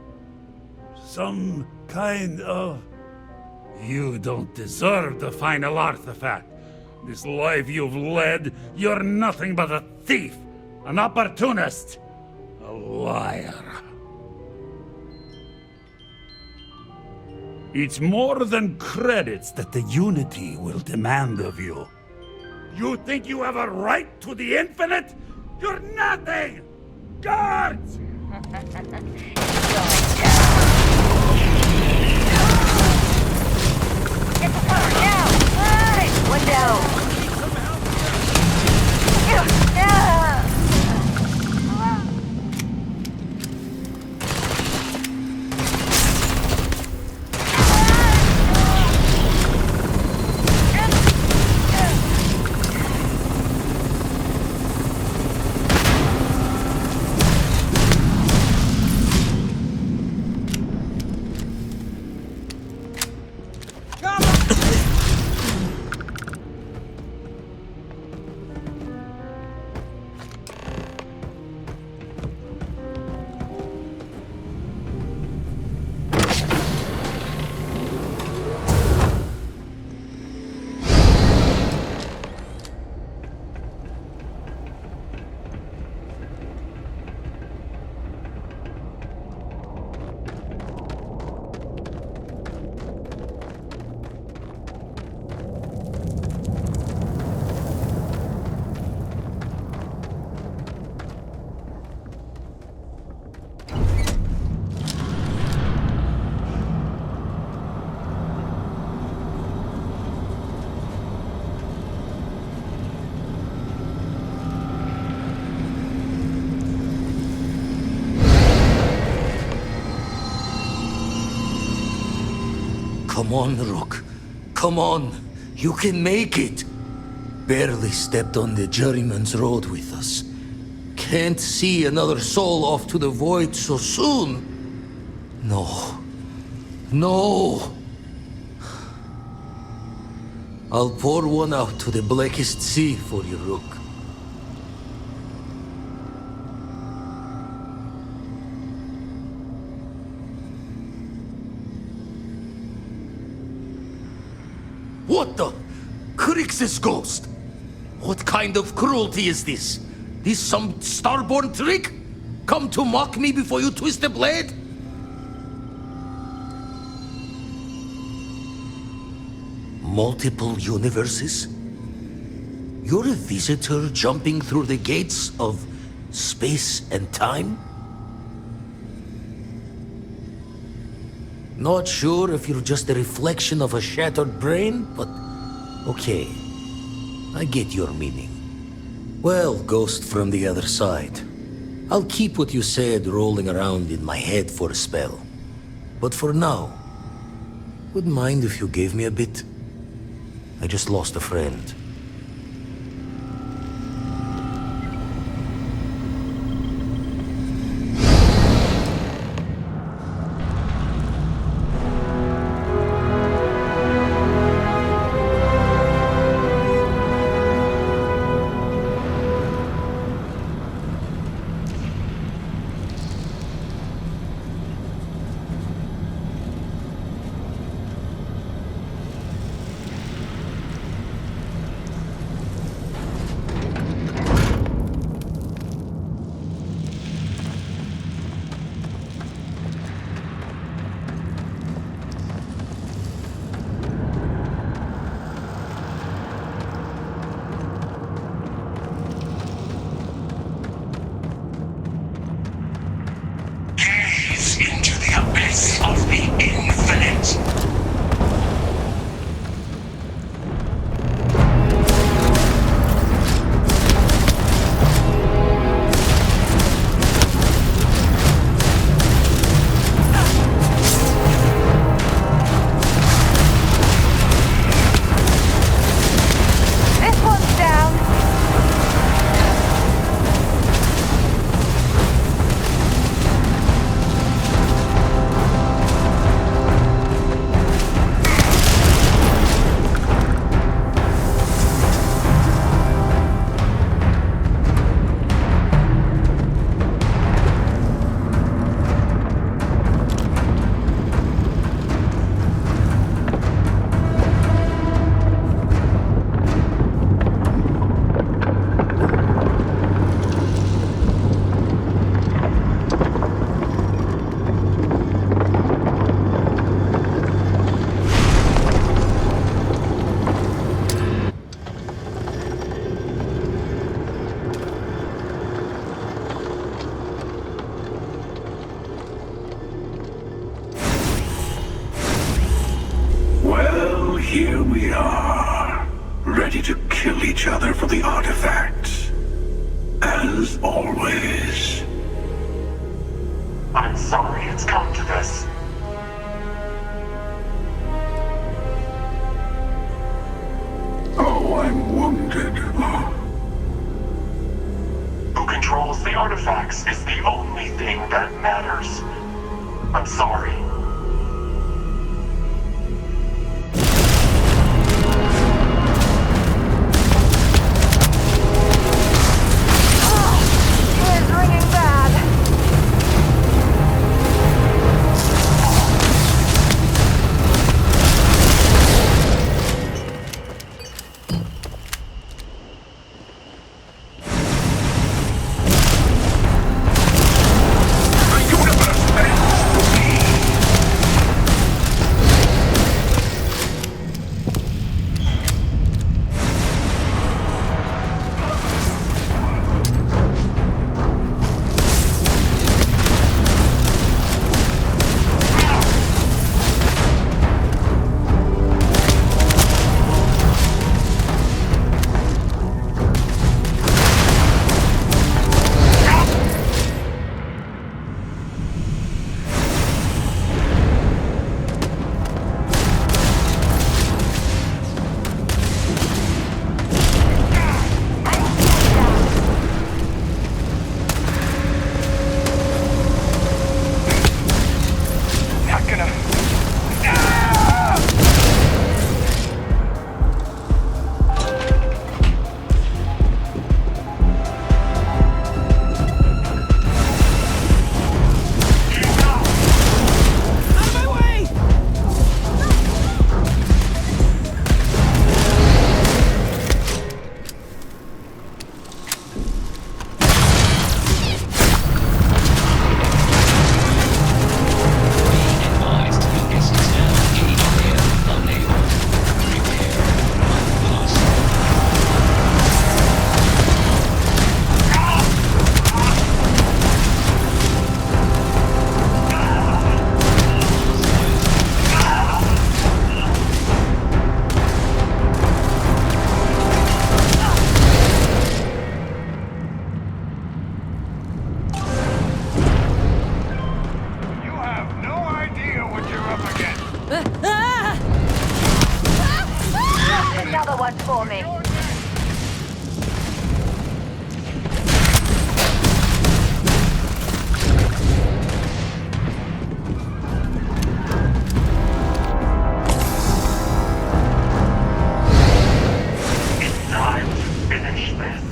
You don't deserve the final artifact. This life you've led, you're nothing but a thief, an opportunist, a liar. It's more than credits that the Unity will demand of you. You think you have a right to the infinite? You're nothing! Guards! Get the fire down! One down! Come on, Rook. Come on. You can make it. Barely stepped on the juryman's road with us. Can't see another soul off to the void so soon. No. No. I'll pour one out to the blackest sea for you, Rook. What the? Crix's ghost? What kind of cruelty is this? This some Starborn trick? Come to mock me before you twist the blade? Multiple universes? You're a visitor jumping through the gates of space and time? Not sure if you're just a reflection of a shattered brain, but okay. I get your meaning. Well, ghost from the other side. I'll keep what you said rolling around in my head for a spell. But for now, wouldn't mind if you gave me a bit. I just lost a friend. Here we are, ready to kill each other for the artifacts. As always. I'm sorry it's come to this. Oh, I'm wounded. Who controls the artifacts is the only thing that matters. I'm sorry. for me. It's time to finish this.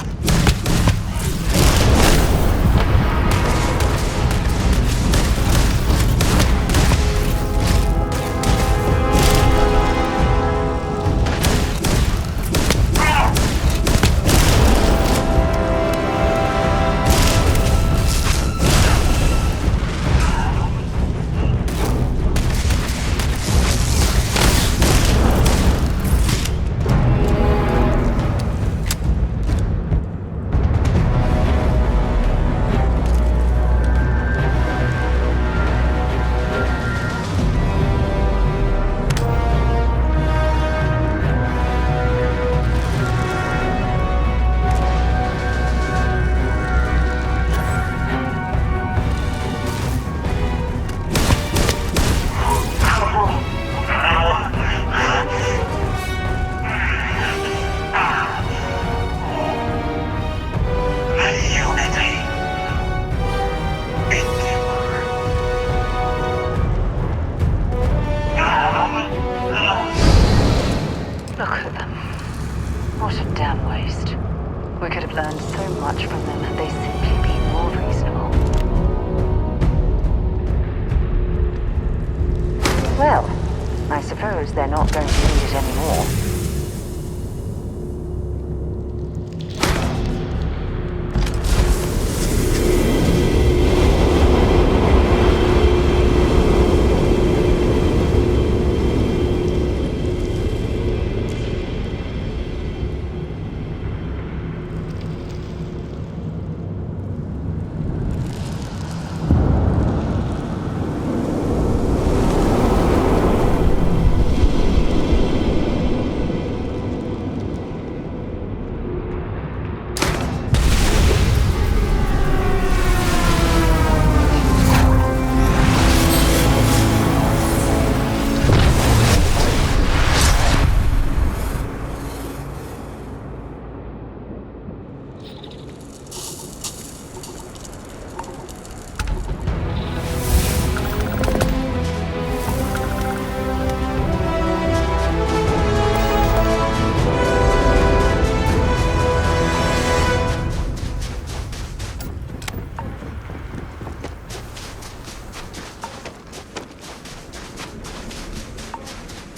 They're not going to need it anymore.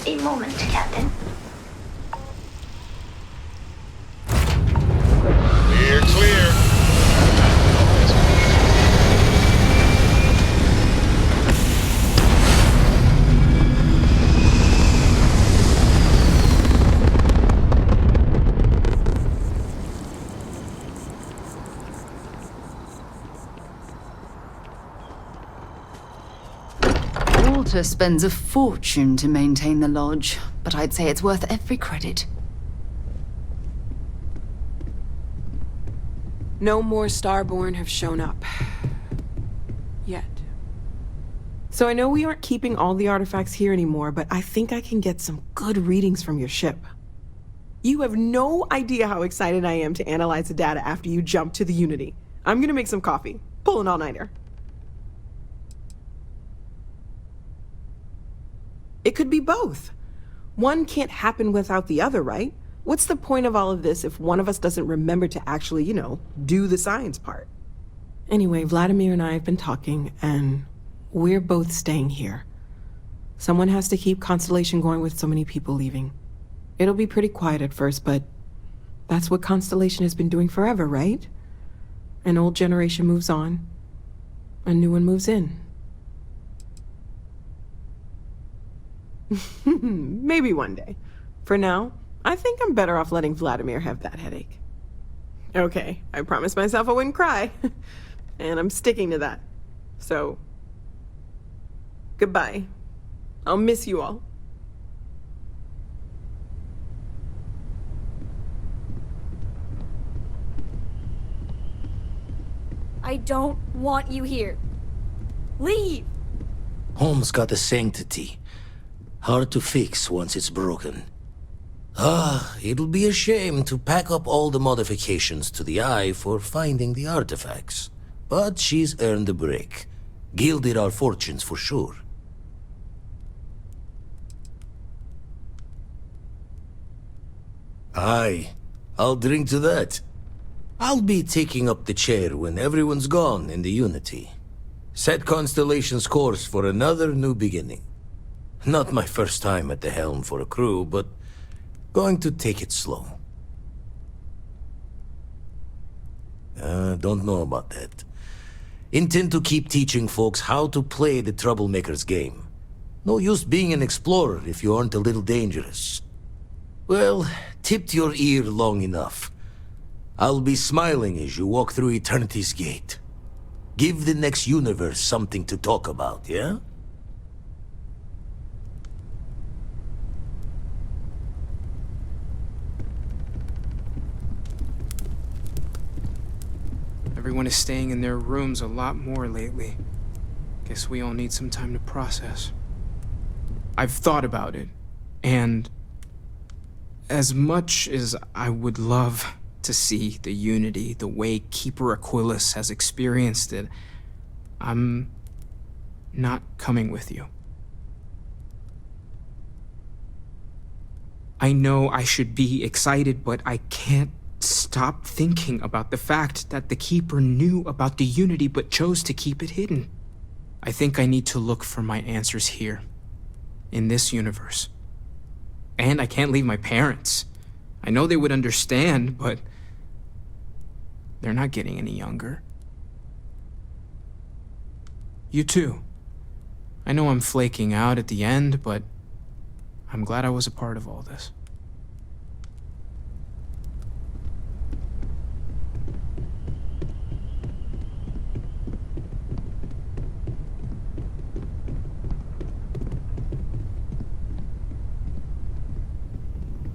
A moment, Captain. Clear, clear. Walter spends a fortune to maintain the lodge, but I'd say it's worth every credit. No more Starborn have shown up. Yet. So I know we aren't keeping all the artifacts here anymore, but I think I can get some good readings from your ship. You have no idea how excited I am to analyze the data after you jump to the Unity. I'm gonna make some coffee. Pull an all-nighter. It could be both. One can't happen without the other, right? What's the point of all of this if one of us doesn't remember to actually, do the science part? Anyway, Vladimir and I have been talking, and we're both staying here. Someone has to keep Constellation going with so many people leaving. It'll be pretty quiet at first, but that's what Constellation has been doing forever, right? An old generation moves on, a new one moves in. Maybe one day. For now, I think I'm better off letting Vladimir have that headache. Okay, I promised myself I wouldn't cry. And I'm sticking to that. So, goodbye. I'll miss you all. I don't want you here. Leave! Home's got a sanctity. Hard to fix once it's broken. It'll be a shame to pack up all the modifications to the Eye for finding the artifacts. But she's earned a break. Gilded our fortunes for sure. Aye, I'll drink to that. I'll be taking up the chair when everyone's gone in the Unity. Set Constellation's course for another new beginning. Not my first time at the helm for a crew, but going to take it slow. Don't know about that. Intend to keep teaching folks how to play the Troublemaker's game. No use being an explorer if you aren't a little dangerous. Well, tipped your ear long enough. I'll be smiling as you walk through Eternity's gate. Give the next universe something to talk about, yeah? Everyone is staying in their rooms a lot more lately. Guess we all need some time to process. I've thought about it, and as much as I would love to see the Unity the way Keeper Aquilus has experienced it, I'm not coming with you. I know I should be excited, but I can't stop thinking about the fact that the Keeper knew about the Unity but chose to keep it hidden. I think I need to look for my answers here, in this universe. And I can't leave my parents. I know they would understand, but they're not getting any younger. You too. I know I'm flaking out at the end, but I'm glad I was a part of all this.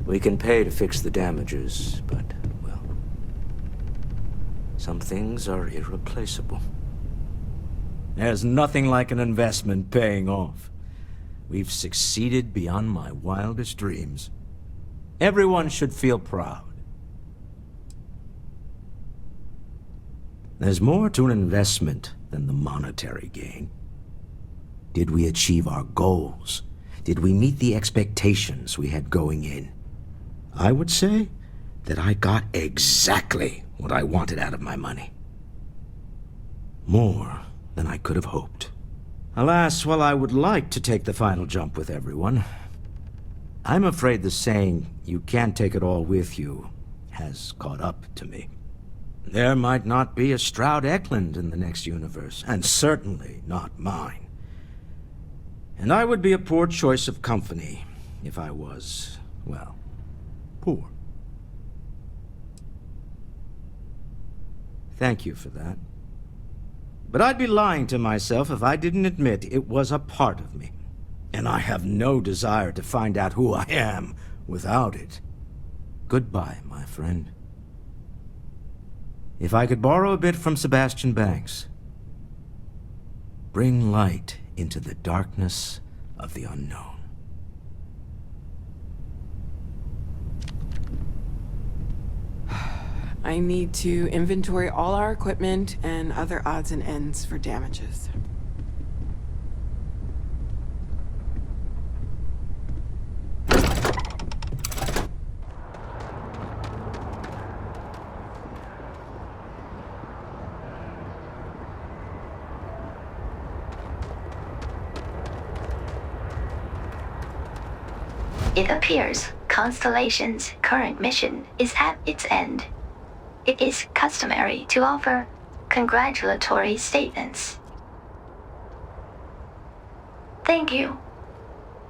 We can pay to fix the damages, but, well, some things are irreplaceable. There's nothing like an investment paying off. We've succeeded beyond my wildest dreams. Everyone should feel proud. There's more to an investment than the monetary gain. Did we achieve our goals? Did we meet the expectations we had going in? I would say that I got exactly what I wanted out of my money. More than I could have hoped. Alas, while I would like to take the final jump with everyone, I'm afraid the saying, "you can't take it all with you," has caught up to me. There might not be a Stroud Eklund in the next universe, and certainly not mine. And I would be a poor choice of company if I was, well, poor. Thank you for that. But I'd be lying to myself if I didn't admit it was a part of me. And I have no desire to find out who I am without it. Goodbye, my friend. If I could borrow a bit from Sebastian Banks, bring light into the darkness of the unknown. I need to inventory all our equipment and other odds and ends for damages. It appears Constellation's current mission is at its end. It is customary to offer congratulatory statements. Thank you.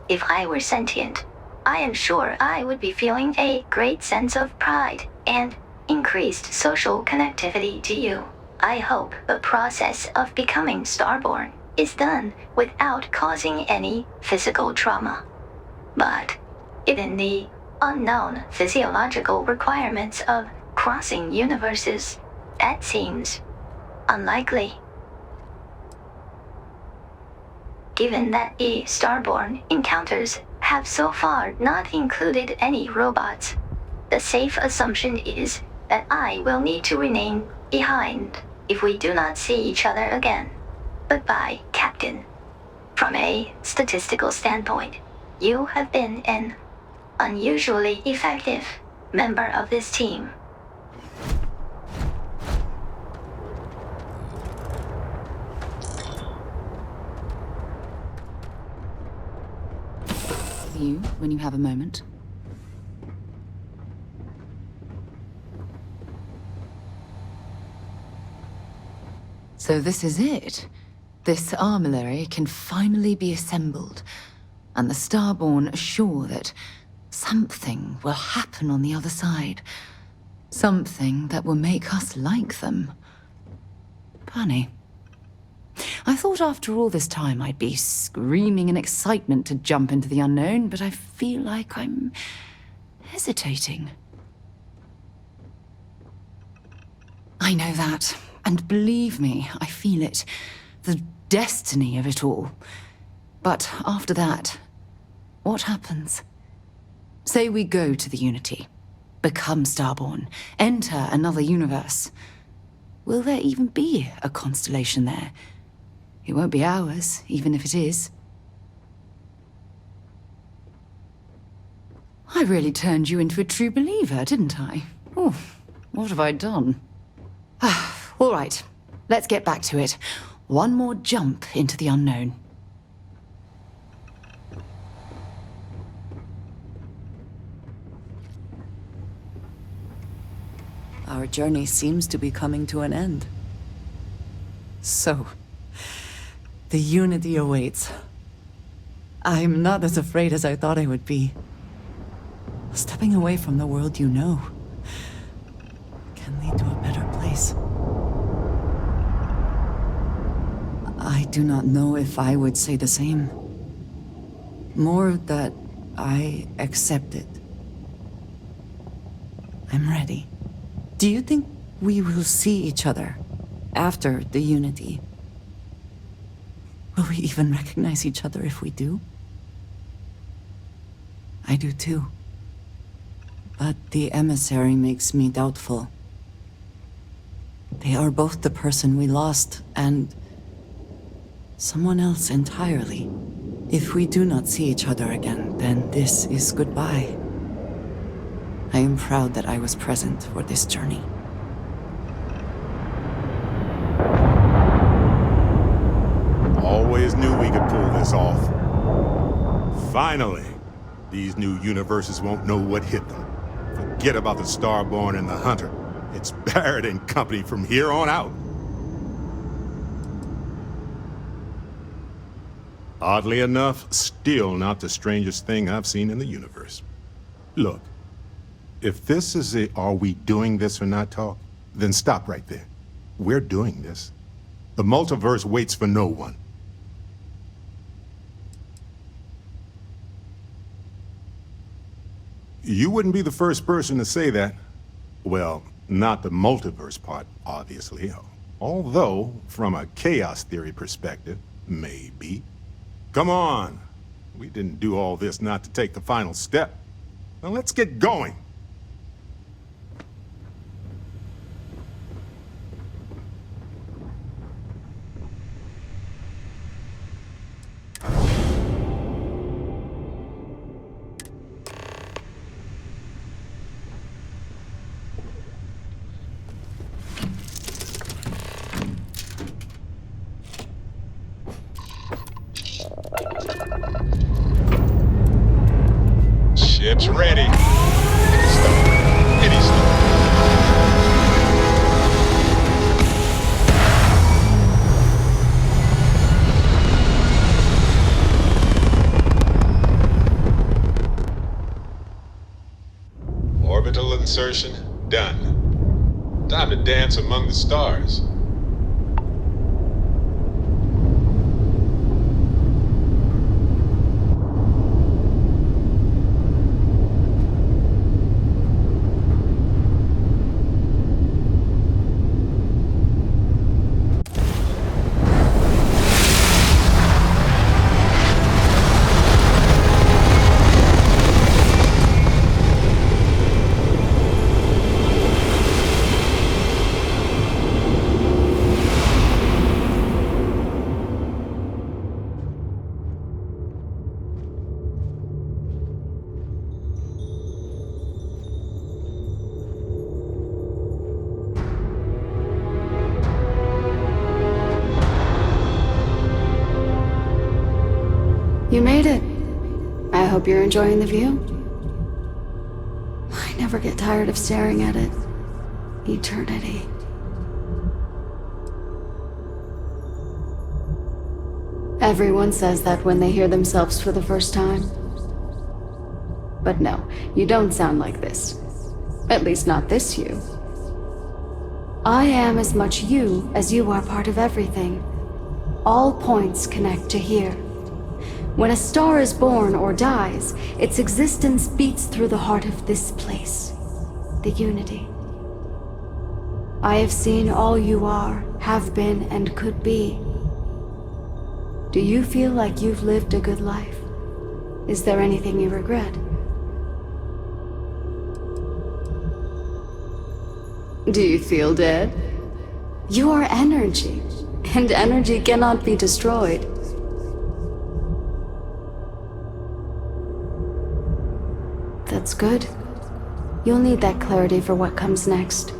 If I were sentient, I am sure I would be feeling a great sense of pride and increased social connectivity to you. I hope the process of becoming Starborn is done without causing any physical trauma. But given the unknown physiological requirements of crossing universes, that seems unlikely. Given that the Starborn encounters have so far not included any robots. The safe assumption is that I will need to remain behind if we do not see each other again. Goodbye, Captain. From a statistical standpoint, you have been an unusually effective member of this team. You, when you have a moment. So this is it. This armillary can finally be assembled, and the Starborn assure that something will happen on the other side. Something that will make us like them. Funny. I thought after all this time I'd be screaming in excitement to jump into the unknown, but I feel like I'm hesitating. I know that, and believe me, I feel it. The destiny of it all. But after that, what happens? Say we go to the Unity, become Starborn, enter another universe. Will there even be a constellation there? It won't be ours, even if it is. I really turned you into a true believer, didn't I? Oh, what have I done? All right, let's get back to it. One more jump into the unknown. Our journey seems to be coming to an end. So, the Unity awaits. I'm not as afraid as I thought I would be. Stepping away from the world you know can lead to a better place. I do not know if I would say the same. More that I accept it. I'm ready. Do you think we will see each other after the Unity? Will we even recognize each other if we do? I do too. But the emissary makes me doubtful. They are both the person we lost and someone else entirely. If we do not see each other again, then this is goodbye. I am proud that I was present for this journey. Always knew we could pull this off. Finally, these new universes won't know what hit them. Forget about the Starborn and the Hunter. It's Barrett and company from here on out. Oddly enough, still not the strangest thing I've seen in the universe. Look, if this is a "are we doing this or not" talk, then stop right there. We're doing this. The multiverse waits for no one. You wouldn't be the first person to say that. Well, not the multiverse part, obviously. Although, from a chaos theory perspective, maybe. Come on. We didn't do all this not to take the final step. Now let's get going. Ship's ready. Any start. Orbital insertion done. Time to dance among the stars. hope you're enjoying the view. I never get tired of staring at it. Eternity. Everyone says that when they hear themselves for the first time. But no, you don't sound like this. At least not this you. I am as much you as you are part of everything. All points connect to here. When a star is born or dies, its existence beats through the heart of this place, the Unity. I have seen all you are, have been, and could be. Do you feel like you've lived a good life? Is there anything you regret? Do you feel dead? You are energy, and energy cannot be destroyed. That's good. You'll need that clarity for what comes next.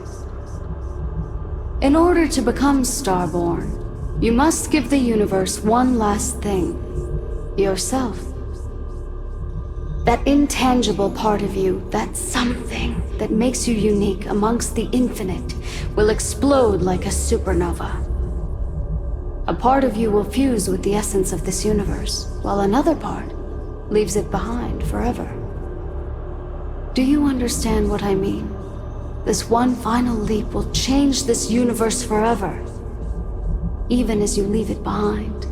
In order to become Starborn, you must give the universe one last thing. Yourself. That intangible part of you, that something that makes you unique amongst the infinite, will explode like a supernova. A part of you will fuse with the essence of this universe, while another part leaves it behind forever. Do you understand what I mean? This one final leap will change this universe forever, even as you leave it behind.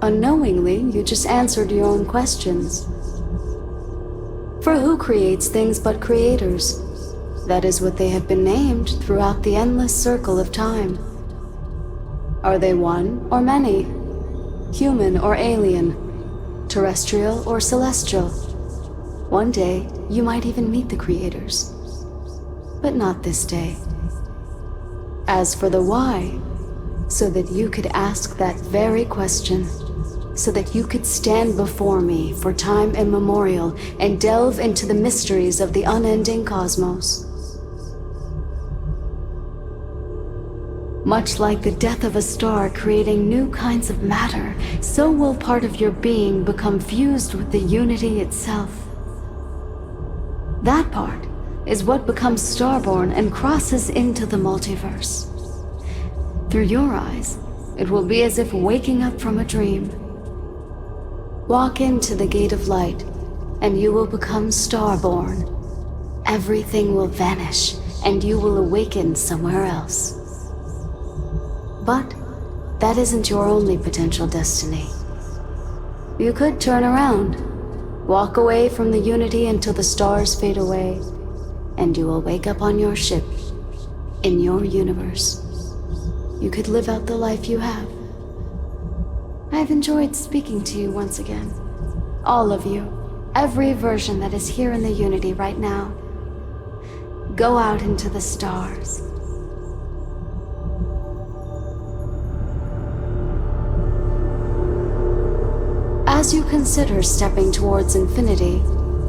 Unknowingly, you just answered your own questions. For who creates things but creators? That is what they have been named throughout the endless circle of time. Are they one or many? Human or alien? Terrestrial or celestial? One day, you might even meet the creators. But not this day. As for the why, so that you could ask that very question, so that you could stand before me for time immemorial and delve into the mysteries of the unending cosmos. Much like the death of a star creating new kinds of matter, so will part of your being become fused with the Unity itself. That part is what becomes Starborn and crosses into the multiverse. Through your eyes, it will be as if waking up from a dream. Walk into the gate of light, and you will become Starborn. Everything will vanish, and you will awaken somewhere else. But that isn't your only potential destiny. You could turn around, walk away from the Unity until the stars fade away, and you will wake up on your ship, in your universe. You could live out the life you have. I've enjoyed speaking to you once again. All of you, every version that is here in the Unity right now. Go out into the stars. As you consider stepping towards infinity,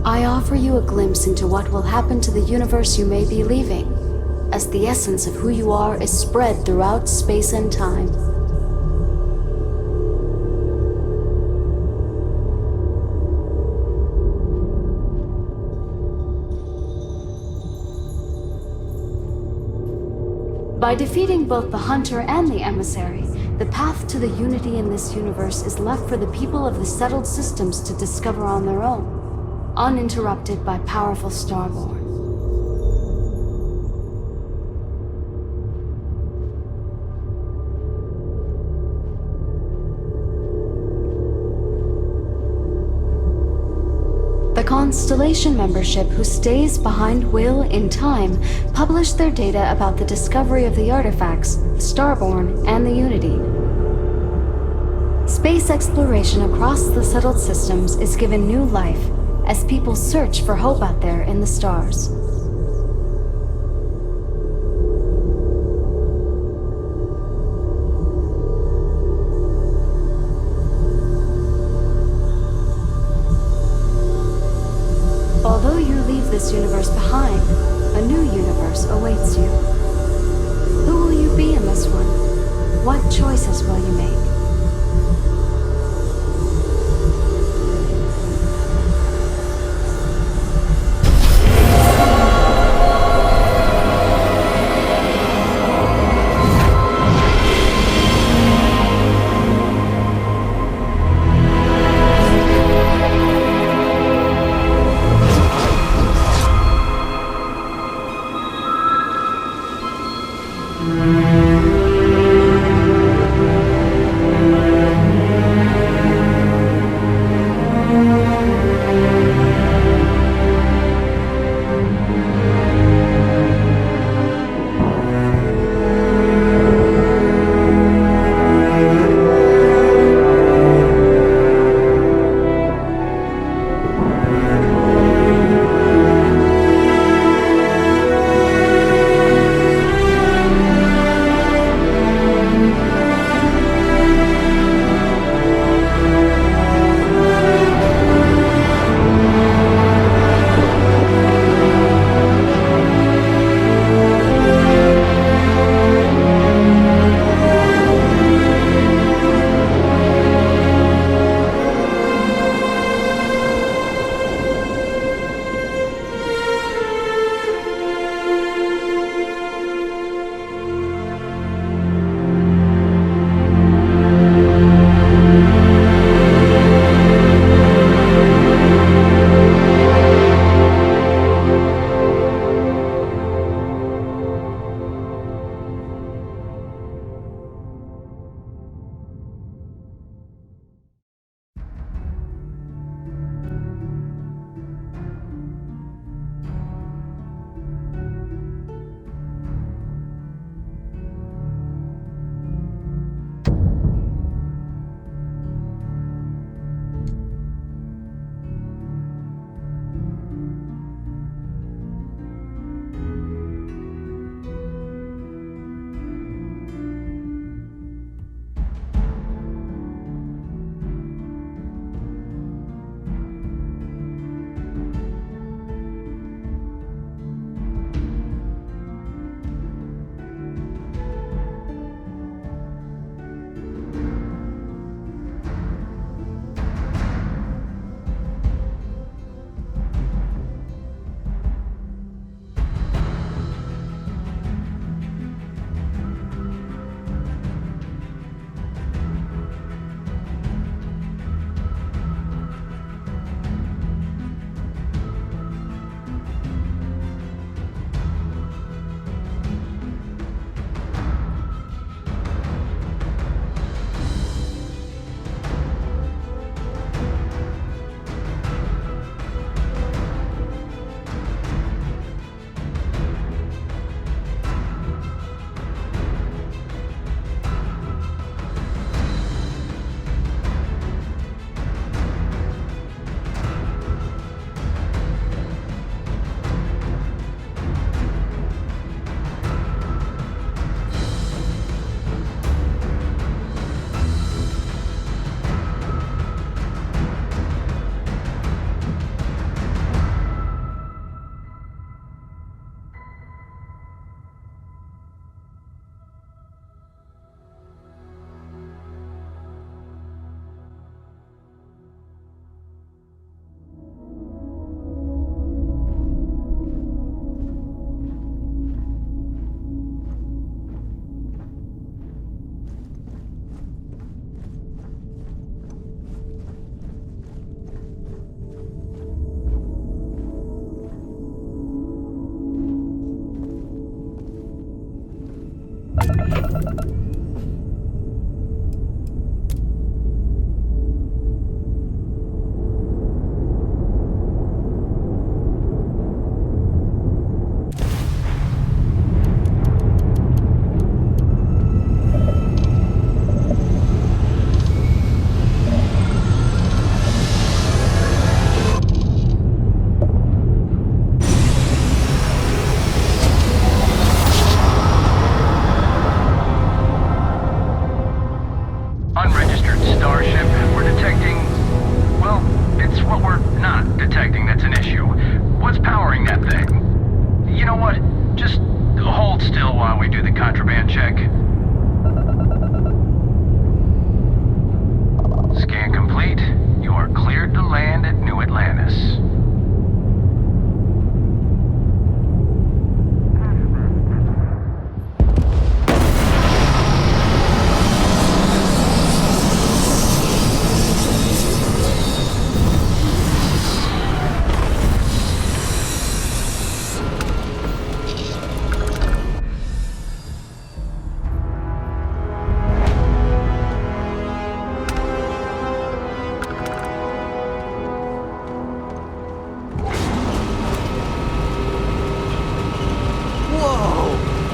I offer you a glimpse into what will happen to the universe you may be leaving, as the essence of who you are is spread throughout space and time. By defeating both the Hunter and the Emissary, the path to the Unity in this universe is left for the people of the settled systems to discover on their own, uninterrupted by powerful Starborn. The Constellation membership who stays behind will, in time, publish their data about the discovery of the artifacts, Starborn, and the Unity. Space exploration across the settled systems is given new life as people search for hope out there in the stars. Although you leave this universe behind, a new universe awaits you. Who will you be in this one? What choice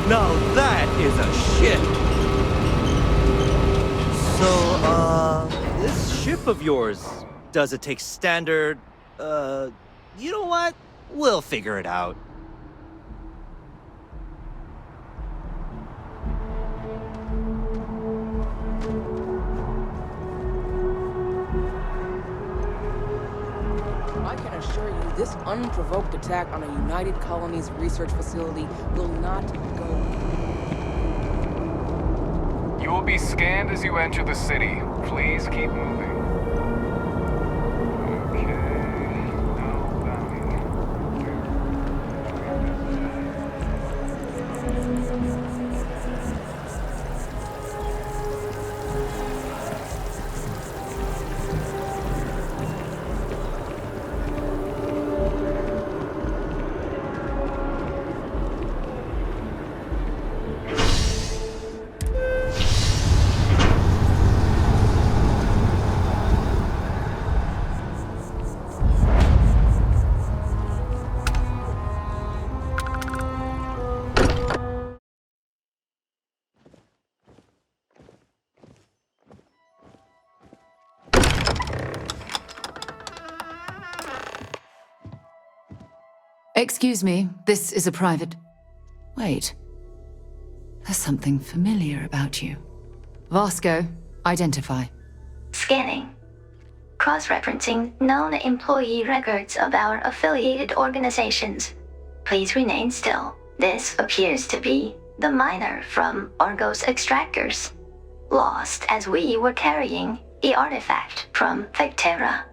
Now that is a ship! So, this ship of yours, does it take standard, you know what? We'll figure it out. I can assure you, this unprovoked attack on a United Colonies research facility will not go. You will be scanned as you enter the city. Please keep moving. Excuse me, this is a private... Wait. There's something familiar about you. Vasco, identify. Scanning. Cross-referencing known employee records of our affiliated organizations. Please remain still. This appears to be the miner from Argos Extractors. Lost as we were carrying the artifact from Vectera.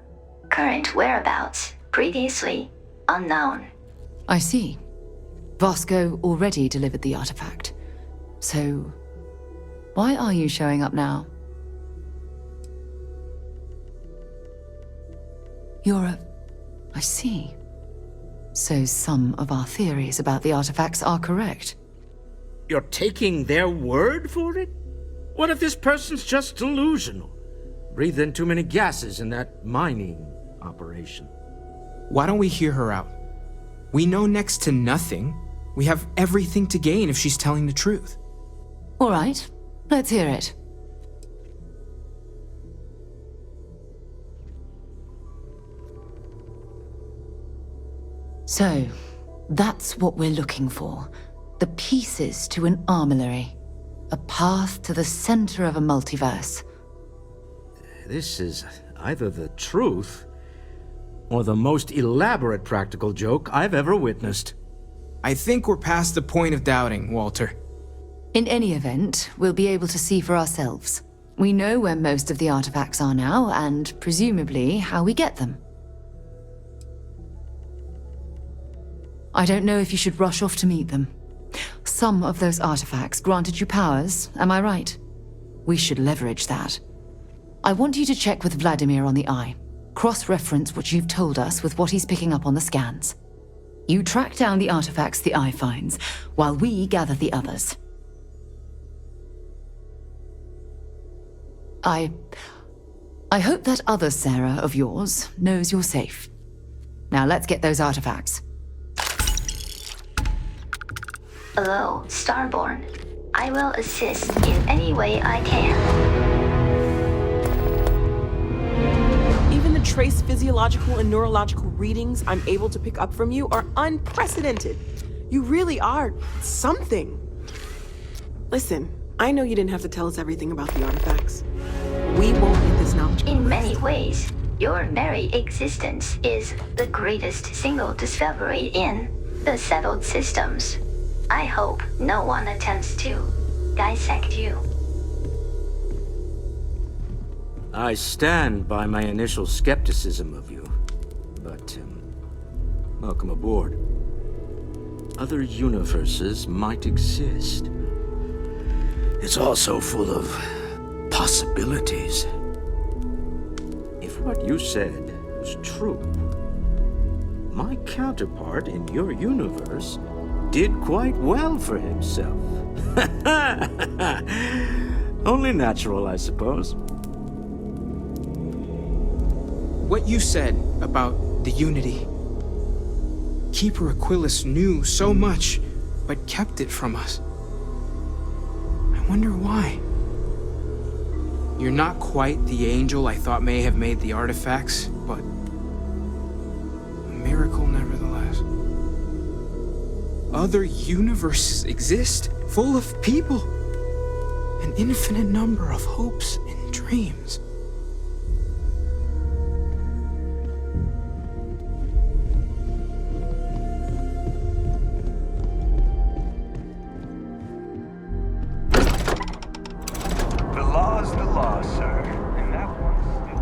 Current whereabouts previously unknown. I see. Vasco already delivered the artifact. So, why are you showing up now? I see. So some of our theories about the artifacts are correct. You're taking their word for it? What if this person's just delusional? Breathed in too many gases in that mining operation. Why don't we hear her out? We know next to nothing. We have everything to gain if she's telling the truth. All right, let's hear it. So, that's what we're looking for. The pieces to an armillary. A path to the center of a multiverse. This is either the truth or the most elaborate practical joke I've ever witnessed. I think we're past the point of doubting, Walter. In any event, we'll be able to see for ourselves. We know where most of the artifacts are now, and presumably how we get them. I don't know if you should rush off to meet them. Some of those artifacts granted you powers, am I right? We should leverage that. I want you to check with Vladimir on the Eye. Cross-reference what you've told us with what he's picking up on the scans. You track down the artifacts the Eye finds, while we gather the others. I hope that other Sarah of yours knows you're safe. Now let's get those artifacts. Hello, Starborn. I will assist in any way I can. Even the trace physiological and neurological readings I'm able to pick up from you are unprecedented. You really are something. Listen, I know you didn't have to tell us everything about the artifacts. We won't get this knowledge. In many ways, your very existence is the greatest single discovery in the settled systems. I hope no one attempts to dissect you. I stand by my initial skepticism of you, but welcome aboard. Other universes might exist. It's also full of possibilities. If what you said was true, my counterpart in your universe did quite well for himself. Only natural, I suppose. What you said about the Unity. Keeper Aquilus knew so much, but kept it from us. wonder why. You're not quite the angel I thought may have made the artifacts, but a miracle nevertheless. Other universes exist, full of people. An infinite number of hopes and dreams. The law's the law, sir. And that one's still...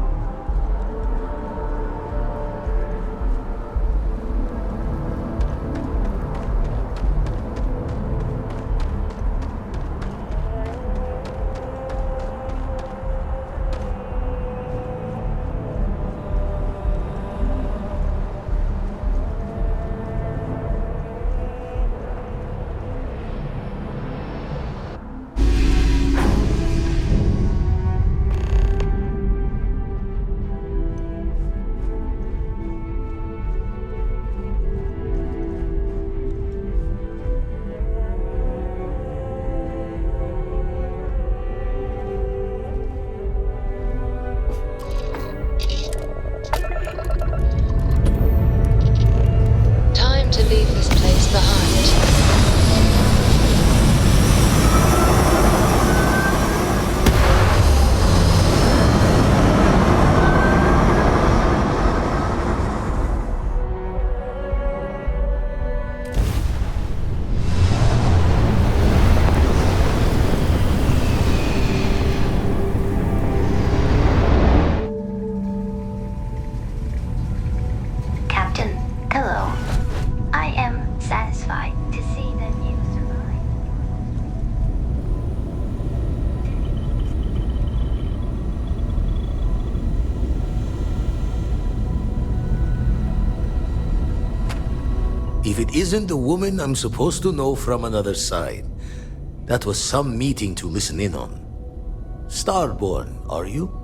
Time to leave this place behind. Captain, hello. I am satisfied to see that you survived. If it isn't the woman I'm supposed to know from another side, that was some meeting to listen in on. Starborn, are you?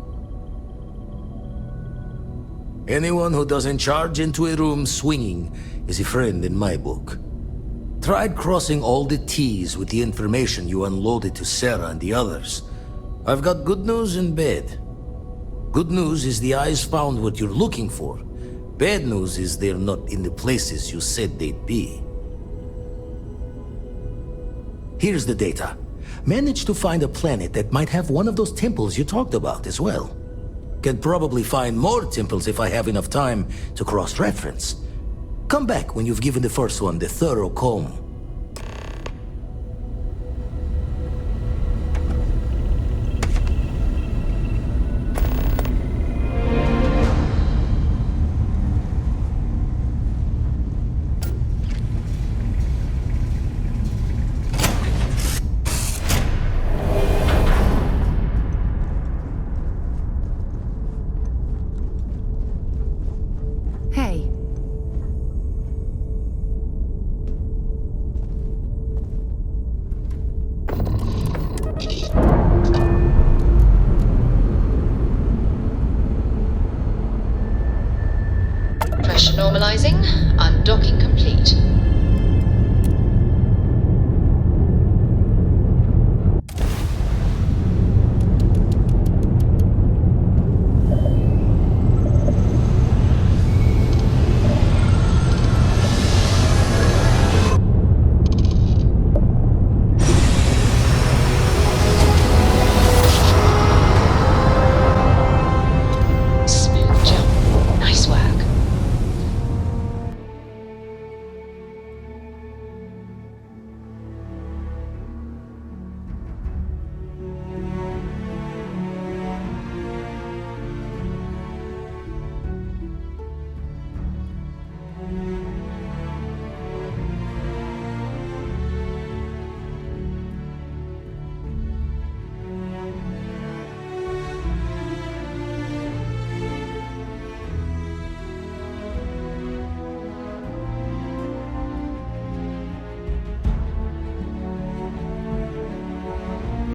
Anyone who doesn't charge into a room swinging is a friend in my book. Tried crossing all the T's with the information you unloaded to Sarah and the others. I've got good news and bad. Good news is the eyes found what you're looking for. Bad news is they're not in the places you said they'd be. Here's the data. Managed to find a planet that might have one of those temples you talked about as well. Can probably find more temples if I have enough time to cross-reference. Come back when you've given the first one the thorough comb.